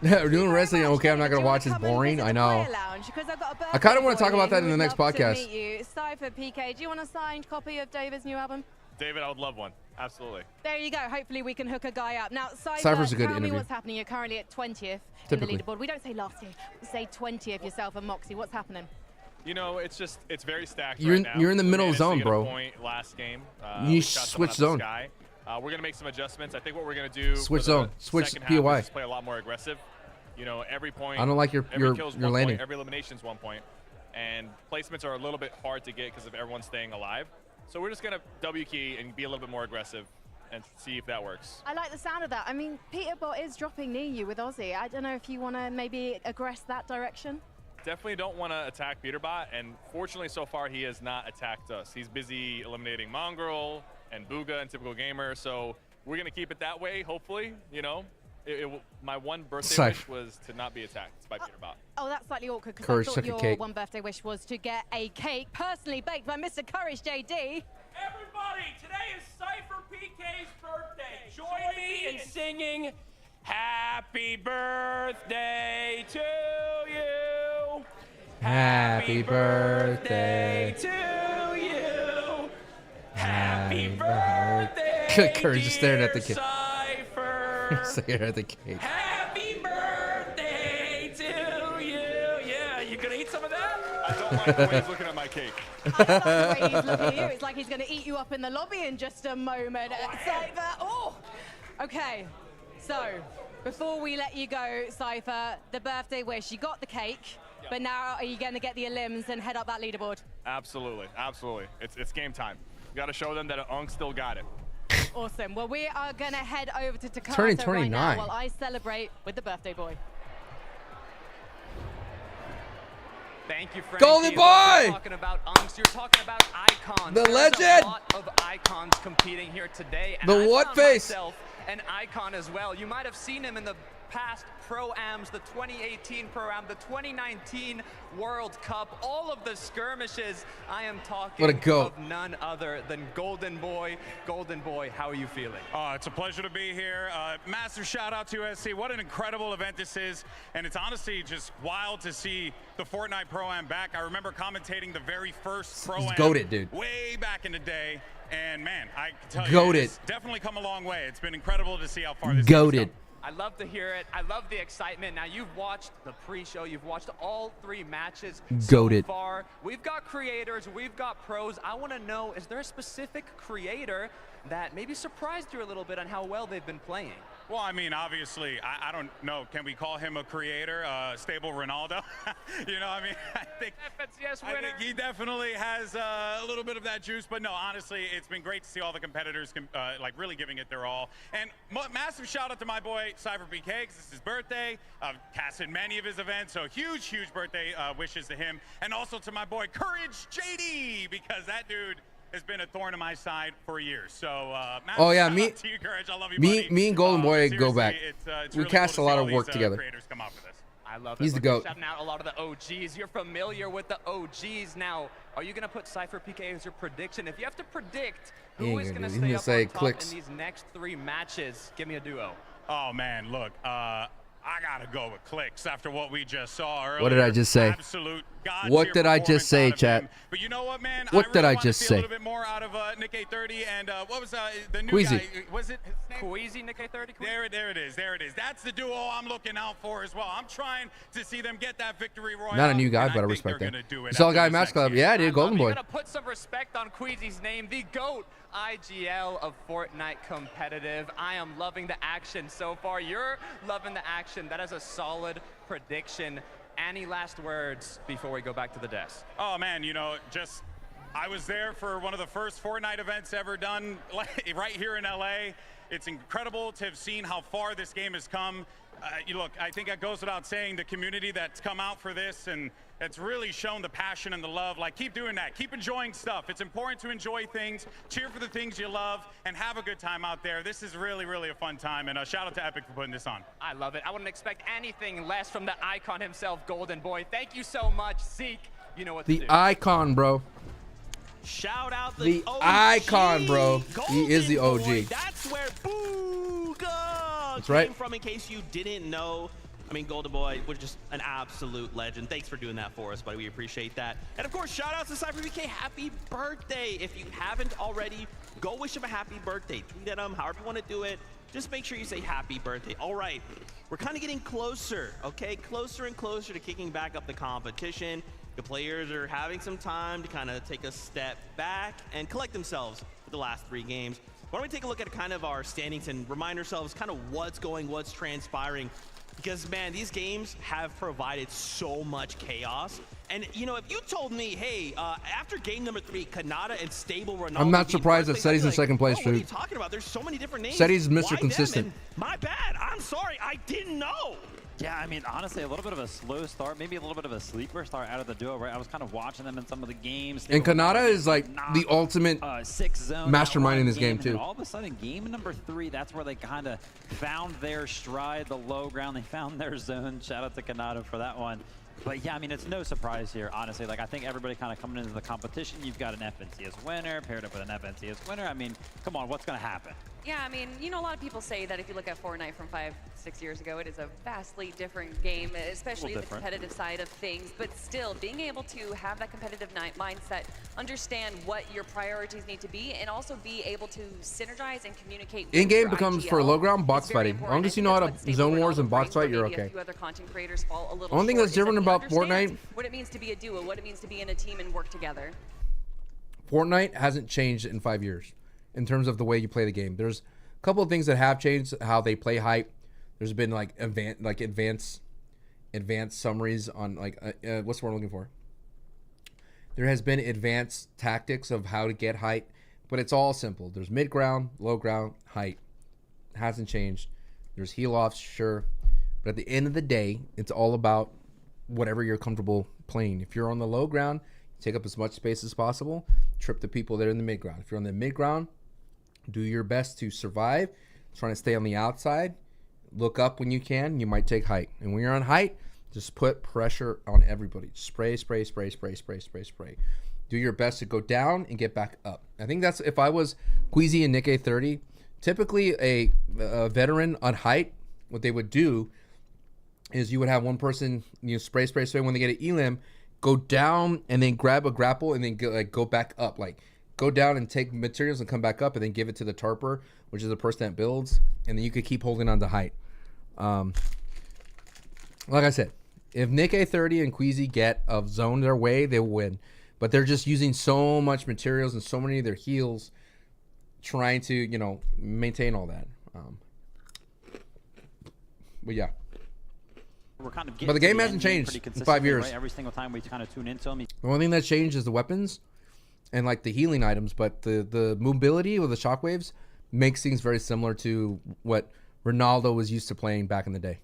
We're doing wrestling. Okay, I'm not gonna watch. It's boring. I know. I kind of want to talk about that in the next podcast. SypherPK, do you want a signed copy of David's new album? David, I would love one. Absolutely. There you go. Hopefully we can hook a guy up. Now, Cypher's a good tell me interview. what's happening. You're currently at 20th Typically. in the leaderboard. We don't say last year. We say 20th yourself and Moxie. What's happening? You know, it's very stacked You're right in- now. you're in the We middle managed to zone, get a bro. point last game. You We shot someone switch out zone. the sky. We're going to make some adjustments. I think what we're going to do Switch for the zone. Switch second half POI. is just play a lot more aggressive. You know, every point. I don't like your kill's your 1 landing. point, every elimination's 1 point. And placements are a little bit hard to get because of everyone staying alive. So we're just going to W key and be a little bit more aggressive and see if that works. I like the sound of that. I mean, Peterbot is dropping near you with Aussie. I don't know if you want to maybe aggress that direction. Definitely don't want to attack Peterbot, and fortunately so far he has not attacked us. He's busy eliminating Mongraal and Bugha and TypicalGamer, so we're going to keep it that way, hopefully, you know. My one birthday wish was to not be attacked by Peterbot. Oh, that's slightly awkward because Courage I took thought a your cake. one birthday wish was to get a cake personally baked by Mr. CourageJD. Everybody, today is SypherPK's birthday. Join me in singing Happy Birthday to you. Happy birthday to you. Happy birthday. Courage just staring at the cake. Cypher. Staring at the cake. Happy birthday to you. Yeah, you gonna eat some of that? I don't like the way he's looking at my cake. I like the way he's looking at you. It's like he's going to eat you up in the lobby in just a moment. Cypher. Oh, okay. So, before we let you go, Cypher, the birthday wish. You got the cake, but now are you going to get the elims and head up that leaderboard? Absolutely, absolutely. It's game time. You got to show them that Unk still got it. Awesome. Well, we are going to head over to Takata Turning right 29. now while I celebrate with the birthday boy. Thank you, Frankie. Golden boy! You're talking about Unks, you're talking about icons. The There's legend! a lot of icons competing here today. And The I what found face? myself an icon as well. You might have seen him in the past Pro-Ams, the 2018 Pro-Am, the 2019 World Cup, all of the skirmishes. I am talking What a goat. of none other than Golden Boy. Golden Boy, how are you feeling? It's a pleasure to be here. Massive shout out to USC. What an incredible event this is. And it's honestly just wild to see the Fortnite Pro-Am back. I remember commentating the very first Pro-Am goated, dude. way back in the day. And man, I can tell Goated. you, it's definitely come a long way. It's been incredible to see how far this Goated. I love to hear it. I love the excitement. Now, you've watched the pre-show. You've watched all 3 matches Goated. so far. We've got creators. We've got pros. I want to know, is there a specific creator that maybe surprised you a little bit on how well they've been playing? Well, I mean, obviously, I don't know. Can we call him a creator? Stable Ronaldo? You know, I mean, I think he definitely has a little bit of that juice. But no, honestly, it's been great to see all the competitors like really giving it their all. And massive shout out to my boy SypherPK because it's his birthday. I've casted many of his events, so huge birthday wishes to him. And also to my boy CourageJD because that dude has been a thorn in my side for years. So, Oh yeah, shout me, out to you, Courage. I love you, buddy. me and Golden Boy go back. It's We really cast cool a to lot see of all work these, together. Creators come out for this. I love He's it. the Look, GOAT. Shouting out a lot of the OGs. You're familiar with the OGs. Now, are you going to put SypherPK as your prediction? If you have to predict He who ain't is gonna going do to it. He's stay gonna up say on top Clix. in these next 3 matches, give me a duo. Oh man, look, I gotta go with Clix after what we just saw earlier. What did I just say? Absolute God What did I just say, chat? But you know what, man? What did I just A say? little bit more out of Nick A30 and what was the new Queasy. guy? Was it his name? Queasy, Nick A30? There it is. That's the duo I'm looking out for as well. I'm trying to see them get that victory royale. Not a new guy, but I respect that. Saw a guy in Match Club. Yeah, dude, Golden Boy. You gotta put some respect on Queasy's name, the GOAT IGL of Fortnite competitive. I am loving the action so far. You're loving the action. That is a solid prediction. Any last words before we go back to the desk? Oh man, you know, just I was there for one of the first Fortnite events ever done right here in LA. It's incredible to have seen how far this game has come. Look, I think that goes without saying, the community that's come out for this and it's really shown the passion and the love. Like, keep doing that. Keep enjoying stuff. It's important to enjoy things, cheer for the things you love, and have a good time out there. This is really, really a fun time, and shout out to Epic for putting this on. I love it. I wouldn't expect anything less from the icon himself, Golden Boy. Thank you so much, Zeke. You know what to do. The icon, bro. Shout out The OG, icon, bro. He is the Golden OG. Boy. That's where Bugha That's right. came from, in case you didn't know. I mean, Golden Boy was just an absolute legend. Thanks for doing that for us, buddy. We appreciate that. And of course, shout out to SypherPK. Happy birthday. If you haven't already, go wish him a happy birthday. Tweet at him, however you want to do it. Just make sure you say happy birthday. All right, we're kind of getting closer, okay? Closer and closer to kicking back up the competition. The players are having some time to kind of take a step back and collect themselves for the last 3 games. Why don't we take a look at kind of our standings and remind ourselves kind of what's transpiring. Because, man, these games have provided so much chaos. And, you know, if you told me, hey, after game number 3, Kanata and Stable Ronaldo... I'm not surprised that Seti's in second place, What are you dude. talking about? There's so many different names. Seti's Mr. Why them? Consistent. And my bad. I'm sorry. I didn't know. Yeah, I mean, honestly, a little bit of a slow start, maybe a little bit of a sleeper start out of the duo, right? I was kind of watching them in some of the games. And Kanata is like the ultimate 6-zone mastermind in this game, game, and too. then all of a sudden, game number 3, that's where they kind of found their stride, the low ground. They found their zone. Shout out to Kanata for that one. But yeah, I mean, it's no surprise here, honestly. Like, I think everybody kind of coming into the competition, you've got an FNCS winner paired up with an FNCS winner. I mean, come on, what's going to happen? Yeah, I mean, you know, a lot of people say that if you look at Fortnite from 5-6 years ago, it is a vastly different game, especially the competitive side of things. But still, being able to have that competitive mindset, understand what your priorities need to be, and also be able to synergize and communicate. In-game becomes for low ground box fighting. As long as you know how to zone wars and box fight, you're okay. A few other content creators fall a little Only thing that's short is different that about Fortnite, what it means to be a duo, what it means to be in a team and work together. Fortnite hasn't changed in 5 years in terms of the way you play the game. There's a couple of things that have changed, how they play hype. There's been like advanced summaries on like what's the word I'm looking for? There has been advanced tactics of how to get height, but it's all simple. There's mid ground, low ground, height. It hasn't changed. There's heal offs, sure, but at the end of the day, it's all about whatever you're comfortable playing. If you're on the low ground, take up as much space as possible. Trip the people that are in the mid ground. If you're on the mid ground, do your best to survive. Trying to stay on the outside. Look up when you can. You might take height. And when you're on height, just put pressure on everybody. Spray, spray, spray, spray, spray, spray, spray. Do your best to go down and get back up. I think that's, if I was Queasy and Nick A30, typically a veteran on height, what they would do is you would have one person, you know, spray, spray, spray. When they get an elim, go down and then grab a grapple and then go back up. Like, go down and take materials and come back up and then give it to the tarper, which is the person that builds, and then you could keep holding on to height. Like I said, if Nick A30 and Queasy get a zone their way, they will win. But they're just using so much materials and so many of their heals trying to, you know, maintain all that. But yeah. We're kind of but the game hasn't changed in 5 years. Right? Every single time we kind of tune into them. The only thing that's changed is the weapons and like the healing items, but the mobility with the shockwaves makes things very similar to what Ronaldo was used to playing back in the day.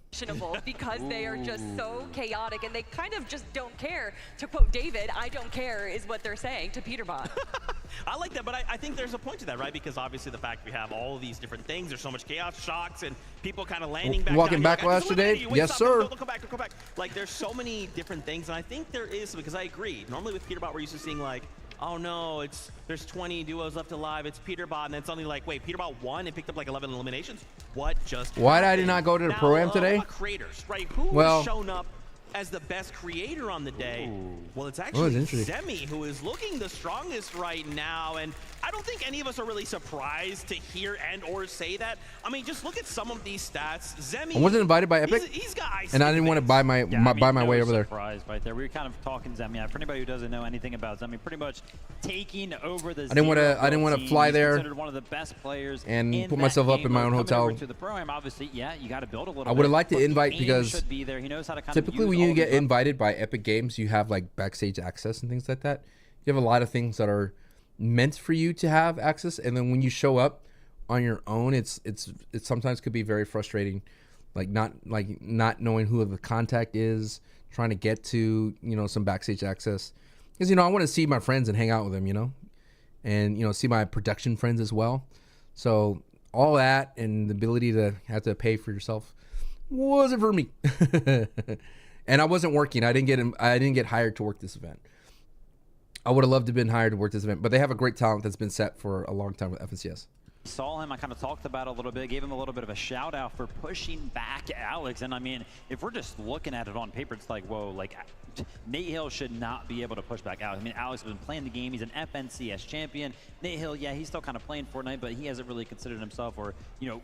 Because they are just so chaotic and they kind of just don't care. To quote David, I don't care is what they're saying to Peterbot. I like that, but I think there's a point to that, right? Because obviously the fact we have all of these different things, there's so much chaos, shocks, and people kind of landing back Walking down. backlash today? Yes, sir. Don't come back. Like, there's so many different things, and I think there is, because I agree. Normally with Peterbot, we're used to seeing, like, oh no, there's 20 duos left alive. It's Peterbot, and then suddenly like, wait, Peterbot won and picked up like 11 eliminations. What just? Why happened? did I not go to the Pro-Am today? Creators, right? Who has shown up as the best creator on the day? Well, it's actually Zemi who is looking the strongest right now, and I don't think any of us are really surprised to hear and or say that. I mean, just look at some of these stats. Zemi, I wasn't invited by Epic, he's got ice and I didn't want to buy my way over there. Surprised right there. We were kind of talking Zemi. For anybody who doesn't know anything about Zemi, pretty much taking over the. I didn't want to fly there. Considered one of the best players and put myself up in my own hotel. To the Pro-Am, obviously, yeah, you got to build a little. I would have liked to invite because be there. He knows how to kind typically when you get invited by Epic Games, you have like backstage access and things like that. You have a lot of things that are meant for you to have access, and then when you show up on your own, it sometimes could be very frustrating, like not knowing who the contact is, trying to get to some backstage access, because I want to see my friends and hang out with them, and see my production friends as well. So all that and the ability to have to pay for yourself wasn't for me. And I wasn't working. I didn't get hired to work this event. I would have loved to have been hired to work this event, but they have a great talent that's been set for a long time with FNCS. Saw him, I kind of talked about it a little bit, gave him a little bit of a shout out for pushing back Alex. And I mean, if we're just looking at it on paper, it's like, whoa, like Nate Hill should not be able to push back Alex. I mean, Alex has been playing the game. He's an FNCS champion. Nate Hill, yeah, he's still kind of playing Fortnite, but he hasn't really considered himself or,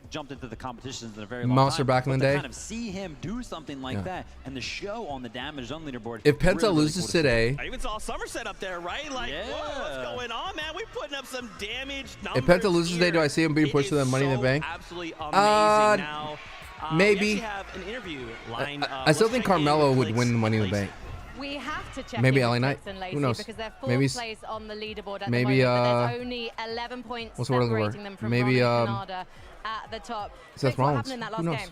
jumped into the competitions in a very long Monster time. back in the day. To kind of see him do something like that and the show on the damage zone leaderboard. If Penta loses today. I even saw Sommerset up there, right? Like, whoa, what's going on, man? We're putting up some damage numbers. If Penta loses today, do I see him being pushed to the Money in the Bank? Absolutely amazing now. Maybe. We have an interview lined up. I still think Carmelo would win the Money in the Bank. We have to check maybe in LA with Knight. Clix and Lacey Who knows? Because they're maybe fourth place on the leaderboard at maybe the moment, but there's only 11 points separating them from maybe Ron and Canada at the top. Seth what Rollins. happened in that last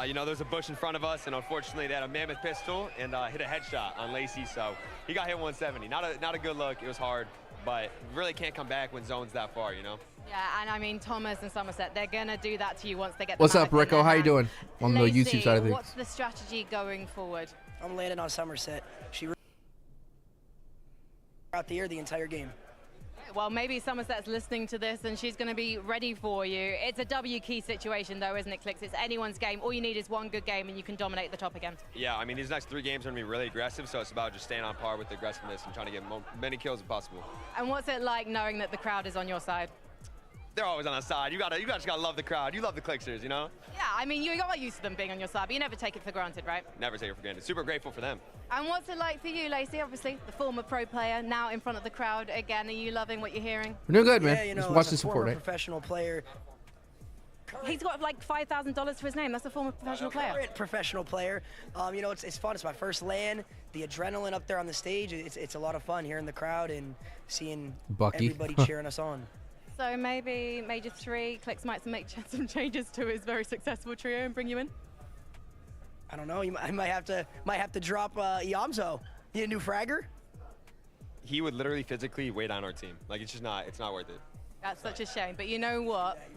game? There's a bush in front of us, and unfortunately they had a mammoth pistol and hit a headshot on Lacey, so he got hit 170. Not a good look. It was hard, but really can't come back when zone's that far, Yeah, and I mean, Thomas and Somerset, they're going to do that to you once they get What's up, Rico? How you doing on the YouTube side of things? What's the strategy going forward? I'm landing on Somerset. She out the air the entire game. Well, maybe Somerset's listening to this and she's going to be ready for you. It's a W key situation though, isn't it, Clix? It's anyone's game. All you need is one good game and you can dominate the top again. Yeah, I mean, these next 3 games are going to be really aggressive, so it's about just staying on par with the aggressiveness and trying to get many kills as possible. And what's it like knowing that the crowd is on your side? They're always on our side. You just gotta love the crowd. You love the Clixers, Yeah, I mean, you got used to them being on your side, but you never take it for granted, right? Never take it for granted. Super grateful for them. And what's it like for you, Lacey? Obviously, the former pro player, now in front of the crowd again. Are you loving what you're hearing? We're doing good, man. Yeah, Just watch this former Fortnite. Professional player. He's got like $5,000 for his name. That's a former professional player. Current professional player. It's fun. It's my first LAN. The adrenaline up there on the stage. It's a lot of fun hearing the crowd and seeing everybody cheering us on. So maybe Major 3, Clix might make some changes to his very successful trio and bring you in? I don't know. I might have to drop Iamzo. Need a new fragger? He would literally physically weigh down our team. Like, it's not worth it. That's such a shame. But you know what?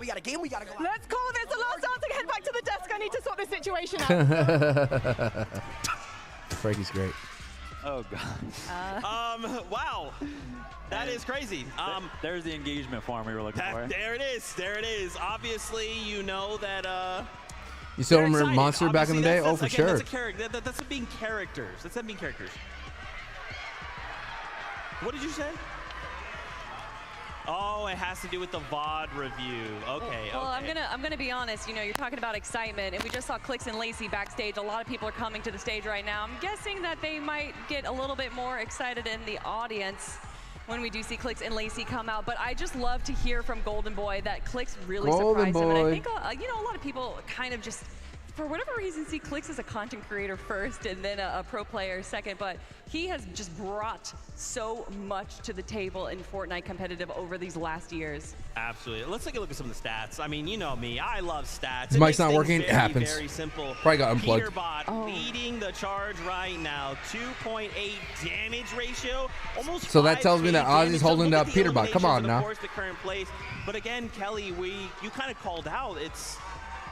We got a game. We got to go out. Let's call this the last chance to head back to the desk. I need to sort this situation out. Frankie's great. Oh, God. Wow. That is crazy. There's the engagement form we were looking for. There it is. There it is. Obviously, you know that. You still remember Monster back in the day? Oh, for sure. That's being characters. That's them being characters. What did you say? Oh, it has to do with the VOD review. Okay. Well, I'm gonna be honest. You're talking about excitement, and we just saw Clix and Lacey backstage. A lot of people are coming to the stage right now. I'm guessing that they might get a little bit more excited in the audience when we do see Clix and Lacey come out. But I just love to hear from Golden Boy that Clix really surprised him, and I think a lot of people kind of just, for whatever reason, see Clix as a content creator first and then a pro player second, but he has just brought so much to the table in Fortnite competitive over these last years. Absolutely. Let's take a look at some of the stats. I mean, you know me. I love stats. His mic's not working. It happens. Very simple. Probably got unplugged. Peterbot leading the charge right now. 2.8 damage ratio. Almost. So that tells me that Aussie's holding up Peterbot. Come on now. Of course, the current place. But again, Kelly, you kind of called out.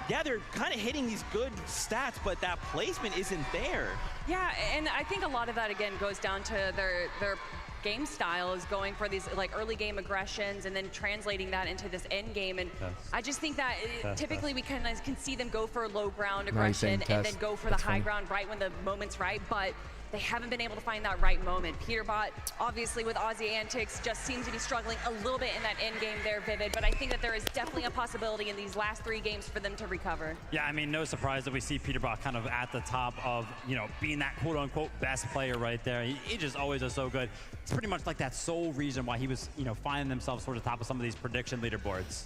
Yeah, they're kind of hitting these good stats, but that placement isn't there. Yeah, and I think a lot of that, again, goes down to their game style is going for these like early game aggressions and then translating that into this end game. And I just think that typically we can see them go for low ground aggression and then go for the high ground right when the moment's right, but they haven't been able to find that right moment. Peterbot, obviously with Aussie antics, just seems to be struggling a little bit in that end game there, Vivid, but I think that there is definitely a possibility in these last 3 games for them to recover. Yeah, I mean, no surprise that we see Peterbot kind of at the top of, you know, being that quote-unquote best player right there. He just always is so good. It's pretty much like that sole reason why he was, you know, finding themselves towards the top of some of these prediction leaderboards.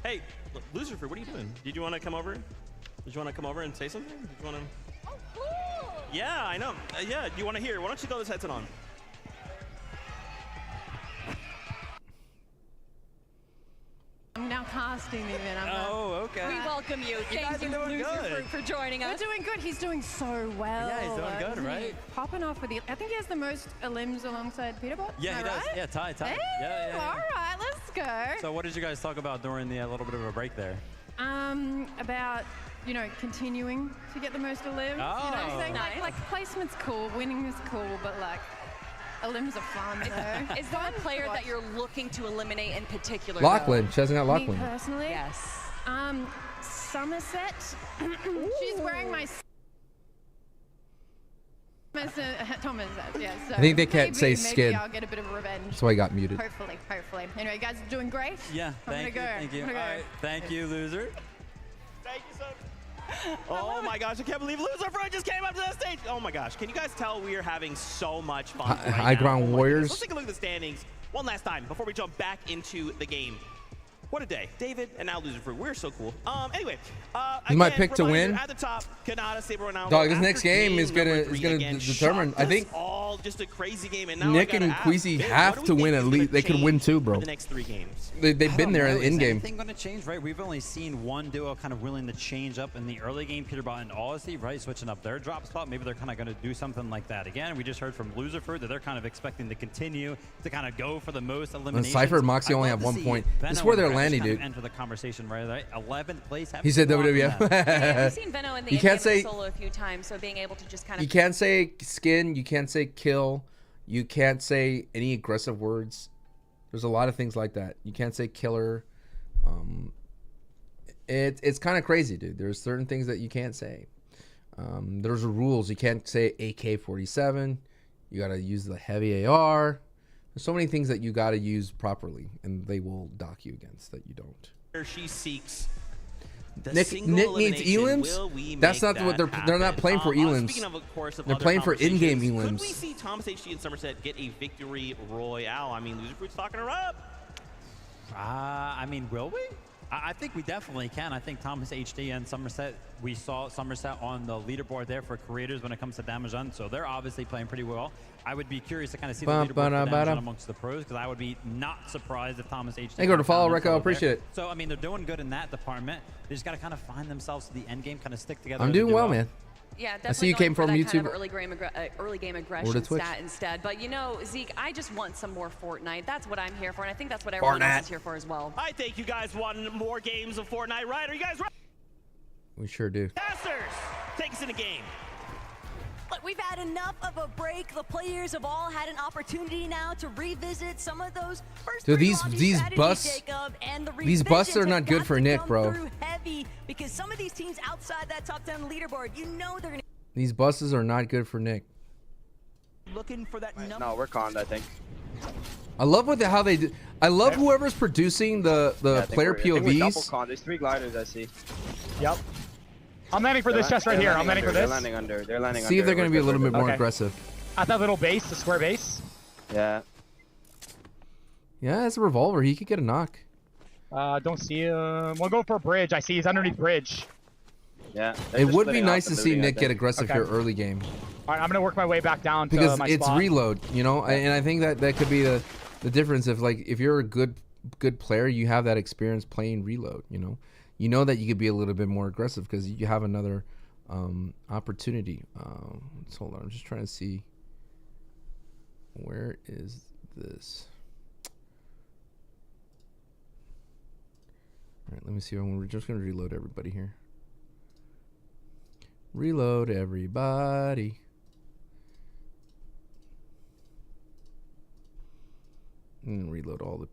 Hey, Loserfruit, what are you doing? Did you want to come over? Did you want to come over and say something? Did you want to... Yeah, I know. Yeah, you want to hear? Why don't you throw this headset on? I'm now casting even. Okay. We welcome you. Thank you, Loserfruit, for joining us. We're doing good. He's doing so well. Yeah, he's doing good, right? Popping off with the. I think he has the most limbs alongside Peterbot. Yeah, he does. Right? Yeah, Ty. Hey, yeah. All right, let's go. So what did you guys talk about during the little bit of a break there? About, you know, continuing to get the most limbs. You know what I'm saying? Nice. Like placement's cool, winning is cool, but like limbs are fun though. Is there a player that you're looking to eliminate in particular? Lachlan. She hasn't got Lachlan. Me personally? Yes. Sommerset. She's wearing my Thomas, yeah. So I think they can't say skin. Maybe I'll get a bit of revenge. That's why he got muted. Hopefully. Anyway, you guys are doing great. Yeah, thank you. All right, thank you, Loser. Thank you so much. Oh my gosh, I can't believe Loserfruit just came up to the stage. Oh my gosh, can you guys tell we are having so much fun right High now? ground warriors. Let's take a look at the standings one last time before we jump back into the game. What a day. David and now Loserfruit. We're so cool. Anyway, You might pick to win. At the top, Kanata, Saber, Ronaldo. Dog, this next game is gonna determine. I think all just a crazy game, and now Nick and Queasy have to win at least. They could win too, bro. The next 3 games. They've been there in game. Is anything going to change, right? We've only seen one duo kind of willing to change up in the early game, Peterbot and Aussie, right? Switching up their drop spot. Maybe they're kind of going to do something like that again. We just heard from Loserfruit that they're kind of expecting to continue to kind of go for the most eliminations. Cypher and Moxie only have 1 point. This is where they're landing, dude. Enter the conversation, right? 11th place. He said WWF. Yeah, we've seen Veno in the you can't say solo a few times, so being able to just kind of. You can't say skin. You can't say kill. You can't say any aggressive words. There's a lot of things like that. You can't say killer. It's kind of crazy, dude. There's certain things that you can't say. There's rules. You can't say AK-47. You got to use the heavy AR. There's so many things that you got to use properly, and they will dock you against that you don't. She seeks. Nick needs elims. That's not what they're not playing for elims. They're playing for in-game elims. Could we see Thomas HD and Somerset get a victory royale? I mean, Loserfruit's talking her up. I mean, will we? I think we definitely can. I think Thomas HD and Somerset, we saw Somerset on the leaderboard there for creators when it comes to damage done, so they're obviously playing pretty well. I would be curious to kind of see the leaderboard for damage done amongst the pros, because I would be not surprised if Thomas HD. Thank you for the follow, Rico. Appreciate it. So, I mean, they're doing good in that department. They just got to kind of find themselves to the end game, kind of stick together. I'm doing well, man. Yeah, definitely. I see you came from YouTube. Kind of early game aggression stat instead. But you know, Zeke, I just want some more Fortnite. That's what I'm here for, and I think that's what everyone else is here for as well. I think you guys want more games of Fortnite, right? Are you guys ready? We sure do. Masters, take us in the game. Look, we've had enough of a break. The players have all had an opportunity now to revisit some of those first. Dude, these busts are not good for Nick, bro. Heavy because some of these teams outside that top 10 leaderboard, you know they're gonna. These buses are not good for Nick. Looking for that number. No, we're conned, I think. I love how they do. I love whoever's producing the player POVs. There's 3 gliders I see. Yep. I'm landing for this chest right here. I'm landing for this. They're landing under. They're landing under. See if they're going to be a little bit more aggressive. At that little base, the square base. Yeah. Yeah, it's a revolver. He could get a knock. Don't see him. We'll go for a bridge. I see he's underneath bridge. Yeah. It would be nice to see Nick get aggressive here early game. All right, I'm going to work my way back down to because my it's spot. reload, you know, and I think that could be the difference. If you're a good player, you have that experience playing reload, you know that you could be a little bit more aggressive because you have another opportunity. Let's hold on. I'm just trying to see where is this. All right, let me see. We're just going to reload everybody here. Reload everybody. And reload all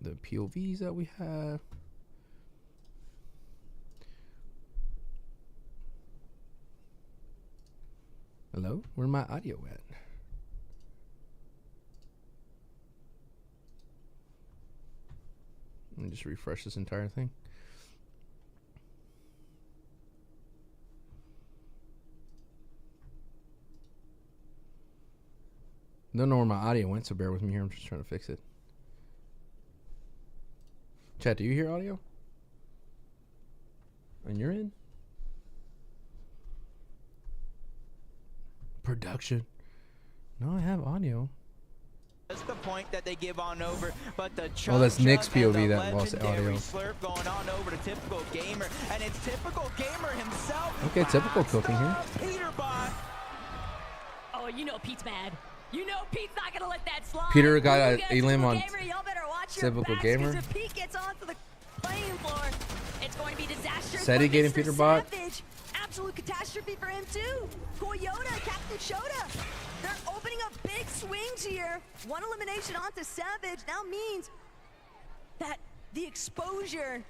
the POVs that we have. Hello? Where's my audio at? Let me just refresh this entire thing. Don't know where my audio went, so bear with me here. I'm just trying to fix it. Chat, do you hear audio? And you're in? Production. No, I have audio. That's the point that they give on over, but the Oh, that's Nick's POV that lost audio. Slurp going on over to Typical Gamer, and it's Typical Gamer himself. Okay, typical cooking here. Peterbot. Oh, you know Pete's mad. You know Pete's not gonna let that slide. Peter got a limb on Typical Gamer. If Pete gets onto the playing floor, it's going to be disastrous. Said he for getting Mr. Peterbot. Savage. Absolute catastrophe for him too. Toyota, Captain Shota. They're opening up big swings here. One elimination onto Savage now means that the exposure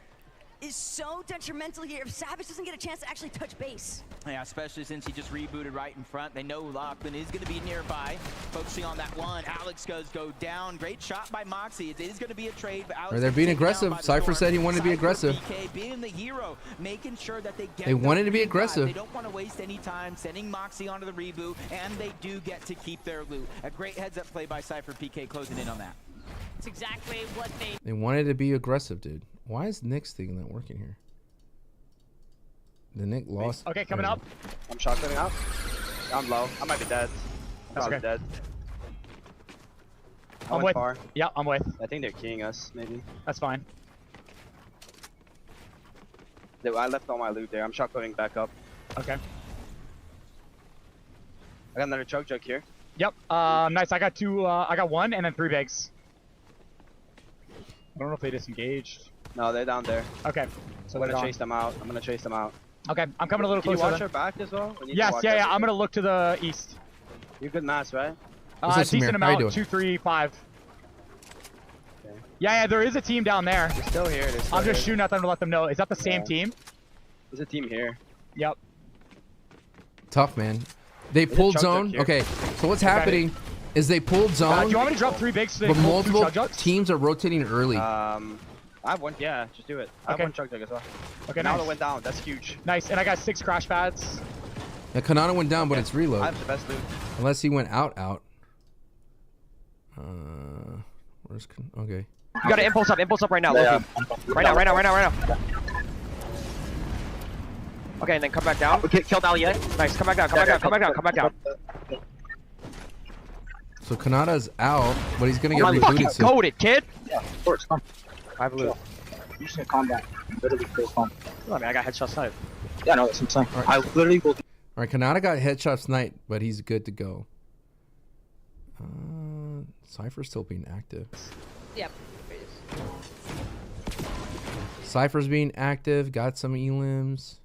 is so detrimental here if Savage doesn't get a chance to actually touch base. Yeah, especially since he just rebooted right in front. They know Lachlan is going to be nearby. Focusing on that one. Alex goes down. Great shot by Moxie. It is going to be a trade, but Alex They're being aggressive. Cypher said he wanted to be aggressive. SypherPK being the hero, making sure that they get. They wanted to be aggressive. They don't want to waste any time sending Moxie onto the reboot, and they do get to keep their loot. A great heads-up play by SypherPK closing in on that. It's exactly what They wanted to be aggressive, dude. Why is Nick's thing not working here? The Nick lost. Okay, coming up. I'm shotgunning out. I'm low. I might be dead. I'm probably dead. I went far. Yeah, I'm with. I think they're keying us, maybe. That's fine. I left all my loot there. I'm shotgunning back up. Okay. I got another chug jug here. Yep. Nice. I got two. I got one and then 3 bags. I don't know if they disengaged. No, they're down there. Okay. So I'm gonna chase them out. Okay, I'm coming a little closer. Can you watch our back as well? Yes, yeah. I'm gonna look to the east. You're good mass, right? Decent amount. 2, 3, 5. Okay. Yeah, there is a team down there. They're still here. I'm just shooting at them to let them know. Is that the same team? There's a team here. Yep. Tough, man. They pulled zone. Okay, so what's happening is they pulled zone. Do you want me to drop 3 bigs? But multiple teams are rotating early. I have one. Yeah, just do it. I have one chug jug as well. Okay, Kanata nice. went down. That's huge. Nice, and I got 6 crash pads. Yeah, Kanata went down, but it's reload. I have the best loot. Unless he went out. Where's okay? You got to impulse up right now. Yeah. Right now. Okay, and then come back down. Okay, killed Ali. Nice. Come back down. So Kanata's out, but he's gonna get I'm rebooted fucking soon. goated, kid. Yeah, of course. Come. I have loot. You should calm down. Literally, feel calm. I mean, I got headshot snipe. Yeah, no, that's what I'm saying. I literally will. All right, Kanata got headshot snipe, but he's good to go. Cypher's still being active. Yep. Cypher's being active. Got some elims.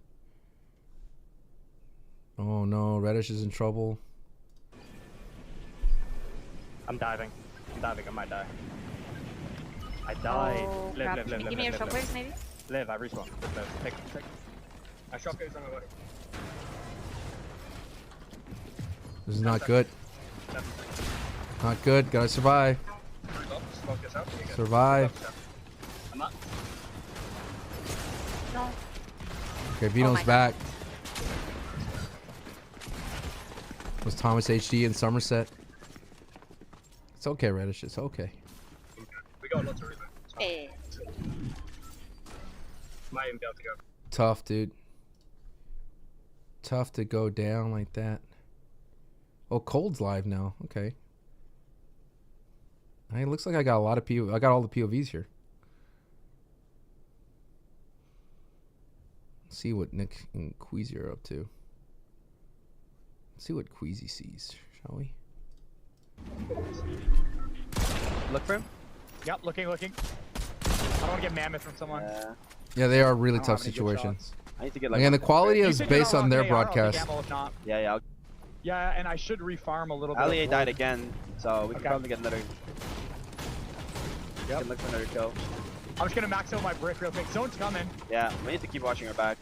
Oh no, Reddish is in trouble. I'm diving. I might die. I died. Oh, Live. Can you give me your shockwaves, maybe? Live, I respawn. Take. I shockwaves on my body. This is not good. Not good. Gotta survive. Survive. I'm not. No. Okay, Veno's back. Was Thomas HD and Sommerset. It's okay, Reddish. It's okay. We got lots of reboot. Hey. Might even be able to go. Tough, dude. Tough to go down like that. Oh, Cold's live now. Okay. Hey, it looks like I got a lot of POV. I got all the POVs here. Let's see what Nick and Queasy are up to. Let's see what Queasy sees, shall we? Look for him. Yep, looking. I don't want to get mammoth from someone. Yeah, they are really tough situations. I need to get like. Again, the quality is based on their broadcast. Yeah. Yeah, and I should refarm a little bit. Ali died again, so we can probably get another. You can look for another kill. I'm just gonna max out my brick real quick. Zone's coming. Yeah, we need to keep watching our back.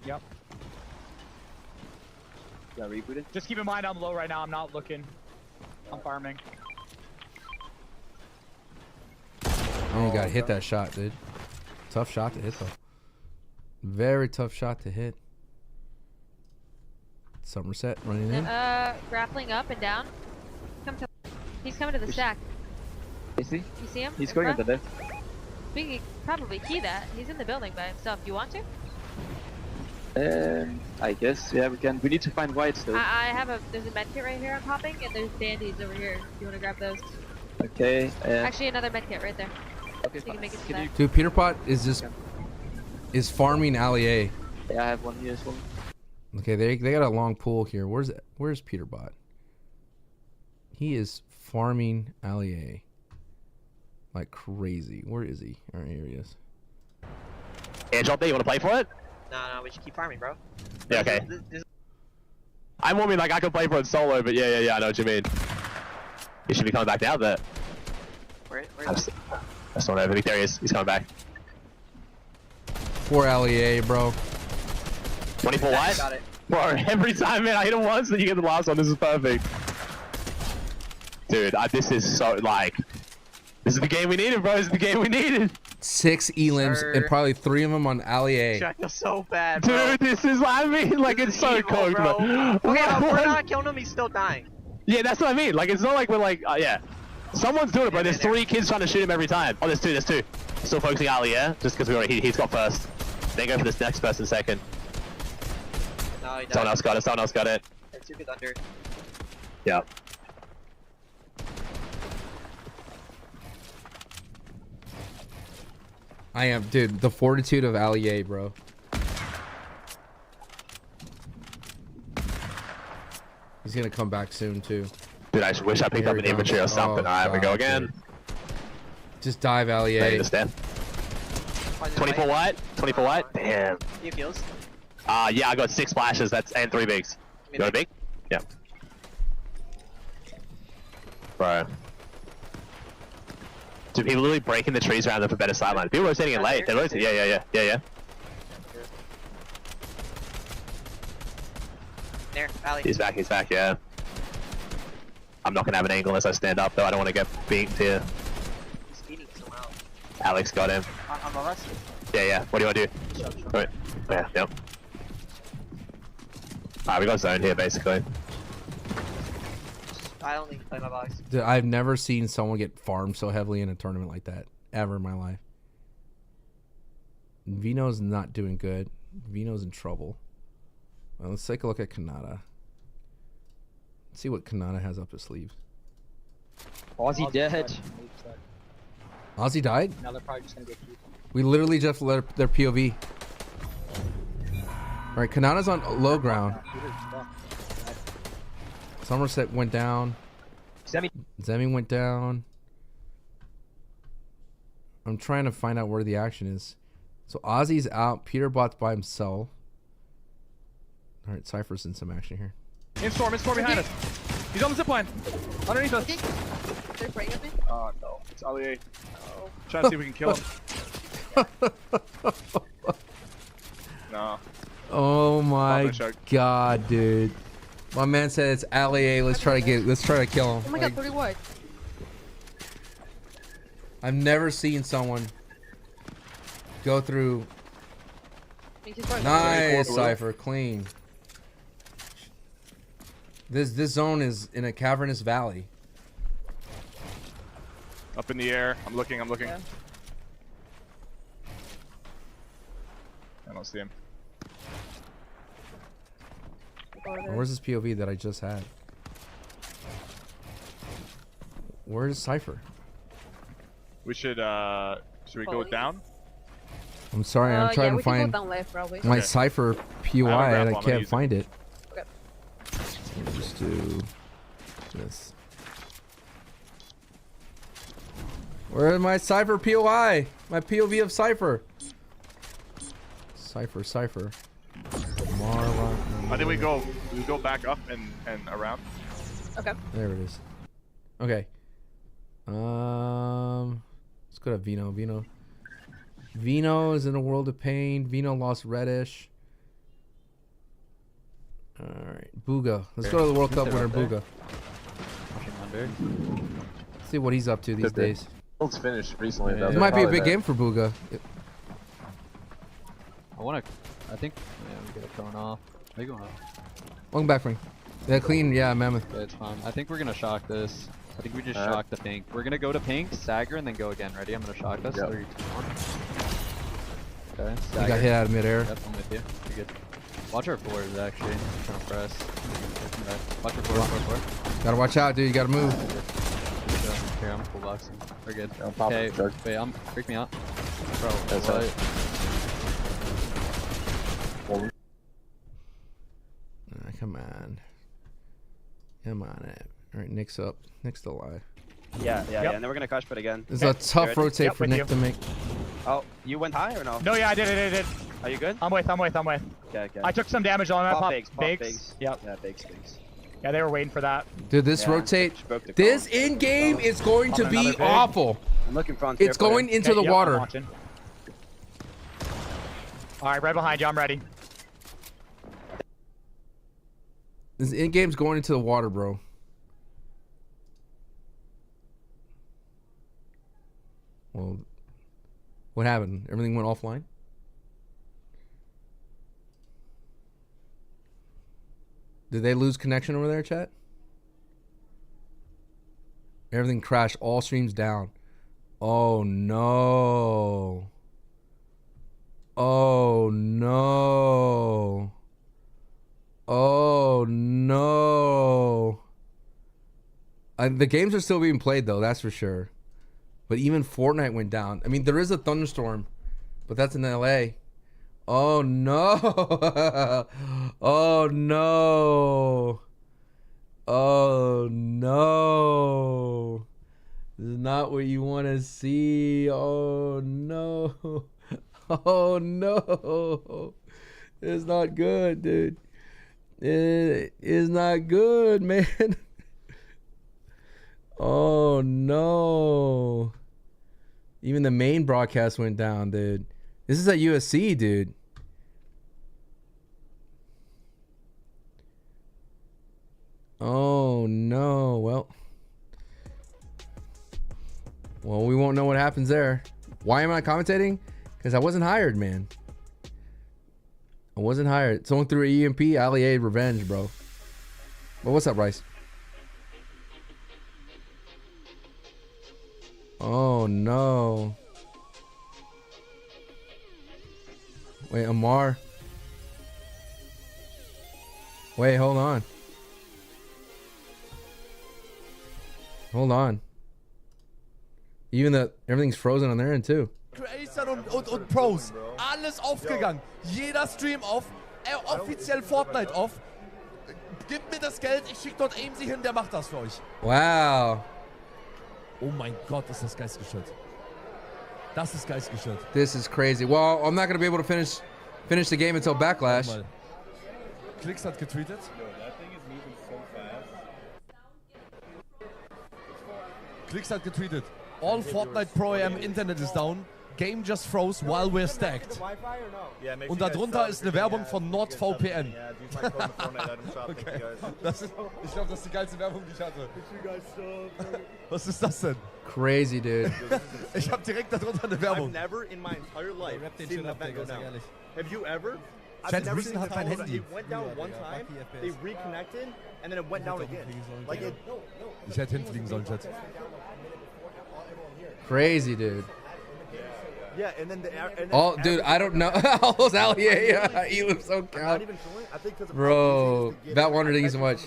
Yep. Yeah, rebooted. Just keep in mind I'm low right now. I'm not looking. I'm farming. Oh, you gotta hit that shot, dude. Tough shot to hit, though. Very tough shot to hit. Sommerset running in. Grappling up and down. He's coming to the stack. Is he? You see him? He's going into this. We could probably key that. He's in the building by himself. You want to? I guess, yeah, we can. We need to find whites, though. I have there's a medkit right here I'm popping, and there's dandies over here. If you want to grab those. Okay. Actually, another medkit right there. Okay, so you can make it to that. Dude, Peterbot is farming Alley A. Yeah, I have one here as well. Okay, they got a long pool here. Where's Peterbot? He is farming Alley A like crazy. Where is he? All right, here he is. Yeah, drop there. You want to play for it? No, we should keep farming, bro. Yeah, okay. I'm warming like I could play for it solo, but yeah, I know what you mean. You should be coming back down there. Where That's not over. There he is. He's coming back. Poor Alley A, bro. 24 wide? Got it. Bro, every time, man, I hit him once, then you get the last one. This is perfect. Dude, this is so, like... This is the game we needed, bro. This is the game we needed. 6 elims and probably 3 of them on Alley A. I feel so bad, bro. Dude, this is, I mean, like, it's so cooked, bro. Okay, we're not killing him. He's still dying. Yeah, that's what I mean. Like, it's not like we're like, yeah. Someone's doing it, bro. There's 3 kids trying to shoot him every time. Oh, there's 2. Still focusing Ali, yeah? Just because he's got first. Then go for this next person second. No, he doesn't. Someone else got it. That's 2 kids under. Yeah. I am, dude. The fortitude of Ali A, bro. He's gonna come back soon too. Dude, I just wish I picked up an infantry or something. Alright, we go again. Dude. Just dive Ali A. Ready to stand. 24 white. 24 white. Damn. Few kills. Yeah, I got 6 splashes. And 3 bigs. You got a big? Yeah. Bro. Dude, people literally breaking the trees around them for better sideline. People rotating it late. They're rotating. Yeah. There, Ali. He's back, yeah. I'm not gonna have an angle unless I stand up though. I don't want to get beat here. He's feeding someone else. Alex got him. I'm arrested. Yeah. What do you want to do? Right. Yeah. Alright, we got zone here basically. I only play my box. Dude, I've never seen someone get farmed so heavily in a tournament like that ever in my life. Veno's not doing good. Veno's in trouble. Well, let's take a look at Kanata. Let's see what Kanata has up his sleeve. Aussie dead. Aussie died? Now they're probably just gonna get killed. We literally just let their POV. Alright, Kanata's on low ground. Sommerset went down. Zemi went down. I'm trying to find out where the action is. So Aussie's out. Peterbot's by himself. Alright, Cypher's in some action here. In storm behind us. He's on the zipline. Underneath us. They're right at me? Oh, no. It's Ali A. Oh. Trying to see if we can kill him. No. Oh my god, dude. My man said it's Alley A. Let's try to kill him. Oh my god, 30 what? I've never seen someone go through. Nice, Cypher, clean. This zone is in a cavernous valley. Up in the air. I'm looking. Yeah. I don't see him. Where's this POV that I just had? Where's Cypher? We should we go down? I'm sorry, I'm trying to find my Cypher POI and I can't find it. Okay. Let's just do this. Where is my Cypher POI? My POV of Cypher. Cypher. I think we go back up and around. Okay. There it is. Okay. Let's go to Veno. Veno is in a world of pain. Veno lost Reddish. All right, Bugha. Let's go to the World Cup winner, Bugha. Let's see what he's up to these days. World's finished recently. Yeah. It might be a big game for Bugha. I think we get it thrown off. They go off. Welcome back, Frank. Yeah, clean. Yeah, Mammoth. Okay, it's fine. I think we're gonna shock this. I think we just shock the pink. We're gonna go to pink, stagger, and then go again. Ready? I'm gonna shock this. Yep. 3, 2, 1. Okay. Stagger. You got hit out of midair. Yep, I'm with you. You're good. Watch our floors, actually. I'm trying to press. Watch our floor. Gotta watch out, dude. You gotta move. Here, I'm full boxing. We're good. Okay, wait, freak me out. Bro, what? Come on. Come on. All right, Nick's up. Nick's still alive. Yeah. And then we're gonna crush pit again. This is a tough rotate for Nick to make. Oh, you went high or no? No, yeah, I did. Are you good? I'm with. Okay. I took some damage on that. Pop Yep. bigs. Yeah, bigs. Yeah, they were waiting for that. Dude, this rotate. This in game is going to be awful. I'm looking front. It's going into the water. All right, right behind you. I'm ready. This in game's going into the water, bro. Well, what happened? Everything went offline? Did they lose connection over there, chat? Everything crashed. All streams down. Oh, no. Oh, no. Oh, no. The games are still being played, though. That's for sure. But even Fortnite went down. I mean, there is a thunderstorm, but that's in LA. Oh, no. Oh, no. Oh, no. This is not what you want to see. Oh, no. Oh, no. It's not good, dude. It is not good, man. Oh, no. Even the main broadcast went down, dude. This is at USC, dude. Oh, no. Well, we won't know what happens there. Why am I commentating? Because I wasn't hired, man. I wasn't hired. Someone threw an EMP. Ali A revenge, bro. But what's up, Bryce? Oh, no. Wait, Amar. Wait, hold on. Hold on. Even everything's frozen on their end, too. Creator und Pros. Alles aufgegangen. Jeder Stream auf. Offiziell Fortnite auf. Gebt mir das Geld, ich schicke dort AIMSy hin, der macht das für euch. Wow. Oh mein Gott, ist das geistgeschützt. Das ist geistgeschützt. This is crazy. Well, I'm not going to be able to finish the game until Backlash. Clix hat getweetet. Clix hat getweetet. All Fortnite Pro-Am Internet is down. Game just froze while we're stacked. Und darunter ist eine Werbung von NordVPN. Okay. Ich glaube, das ist die geilste Werbung, die ich hatte. Was ist das denn? Crazy, dude. Ich habe direkt darunter eine Werbung. I've never in my entire life seen an event go down. Have you ever? I've never seen it Handy. It went down one time, they reconnected, and then it went down again. Like it. Ich hätte hinfliegen sollen, Chat. Crazy, dude. Yeah, and then oh, dude, I don't know. All those yeah, he looks so count. Bro, that wonder, thank you so much.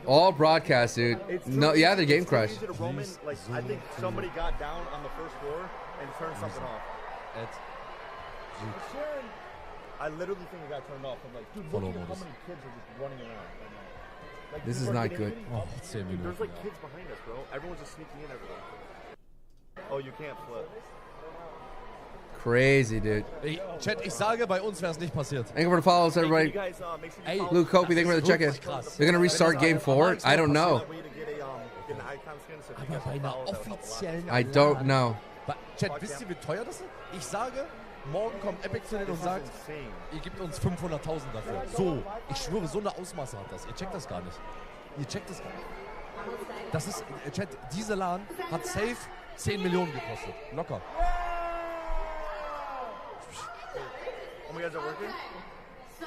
All broadcast, dude. No, yeah, the game crashed. Like, I think somebody got down on the first floor and turned something off. I literally think it got turned off. I'm like, dude, look at how many kids are just running around right now. Like, this is not good. Dude, there's like kids behind us, bro. Everyone's just sneaking in everywhere. Oh, you can't flip. Crazy, dude. Chat, ich sage, bei uns wäre es nicht passiert. Thank you for the follows, everybody. Luke Kopi, thank you for the check-in. They're going to restart game 4? I don't know. Aber bei einer offiziellen I don't know. Chat, wisst ihr, wie teuer das ist? Ich sage, morgen kommt Epic zu denen und sagt, ihr gebt uns 500.000 dafür. So, ich schwöre, so eine Ausmaße hat das. Ihr checkt das gar nicht. Ihr checkt das gar nicht. Das ist, Chat, diese LAN hat safe 10 Millionen gekostet. Locker. Oh my God, is it working? So,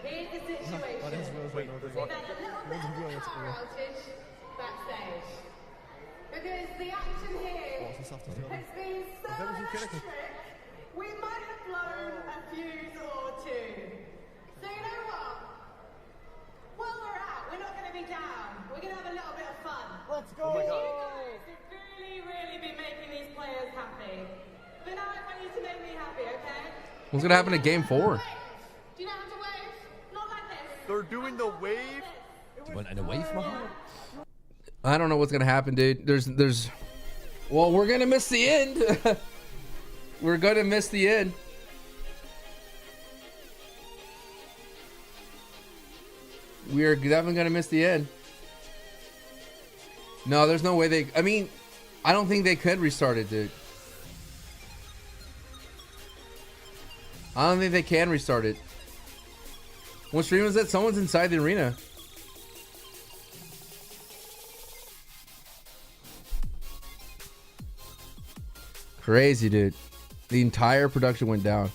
here's the situation. Oh, that's We've had a little bit of power outage backstage. Because the action here has been so electric, we might have blown a fuse or two. So you know what? While we're out, we're not going to be down. We're going to have a little bit of fun. Let's go! Oh my God. You guys have really, really been making these players happy. But now I want you to make me happy, okay? What's gonna happen in game 4? Do you know how to wave? Not like this. They're doing the wave? Wollen eine Wave machen? I don't know what's gonna happen, dude. Well, we're gonna miss the end. We're gonna miss the end. We are definitely gonna miss the end. No, there's no way they. I mean, I don't think they could restart it, dude. I don't think they can restart it. What stream was that? Someone's inside the arena. Crazy, dude. The entire production went down.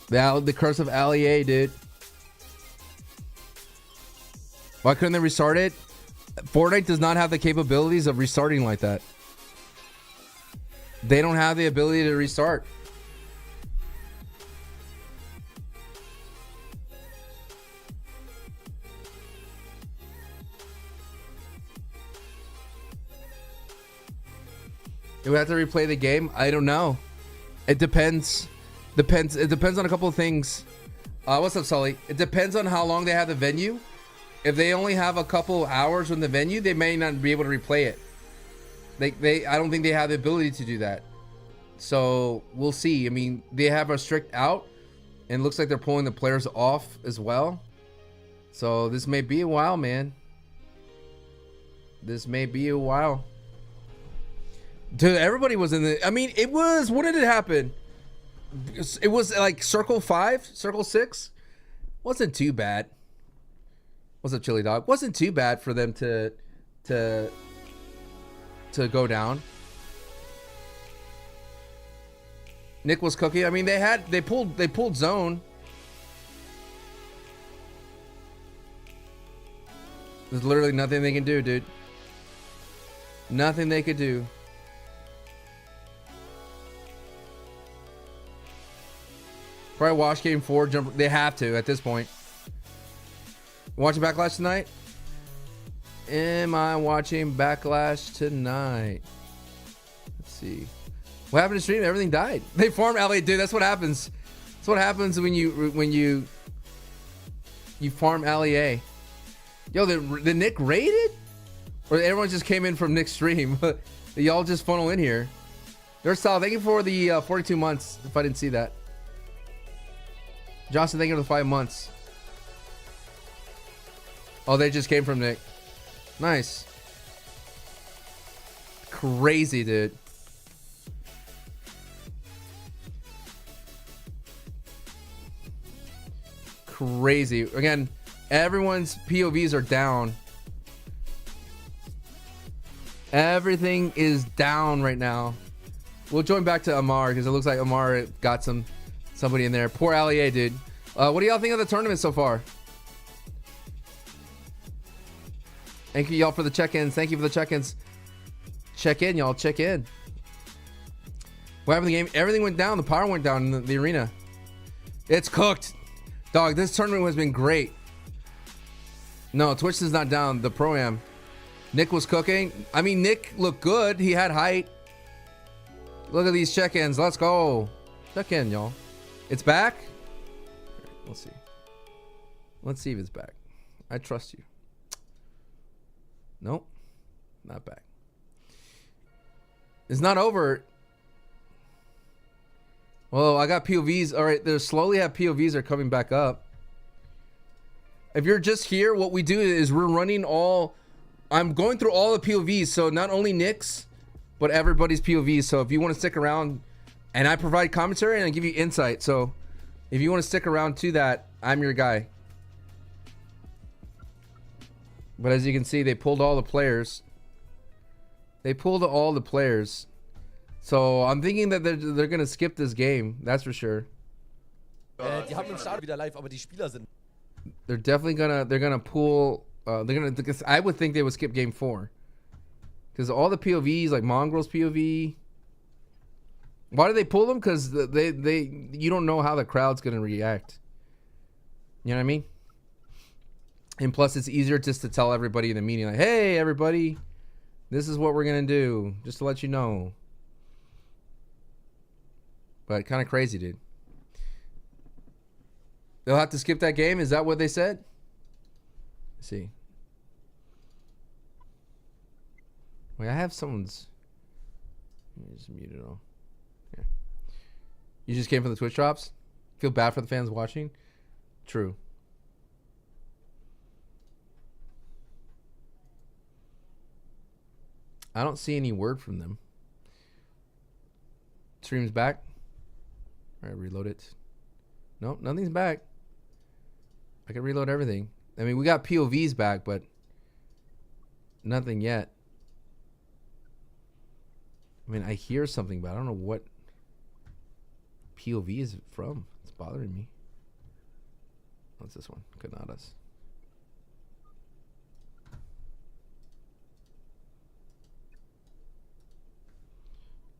The curse of Ali A, dude. Why couldn't they restart it? Fortnite does not have the capabilities of restarting like that. They don't have the ability to restart. Do we have to replay the game? I don't know. It depends. It depends on a couple of things. What's up, Sully? It depends on how long they have the venue. If they only have a couple hours in the venue, they may not be able to replay it. I don't think they have the ability to do that. So we'll see. I mean, they have a strict out, and it looks like they're pulling the players off as well. So this may be a while, man. This may be a while. Dude, everybody was in the. I mean, it was. What did it happen? It was like circle 5, circle 6. Wasn't too bad. What's up, Chili Dog? Wasn't too bad for them to go down. Nick was cooking. I mean, they pulled zone. There's literally nothing they can do, dude. Nothing they could do. Probably watch game 4. Jump. They have to at this point. Watching Backlash tonight? Am I watching Backlash tonight? Let's see. What happened to stream? Everything died. They farmed LA, dude. That's what happens. That's what happens when you farm LEA. Yo, the Nick raided? Or everyone just came in from Nick's stream? Y'all just funnel in here. There's Sal. Thank you for the 42 months. If I didn't see that. Johnson, thank you for the 5 months. Oh, they just came from Nick. Nice. Crazy, dude. Crazy. Again, everyone's POVs are down. Everything is down right now. We'll join back to Amar because it looks like Amar got somebody in there. Poor Allier, dude. What do y'all think of the tournament so far? Thank you, y'all, for the check-ins. Thank you for the check-ins. Check in, y'all. Check in. What happened to the game? Everything went down. The power went down in the arena. It's cooked. Dog, this tournament has been great. No, Twitch is not down. The Pro-Am. Nick was cooking. I mean, Nick looked good. He had height. Look at these check-ins. Let's go. Check in, y'all. It's back? Let's see. Let's see if it's back. I trust you. Nope. Not back. It's not over. Well, I got POVs. All right, they're slowly have POVs are coming back up. If you're just here, what we do is we're running all. I'm going through all the POVs, so not only Nick's, but everybody's POVs. So if you want to stick around, and I provide commentary and I give you insight. So if you want to stick around to that, I'm your guy. But as you can see, they pulled all the players. They pulled all the players. So I'm thinking that they're gonna skip this game. That's for sure. Die haben im Start wieder live, aber die Spieler sind. They're definitely gonna pull. Because I would think they would skip game 4. Because all the POVs, like Mongraal's POV. Why do they pull them? Because you don't know how the crowd's gonna react. You know what I mean? And plus, it's easier just to tell everybody in the meeting, like, "Hey, everybody, this is what we're gonna do," just to let you know. But kind of crazy, dude. They'll have to skip that game. Is that what they said? Let's see. Wait, I have someone's. Let me just mute it all. Yeah. You just came from the Twitch drops? Feel bad for the fans watching? True. I don't see any word from them. Stream's back. All right, reload it. Nope, nothing's back. I can reload everything. I mean, we got POVs back, but nothing yet. I mean, I hear something, but I don't know what POV is from. It's bothering me. What's this one? Canadas.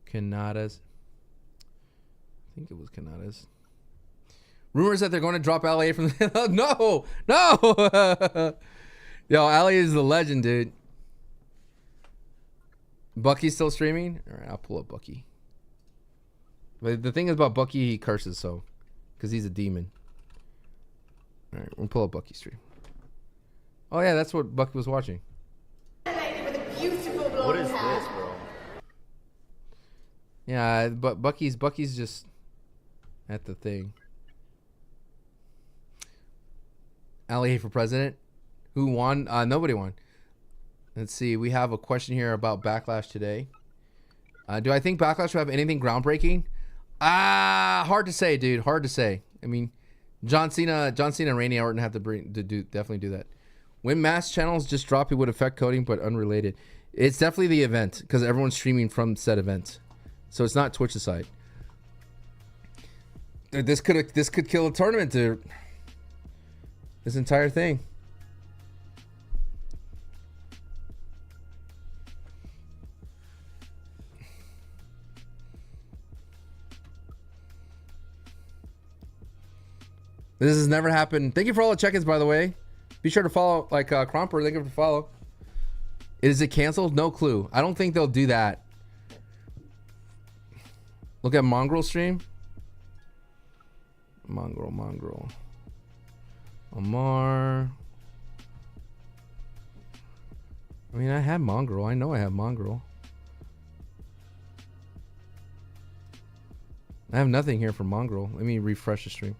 Canadas. I think it was Canadas. Rumors that they're going to drop LA from the... No! Yo, Ali is the legend, dude. Bucky's still streaming? All right, I'll pull up Bucky. But the thing is about Bucky, he curses, so... Because he's a demon. All right, we'll pull up Bucky's stream. Oh, yeah, that's what Bucky was watching. What is this, bro? Yeah, but Bucky's just at the thing. Ali for president. Who won? Nobody won. Let's see. We have a question here about Backlash today. Do I think Backlash will have anything groundbreaking? Hard to say, dude. Hard to say. I mean, John Cena and Randy Orton have to definitely do that. When mass channels just drop, it would affect coding, but unrelated. It's definitely the event because everyone's streaming from said event, so it's not Twitch's side. This could kill a tournament, dude. This entire thing. This has never happened. Thank you for all the check-ins, by the way. Be sure to follow, like Cromper. Thank you for follow. Is it canceled? No clue. I don't think they'll do that. Look at Mongraal stream. Mongraal. Amar. I mean, I have Mongraal. I know I have Mongraal. I have nothing here for Mongraal. Let me refresh the stream.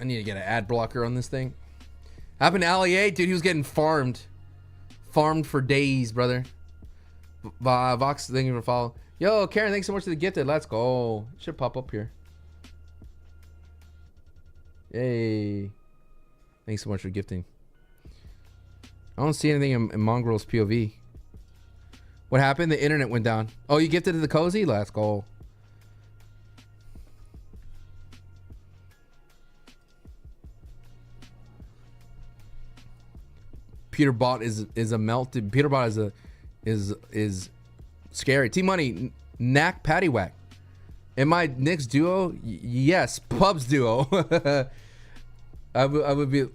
I need to get an ad blocker on this thing. Happened to Ali, dude. He was getting farmed for days, brother. Vox, thank you for follow. Yo, Karen, thanks so much for the gifted. Let's go. It should pop up here. Yay. Thanks so much for gifting. I don't see anything in Mongraal's POV. What happened? The internet went down. Oh, you gifted to the cozy? Let's go. Peterbot is a melted. Peterbot is scary. T Money, Knack Paddywhack. Am I Nick's duo? Yes, Pub's duo. I would be.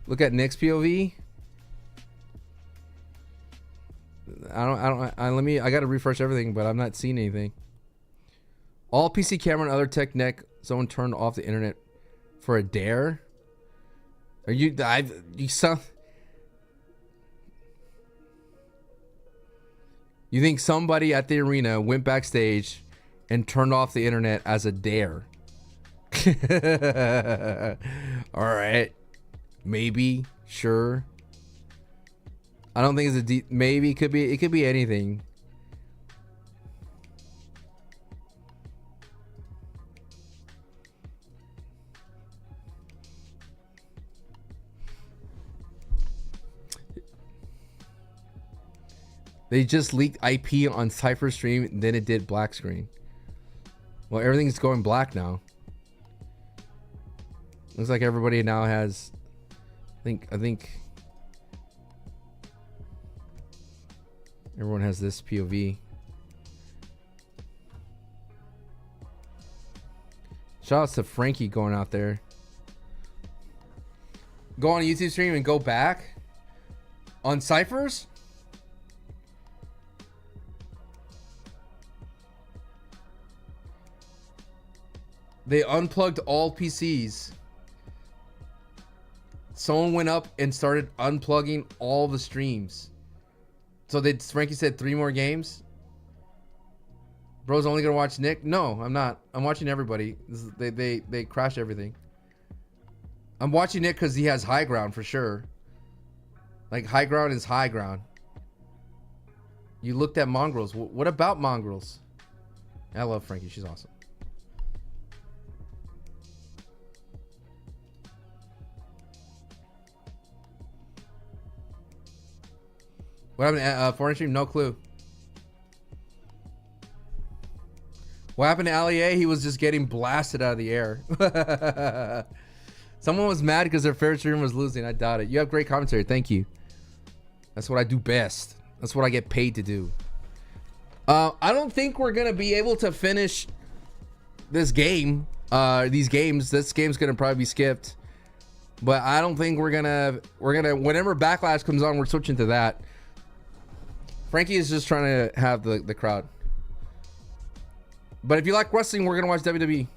Look at Nick's POV. I gotta refresh everything, but I'm not seeing anything. All PC camera and other tech neck. Someone turned off the internet for a dare. Are you? You You think somebody at the arena went backstage and turned off the internet as a dare? All right. Maybe. Sure. I don't think it's a maybe. It could be anything. They just leaked IP on Cypher stream, then it did black screen. Well, everything's going black now. Looks like everybody now has. I think everyone has this POV. Shout outs to Frankie going out there. Go on a YouTube stream and go back on Cyphers. They unplugged all PCs. Someone went up and started unplugging all the streams. So Frankie said 3 more games. Bro's only gonna watch Nick. No, I'm not. I'm watching everybody. They crash everything. I'm watching Nick because he has high ground for sure. Like high ground is high ground. You looked at Mongrals. What about Mongrals? I love Frankie. She's awesome. What happened to Fortnite stream? No clue. What happened to Allier? He was just getting blasted out of the air. Someone was mad because their favorite streamer was losing. I doubt it. You have great commentary. Thank you. That's what I do best. That's what I get paid to do. I don't think we're going to be able to finish this game. These games. This game's going to probably be skipped. But I don't think we're going to... Whenever Backlash comes on, we're switching to that. Frankie is just trying to have the crowd. But if you like wrestling, we're going to watch WWE.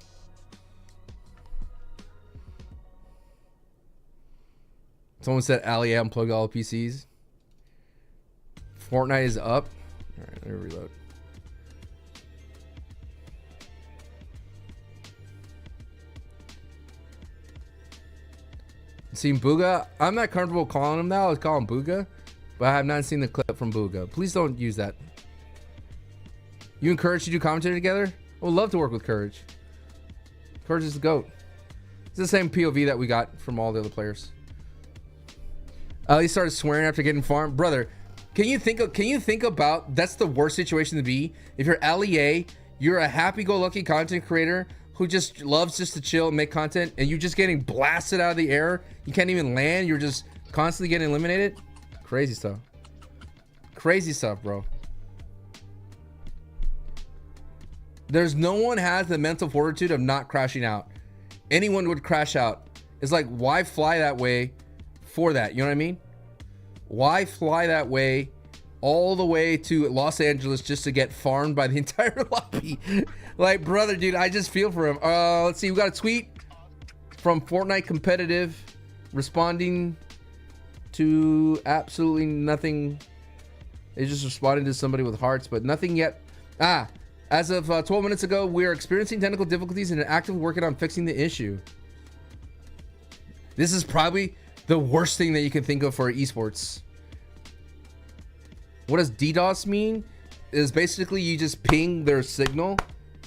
Someone said Ali unplugged all PCs. Fortnite is up. All right, let me reload. Seen Bugha? I'm not comfortable calling him that. I was calling Bugha. But I have not seen the clip from Bugha. Please don't use that. You and Courage to do commentary together? I would love to work with Courage. Courage is the GOAT. It's the same POV that we got from all the other players. He started swearing after getting farmed. Brother, can you think about that's the worst situation to be? If you're LEA, you're a happy-go-lucky content creator who just loves just to chill and make content, and you're just getting blasted out of the air. You can't even land. You're just constantly getting eliminated. Crazy stuff. Crazy stuff, bro. There's no one has the mental fortitude of not crashing out. Anyone would crash out. It's like, why fly that way for that? You know what I mean? Why fly that way all the way to Los Angeles just to get farmed by the entire lobby? Like, brother, dude, I just feel for him. Let's see. We got a tweet from Fortnite Competitive responding to absolutely nothing. They just responded to somebody with hearts, but nothing yet. As of 12 minutes ago, we are experiencing technical difficulties and are actively working on fixing the issue. This is probably the worst thing that you can think of for esports. What does DDoS mean? Is basically you just ping their signal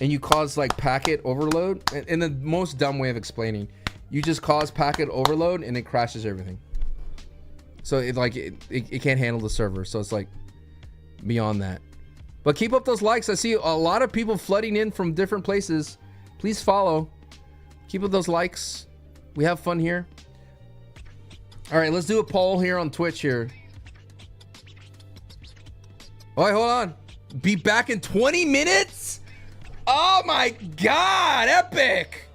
and you cause like packet overload. In the most dumb way of explaining, you just cause packet overload and it crashes everything. So it can't handle the server. So it's like beyond that. But keep up those likes. I see a lot of people flooding in from different places. Please follow. Keep up those likes. We have fun here. All right, let's do a poll here on Twitch here. All right, hold on. Be back in 20 minutes? Oh my God, epic.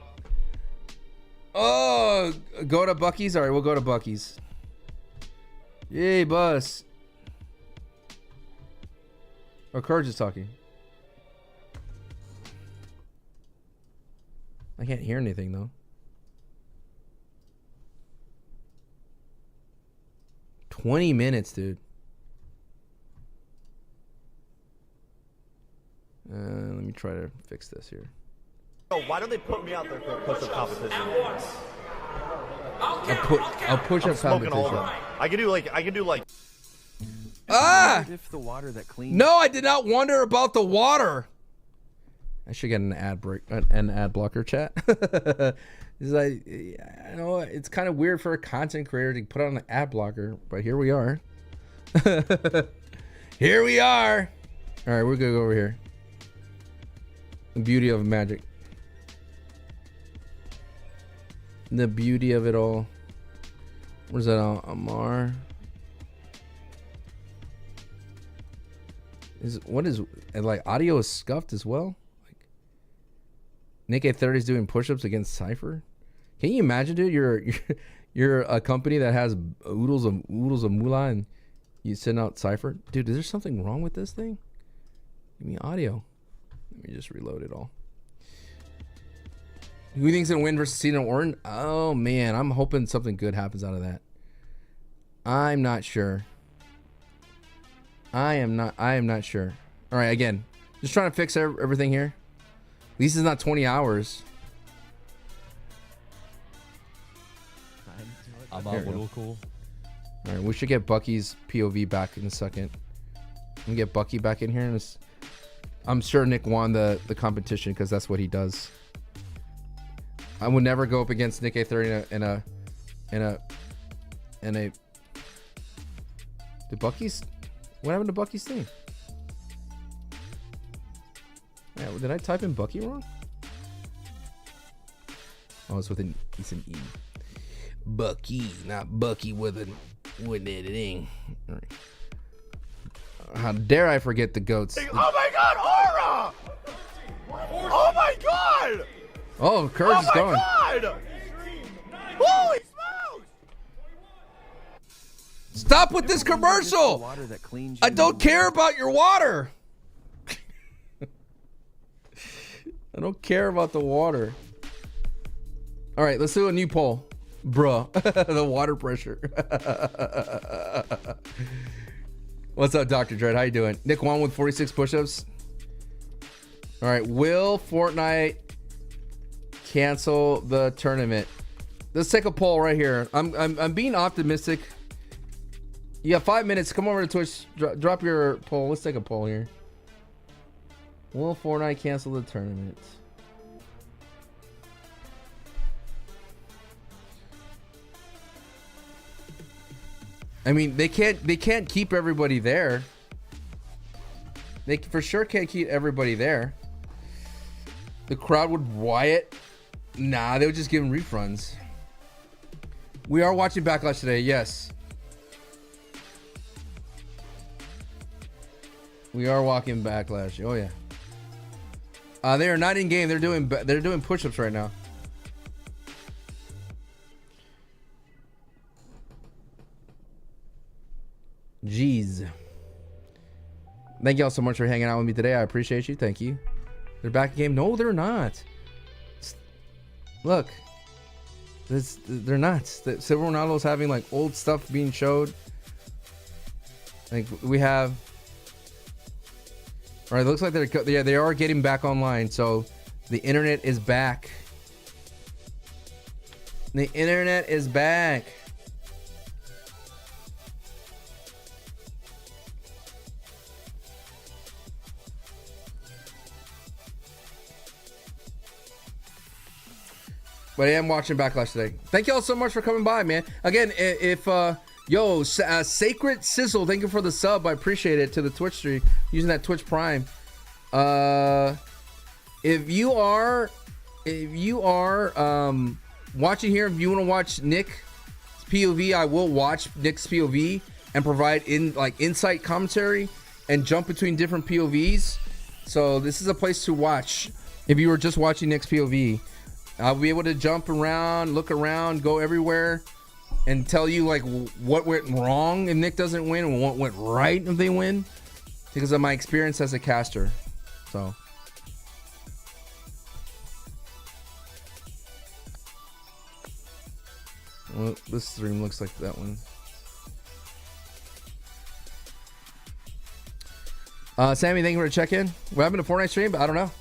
Oh, go to Bucky's? All right, we'll go to Bucky's. Yay, Buzz. Oh, Courage is talking. I can't hear anything though. 20 minutes, dude. Let me try to fix this here. Oh, why don't they put me out there for a push-up competition? I'll push up competition. I can do like. Ah! If the water that cleans. No, I did not wonder about the water. I should get an ad break, an ad blocker chat. It's like, I know it's kind of weird for a content creator to put on an ad blocker, but here we are. Here we are. All right, we're gonna go over here. The beauty of magic. The beauty of it all. Where's that? Amar. And like audio is scuffed as well. Like Nick A30 is doing push-ups against Cypher. Can you imagine, dude? You're a company that has oodles of moolah, and you send out Cypher. Dude, is there something wrong with this thing? Give me audio. Let me just reload it all. Who thinks it'll win versus Cena Orton? Oh man, I'm hoping something good happens out of that. I'm not sure. I am not sure. All right, again, just trying to fix everything here. At least it's not 20 hours. I'm a little cool. All right, we should get Bucky's POV back in a second. Let me get Bucky back in here, and I'm sure Nick won the competition because that's what he does. I would never go up against Nick A30 in a. The Bucky's. What happened to Bucky's thing? Yeah, did I type in Bucky wrong? Oh, it's with an E. Bucky, not Bucky with a thing. All right. How dare I forget the goats? Oh my God, Aura! Oh my God! Oh, Courage is going. God! Holy smokes! Stop with this commercial! I don't care about your water. I don't care about the water. All right, let's do a new poll. Bruh, the water pressure. What's up, Dr. Dread? How you doing? Nick won with 46 push-ups. All right, will Fortnite cancel the tournament? Let's take a poll right here. I'm being optimistic. You have 5 minutes. Come over to Twitch. Drop your poll. Let's take a poll here. Will Fortnite cancel the tournament? I mean, they can't keep everybody there. They for sure can't keep everybody there. The crowd would riot. Nah, they would just give them refunds. We are watching Backlash today, yes. We are walking Backlash. Oh yeah. They are not in game. They're doing push-ups right now. Jeez. Thank y'all so much for hanging out with me today. I appreciate you. Thank you. They're back in game. No, they're not. Look. They're not. Silver Ronaldo's having like old stuff being showed. Like we have. All right, looks like they are getting back online. So the internet is back. The internet is back. But I am watching Backlash today. Thank you all so much for coming by, man. Again, if Sacred Sizzle, thank you for the sub. I appreciate it to the Twitch stream using that Twitch Prime. If you are watching here, if you want to watch Nick's POV, I will watch Nick's POV and provide insight commentary and jump between different POVs. So this is a place to watch. If you were just watching Nick's POV, I'll be able to jump around, look around, go everywhere, and tell you like what went wrong if Nick doesn't win and what went right if they win, because of my experience as a caster. So well, this stream looks like that one. Sammy, thank you for the check-in. What happened to Fortnite stream? I don't know.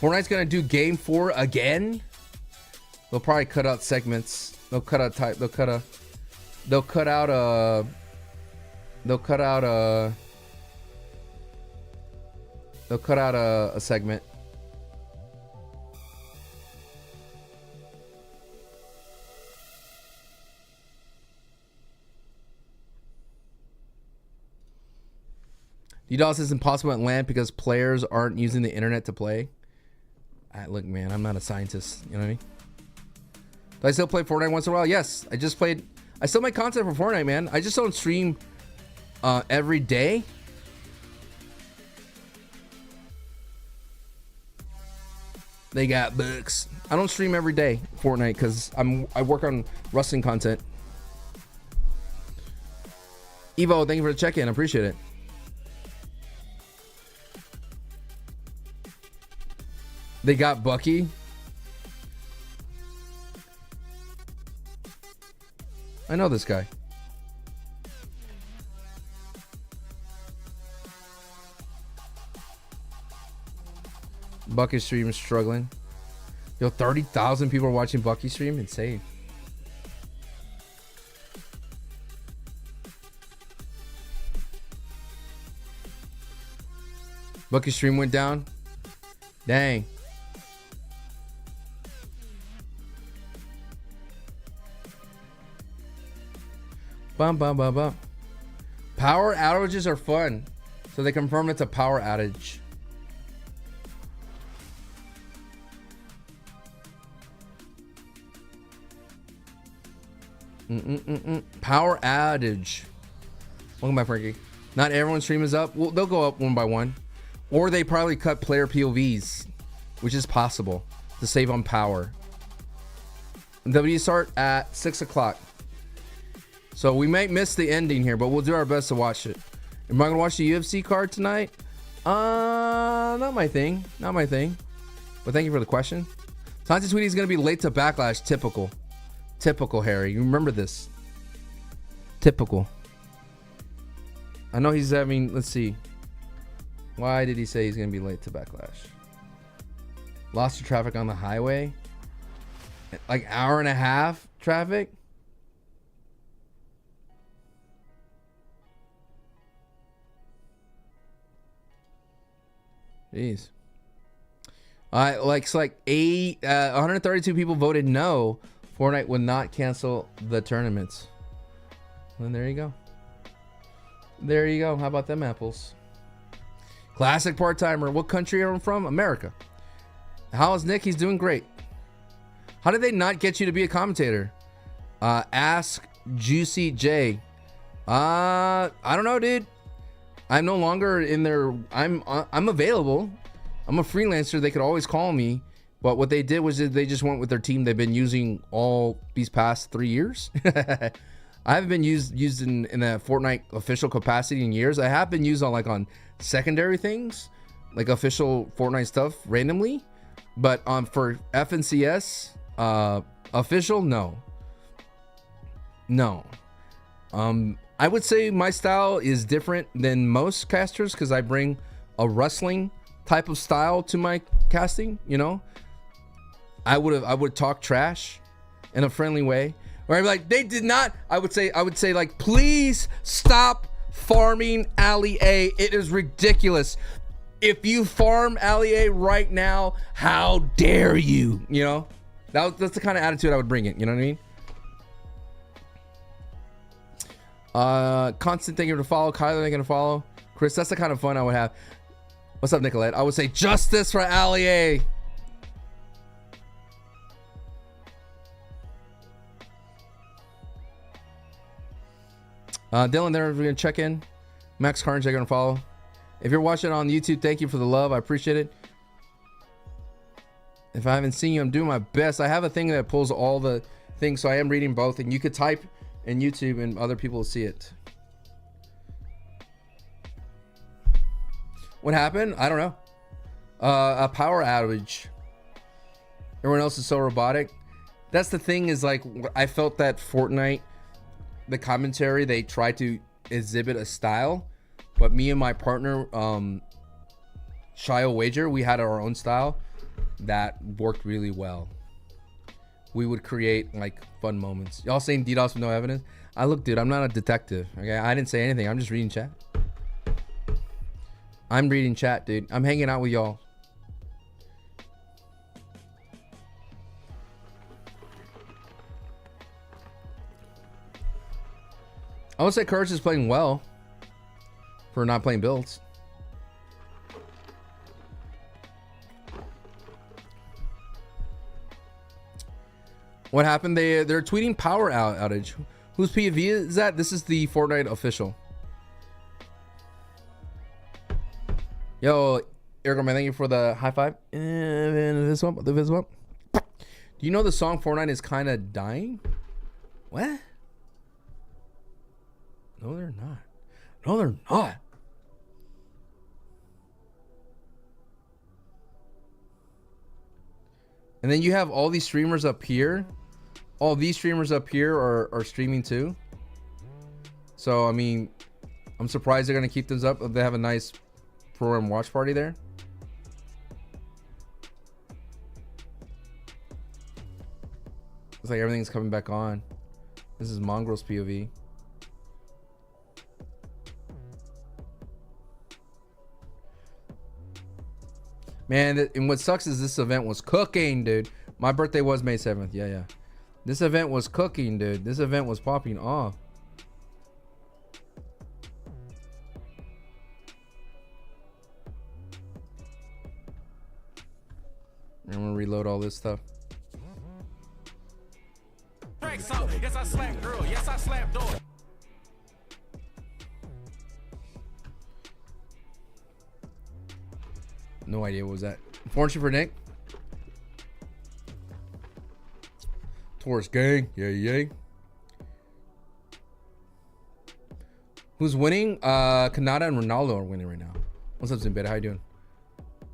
Fortnite's gonna do game 4 again. They'll probably cut out segments. They'll cut out a segment. DDoS is impossible at LAN because players aren't using the internet to play. Look, man, I'm not a scientist. You know what I mean? Do I still play Fortnite once in a while? Yes. I still make content for Fortnite, man. I just don't stream every day. They got books. I don't stream every day Fortnite because I work on wrestling content. Evo, thank you for the check-in. I appreciate it. They got Bucky. I know this guy. Bucky stream is struggling. Yo, 30,000 people are watching Bucky stream. Insane. Bucky stream went down. Dang. Bum, bum, bum, bum. Power outages are fun. So they confirm it's a power outage. Power outage. Welcome back, Frankie. Not everyone's stream is up. Well, they'll go up one by one. Or they probably cut player POVs, which is possible, to save on power. W start at 6 o'clock. So we might miss the ending here, but we'll do our best to watch it. Am I gonna watch the UFC card tonight? Not my thing. Not my thing. But thank you for the question. Santi Tweety is gonna be late to Backlash. Typical. Typical, Harry. You remember this. Typical. I know he's having, let's see. Why did he say he's gonna be late to Backlash? Lost to traffic on the highway? Like hour and a half traffic? Jeez. It's like 132 people voted no. Fortnite would not cancel the tournaments. And there you go. There you go. How about them apples? Classic part-timer. What country are you from? America. How is Nick? He's doing great. How did they not get you to be a commentator? Ask Juicy J. I don't know, dude. I'm no longer in their. I'm available. I'm a freelancer. They could always call me. But what they did was they just went with their team they've been using all these past 3 years. I haven't been used in a Fortnite official capacity in years. I have been used on secondary things, like official Fortnite stuff randomly. But for FNCS official, no. I would say my style is different than most casters because I bring a wrestling type of style to my casting. You know, I would talk trash in a friendly way. Where I'm like, they did not. I would say like, please stop farming Alley A. It is ridiculous. If you farm Alley A right now, how dare you? You know, that's the kind of attitude I would bring it. You know what I mean? Constant thank you to follow. Kyler, thank you to follow. Chris, that's the kind of fun I would have. What's up, Nicolette? I would say justice for Alley A. Dylan, there, we're gonna check in. Max Carnage, they're gonna follow. If you're watching on YouTube, thank you for the love. I appreciate it. If I haven't seen you, I'm doing my best. I have a thing that pulls all the things, so I am reading both, and you could type in YouTube and other people will see it. What happened? I don't know. A power outage. Everyone else is so robotic. That's the thing, is like, I felt that Fortnite, the commentary, they tried to exhibit a style, but me and my partner Shio Wager, we had our own style that worked really well. We would create like fun moments. Y'all saying DDoS with no evidence? Look, dude, I'm not a detective. Okay, I didn't say anything. I'm just reading chat. I'm reading chat, dude. I'm hanging out with y'all. I would say Courage is playing well for not playing builds. What happened? They're tweeting power outage. Whose POV is that? This is the Fortnite official. Yo, Eric, man, thank you for the high five. This one. Do you know the song Fortnite is kind of dying? What? No, they're not. No, they're not. And then you have all these streamers up here. All these streamers up here are streaming too. So, I mean, I'm surprised they're going to keep this up. They have a nice Pro-Am watch party there. It's like everything's coming back on. This is Mongraal's POV. Man, and what sucks is this event was cooking, dude. My birthday was May 7th. Yeah. This event was cooking, dude. This event was popping off. I'm gonna reload all this stuff. Yes, I slapped girl. Yes, I slapped door. No idea what was that. Fortune for Nick. Taurus gang. Yay. Who's winning? Kanata and Ronaldo are winning right now. What's up, Zimbabwe? How you doing?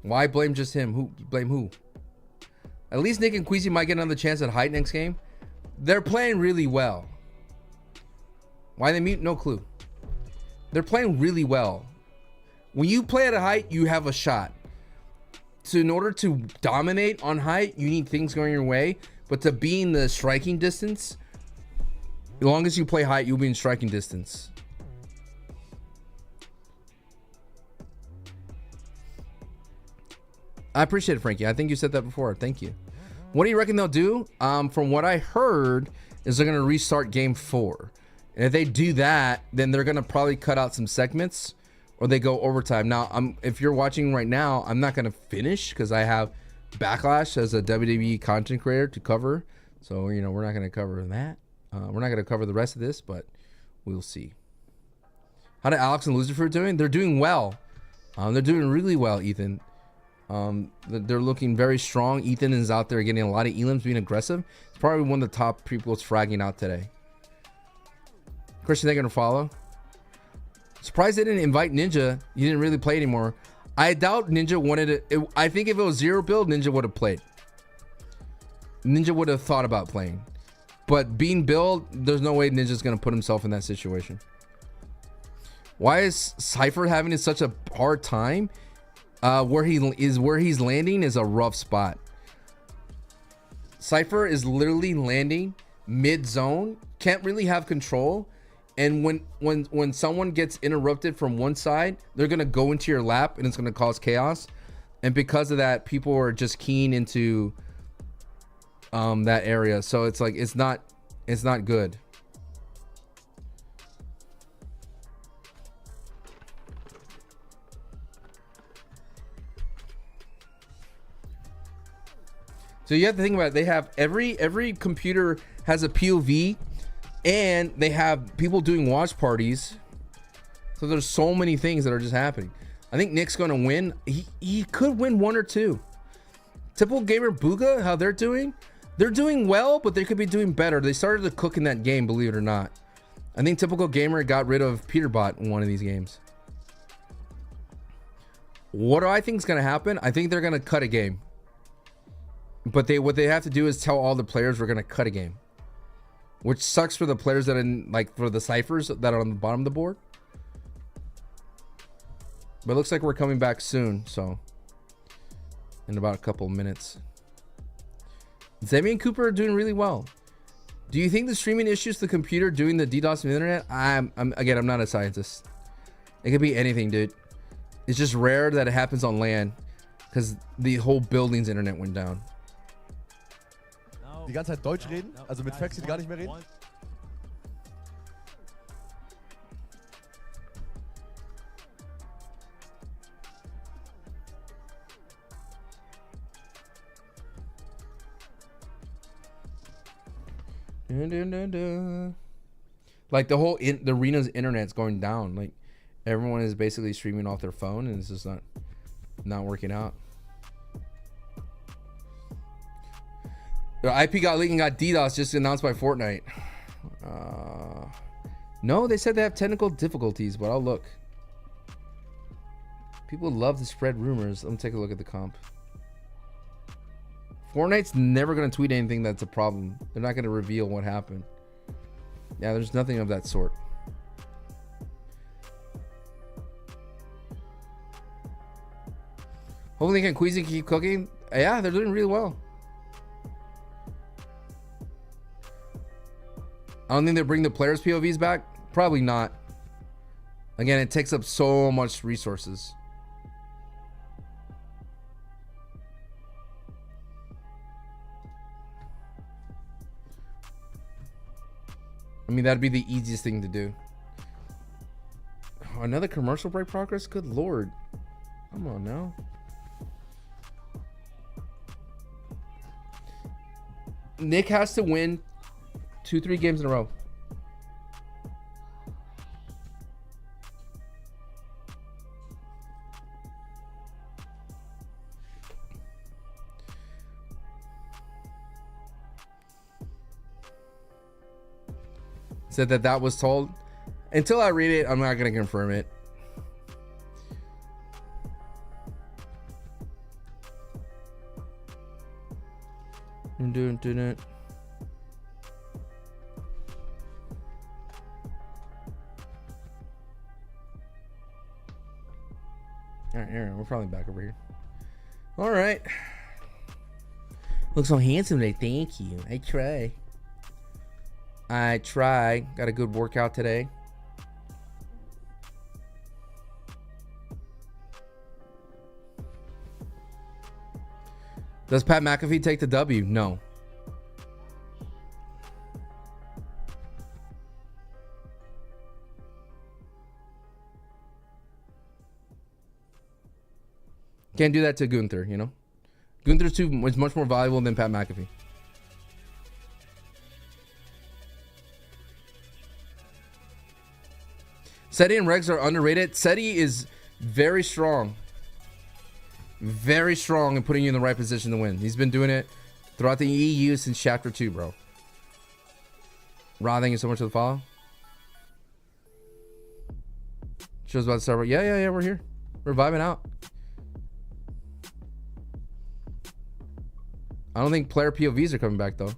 Why blame just him? Who blame who? At least Nick and Queasy might get another chance at height next game. They're playing really well. Why they mute? No clue. They're playing really well. When you play at a height, you have a shot. So in order to dominate on height, you need things going your way. But to be in the striking distance, as long as you play height, you'll be in striking distance. I appreciate it, Frankie. I think you said that before. Thank you. What do you reckon they'll do? From what I heard, is they're going to restart game 4. And if they do that, then they're going to probably cut out some segments or they go overtime. Now, if you're watching right now, I'm not going to finish because I have Backlash as a WWE content creator to cover. So, you know, we're not going to cover that. We're not going to cover the rest of this, but we'll see. How did Alex and Loserfruit doing? They're doing well. They're doing really well, Ethan. They're looking very strong. Ethan is out there getting a lot of elims, being aggressive. It's probably one of the top people that's fragging out today. Christian, they're going to follow. Surprised they didn't invite Ninja. He didn't really play anymore. I doubt Ninja wanted it. I think if it was zero build, Ninja would have played. Ninja would have thought about playing. But being build, there's no way Ninja's going to put himself in that situation. Why is Cypher having such a hard time? Where he's landing is a rough spot. Cypher is literally landing mid zone, can't really have control, and when someone gets interrupted from one side, they're gonna go into your lap and it's gonna cause chaos. And because of that, people are just keying into that area. So it's like it's not good. So you have to think about it. They have every computer has a POV, and they have people doing watch parties. So there's so many things that are just happening. I think Nick's going to win. He could win 1 or 2. TypicalGamer, Bugha, how they're doing? They're doing well, but they could be doing better. They started to cook in that game, believe it or not. I think TypicalGamer got rid of Peterbot in one of these games. What do I think is going to happen? I think they're going to cut a game. But what they have to do is tell all the players we're going to cut a game. Which sucks for the players that are for the ciphers that are on the bottom of the board. But it looks like we're coming back soon, so in about a couple of minutes. Zebby and Cooper are doing really well. Do you think the streaming issues the computer doing the DDoS of the internet? I'm not a scientist. It could be anything, dude. It's just rare that it happens on LAN because the whole building's internet went down. Die ganze Zeit Deutsch reden, also mit Faxi gar nicht mehr reden. Like the whole the arena's internet's going down. Like everyone is basically streaming off their phone, and it's just not working out. The IP got leaked and got DDoS just announced by Fortnite. No, they said they have technical difficulties, but I'll look. People love to spread rumors. Let me take a look at the comp. Fortnite's never going to tweet anything that's a problem. They're not going to reveal what happened. Yeah, there's nothing of that sort. Hopefully can Queasy keep cooking. Yeah, they're doing really well. I don't think they'll bring the players' POVs back. Probably not. Again, it takes up so much resources. I mean, that'd be the easiest thing to do. Oh, another commercial break progress? Good lord. Come on now. Nick has to win 2-3 games in a row. Said that was told. Until I read it, I'm not going to confirm it. I'm doing it. All right, Aaron, we're probably back over here. All right. Look so handsome today. Thank you. I try. Got a good workout today. Does Pat McAfee take the W? No. Can't do that to Gunther, you know? Gunther's is much more valuable than Pat McAfee. SETI and Regs are underrated. SETI is very strong. Very strong in putting you in the right position to win. He's been doing it throughout the EU since Chapter 2, bro. Ra, thank you so much for the follow. Show's about to start. Yeah, we're here. We're vibing out. I don't think player POVs are coming back, though.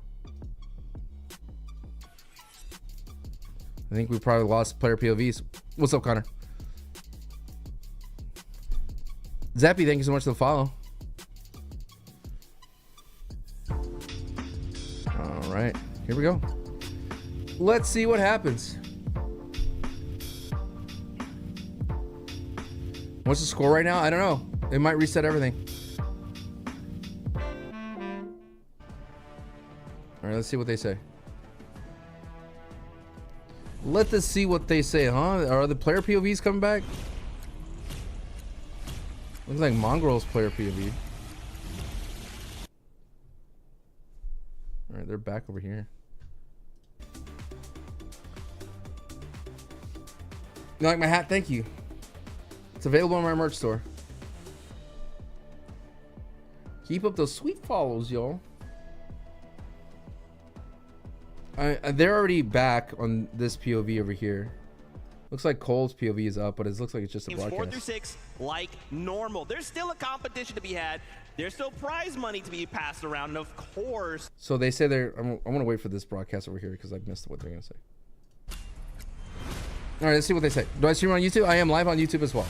I think we probably lost player POVs. What's up, Connor? Zappy, thank you so much for the follow. All right, here we go. Let's see what happens. What's the score right now? I don't know. They might reset everything. All right, let's see what they say. Let us see what they say, huh? Are the player POVs coming back? Looks like Mongraal's player POV. All right, they're back over here. You like my hat? Thank you. It's available on my merch store. Keep up those sweet follows, y'all. They're already back on this POV over here. Looks like Cole's POV is up, but it looks like it's just a broadcast. 4 through 6 like normal. There's still a competition to be had. There's still prize money to be passed around, and of course. So they say they're. I want to wait for this broadcast over here because I've missed what they're gonna say. All right, let's see what they say. Do I stream on YouTube? I am live on YouTube as well.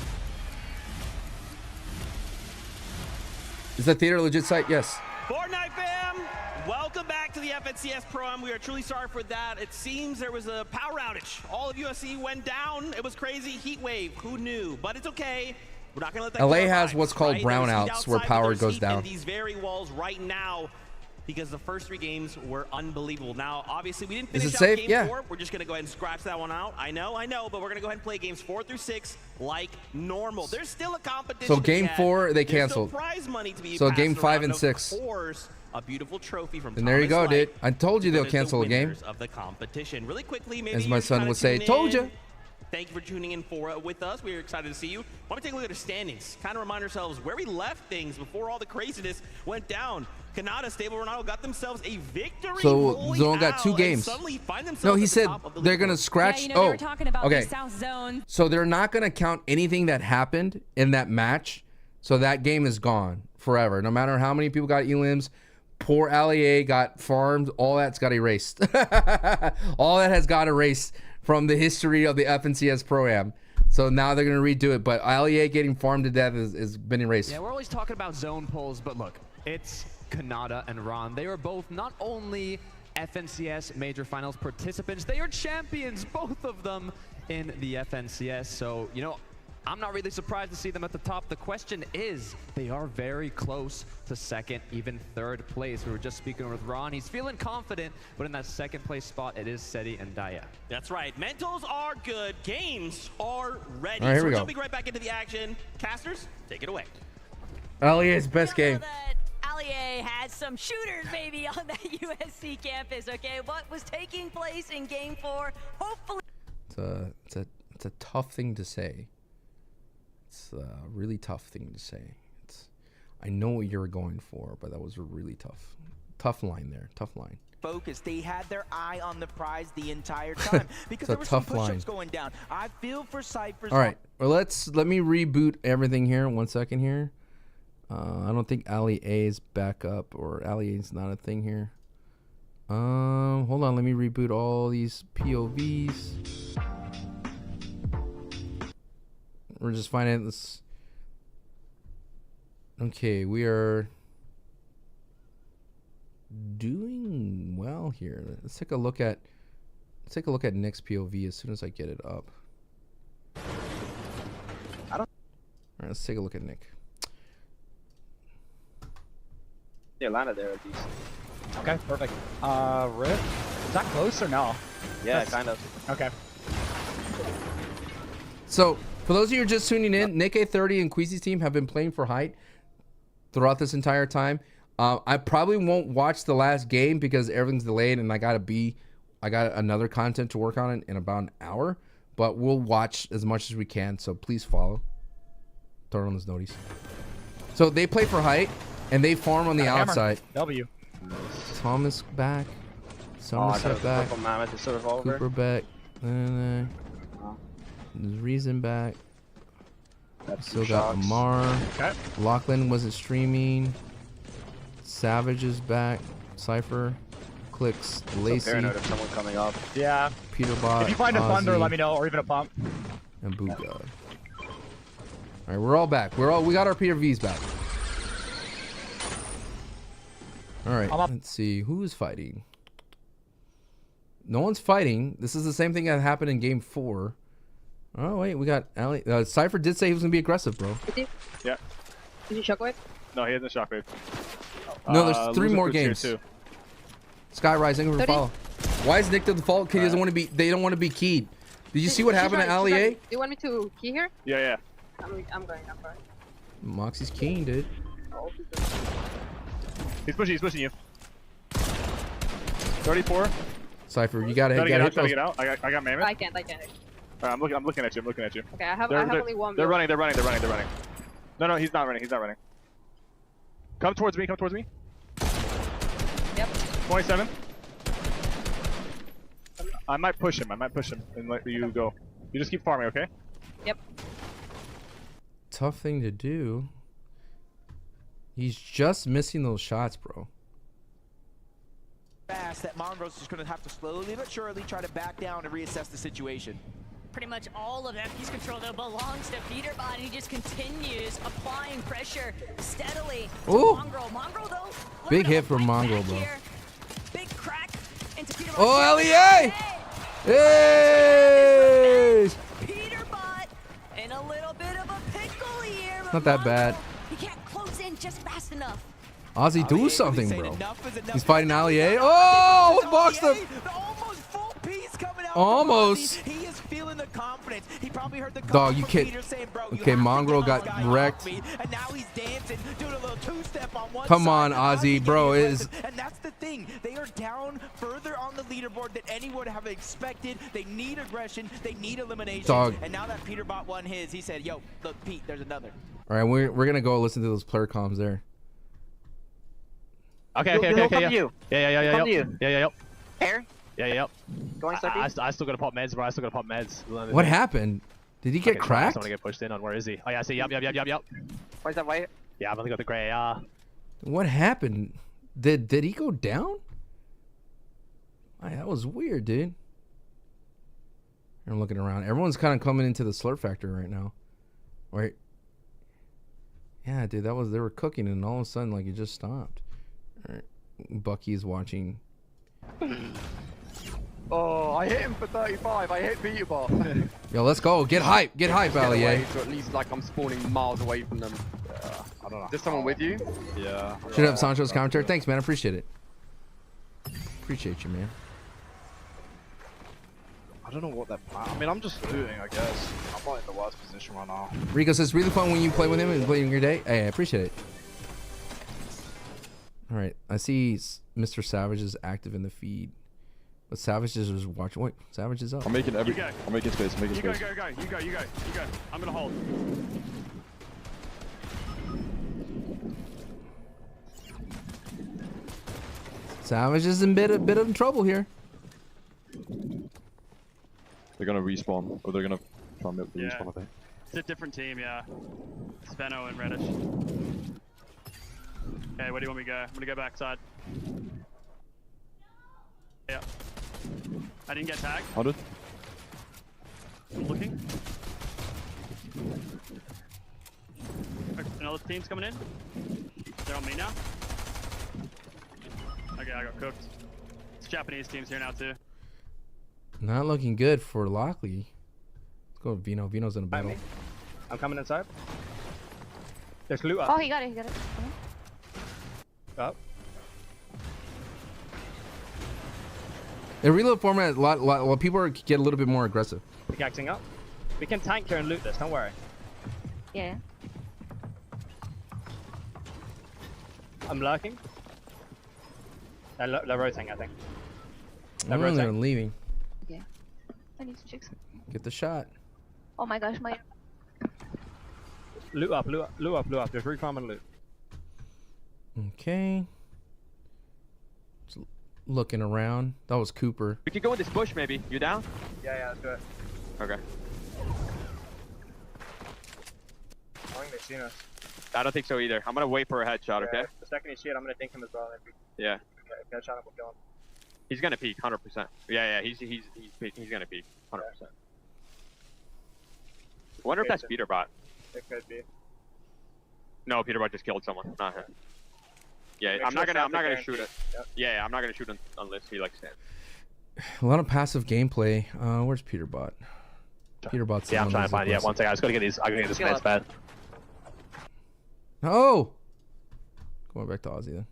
Is that theater a legit site? Yes. Fortnite fam, welcome back to the FNCS Pro-Am. We are truly sorry for that. It seems there was a power outage. All of USC went down. It was crazy. Heat wave. Who knew? But it's okay. We're not gonna let that. LA has what's called brownouts, where power goes down. These very walls right now, because the first 3 games were unbelievable. Now, obviously, we didn't finish out game 4. We're just gonna go ahead and scratch that one out. I know, but we're gonna go ahead and play games 4 through 6 like normal. There's still a competition. So game 4 they There's canceled. still prize money to be So passed game 5 around. and Of 6. course, a beautiful trophy from And there you go, Thomas dude. I told you they'll cancel a game. winners of the competition. Really quickly, maybe As my you're son kinda would say, tuning told in. you. Thank you for tuning in with us. We're excited to see you. Want to take a look at the standings. Kind of remind ourselves where we left things before all the craziness went down. Canada, Stable Ronaldo got themselves a victory. So Zone got 2 games. No, he said they're gonna scratch. Yeah, they were talking about okay. the South Zone. So they're not gonna count anything that happened in that match. So that game is gone forever. No matter how many people got elims, poor LEA got farmed. All that's got erased. All that has got erased from the history of the FNCS Pro-Am. So now they're going to redo it. But LEA getting farmed to death has been erased. Yeah, we're always talking about zone polls, but look, it's Kanata and Ron. They are both not only FNCS Major Finals participants, they are champions, both of them in the FNCS. So, you know, I'm not really surprised to see them at the top. The question is, they are very close to 2nd, even 3rd place. We were just speaking with Ron. He's feeling confident, but in that 2nd place spot, it is Seti and Daya. That's right. Mentals are good. Games are ready. All right, here so we we're go. jumping right back into the action. Casters, take it away. LEA's best game. LEA had some shooters maybe on that USC campus, okay? What was taking place in game 4? Hopefully. It's a tough thing to say. It's a really tough thing to say. I know what you're going for, but that was a really tough line there. Tough line. Focus. They had their eye on the prize the entire time because there were some push-ups going down. I feel for Cypher's. All right. Well, let me reboot everything here. 1 second here. I don't think LEA is back up, or LEA is not a thing here. Hold on. Let me reboot all these POVs. We're just finding this. Okay, we are doing well here. Let's take a look at Nick's POV as soon as I get it up. All right, let's take a look at Nick. Yeah, landed there at least. Okay, perfect. Rip, is that close or no? Yeah, kind of. Okay. So, for those of you who are just tuning in, Nick A30 and Queasy's team have been playing for height throughout this entire time. I probably won't watch the last game because everything's delayed and I got another content to work on in about an hour. But we'll watch as much as we can, so please follow. Throw it on those noties. So they play for height and they farm on the outside. W. Thomas back. Sommerset back. Cooper back. There's Reason back. Still got Amar. Okay. Lachlan wasn't streaming. Savage is back. Cypher. Clix. Lacey. Paranoid of someone coming up. Yeah. Peterbot. If you find a Aussie, thunder, let me know, or even a pump. And Bugha. All right, we're all back. We got our PRVs back. All right, let's see who's fighting. No one's fighting. This is the same thing that happened in game 4. Oh wait, we got Ali. Cypher did say he was gonna be aggressive, bro. Yeah. Did you shockwave? No, he hasn't shockwave. No, there's 3 more games. Sky Rising over follow. Why is Nick the default? Because he doesn't want to be. They don't want to be keyed. Did you see what happened at LEA? Do you want me to key here? Yeah. I'm going. Moxie's keying, dude. He's pushing you. 34. Cypher, you gotta get hit those. out. I got Mammoth. I can't. I'm looking at you. Okay, I have only one. They're running. No, he's not running. Come towards me. Yep. 27. I might push him and let you go. You just keep farming, okay? Yep. Tough thing to do. He's just missing those shots, bro. Fast that Mongraal's just going to have to slowly but surely try to back down and reassess the situation. Pretty much all of FP's control though belongs to Peterbot, and he just continues applying pressure steadily to Ooh. Mongraal. Mongraal though, Big hit from Mongraal, bro. here. Big crack into Peterbot. Oh, LEA! Hey! Peterbot in a little bit of a pickle here. Not that bad. He can't close in just fast enough. Aussie, do something, bro. He's fighting LEA. Oh, boxed him. Almost. He is feeling the confidence. He probably heard the Dog, you can't. Okay, Mongraal got wrecked. and now he's dancing, doing a little two-step on one Come side, on, Aussie, bro. Is and that's the thing. They are down further on the leaderboard than anyone would have expected. They need aggression. They need elimination. Dog. And now that Peterbot won his, he said, "Yo, look, Pete, there's another." all right. We're gonna go listen to those player comms there. Okay. Yeah. Air? Yeah. Going Slippy? I still gotta pop meds, bro. I still gotta pop meds. What happened? Did he get cracked? I want to get pushed in on. Where is he? Oh yeah, I see. Yup. Where's that white? Yeah, I've only got the gray AR. What happened? Did he go down? That was weird, dude. I'm looking around. Everyone's kind of coming into the slurp factory right now. Right? Yeah, dude, they were cooking and all of a sudden like it just stopped. All right. Bucky's watching. Oh, I hit him for 35. I hit Peterbot. Yo, let's go. Get hype. Get hype, LEA. So at least like I'm spawning miles away from them. I don't know. Is there someone with you? Yeah. Should have Sancho's commentary. Thanks, man. I appreciate it. Appreciate you, man. I don't know what they're planning. I mean, I'm just looting, I guess. I'm not in the worst position right now. Rico says, really fun when you play with him and play in your day. Hey, I appreciate it. All right. I see MrSavage is active in the feed. But Savage is just watching. Wait, Savage is up. I'm making every. I'm making space. I'm making space. You go. I'm gonna hold. Savage is in a bit of trouble here. They're gonna respawn, or they're gonna try and milk the respawn, I think. It's a different team, yeah. It's Veno and Reddish. Okay, where do you want me to go? I'm gonna go backside. Yeah. I didn't get tagged. 100. I'm looking. Another team's coming in. They're on me now. Okay, I got cooked. It's Japanese teams here now too. Not looking good for Lachlan. Let's go with Veno. Veno's in a battle. I'm coming inside. There's loot up. Oh, he got it. Up. In reload format, a lot people get a little bit more aggressive. Pickaxing up. We can tank here and loot this. Don't worry. Yeah. I'm lurking. They're rotating, I think. They're leaving. Yeah. I need to check some. Get the shot. Oh my gosh, my. Loot up. Just reform and loot. Okay. Just looking around. That was Cooper. We could go in this bush, maybe. You down? Yeah, let's do it. Okay. I think they've seen us. I don't think so either. I'm gonna wait for a headshot, okay? The second you see it, I'm gonna dink him as well. Yeah. If we headshot him, we'll kill him. He's gonna peek, 100%. Yeah, he's gonna peek, 100%. I wonder if that's Peterbot. It could be. No, Peterbot just killed someone, not him. Yeah, I'm not gonna shoot it. Yep. Yeah, I'm not gonna shoot him unless he likes it. A lot of passive gameplay. Where's Peterbot? Peterbot's. Yeah, I'm trying to find. Yeah, one second. I just gotta get these. I gotta get this man's bad. Oh. Going back to Aussie then.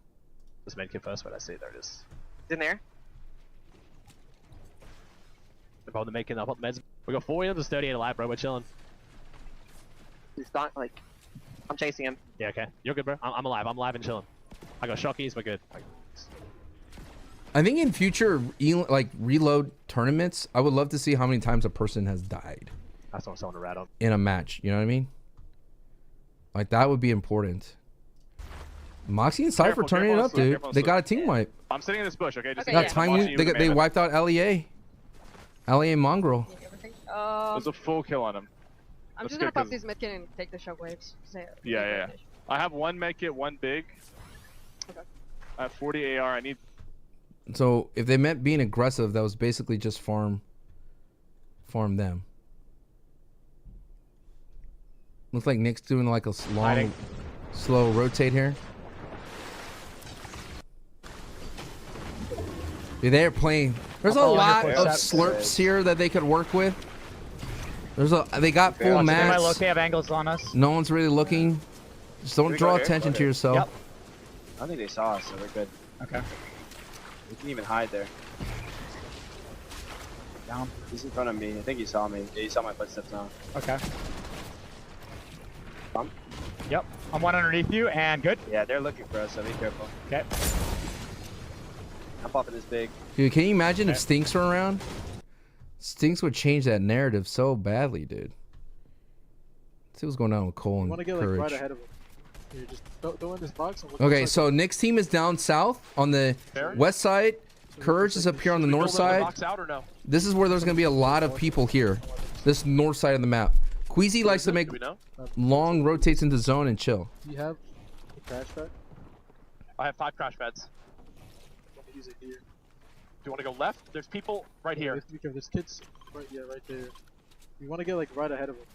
This medkit first, but I see there it is. It's in there. About the making up meds. We got 40 to 38 alive, bro. We're chilling. He's not like. I'm chasing him. Yeah, okay. You're good, bro. I'm alive. I'm alive and chilling. I got shockies. We're good. I think in future reload tournaments, I would love to see how many times a person has died. That's what I'm selling to rat on. In a match, you know what I mean? Like that would be important. Moxie and Cypher turning it up, dude. They got a team wipe. I'm sitting in this bush, okay? Just They wiped out LEA. LEA and Mongraal. There's a full kill on him. I'm just gonna pop these medkit and take the shockwaves. Yeah. I have one medkit, one big. Okay. I have 40 AR. I need. So if they meant being aggressive, that was basically just farm them. Looks like Nick's doing like a long, slow rotate here. Dude, they're playing. There's a lot of slurps here that they could work with. They got full mats. They might look, they have angles on us. No one's really looking. Just don't draw attention to yourself. Yep. I don't think they saw us, so we're good. Okay. We can even hide there. Down. He's in front of me. I think he saw me. Yeah, he saw my footsteps now. Okay. Bump. Yep. I'm one underneath you, and good. Yeah, they're looking for us, so be careful. Okay. I'm popping this big. Dude, can you imagine if Stinks were around? Stinks would change that narrative so badly, dude. Let's see what's going on with Cole and want to get Courage. like right ahead of him. You just throw in this box. And Okay, so Nick's team is down south on the west side. Courage is up here on the north side. This is where there's going to be a lot of people here. This north side of the map. Queasy likes to make long rotates into zone and chill. Do you have a crash pad? I have 5 crash pads. I'm gonna use it here. Do you want to go left? There's people right here. There's kids right there. You want to get like right ahead of them.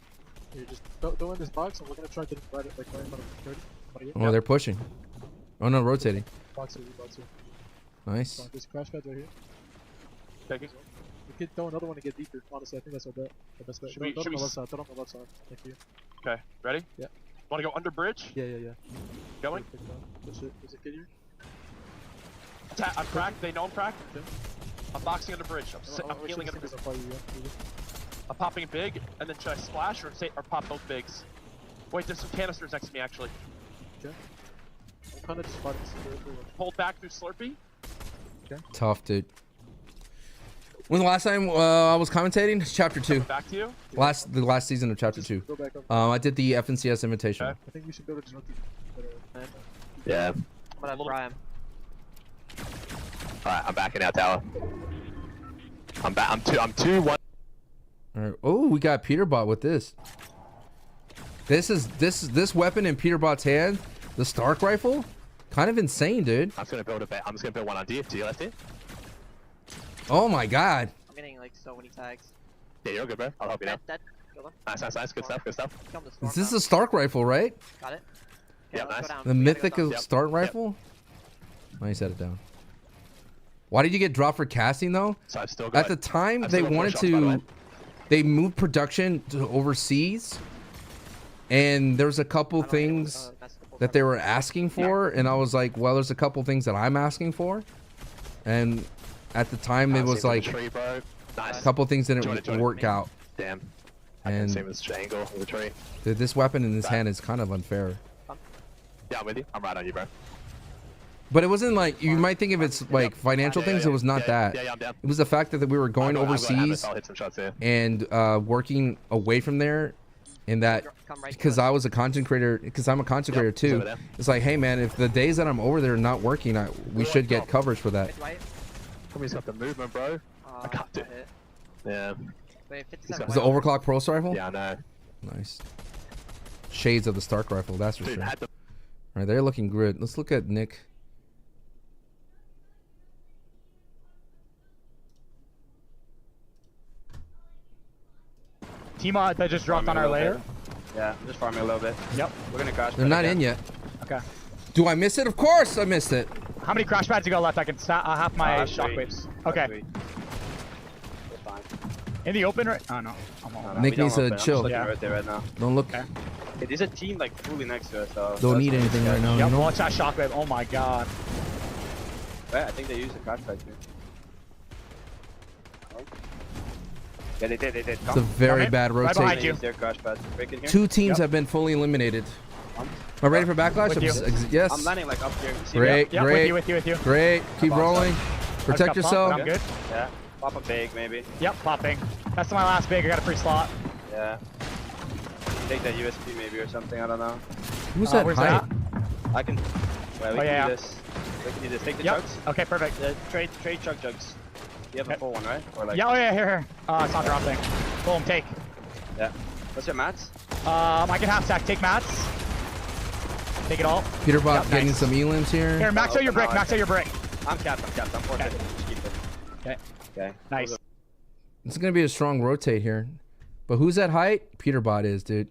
You just throw in this box, and we're gonna try to get right in front of him. Oh, they're pushing. Oh no, rotating. Box here. Nice. So there's crash pads right here. Taking. We could throw another one to get deeper. Honestly, I think that's our bet. The best bet. Throw on the left side. Throw on the left side. Thank you. Okay, ready? Yeah. Want to go under bridge? Yeah. Going? There's a kid here. I'm cracked. They know I'm cracked. Okay. I'm boxing under bridge. I'm healing under bridge. I'm popping big, and then should I splash or pop both bigs? Wait, there's some canisters next to me actually. Okay. I'm kind of just spotting. Hold back through Slurpee. Okay. Tough, dude. When the last time I was commentating? Chapter 2. Back to you? The last season of Chapter 2. Go back up. I did the FNCS invitation. Okay. I think we should go to Junkie. Yeah. I'm gonna try him. Alright, I'm backing out tower. I'm back. I'm 2-1. Alright. Oh, we got Peterbot with this. This weapon in Peterbot's hand, the Stark rifle, kind of insane, dude. I'm just gonna build one on D to your left here. Oh my god. I'm getting like so many tags. Yeah, you're good, bro. I'll help you now. Dead. Nice. Good stuff. Is this a Stark rifle, right? Got it. Yeah, nice. The mythic Stark rifle? Oh, you set it down. Why did you get dropped for casting though? So I've still At the time, they wanted to. They moved production to overseas, and there's a couple things that they were asking for, and I was like, well, there's a couple things that I'm asking for, and at the time it was like a couple things didn't work out. Damn. And same as angle of the tree. Dude, this weapon in his hand is kind of unfair. Yeah, I'm with you. I'm right on you, bro. But it wasn't like, you might think if it's like financial things, it was not that. Yeah, I'm down. It was the fact that we were going overseas I'll hit some shots here. and working away from there, and that because I was a content creator, because I'm a content creator too. It's like, hey man, if the days that I'm over there not working, we should get coverage for that. Somebody's got the movement, bro. I can't do it. Yeah. Is the overclock pro rifle? Yeah, I know. Nice. Shades of the Stark rifle, that's for sure. All right, they're looking good. Let's look at Nick. T-Mod that just dropped on our layer. Yeah, I'm just farming a little bit. Yep. We're gonna crash. They're not in yet. Okay. Do I miss it? Of course I missed it. How many crash pads you got left? I can half my shockwaves. Okay. In the open right? Oh no. Nick needs to chill. Yeah. Right there right now. Don't look. Okay, there's a team like fully next to us. So don't need anything right now. Yep, watch that shockwave. Oh my god. Yeah, I think they used the crash pad too. Yeah, they did. It's a very bad rotate. Right behind you. Their crash pads. Breaking here. 2 teams have been fully eliminated. Am I ready for backlash? Yes. I'm landing like up here. Great, yep, great. With you. Great. Keep rolling. Protect yourself. I'm good. Yeah. Pop a big maybe. Yep, popping. That's my last big. I got a free slot. Yeah. Take that USP maybe or something. I don't know. Who's that height? I can. Well, we can do this. We can do this. Take the jugs. Okay, perfect. Trade chug jugs. You have a full one, right? Or like... Yeah, oh yeah, here. It's not dropping. Boom, take. Yeah. What's your mats? I can half stack. Take mats. Take it all. Peterbot getting some elims here. Here, max out your brick. Max out your brick. I'm capped. I'm 450. Just keep it. Okay. Nice. It's gonna be a strong rotate here. But who's at height? Peterbot is, dude.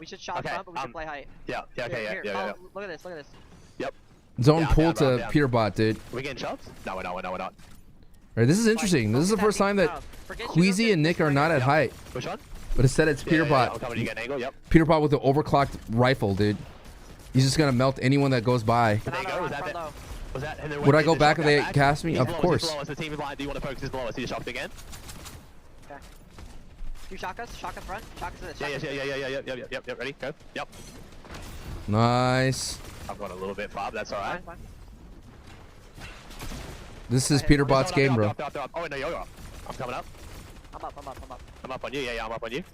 We should shot front, but we should play height. Yeah, okay, Here, yeah. Look at this, look at this. Yep. Zone pull to Peterbot, dude. Are we getting shots? No, we're not. All right, this is interesting. This is the first time that Queasy and Nick are not at height. Which one? But instead it's Peterbot. Yeah, I'm coming to get an angle, yep. Peterbot with the overclocked rifle, dude. He's just gonna melt anyone that goes by. There you go. Was that, and then Would I go back if they cast me? Of course. The team is blind. Do you want to focus his below us? He's shocked again. Okay. You shock us front. Shock us in Yeah. Yep. Ready? Go. Yep. Nice. I've got a little bit far, but that's alright. This is Peterbot's game, bro. Oh, no, you're up. I'm coming up. I'm up. I'm up on you. Yeah, I'm up on you.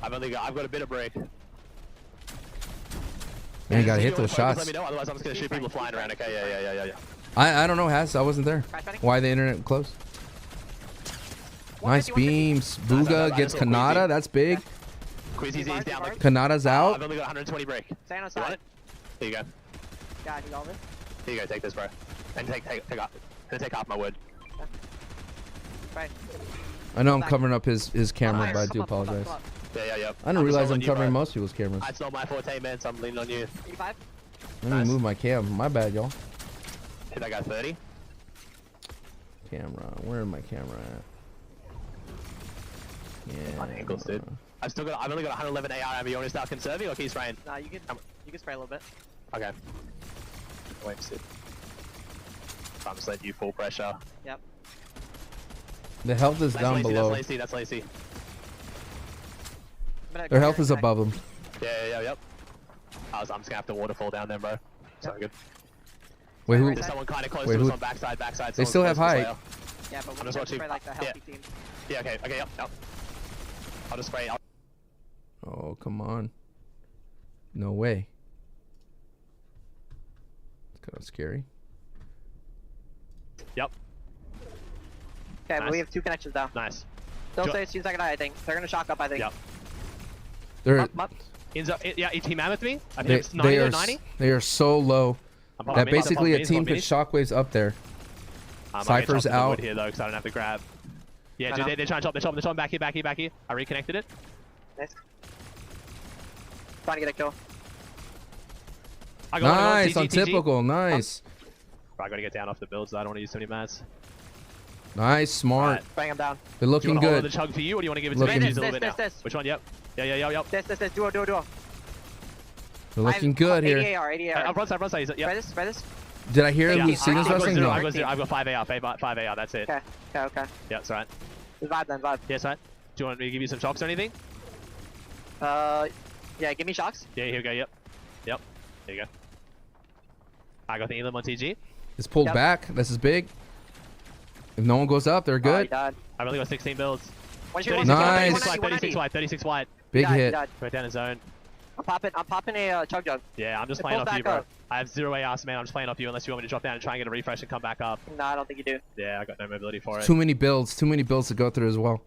I've got a bit of break. Man, you gotta hit those shots. Let me know, otherwise I'm just gonna shoot people flying around. Okay, yeah. I don't know, Has. I wasn't there. Why the internet closed? Nice beams. Bugha gets Kanata. That's big. Kanata's out. I've only got 120 break. Stand on You want side. it? Here you go. Yeah, I need all this. Here you go. Take this, bro. And take off. Gonna take off my wood. Right. I know I'm covering up his camera, but I do apologize. Yeah. I didn't realize I'm covering most people's cameras. It's not my forte, man, so I'm leaning on you. 85. Let me move my cam. My bad, y'all. Hit that guy 30. Camera. Where is my camera at? Yeah. On angles, dude. I've only got 111 AR ammo. You want to start conserving or keep spraying? Nah, you can spray a little bit. Okay. Wait and see. I'm just letting you full pressure. Yep. The health is down below. That's lacy. Their health is above them. Yep. I'm just gonna have to waterfall down there, bro. Sorry, good. Wait, who? There's someone kind of close to us on backside. They still have height. Yeah, but we're gonna spray like the healthy team. Yeah, okay, yep. I'll just spray. Oh, come on. No way. It's kind of scary. Yep. Okay, but we have 2 connections now. Nice. Don't say it's 2 second high, I think. They're gonna shock up, I think. Yep. They're yeah, he team with me. I they, think it's 90 are, or 90. They are so low that basically a team could shockwaves up there. Cypher's out. Here though, because I don't have to grab. Yeah, dude, they're trying to chop. They're chopping back here. I reconnected it. Nice. Trying to get a kill. I got nice on typical. Nice. I gotta get down off the builds. I don't want to use too many mats. Nice, smart. Bang him down. They're looking good. Do you want good. the chug for you, or do you want to give it to me? A little bit now. Which one? Yep. Yeah. This. Duo. They're looking good here. 80 AR. I'm front side. Yep. Spray this. Did I hear him see this wrestling? No. I've got 5 AR. 5 AR. That's it. Okay. Yeah, that's right. Vibe then. Yeah, that's right. Do you want me to give you some shocks or anything? Yeah, give me shocks. Yeah, here we go. Yep. Here you go. I got the Elam on TG. It's pulled back. This is big. If no one goes up, they're good. I've only got 16 builds. Nice. 36 wide. Big hit. Right down in zone. I'm popping a chug jug. Yeah, I'm just playing off you, bro. I have 0 AR, man. I'm just playing off you unless you want me to drop down and try and get a refresh and come back up. No, I don't think you do. Yeah, I got no mobility for it. Too many builds to go through as well.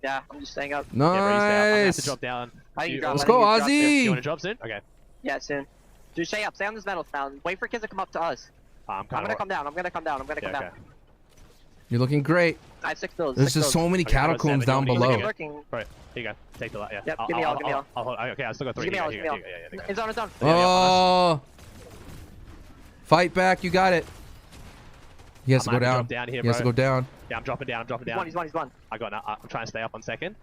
Yeah, I'm just staying up. Nice. Yeah, bro, I'm gonna have to drop down. Let's go, Aussie. You want to drop soon? Okay. Yeah, soon. Dude, stay up. Stay on this metal now. Wait for kids to come up to us. I'm gonna come down. I'm gonna come down. You're looking great. I have 6 builds. There's just so many catacombs down below. Right, here you go. take the yeah. Yep, give me all. I'll hold. Okay, I still got 3. Give me all. It's on. Oh! Fight back, you got it. He has to go down. Here, he has to go down. Yeah, I'm dropping down. He's one. I got. I'm trying to stay up on second.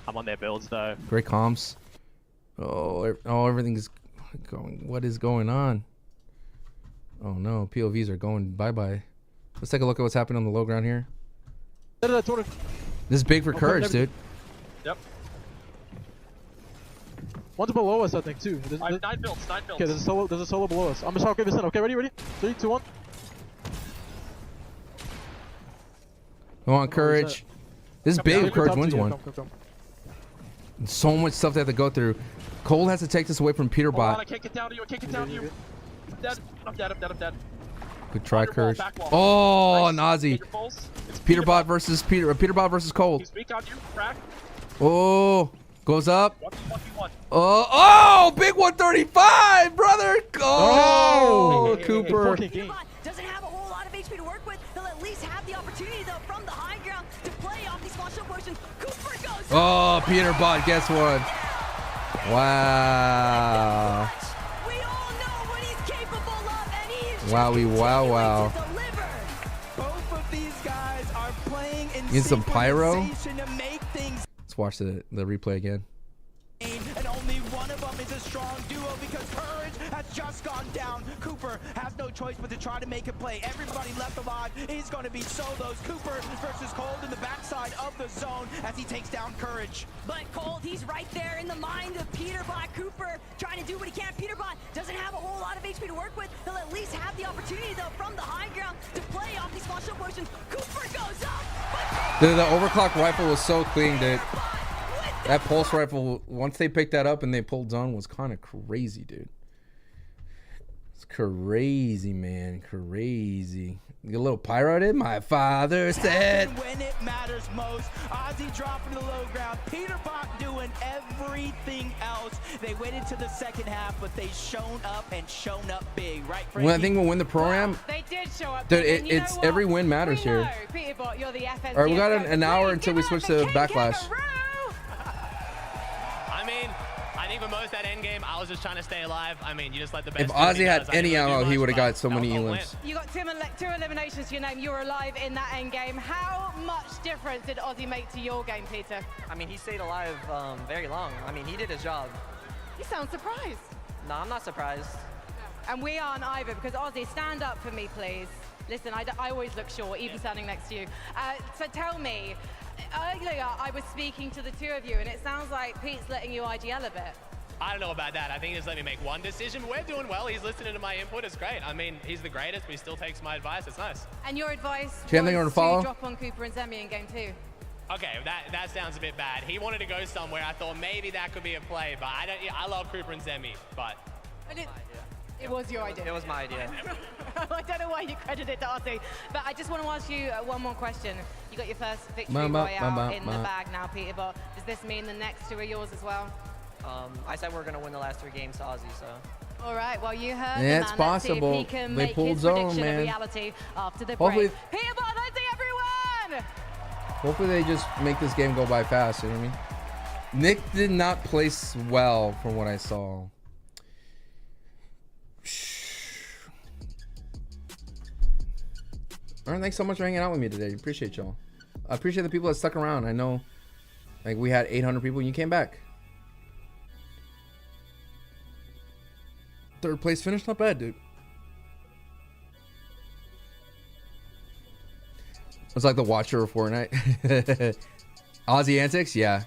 I'm on their builds though. Great comms. Oh, everything's going. What is going on? Oh no, POVs are going bye-bye. Let's take a look at what's happening on the low ground here. This is big for Courage, dude. Yep. One's below us, I think, too. I have 9 builds. Okay, there's a solo below us. I'm gonna shockwave this in. Okay, ready? 3, 2, 1. Go on, Courage. This is big if Courage wins one. Come. So much stuff they have to go through. Cole has to take this away from Peterbot. I can't get down to you. I'm dead. Good try, Courage. Oh, an Aussie. It's Peterbot versus Peterbot versus Cole. He's weak on you, crack. Oh, goes up. Oh, big 135, brother. Oh, Cooper. Doesn't have a whole lot of HP to work with. He'll at least have the opportunity, though, from the high ground to play off these small shot potions. Cooper goes Oh, Peterbot gets one. Wow. Wowie, wow. Both of these guys are playing in Need some pyro? synchronization to make things. Let's watch the replay again. And only one of them is a strong duo because Courage has just gone down. Cooper has no choice but to try to make a play. Everybody left alive is going to be solos. Cooper versus Cold in the backside of the zone as he takes down Courage. But Cold, he's right there in the mind of Peterbot. Cooper trying to do what he can. Peterbot doesn't have a whole lot of HP to work with. He'll at least have the opportunity, though, from the high ground to play off these flash up potions. Cooper goes up. The overclock rifle was so clean, dude. That pulse rifle, once they picked that up and they pulled zone, was kind of crazy, dude. It's crazy, man. Crazy. Get a little pyro in. My father said. When it matters most, Aussie dropping to the low ground. Peterbot doing everything else. They waited to the second half, but they shown up and shown up big, right? When I think we'll win the Pro-Am, They did show up. dude, big, and you know it's what? every win matters We know, here. Peterbot, you're the FNCS. All right, we got an hour until we switch to Backlash. I mean, I think for most that end game, I was just trying to stay alive. I mean, you just let the best. If Ozzy had any ammo, he would have got so many elims. You got two eliminations to your name. You were alive in that end game. How much difference did Aussie make to your game, Peter? I mean, he stayed alive very long. I mean, he did his job. You sound surprised. No, I'm not surprised. And we aren't either, because Aussie, stand up for me, please. Listen, I always look short, even standing next to you. So tell me, earlier I was speaking to the two of you, and it sounds like Pete's letting you IGL a bit. I don't know about that. I think he just let me make one decision. We're doing well. He's listening to my input. It's great. I mean, he's the greatest, but he still takes my advice. It's nice. And your advice Chandler, you was wanna follow? to drop on Cooper and Zemi in game 2. Okay, that sounds a bit bad. He wanted to go somewhere. I thought maybe that could be a play, but I love Cooper and Zemi, but. It was your idea. It was my idea. I don't know why you credit it to Aussie, but I just want to ask you one more question. You got your first victory royale in the bag now, Peterbot. Does this mean the next two are yours as well? I said we're going to win the last 3 games to Aussie, so. All right, well, you heard Yeah, the it's man. possible. Let's see if he can They make pulled his zone, prediction man. a reality after the Hopefully- break. Peterbot, let's see everyone! Hopefully they just make this game go by fast, you know what I mean? Nick did not place well from what I saw. All right, thanks so much for hanging out with me today. Appreciate y'all. I appreciate the people that stuck around. I know, like, we had 800 people and you came back. 3rd place finish, not bad, dude. It's like the watcher of Fortnite. Aussie antics, yeah.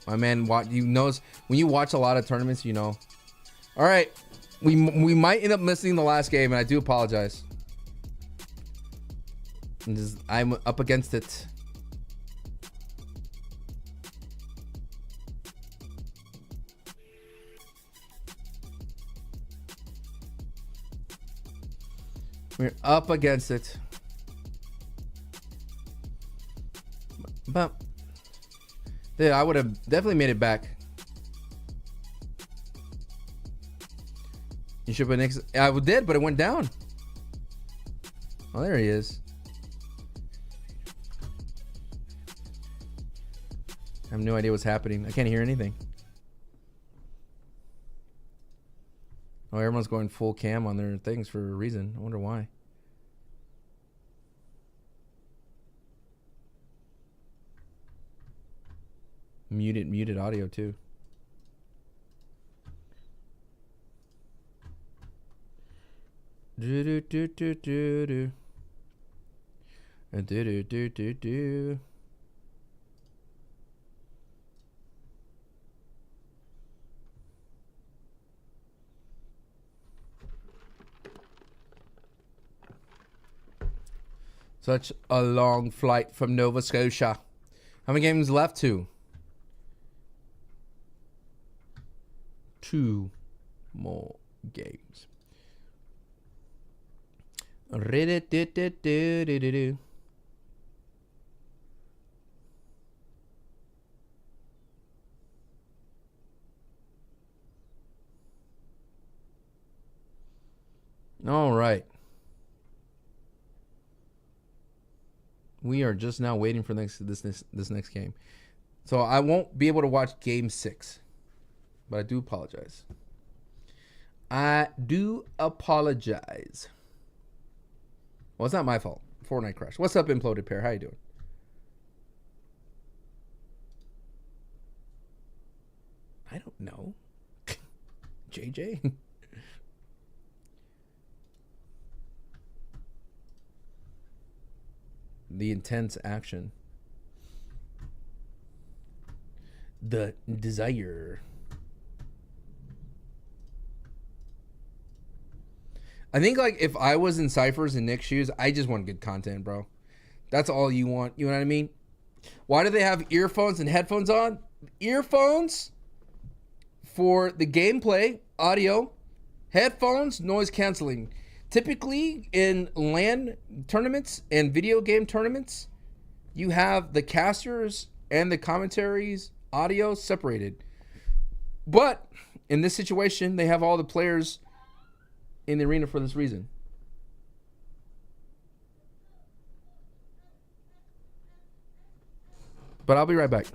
My man, you knows when you watch a lot of tournaments, you know. All right, we might end up missing the last game, and I do apologize. I'm up against it. We're up against it. But yeah, I would have definitely made it back. You should put next. I did, but it went down. Oh, there he is. I have no idea what's happening. I can't hear anything. Oh, everyone's going full cam on their things for a reason. I wonder why. Muted audio too. Do do do do do do. Do do do do do. Such a long flight from Nova Scotia. How many games left? 2. 2 more games. All right. We are just now waiting for this next game. So I won't be able to watch Game 6. But I do apologize. I do apologize. Well, it's not my fault. Fortnite crash. What's up, Imploded Pair? How you doing? I don't know. JJ? The intense action. The desire. I think, like, if I was in Cypher's and Nick's shoes, I just want good content, bro. That's all you want. You know what I mean? Why do they have earphones and headphones on? Earphones for the gameplay, audio. Headphones, noise canceling. Typically, in LAN tournaments and video game tournaments, you have the casters and the commentaries, audio separated. But in this situation, they have all the players in the arena for this reason. But I'll be right back.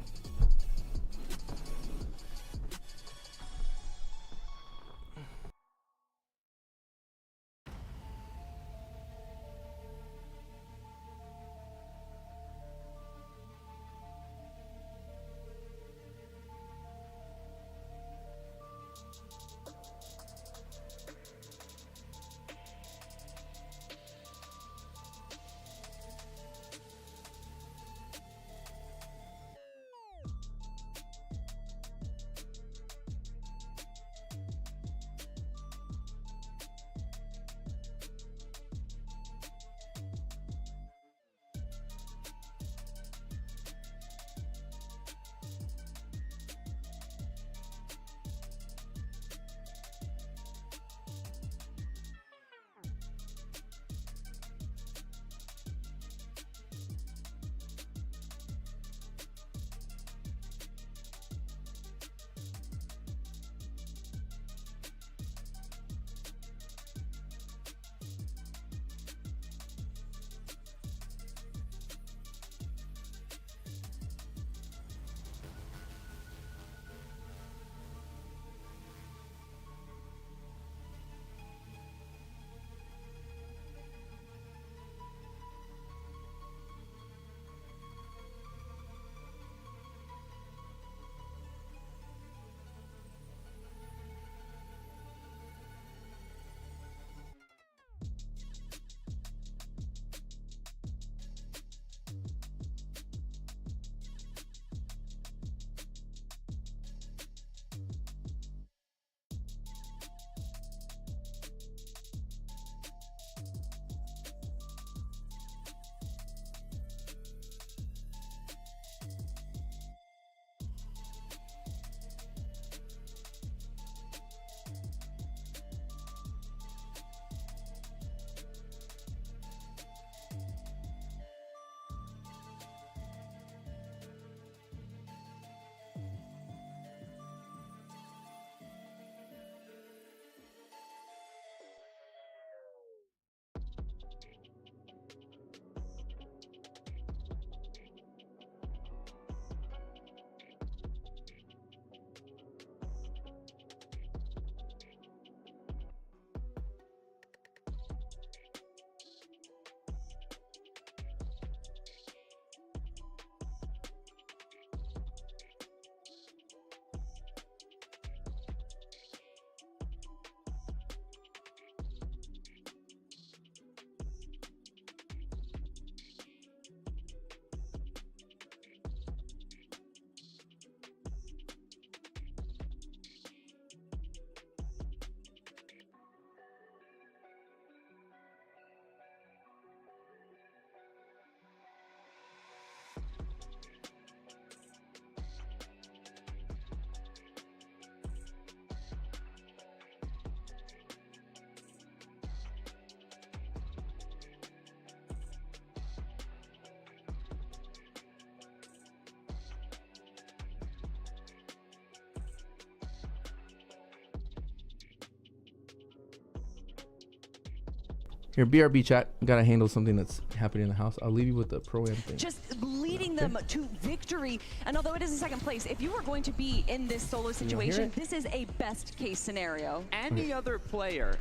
Here, BRB chat. Gotta handle something that's happening in the house. I'll leave you with the Pro-Am thing. Just leading bring them to victory. And although it is a second place, if you are going to be in this solo situation, this is a best case scenario. Any other player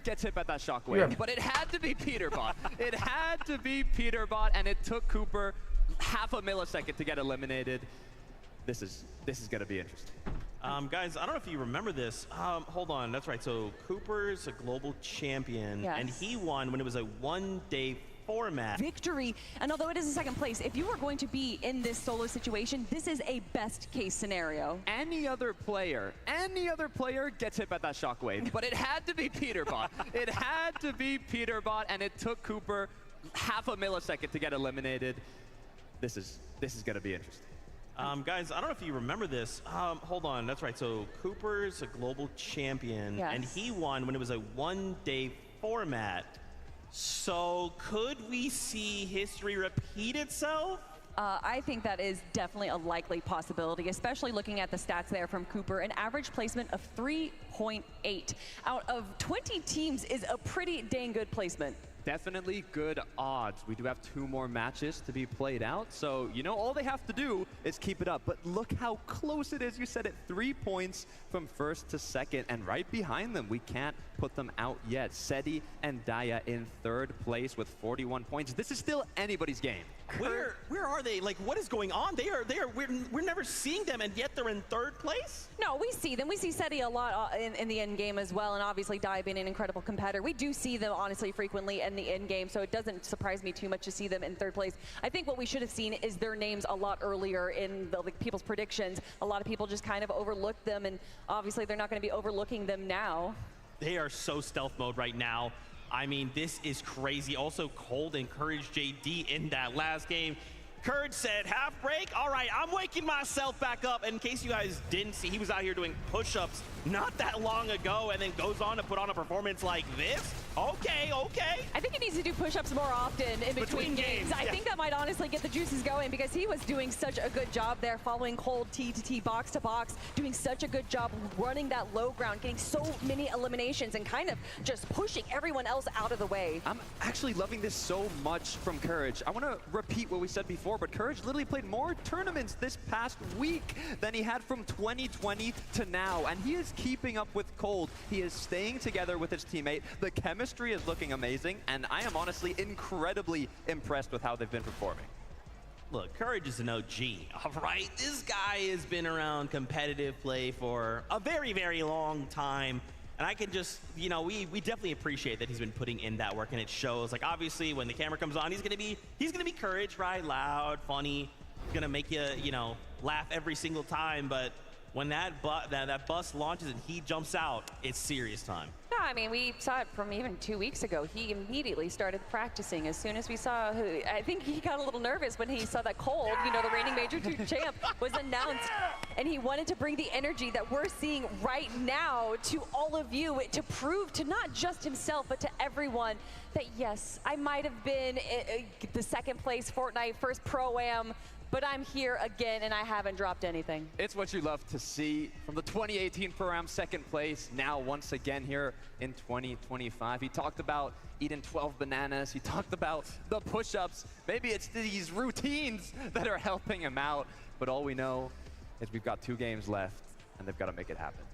gets hit by that shockwave, but it had to be Peterbot. It had to be Peterbot, and it took Cooper half a millisecond to get eliminated. This is gonna be interesting. Guys, I don't know if you remember this. Hold on, that's right. So Cooper's a global champion, and he won when it was a one-day format. Victory. And although it is a second place, if you are going to be in this solo situation, this is a best case scenario. Any other player gets hit by that shockwave, but it had to be Peterbot. It had to be Peterbot, and it took Cooper half a millisecond to get eliminated. This is gonna be interesting. Guys, I don't know if you remember this. Hold on, that's right. So Cooper's a global champion, and he won when it was a one-day format. So could we see history repeat itself? I think that is definitely a likely possibility, especially looking at the stats there from Cooper. An average placement of 3.8 out of 20 teams is a pretty dang good placement. Definitely good odds. We do have 2 more matches to be played out, so you know all they have to do is keep it up. But look how close it is. You said it, 3 points from first to second, and right behind them, we can't put them out yet. Seti and Daya in 3rd place with 41 points. This is still anybody's game. Where are they? Like, what is going on? We're never seeing them, and yet they're in 3rd place? No, we see them. We see Seti a lot in the end game as well, and obviously Daya being an incredible competitor. We do see them honestly frequently in the end game, so it doesn't surprise me too much to see them in 3rd place. I think what we should have seen is their names a lot earlier in the people's predictions. A lot of people just kind of overlooked them, and obviously they're not going to be overlooking them now. They are so stealth mode right now. I mean, this is crazy. Also, Cold and CourageJD in that last game. Courage said, half break? All right, I'm waking myself back up. And in case you guys didn't see, he was out here doing push-ups not that long ago and then goes on to put on a performance like this. Okay. I think he needs to do push-ups more often in between games. I think that might honestly get the juices going because he was doing such a good job there following Cold T to T, box to box, doing such a good job running that low ground, getting so many eliminations and kind of just pushing everyone else out of the way. I'm actually loving this so much from Courage. I want to repeat what we said before, but Courage literally played more tournaments this past week than he had from 2020 to now, and he is keeping up with Cold. He is staying together with his teammate. The chemistry is looking amazing, and I am honestly incredibly impressed with how they've been performing. Look, Courage is an OG, all right? This guy has been around competitive play for a very, very long time. And I can just, you know, we definitely appreciate that he's been putting in that work, and it shows. Like, obviously, when the camera comes on, he's gonna be Courage, right? Loud, funny, gonna make you, you know, laugh every single time. But when that bus launches and he jumps out, it's serious time. No, I mean, we saw it from even 2 weeks ago. He immediately started practicing as soon as we saw, I think he got a little nervous when he saw that Cold, you know, the reigning Major 2 champ, was announced. And he wanted to bring the energy that we're seeing right now to all of you to prove to not just himself, but to everyone that, yes, I might have been the 2nd place Fortnite, first Pro-Am, but I'm here again, and I haven't dropped anything. It's what you love to see from the 2018 Pro-Am 2nd place, now once again here in 2025. He talked about eating 12 bananas. He talked about the push-ups. Maybe it's these routines that are helping him out, but all we know is we've got 2 games left, and they've got to make it happen.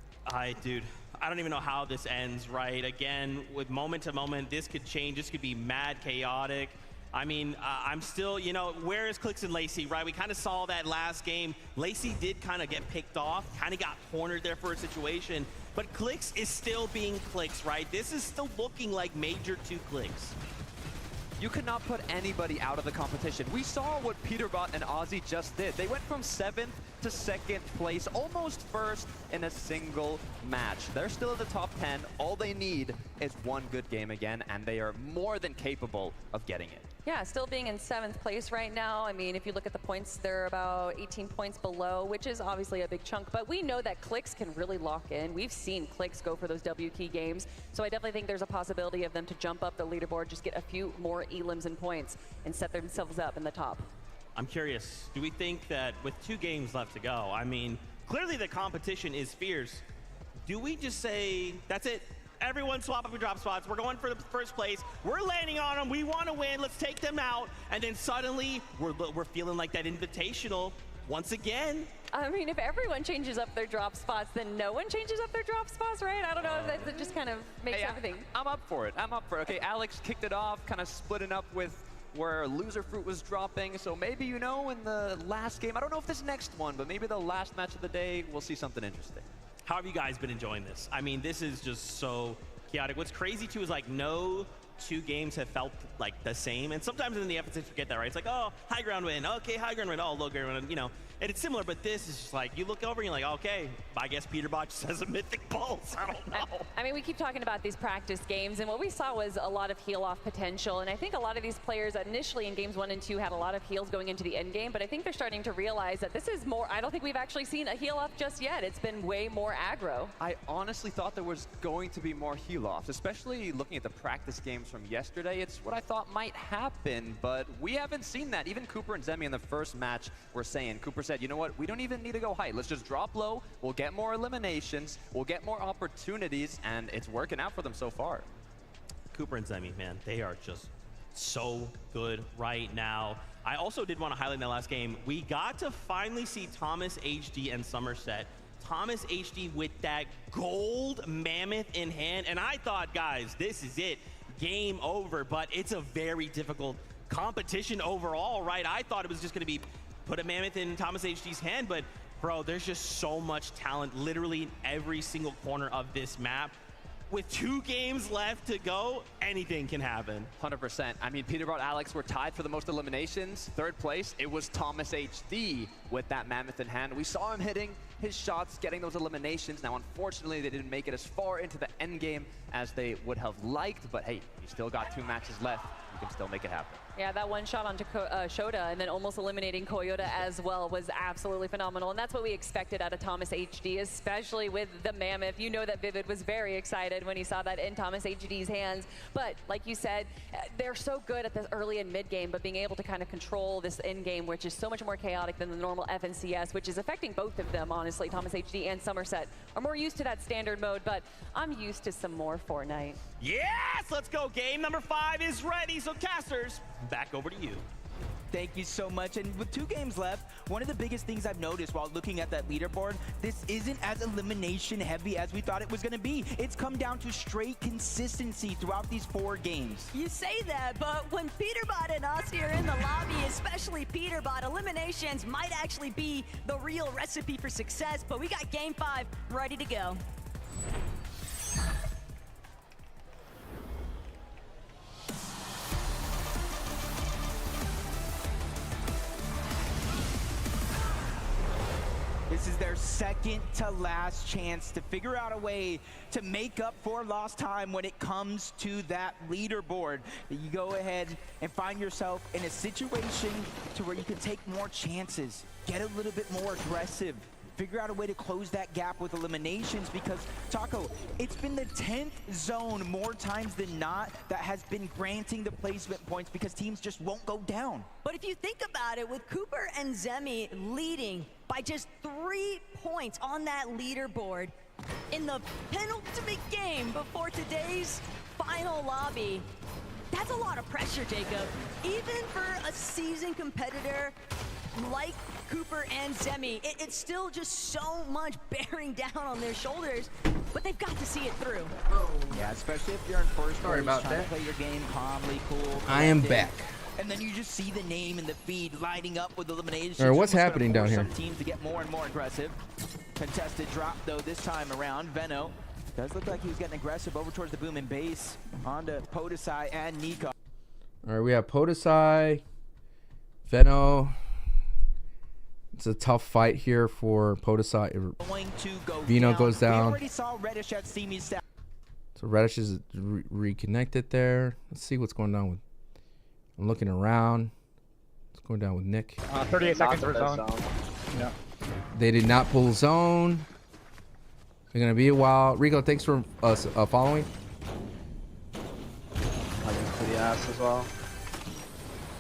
Dude, I don't even know how this ends, right? Again, with moment to moment, this could change. This could be mad chaotic. I mean, I'm still, you know, where is Clix and Lacey, right? We kind of saw that last game. Lacey did kind of get picked off, kind of got cornered there for a situation, but Clix is still being Clix, right? This is still looking like Major 2 Clix. You cannot put anybody out of the competition. We saw what Peterbot and Aussie just did. They went from 7th to 2nd place, almost first in a single match. They're still in the top 10. All they need is 1 good game again, and they are more than capable of getting it. Yeah, still being in 7th place right now. I mean, if you look at the points, they're about 18 points below, which is obviously a big chunk, but we know that Clix can really lock in. We've seen Clix go for those W key games, so I definitely think there's a possibility of them to jump up the leaderboard, just get a few more elims and points, and set themselves up in the top. I'm curious, do we think that with 2 games left to go, I mean, clearly the competition is fierce. Do we just say, that's it? Everyone swap up your drop spots. We're going for the first place. We're landing on them. We want to win. Let's take them out. And then suddenly, we're feeling like that invitational once again. I mean, if everyone changes up their drop spots, then no one changes up their drop spots, right? I don't know if that just kind of makes everything. I'm up for it. I'm up for it. Okay, Alex kicked it off, kind of splitting up with where Loserfruit was dropping. So maybe, you know, in the last game, I don't know if this next one, but maybe the last match of the day, we'll see something interesting. How have you guys been enjoying this? I mean, this is just so chaotic. What's crazy too is like no two games have felt like the same. And sometimes in the FNCS you forget that, right? It's like, oh, high ground win. Okay, high ground win. Oh, low ground win. You know, and it's similar, but this is just like, you look over and you're like, okay, I guess Peterbot just has a mythic pulse. I don't know. I mean, we keep talking about these practice games, and what we saw was a lot of heal-off potential. And I think a lot of these players initially in games 1 and 2 had a lot of heals going into the end game, but I think they're starting to realize that this is more, I don't think we've actually seen a heal-off just yet. It's been way more aggro. I honestly thought there was going to be more heal-offs, especially looking at the practice games from yesterday. It's what I thought might happen, but we haven't seen that. Even Cooper and Zemi in the first match were saying, Cooper said, you know what, we don't even need to go high. Let's just drop low. We'll get more eliminations. We'll get more opportunities, and it's working out for them so far. Cooper and Zemi, man, they are just so good right now. I also did want to highlight in that last game, we got to finally see Thomas HD and Sommerset. Thomas HD with that gold mammoth in hand, and I thought, guys, this is it. Game over, but it's a very difficult competition overall, right? I thought it was just going to be put a mammoth in Thomas HD's hand, but bro, there's just so much talent literally in every single corner of this map. With 2 games left to go, anything can happen. 100%. I mean, Peterbot and Alex were tied for the most eliminations. 3rd place, it was Thomas HD with that mammoth in hand. We saw him hitting his shots, getting those eliminations. Now, unfortunately, they didn't make it as far into the end game as they would have liked, but hey, you still got 2 matches left. You can still make it happen. Yeah, that one shot onto Shota and then almost eliminating Koyota as well was absolutely phenomenal. And that's what we expected out of Thomas HD, especially with the mammoth. You know that Vivid was very excited when he saw that in Thomas HD's hands. But like you said, they're so good at this early and mid game, but being able to kind of control this end game, which is so much more chaotic than the normal FNCS, which is affecting both of them, honestly. Thomas HD and Sommerset are more used to that standard mode, but I'm used to some more Fortnite. Yes, let's go. Game number 5 is ready. So casters, back over to you. Thank you so much. And with 2 games left, one of the biggest things I've noticed while looking at that leaderboard, this isn't as elimination heavy as we thought it was going to be. It's come down to straight consistency throughout these 4 games. You say that, but when Peterbot and Aussie are in the lobby, especially Peterbot, eliminations might actually be the real recipe for success. But we got game 5 ready to go. This is their second to last chance to figure out a way to make up for lost time when it comes to that leaderboard. You go ahead and find yourself in a situation to where you can take more chances, get a little bit more aggressive, figure out a way to close that gap with eliminations, because Taco, it's been the 10th zone more times than not that has been granting the placement points because teams just won't go down. But if you think about it, with Cooper and Zemi leading by just 3 points on that leaderboard in the penultimate game before today's final lobby, that's a lot of pressure, Jacob. Even for a seasoned competitor like Cooper and Zemi, it's still just so much bearing down on their shoulders, but they've got to see it through. Yeah, especially if you're in first Sorry place, about trying that. to play your game calmly, cool. I am collected. back. And then you just see the name in the feed lining up with eliminations. All right, what's It's gonna happening down force here? Some teams to get more and more aggressive. Contested drop though this time around. Veno does look like he was getting aggressive over towards the boom and base onto Podesai and Nico. All right, we have Podesai, Veno. It's a tough fight here for Podesai. Going to go Veno goes We down. already saw Reddish at Simi's stat. So Reddish is reconnected there. Let's see what's going on with. I'm looking around. What's going down with Nick? 38 seconds for zone. Yeah. They did not pull zone. They're gonna be a while. Rico, thanks for us following. I think pretty ass as well.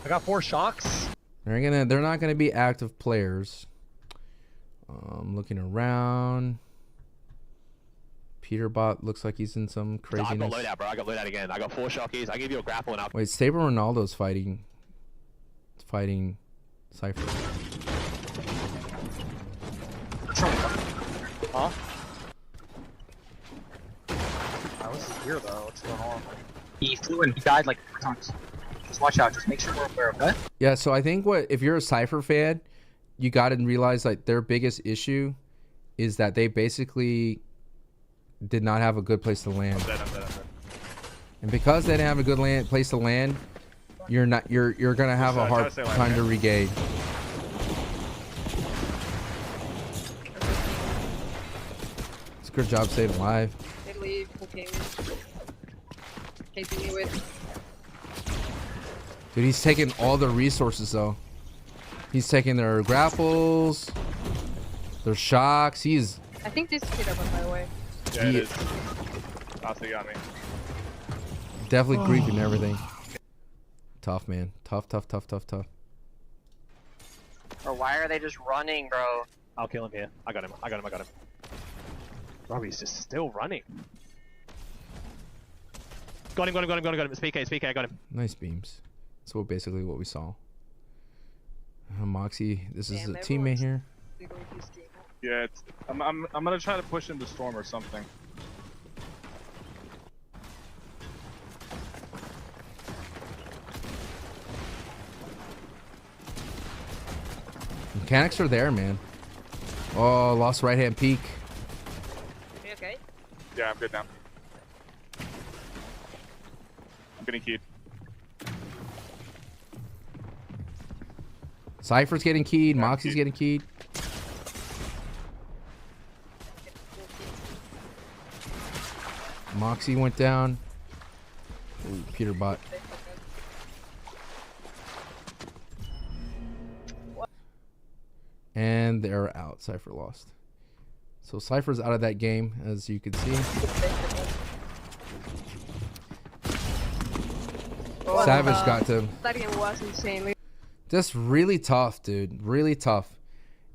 I got 4 shocks. They're not gonna be active players. Looking around. Peterbot looks like he's in some I craziness. got loadout, bro. I got loadout again. I got 4 shockies. I give you a grapple and I'll... Wait, Saber Ronaldo's fighting Cypher. Huh? I was here though. What's going on? He flew and he died like 4 times. Just watch out. Just make sure we're aware of that. Yeah, so I think if you're a Cypher fan, you got to realize like their biggest issue is that they basically did not have a good place to land. I'm dead. And because they didn't have a good place to land, you're gonna have a hard time to regain. It's a good job staying alive. They leave. Okay. Chasing me with. Dude, he's taking all their resources though. He's taking their grapples, their shocks. I think this is Peterbot, by the way. Yeah, it is. Aussie got me. Definitely creeping everything. Tough, man. Tough. Or why are they just running, bro? I'll kill him here. I got him. Bro, he's just still running. Got him. It's PK, I got him. Nice beams. That's basically what we saw. Moxie, this is a teammate here. Yeah, I'm gonna try to push into Storm or something. Mechanics are there, man. Oh, lost right hand peek. You okay? Yeah, I'm good now. I'm getting keyed. Cypher's getting keyed. Moxie's getting keyed. Moxie went down. Ooh, Peterbot. And they're out. Cypher lost. So Cypher's out of that game, as you can see. Savage got to him. That game was insane. Just really tough, dude. Really tough.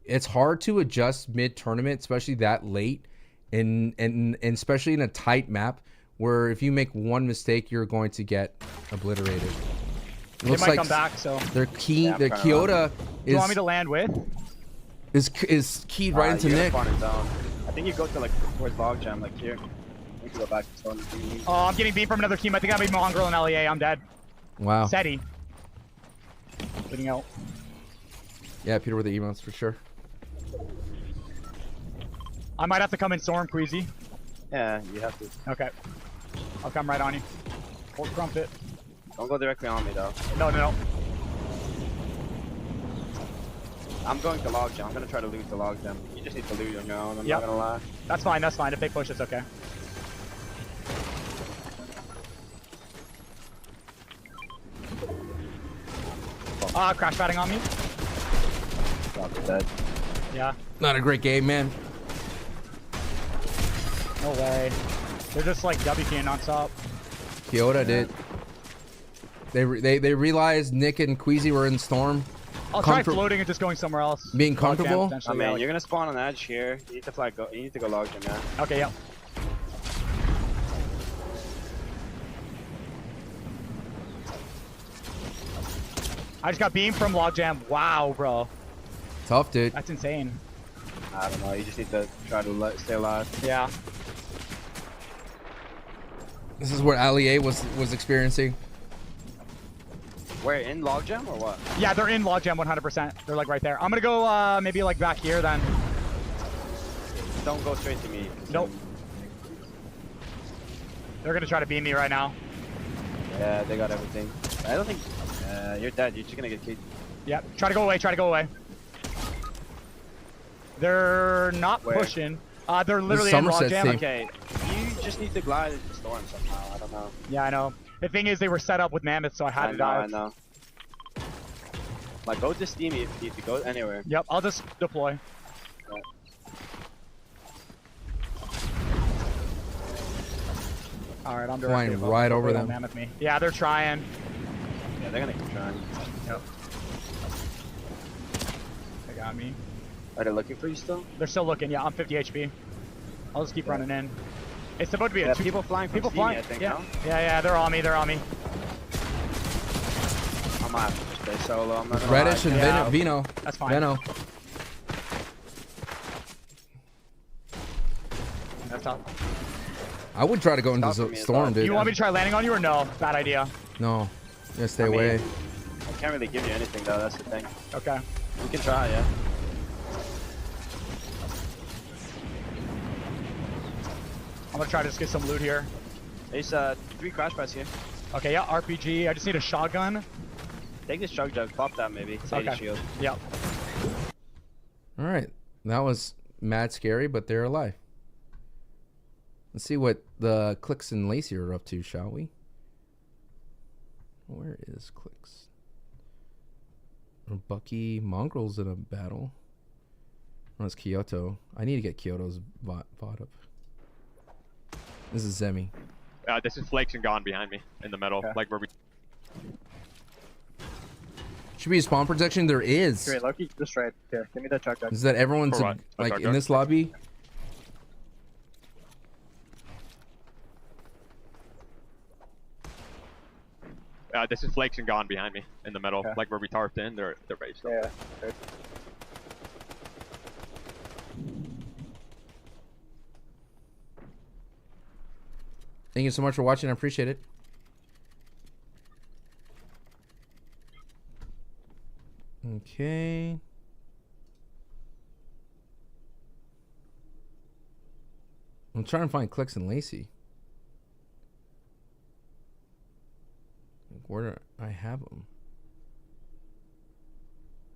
It's hard to adjust mid-tournament, especially that late, and especially in a tight map where if you make one mistake, you're going to get obliterated. They might come back, so their Kyoto do you want me to land with? Is keyed right into Nick. I think you go to like towards logjam, like here. You can go back to spawn. Oh, I'm getting beat from another team. I think I'm being Mongraal and LEA. I'm dead. Wow. SETI. Bleeding out. Yeah, Peter with the emotes for sure. I might have to come in Storm, Queasy. Yeah, you have to. Okay. I'll come right on you. Hold crumpet. Don't go directly on me though. No. I'm going to logjam. I'm gonna try to loot the logjam. You just need to loot on your own. I'm not gonna lie. That's fine. If they push, it's okay. Crash batting on me. Dead. Yeah. Not a great game, man. No way. They're just like W-keying non-stop. Kyoto did. They realized Nick and Queasy were in Storm. I'll try floating and just going somewhere else. Being comfortable? I mean, you're gonna spawn on the edge here. You need to flag. You need to go logjam, yeah. Okay, yeah. I just got beamed from logjam. Wow, bro. Tough, dude. That's insane. I don't know. You just need to try to stay alive. Yeah. This is what LEA was experiencing. Where, in logjam or what? Yeah, they're in logjam 100%. They're like right there. I'm gonna go maybe like back here then. Don't go straight to me. Nope. They're gonna try to beam me right now. Yeah, they got everything. I don't think you're dead. You're just gonna get killed. Yeah, try to go away. They're not pushing. They're literally in logjam. Okay, you just need to glide into the storm somehow. I don't know. Yeah, I know. The thing is, they were set up with mammoths, so I had to dive. I know. Like, go to Steamy if you need to go anywhere. Yep, I'll just deploy. Right. Alright, I'm flying right over them. Mammoth me. Yeah, they're trying. Yeah, they're gonna keep trying. Yep. They got me. Are they looking for you still? They're still looking. Yeah, I'm 50 HP. I'll just keep running in. It's about to be a people flying from people C, flying. I think, yeah. no? Yeah, they're on me. They're on me. I might have to just stay solo. I'm not gonna Reddish lie. and Veno. That's fine. Veno. That's top. I would try to go into Stop the me as storm, well. dude. You want me to try landing on you or no? Bad idea. No. Yeah, stay I mean, away. I can't really give you anything though. That's the thing. Okay. We can try, yeah. I'm gonna try to just get some loot here. There's 3 crash pads here. Okay, yeah, RPG. I just need a shotgun. Take this chug jug, pop that maybe. Save Okay. shield. Yep. All right. That was mad scary, but they're alive. Let's see what the Clix and Lacey are up to, shall we? Where is Clix? Bucky Mongraal's in a battle. Oh, it's Kyoto. I need to get Kyoto's bot up. This is Zemi. This is Flakes and Gone behind me in the middle, like where we. Should be a spawn protection. There is. Great, Loki, just right here. Give me that chug jug. Is that everyone's For what? like Chug in jug? this lobby? This is Flakes and Gone behind me in the middle, like where we tarped in. They're ready. So. Yeah. Okay. Thank you so much for watching. I appreciate it. Okay. I'm trying to find Clix and Lacey. Where do I have them?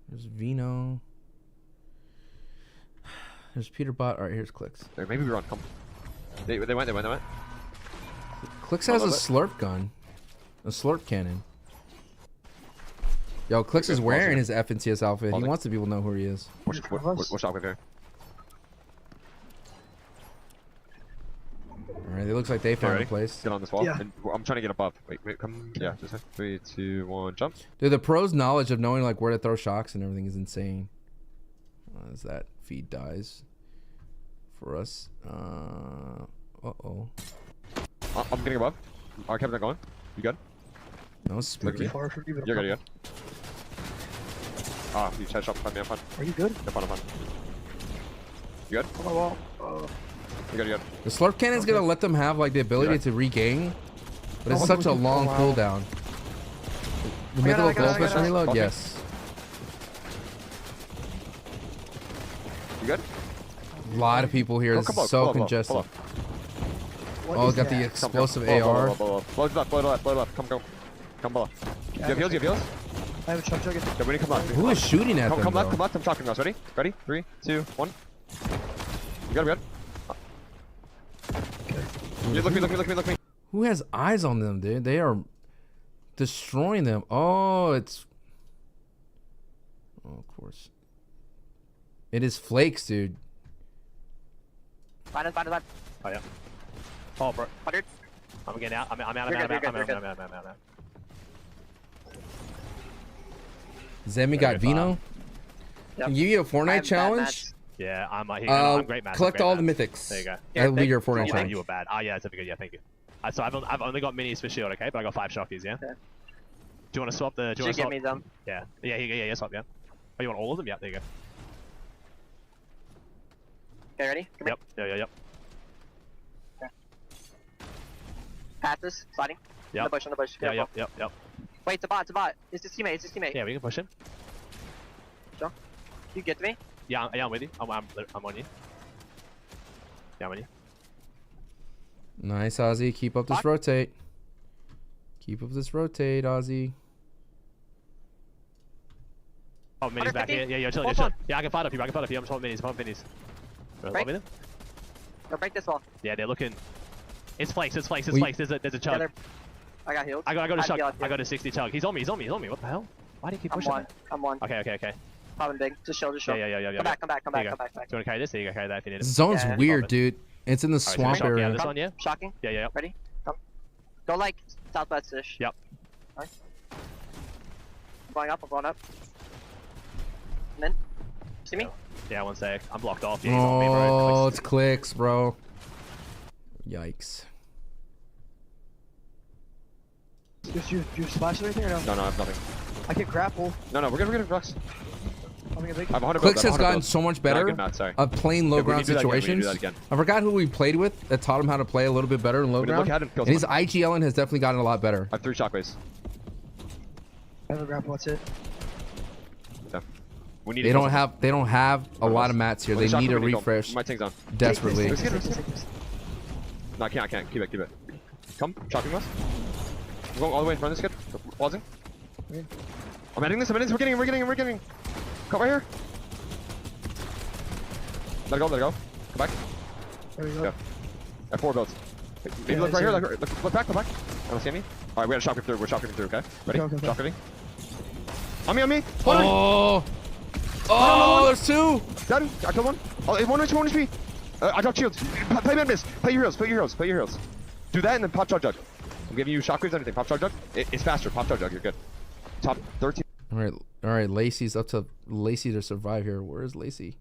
There's Veno. There's Peterbot. All right, here's Clix. Maybe we're on. They went. Clix has a slurp gun. A slurp cannon. Yo, Clix is wearing his FNCS outfit. He wants the people to know who he is. What's up with here? Alright, it looks like they found a place. Get on this wall. Yeah. And I'm trying to get above. Wait, come. Yeah, just 3, 2, 1, jump. Dude, the pros' knowledge of knowing like where to throw shocks and everything is insane. As that feed dies for us. Uh-oh. I'm getting above. I kept that going. You good? No, spooky. You're good, you're good. Ah, you touched up. I'm fine. Are you good? I'm fine. You good? On the wall. You good, you good. The slurp cannon's gonna let them have like the ability to regain, but it's such a long cooldown. The mythical goldfish reload, Okay. yes. You good? A lot of people here. This is so congested. Oh, got the explosive AR. Blow it left. Come below. You have heals? I have a chug jug. Yeah, ready, come left. Who is shooting at them, Come left, though? I'm talking to us. Ready? 3, 2, 1. You good? Look me. Who has eyes on them, dude? They are destroying them. Oh, it's... Oh, of course. It is Flakes, dude. Find it. Oh, yeah. Oh, bro. 100. I'm getting out. I'm out. Zemi got Veno. Can give you a Fortnite challenge? Yeah, I'm great match. Collect all the mythics. There you go. That'll be your Fortnite You challenge. you were bad. Yeah, it's good. Yeah, thank you. So I've only got minis for shield, okay? But I got 5 shockies, yeah? Okay. Do you want to swap the... Give me them. Yeah, swap, yeah. Oh, you want all of them? Yeah, there you go. Okay, ready? Come here. Yep. Pass this. Sliding. Yep. In the bush. Yep. Wait, it's a bot. It's his teammate. Yeah, we can push him. Sure. You get to me? Yeah, I'm with you. I'm on you. Yeah, I'm on you. Nice, Aussie. Keep up this rotate. Aussie. Oh, minis back here. Yeah, you're chilling. Yeah, I can fight up you. I'm just holding minis. Break. Go break this wall. Yeah, they're looking. It's Flakes. There's a chug. Yeah, I got healed. I got a chug. I got a 60 chug. He's on me. What the hell? Why do you keep pushing? I'm one. Okay. Popping big. Just shield. Yeah. Come back. Do you want to carry this? There you go. Carry that if you need it. This zone's weird, dude. It's in the swamp so area. Yeah, this one, yeah. Shocking. Yeah. Ready? Come. Go like southwest-ish. Yep. Alright. I'm going up. And then, see me? Yeah, one sec. I'm blocked off. Oh, it's Clix, bro. Yikes. Do you splash or anything or no? No, I have nothing. I can grapple. No, we're good, Flux. I'm gonna I have 100 Clix has gotten builds. so much Nah, better good match, sorry. of playing low Yeah, we ground need to do that again, we need to do situations. that again. I forgot who we played with that taught him how to play a little bit better in low We need to ground. look at him, kill And his someone. IGLing has definitely gotten a lot better. I have 3 shockwaves. I have a grapple, that's it. Yeah. We need They don't have a lot of mats here. They need a refresh My thing's on. desperately. No, I can't. Keep it. Come, chopping us. I'm going all the way in front of this kid. Pausing. I'm hitting this. We're getting. Come right here. Let it go. Come back. There we go. Yeah. I have 4 builds. Maybe look right here. Look back. I don't see any. Alright, we gotta shock him through. We're shocking him through, okay? Ready? Okay. Shock ready. On me. Oh, there's 2. Dead. I killed one. Oh, one HP. I dropped shields. Play man miss. Play your heroes. Do that and then pop charge jug. I'm giving you shockwaves, anything. Pop charge jug. It's faster. Pop charge jug. You're good. Top 13. All right. Lacey's up to Lacey to survive here. Where is Lacey?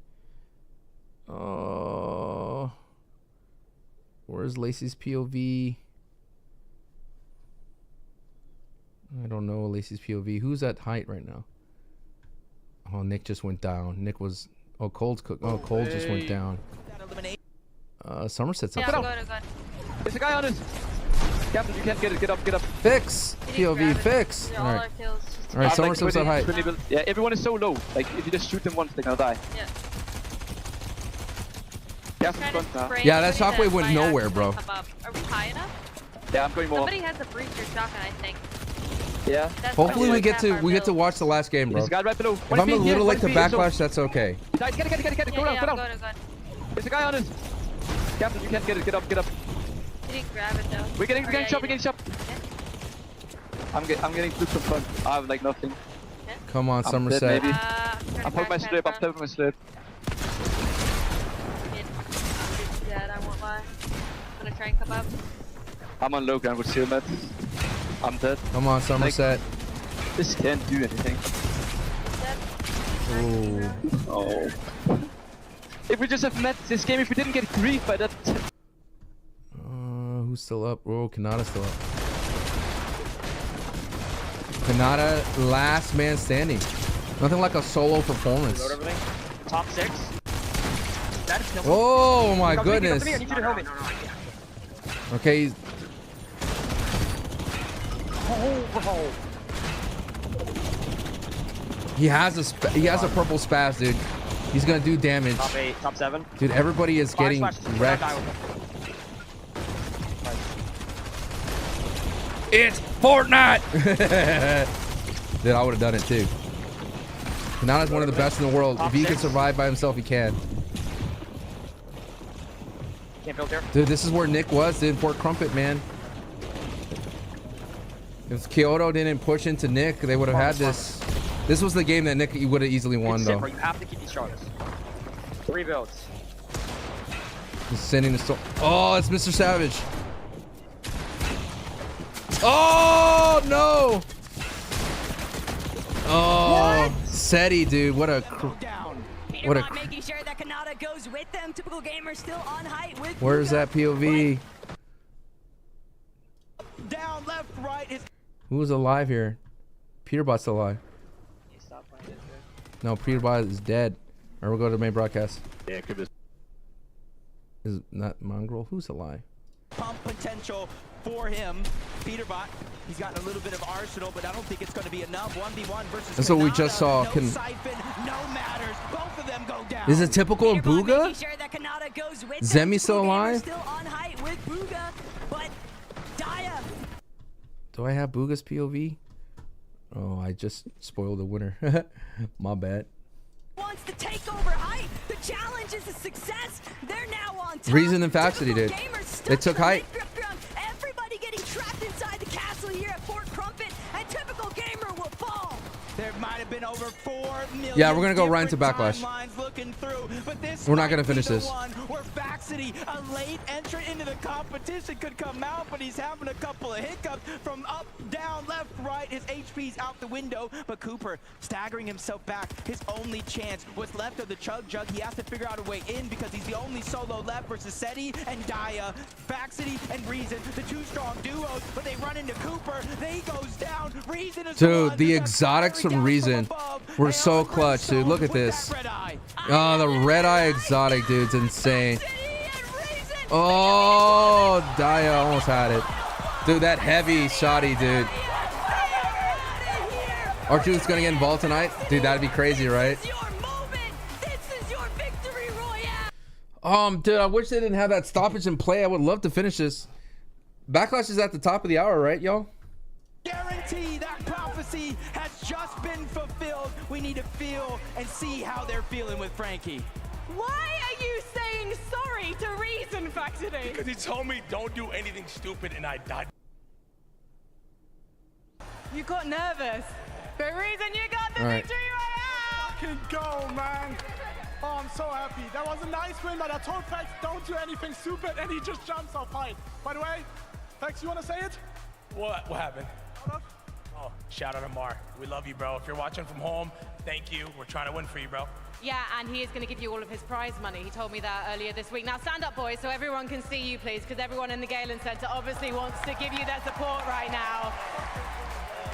Oh, where's Lacey's POV? I don't know Lacey's POV. Who's at height right now? Oh, Nick just went down. Nick was. Oh, Cold's cook. Oh, Cold just went down. Somerset's up. Yeah, I'm going. There's a guy on us. Captain, you can't get it. Get up. Fix. POV fix. All right. All right. Somerset's at height. Yeah, everyone is so low. Like, if you just shoot them once, they're gonna die. Yeah. Yeah, that shockwave went nowhere, bro. Are we high enough? Yeah, I'm going more. Somebody has a breacher shotgun, I think. Yeah. Hopefully we get to watch the last game, bro. There's a guy right below. If I'm a little late to backlash, that's okay. Nice, get it. Go down. There's a guy on us. Captain, you can't get it. Get up. He didn't grab it though. We're getting shot. I'm getting through from front. I have like nothing. Come on, I'm Sommerset. dead, maybe. I'm poking my slip. Dead, I won't lie. I'm gonna try and come up. I'm on low ground with shield mat. I'm dead. Come on, Sommerset. Like, this can't do anything. Oh. If we just have met this game, if we didn't get grief by that. Who's still up? Oh, Kanata's still up. Kanata, last man standing. Nothing like a solo performance. Load everything. Top 6. Oh my goodness. I need you to help me. Okay. He has a purple spaz, dude. He's gonna do damage. Top 8, top 7. Dude, everybody is getting wrecked. It's Fortnite! Dude, I would have done it too. Kanata's one of the best in the world. If he can survive by himself, he can. Can't build here. Dude, this is where Nick was, dude. Fort Crumpet, man. If Kyoto didn't push into Nick, they would have had this. This was the game that Nick would have easily won, though. You have to keep these charges. 3 builds. He's sending the storm. Oh, it's MrSavage. Oh no! Oh, Seti, dude, what a making sure that Kanata goes with them. TypicalGamer still on height with. Where's that POV? Down, left, right. Who's alive here? Peterbot's still alive. No, Peterbot is dead. Or we'll go to the main broadcast. Yeah, it could be. Is not Mongraal? Who's alive? Pump potential for him. Peterbot, he's got a little bit of arsenal, but I don't think it's going to be enough. 1v1 versus That's what we just saw. No siphon, no matters. Both of them go down. Is it typical of Bugha? Zemi still alive? Still on height with Bugha, but Daya. Do I have Bugha's POV? Oh, I just spoiled the winner. My bad. Wants to take over height. The challenge is a success. They're now on top. Reason and Faxity did. They took height. Everybody getting trapped inside the castle here at Fort Crumpet, and TypicalGamer will fall. There might have been over 4 million. Yeah, we're gonna go right into backlash. We're not gonna finish this. Where Faxity, a late entrant into the competition, could come out, but he's having a couple of hiccups from up, down, left, right. His HP's out the window, but Cooper staggering himself back. His only chance was left of the chug jug. He has to figure out a way in because he's the only only solo left versus Seti and Daya. Baxity and Reason, the two strong duos, but they run into Cooper. He goes down. Reason is Dude, the exotics from Reason were so clutch, dude. Look at this. Oh, the red eye exotic, dude's insane. Oh, Daya almost had it. Dude, that heavy shoddy, dude. R2's gonna get involved tonight? Dude, that'd be crazy, right? Dude, I wish they didn't have that stoppage in play. I would love to finish this. Backlash is at the top of the hour, right, y'all? Guarantee that prophecy has just been fulfilled. We need to feel and see how they're feeling with Frankie. Why are you saying sorry to Reason, Baxity? Because he told me don't do anything stupid and I died. You got nervous. But Reason, you got the victory royale! Fucking go, man. Oh, I'm so happy. That was a nice win, but I told Fax don't do anything stupid, and he just jumps off fine. By the way, Fax, you want to say it? What happened? Oh, shout out to Mar. We love you, bro. If you're watching from home, thank you. We're trying to win for you, bro. Yeah, and he is going to give you all of his prize money. He told me that earlier this week. Now stand up, boys, so everyone can see you, please, because everyone in the Galen Center obviously wants to give you their support right now.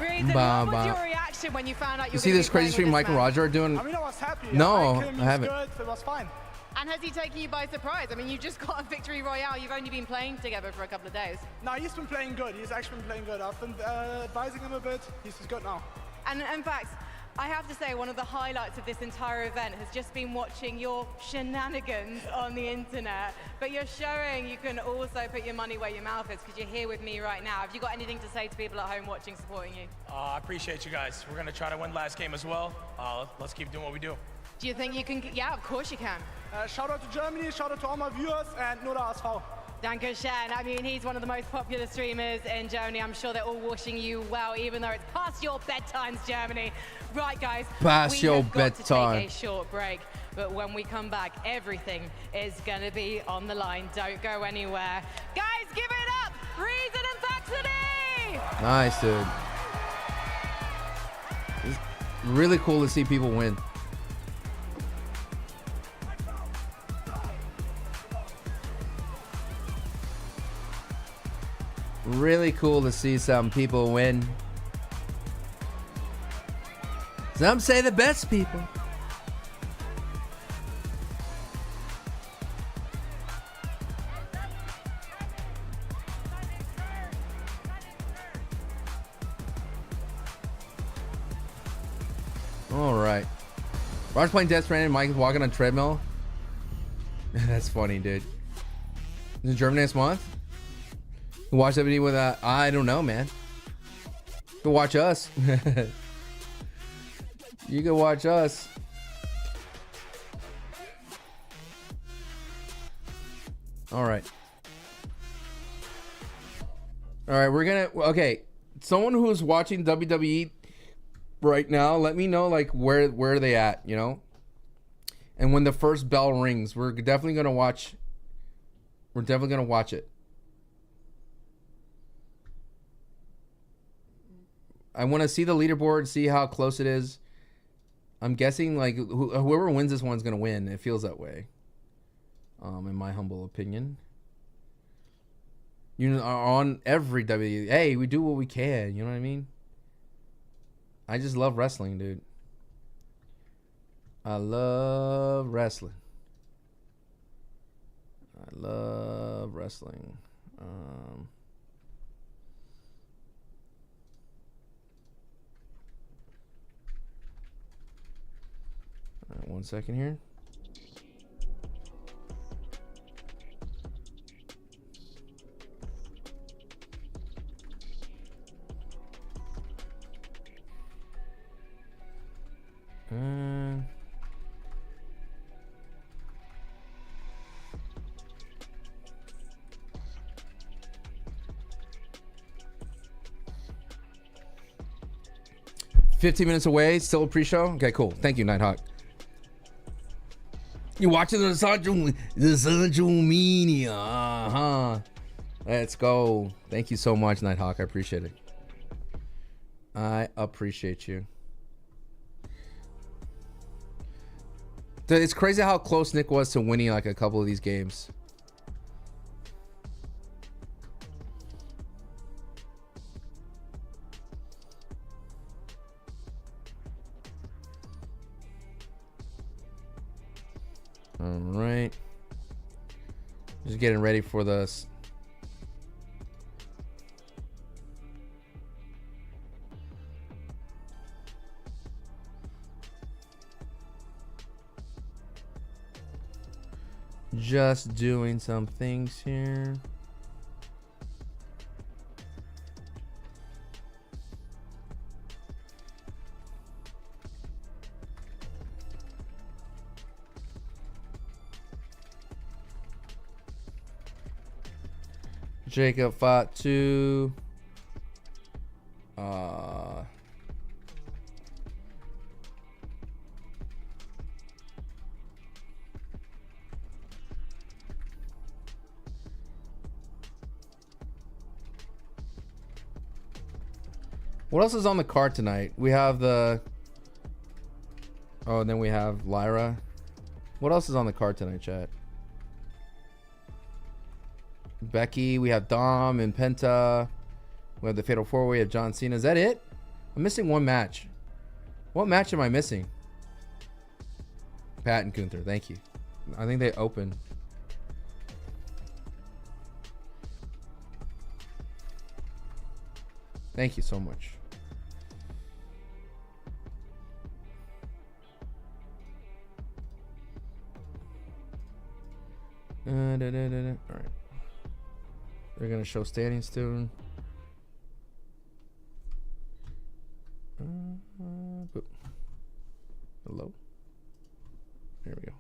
Reason, what was your reaction when you found out you were see this crazy stream Mike and Roger are doing? I mean, I was happy. No, I haven't. Good. It was fine. And has he taken you by surprise? I mean, you just got a victory royale. You've only been playing together for a couple of days. No, he's been playing good. He's actually been playing good. I've been advising him a bit. He's good now. And in fact, I have to say one of the highlights of this entire event has just been watching your shenanigans on the internet. But you're showing you can also put your money where your mouth is because you're here with me right now. Have you got anything to say to people at home watching, supporting you? I appreciate you guys. We're going to try to win last game as well. Let's keep doing what we do. Do you think you can? Yeah, of course you can. Shout out to Germany, shout out to all my viewers, and nur der ASV. Dankeschön. I mean, he's one of the most popular streamers in Germany. I'm sure they're all wishing you well, even though it's past your bedtimes, Germany. Right, guys. Past your bedtime. To take a short break, but when we come back, everything is going to be on the line. Don't go anywhere. Guys, give it up. Reason and Baxity. Nice, dude. It's really cool to see people win. Really cool to see some people win. Some say the best people. All right. Roger's playing Death Stranding. Mike is walking on a treadmill. That's funny, dude. Is it Germany next month? Watch that video with I don't know, man. You can watch us. You can watch us. All right. We're gonna. Okay, someone who's watching WWE right now, let me know like where are they at, you know. And when the first bell rings, we're definitely gonna watch. We're definitely gonna watch it. I want to see the leaderboard, see how close it is. I'm guessing like whoever wins this one's gonna win. It feels that way. In my humble opinion. You are on every WWE. Hey, we do what we can. You know what I mean? I just love wrestling, dude. I love wrestling. I love wrestling. All right, 1 second here. $15 minutes away, still a pre-show? Okay, cool. Thank you, Nighthawk. You watching the Sancho Mania? Let's go. Thank you so much, Nighthawk. I appreciate it. I appreciate you. Dude, it's crazy how close Nick was to winning like a couple of these games. All right. Just getting ready for this. Just doing some things here. Jacob fought two. What else is on the card tonight? We have the... Oh, and then we have Lyra. What else is on the card tonight, chat? Becky, we have Dom and Penta. We have the Fatal 4-Way of John Cena. Is that it? I'm missing one match. What match am I missing? Pat and Gunther, thank you. I think they open. Thank you so much. All right. They're gonna show standings soon. Hello. There we go.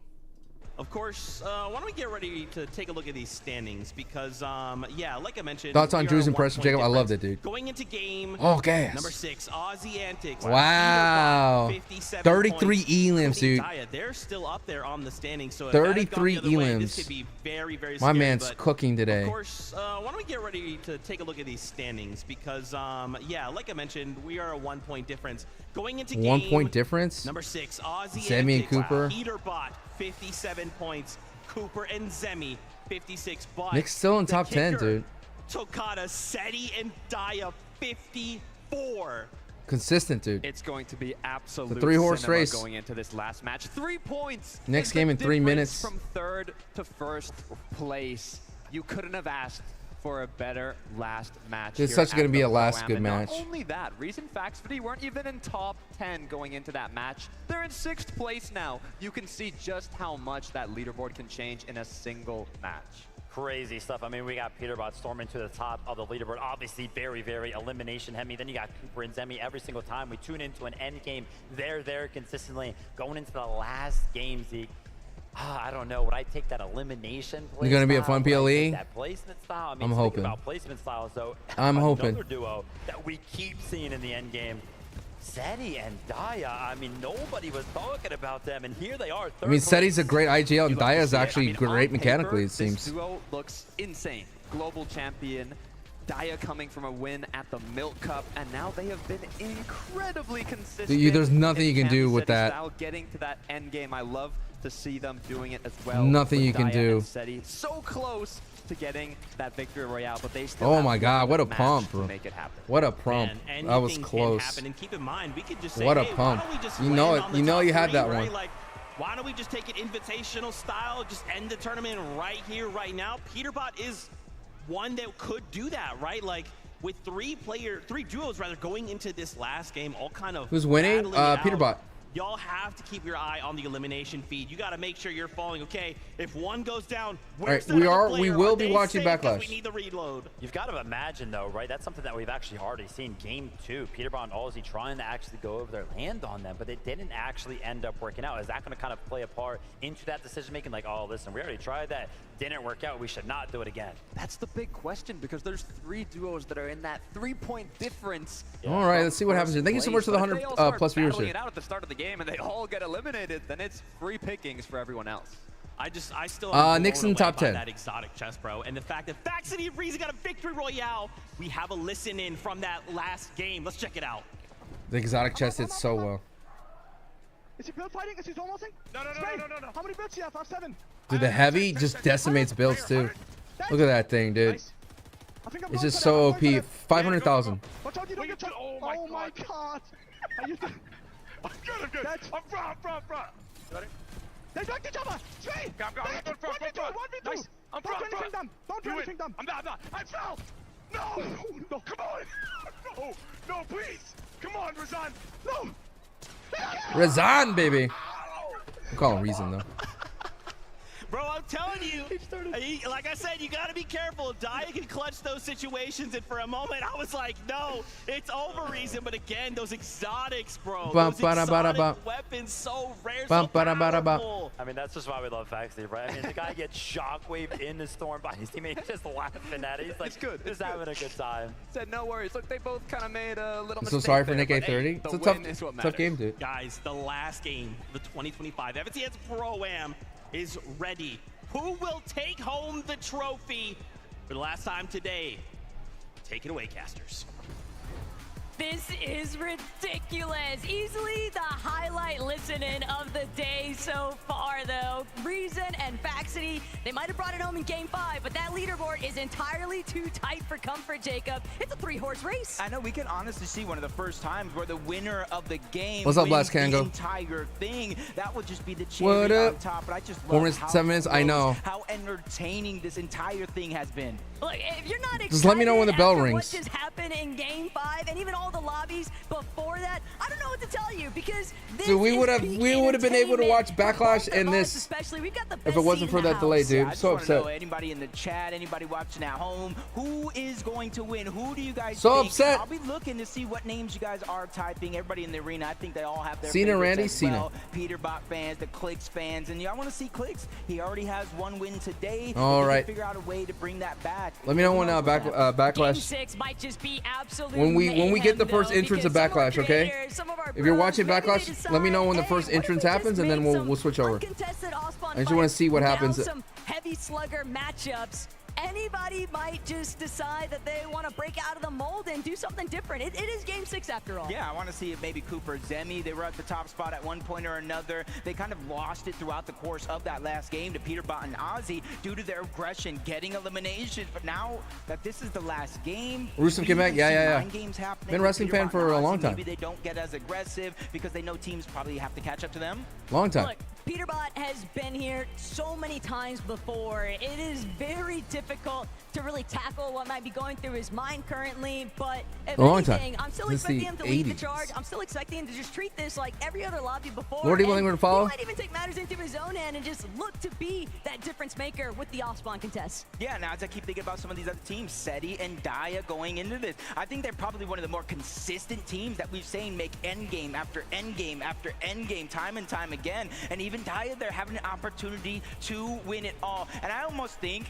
Of course, why don't we get ready to take a look at these standings? Because, yeah, like I mentioned, Thoughts on Drew's impression, Jacob? I loved it, dude. Going into game gas. number 6, Aussie Antics. Wow. 33 elims, dude. They're still up there on the standings. So 33 elims. This could be very, very My scary, man's cooking today. Of course, why don't we get ready to take a look at these standings? Because, yeah, like I mentioned, we are a 1-point difference. Going into game 1 point difference. number 6, Aussie Zemi and Cooper. Peterbot, 57 points. Cooper and Zemi, 56. But Nick's still in the top 10, kicker, dude. Tokata, Seti, and Daya, 54. Consistent, dude. It's going to be absolute The 3-horse cinema race. going into this last match. 3 points. Next is game the in 3 difference minutes. From third to first place. You couldn't have asked for a better last match. It's here such gonna at be the a last Pro-Am. good And match. Not only that, Reason Facts City weren't even in top 10 going into that match. They're in 6th place now. You can see just how much that leaderboard can change in a single match. Crazy stuff. I mean, we got Peterbot storming to the top of the leaderboard. Obviously, very, very elimination heavy. Then you got Cooper and Zemi every single time. We tune into an end game. They're there consistently. Going into the last game, Zeke. I don't know. Would I take that elimination play? It's gonna be a fun PLE. That placement style. I mean, I'm think hoping. about placement style. So I'm hoping. Another duo that we keep seeing in the end game. Seti and Daya. I mean, nobody was talking about them, and here they are. I mean, Seti's a great IGL, and Daya is actually on great mechanically, paper, it seems. This duo looks insane. Global champion. Daya coming from a win at the Milk Cup, and now they have been incredibly consistent. There's nothing you can do with Seti that. Style, getting to that end game. I love to see them doing it as well. Nothing with you can Daya do. and Seti. So close to getting that victory royale, but they still Oh have my God, what a match pump, to bro. make it happen. What a pump. Man, That was anything can close. happen, and keep in mind, we could just say, What a hey, why pump. don't we just You know land it. on the You know top you had three, that right? one. Like, why don't we just take it invitational style, just end the tournament right here, right now? Peterbot is one that could do that, right? Like, with three duos rather going into this last game, all kind of Who's winning? battling it out. Peterbot. Y'all have to keep your eye on the elimination feed. You got to make sure you're following. Okay, if one goes down, where's All right, the other we player? will Are be they watching safe? 'Cause Backlash. We need the reload. You've got to imagine, though, right? That's something that we've actually already seen. Game 2, Peterbot and Aussie trying to actually go over their land on them, but it didn't actually end up working out. Is that going to kind of play a part into that decision-making? Like, oh, listen, we already tried that. Didn't work out. We should not do it again. That's the big question, because there's 3 duos that are in that 3-point difference. All right, let's see what happens here. Thank you so much for the 100 plus viewers Battling here. it out at the start of the game, and they all get eliminated. Then it's free pickings for everyone else. I still am Nick's blown in top away by 10. that exotic chest, bro, and the fact that Fact City and Reason got a victory royale. We have a listen in from that last game. Let's check it out. The exotic chest did so well. Is he build fighting? Is he almost? No. How many builds do you have? I have 7. Dude, the heavy just decimates builds too. Look at that thing, dude. It's just so OP. 500,000. Watch out, you don't get shot. Oh my god. Are you I'm good. I'm front. Ready? They knocked each other. Straight. I'm front. Nice. I'm Don't do front. anything dumb. Don't do anything dumb. I'm not. I fell. No. Come on. No, please. Come on, Razan. No. Razan, baby. I'm calling Reason though. Bro, I'm telling you, like I said, you got to be careful. Dia can clutch those situations, and for a moment, I was like, no, it's over, Reason. But again, those exotics, bro. Those exotic weapons, so rare, so powerful. I mean, that's just why we love Faxley, right? I mean, the guy gets shockwaved in the storm by his teammates just laughing at it. He's like, just having a good time. Said no worries. Look, they both kind of made a little mistake. So sorry for there, Nick A30. It's a tough game, dude. Guys, the last game, the 2025 FNCS Pro-Am is ready. Who will take home the trophy for the last time today? Take it away, casters. This is ridiculous. Easily the highlight listening of the day so far, though. Reason and Faxity, they might have brought it home in Game 5, but that leaderboard is entirely too tight for comfort, Jacob. It's a 3-horse race. I know, we can honestly see one of the first times where the winner of the game What's up, wins Blast Kango? the entire thing. That would just be the cherry on top, but I just love how 7 minutes, I know. how entertaining this entire thing has been. Look, if you're not excited Just let me know when the bell after rings. what just happened in Game 5 and even all the lobbies before that, I don't know what to tell you, because this Dude, we would have been able to watch entertainment Backlash for in both of us, this especially. We've got the if it best wasn't seat for in the that delay, house. dude. I just So wanna upset. know, anybody in the chat, anybody watching at home, who is going to win? Who do you guys So think? upset. I'll be looking to see what names you guys are typing. Everybody in the arena, I think they all have their Cena, favorites Randy, as Cena. well. Peterbot fans, the Clix fans, and I want to see Clix. He already has one win today. All If he can right. figure out a way to bring that back. Let me know when Who knows what happens. Game Backlash. 6 might just be absolute When we get the mayhem, first though, entrance of because some of our Backlash, okay? creators, some of our If you're bros watching ready to Backlash, let me know when the decide, first hey, what if entrance we just happens, and then made we'll switch over. uncontested Ospawn I just want to see what fights happens. without some heavy slugger matchups. Anybody might just decide that they want to break out of the mold and do something different. It is Game 6 after all. Yeah, I want to see if maybe Cooper, Zemi, they were at the top spot at one point or another. They kind of lost it throughout the course of that last game to Peterbot and Aussie due to their aggression, getting eliminations. But now that this is the last game, Rusev came back. Yeah. mind games happening Been a with wrestling fan Peterbot for and a Aussie. long time. Maybe they don't get as aggressive because they know teams probably have to catch up to them. Long time. Look, Peterbot has been here so many times before. It is very difficult to really tackle what might be going through his mind currently, but if A long time. anything, I'm still Since the expecting him to lead the 80s. charge. I'm still expecting him to just treat this like every other lobby before. Lord, you and willing to follow? He might even take matters into his own hand and just look to be that difference maker with the off-spawn contest. Yeah, now as I keep thinking about some of these other teams, SETI and Dia going into this, I think they're probably one of the more consistent teams that we've seen make endgame after endgame after endgame time and time again. And even Dia, they're having an opportunity to win it all. And I almost think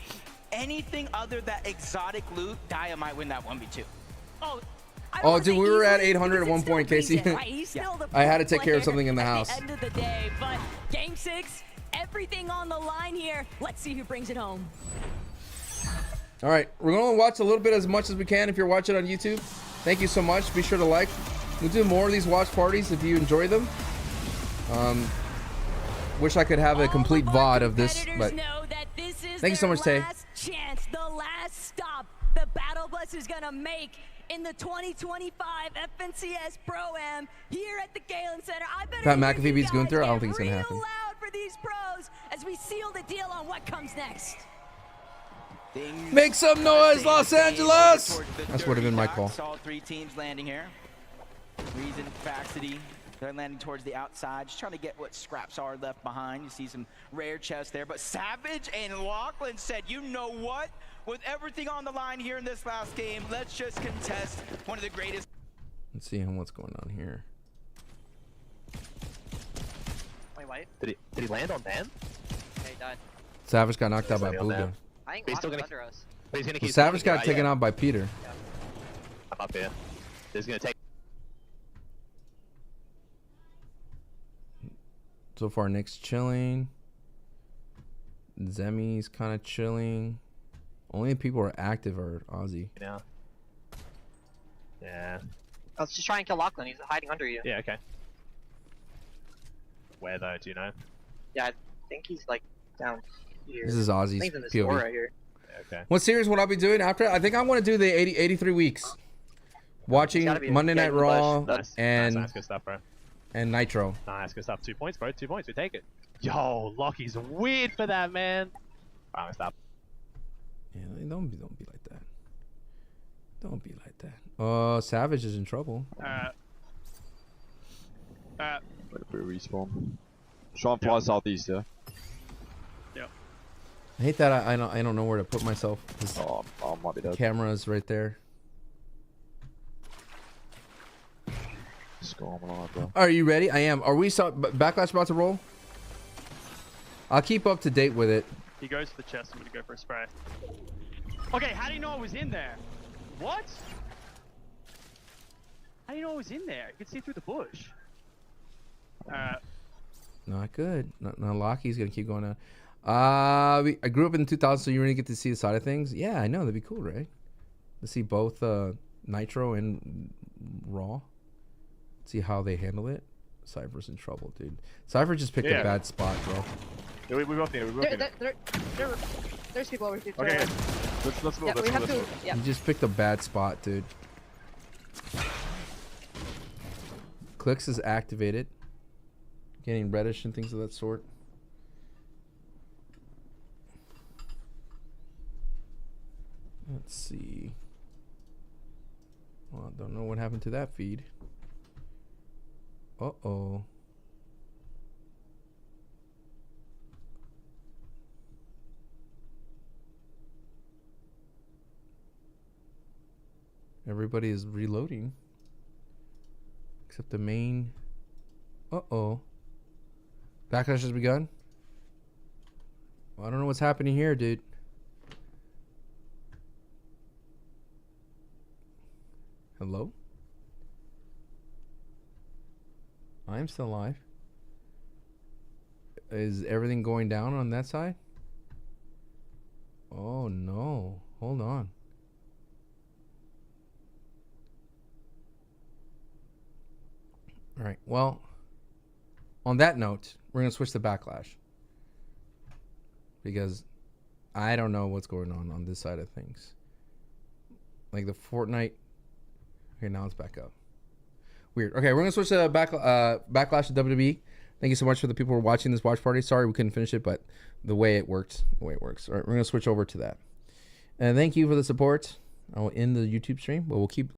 anything other than exotic loot, Dia might win that 1v2. Oh, dude, we were at 800 at one point, Casey. I had to take care of something in the house. At the end of the day, but Game 6, everything on the line here. Let's see who brings it home. All right, we're going to watch a little bit as much as we can if you're watching on YouTube. Thank you so much. Be sure to like. We'll do more of these watch parties if you enjoy them. Wish I could have a complete VOD of this, but thank you so much, Tay. Last chance, the last stop the Battle Bus is gonna make in the 2025 FNCS Pro-Am here at the Galen Center. I better Pat hear McAfee you beats guys Gunther? I don't get think it's gonna real happen. loud for these pros as we seal the deal on what comes next. Make some noise, Los Angeles! That would have been my call. All three teams landing here. Reason, Faxity, they're landing towards the outside, just trying to get what scraps are left behind. You see some rare chests there, but Savage and Lachlan said, you know what? With everything on the line here in this last game, let's just contest one of the greatest. Let's see what's going on here. Wait, wait. Did he land on them? Yeah, he died. Savage got knocked out by He's on Bugha. them. I think He's still Lachlan's gonna- under us. But he's gonna So keep Savage got right, taken yeah. out by Peter. I'm up here. He's gonna take. So far, Nick's chilling. Zemi's kind of chilling. Only people who are active are Aussie. Yeah. Yeah. Let's just try and kill Lachlan. He's hiding under you. Yeah. Okay. Where though? Do you know? Yeah, I think he's like down here. This is Aussie's I think he's in this POV. door right here. Okay. What series will I be doing after? I think I want to do the 83 weeks. Watching Monday Night Raw and Nice, good stuff, bro. and Nitro. Nice, good stuff. 2 points, bro. 2 points. We take it. Yo, Lockie's weird for that, man. Alright, stop. Yeah, don't be like that. Don't be like that. Savage is in trouble. Wait for a respawn. Try and fly southeast, yeah? Yep. I hate that I don't know where to put myself. Oh, might be dead. Camera's right there. Bro. Are you ready? I am. Are we Backlash about to roll? I'll keep up to date with it. He goes to the chest. I'm gonna go for a spray. Okay, how do you know I was in there? What? How do you know I was in there? You can see through the bush. Not good. No, Lockie's gonna keep going on. I grew up in the 2000s, so you really get to see the side of things. Yeah, I know. That'd be cool, right? To see both Nitro and Raw. See how they handle it. Cypher's in trouble, dude. Cypher just picked a bad spot, bro. Yeah, we both need it. There's people over here. Okay, let's move. Yeah, we have to. Yeah. He just picked a bad spot, dude. Clix is activated. Getting reddish and things of that sort. Let's see. Well, I don't know what happened to that feed. Uh-oh. Everybody is reloading. Except the main. Uh-oh. Backlash has begun? Well, I don't know what's happening here, dude. Hello? I'm still alive. Is everything going down on that side? Oh no. Hold on. Alright, well, on that note, we're going to switch to Backlash. Because I don't know what's going on this side of things. Like the Fortnite. Okay, now it's back up. Weird. Okay, we're going to switch to Backlash to WWE. Thank you so much for the people who are watching this watch party. Sorry we couldn't finish it, but the way it works. All right, we're going to switch over to that. And thank you for the support. I will end the YouTube stream, but we'll keep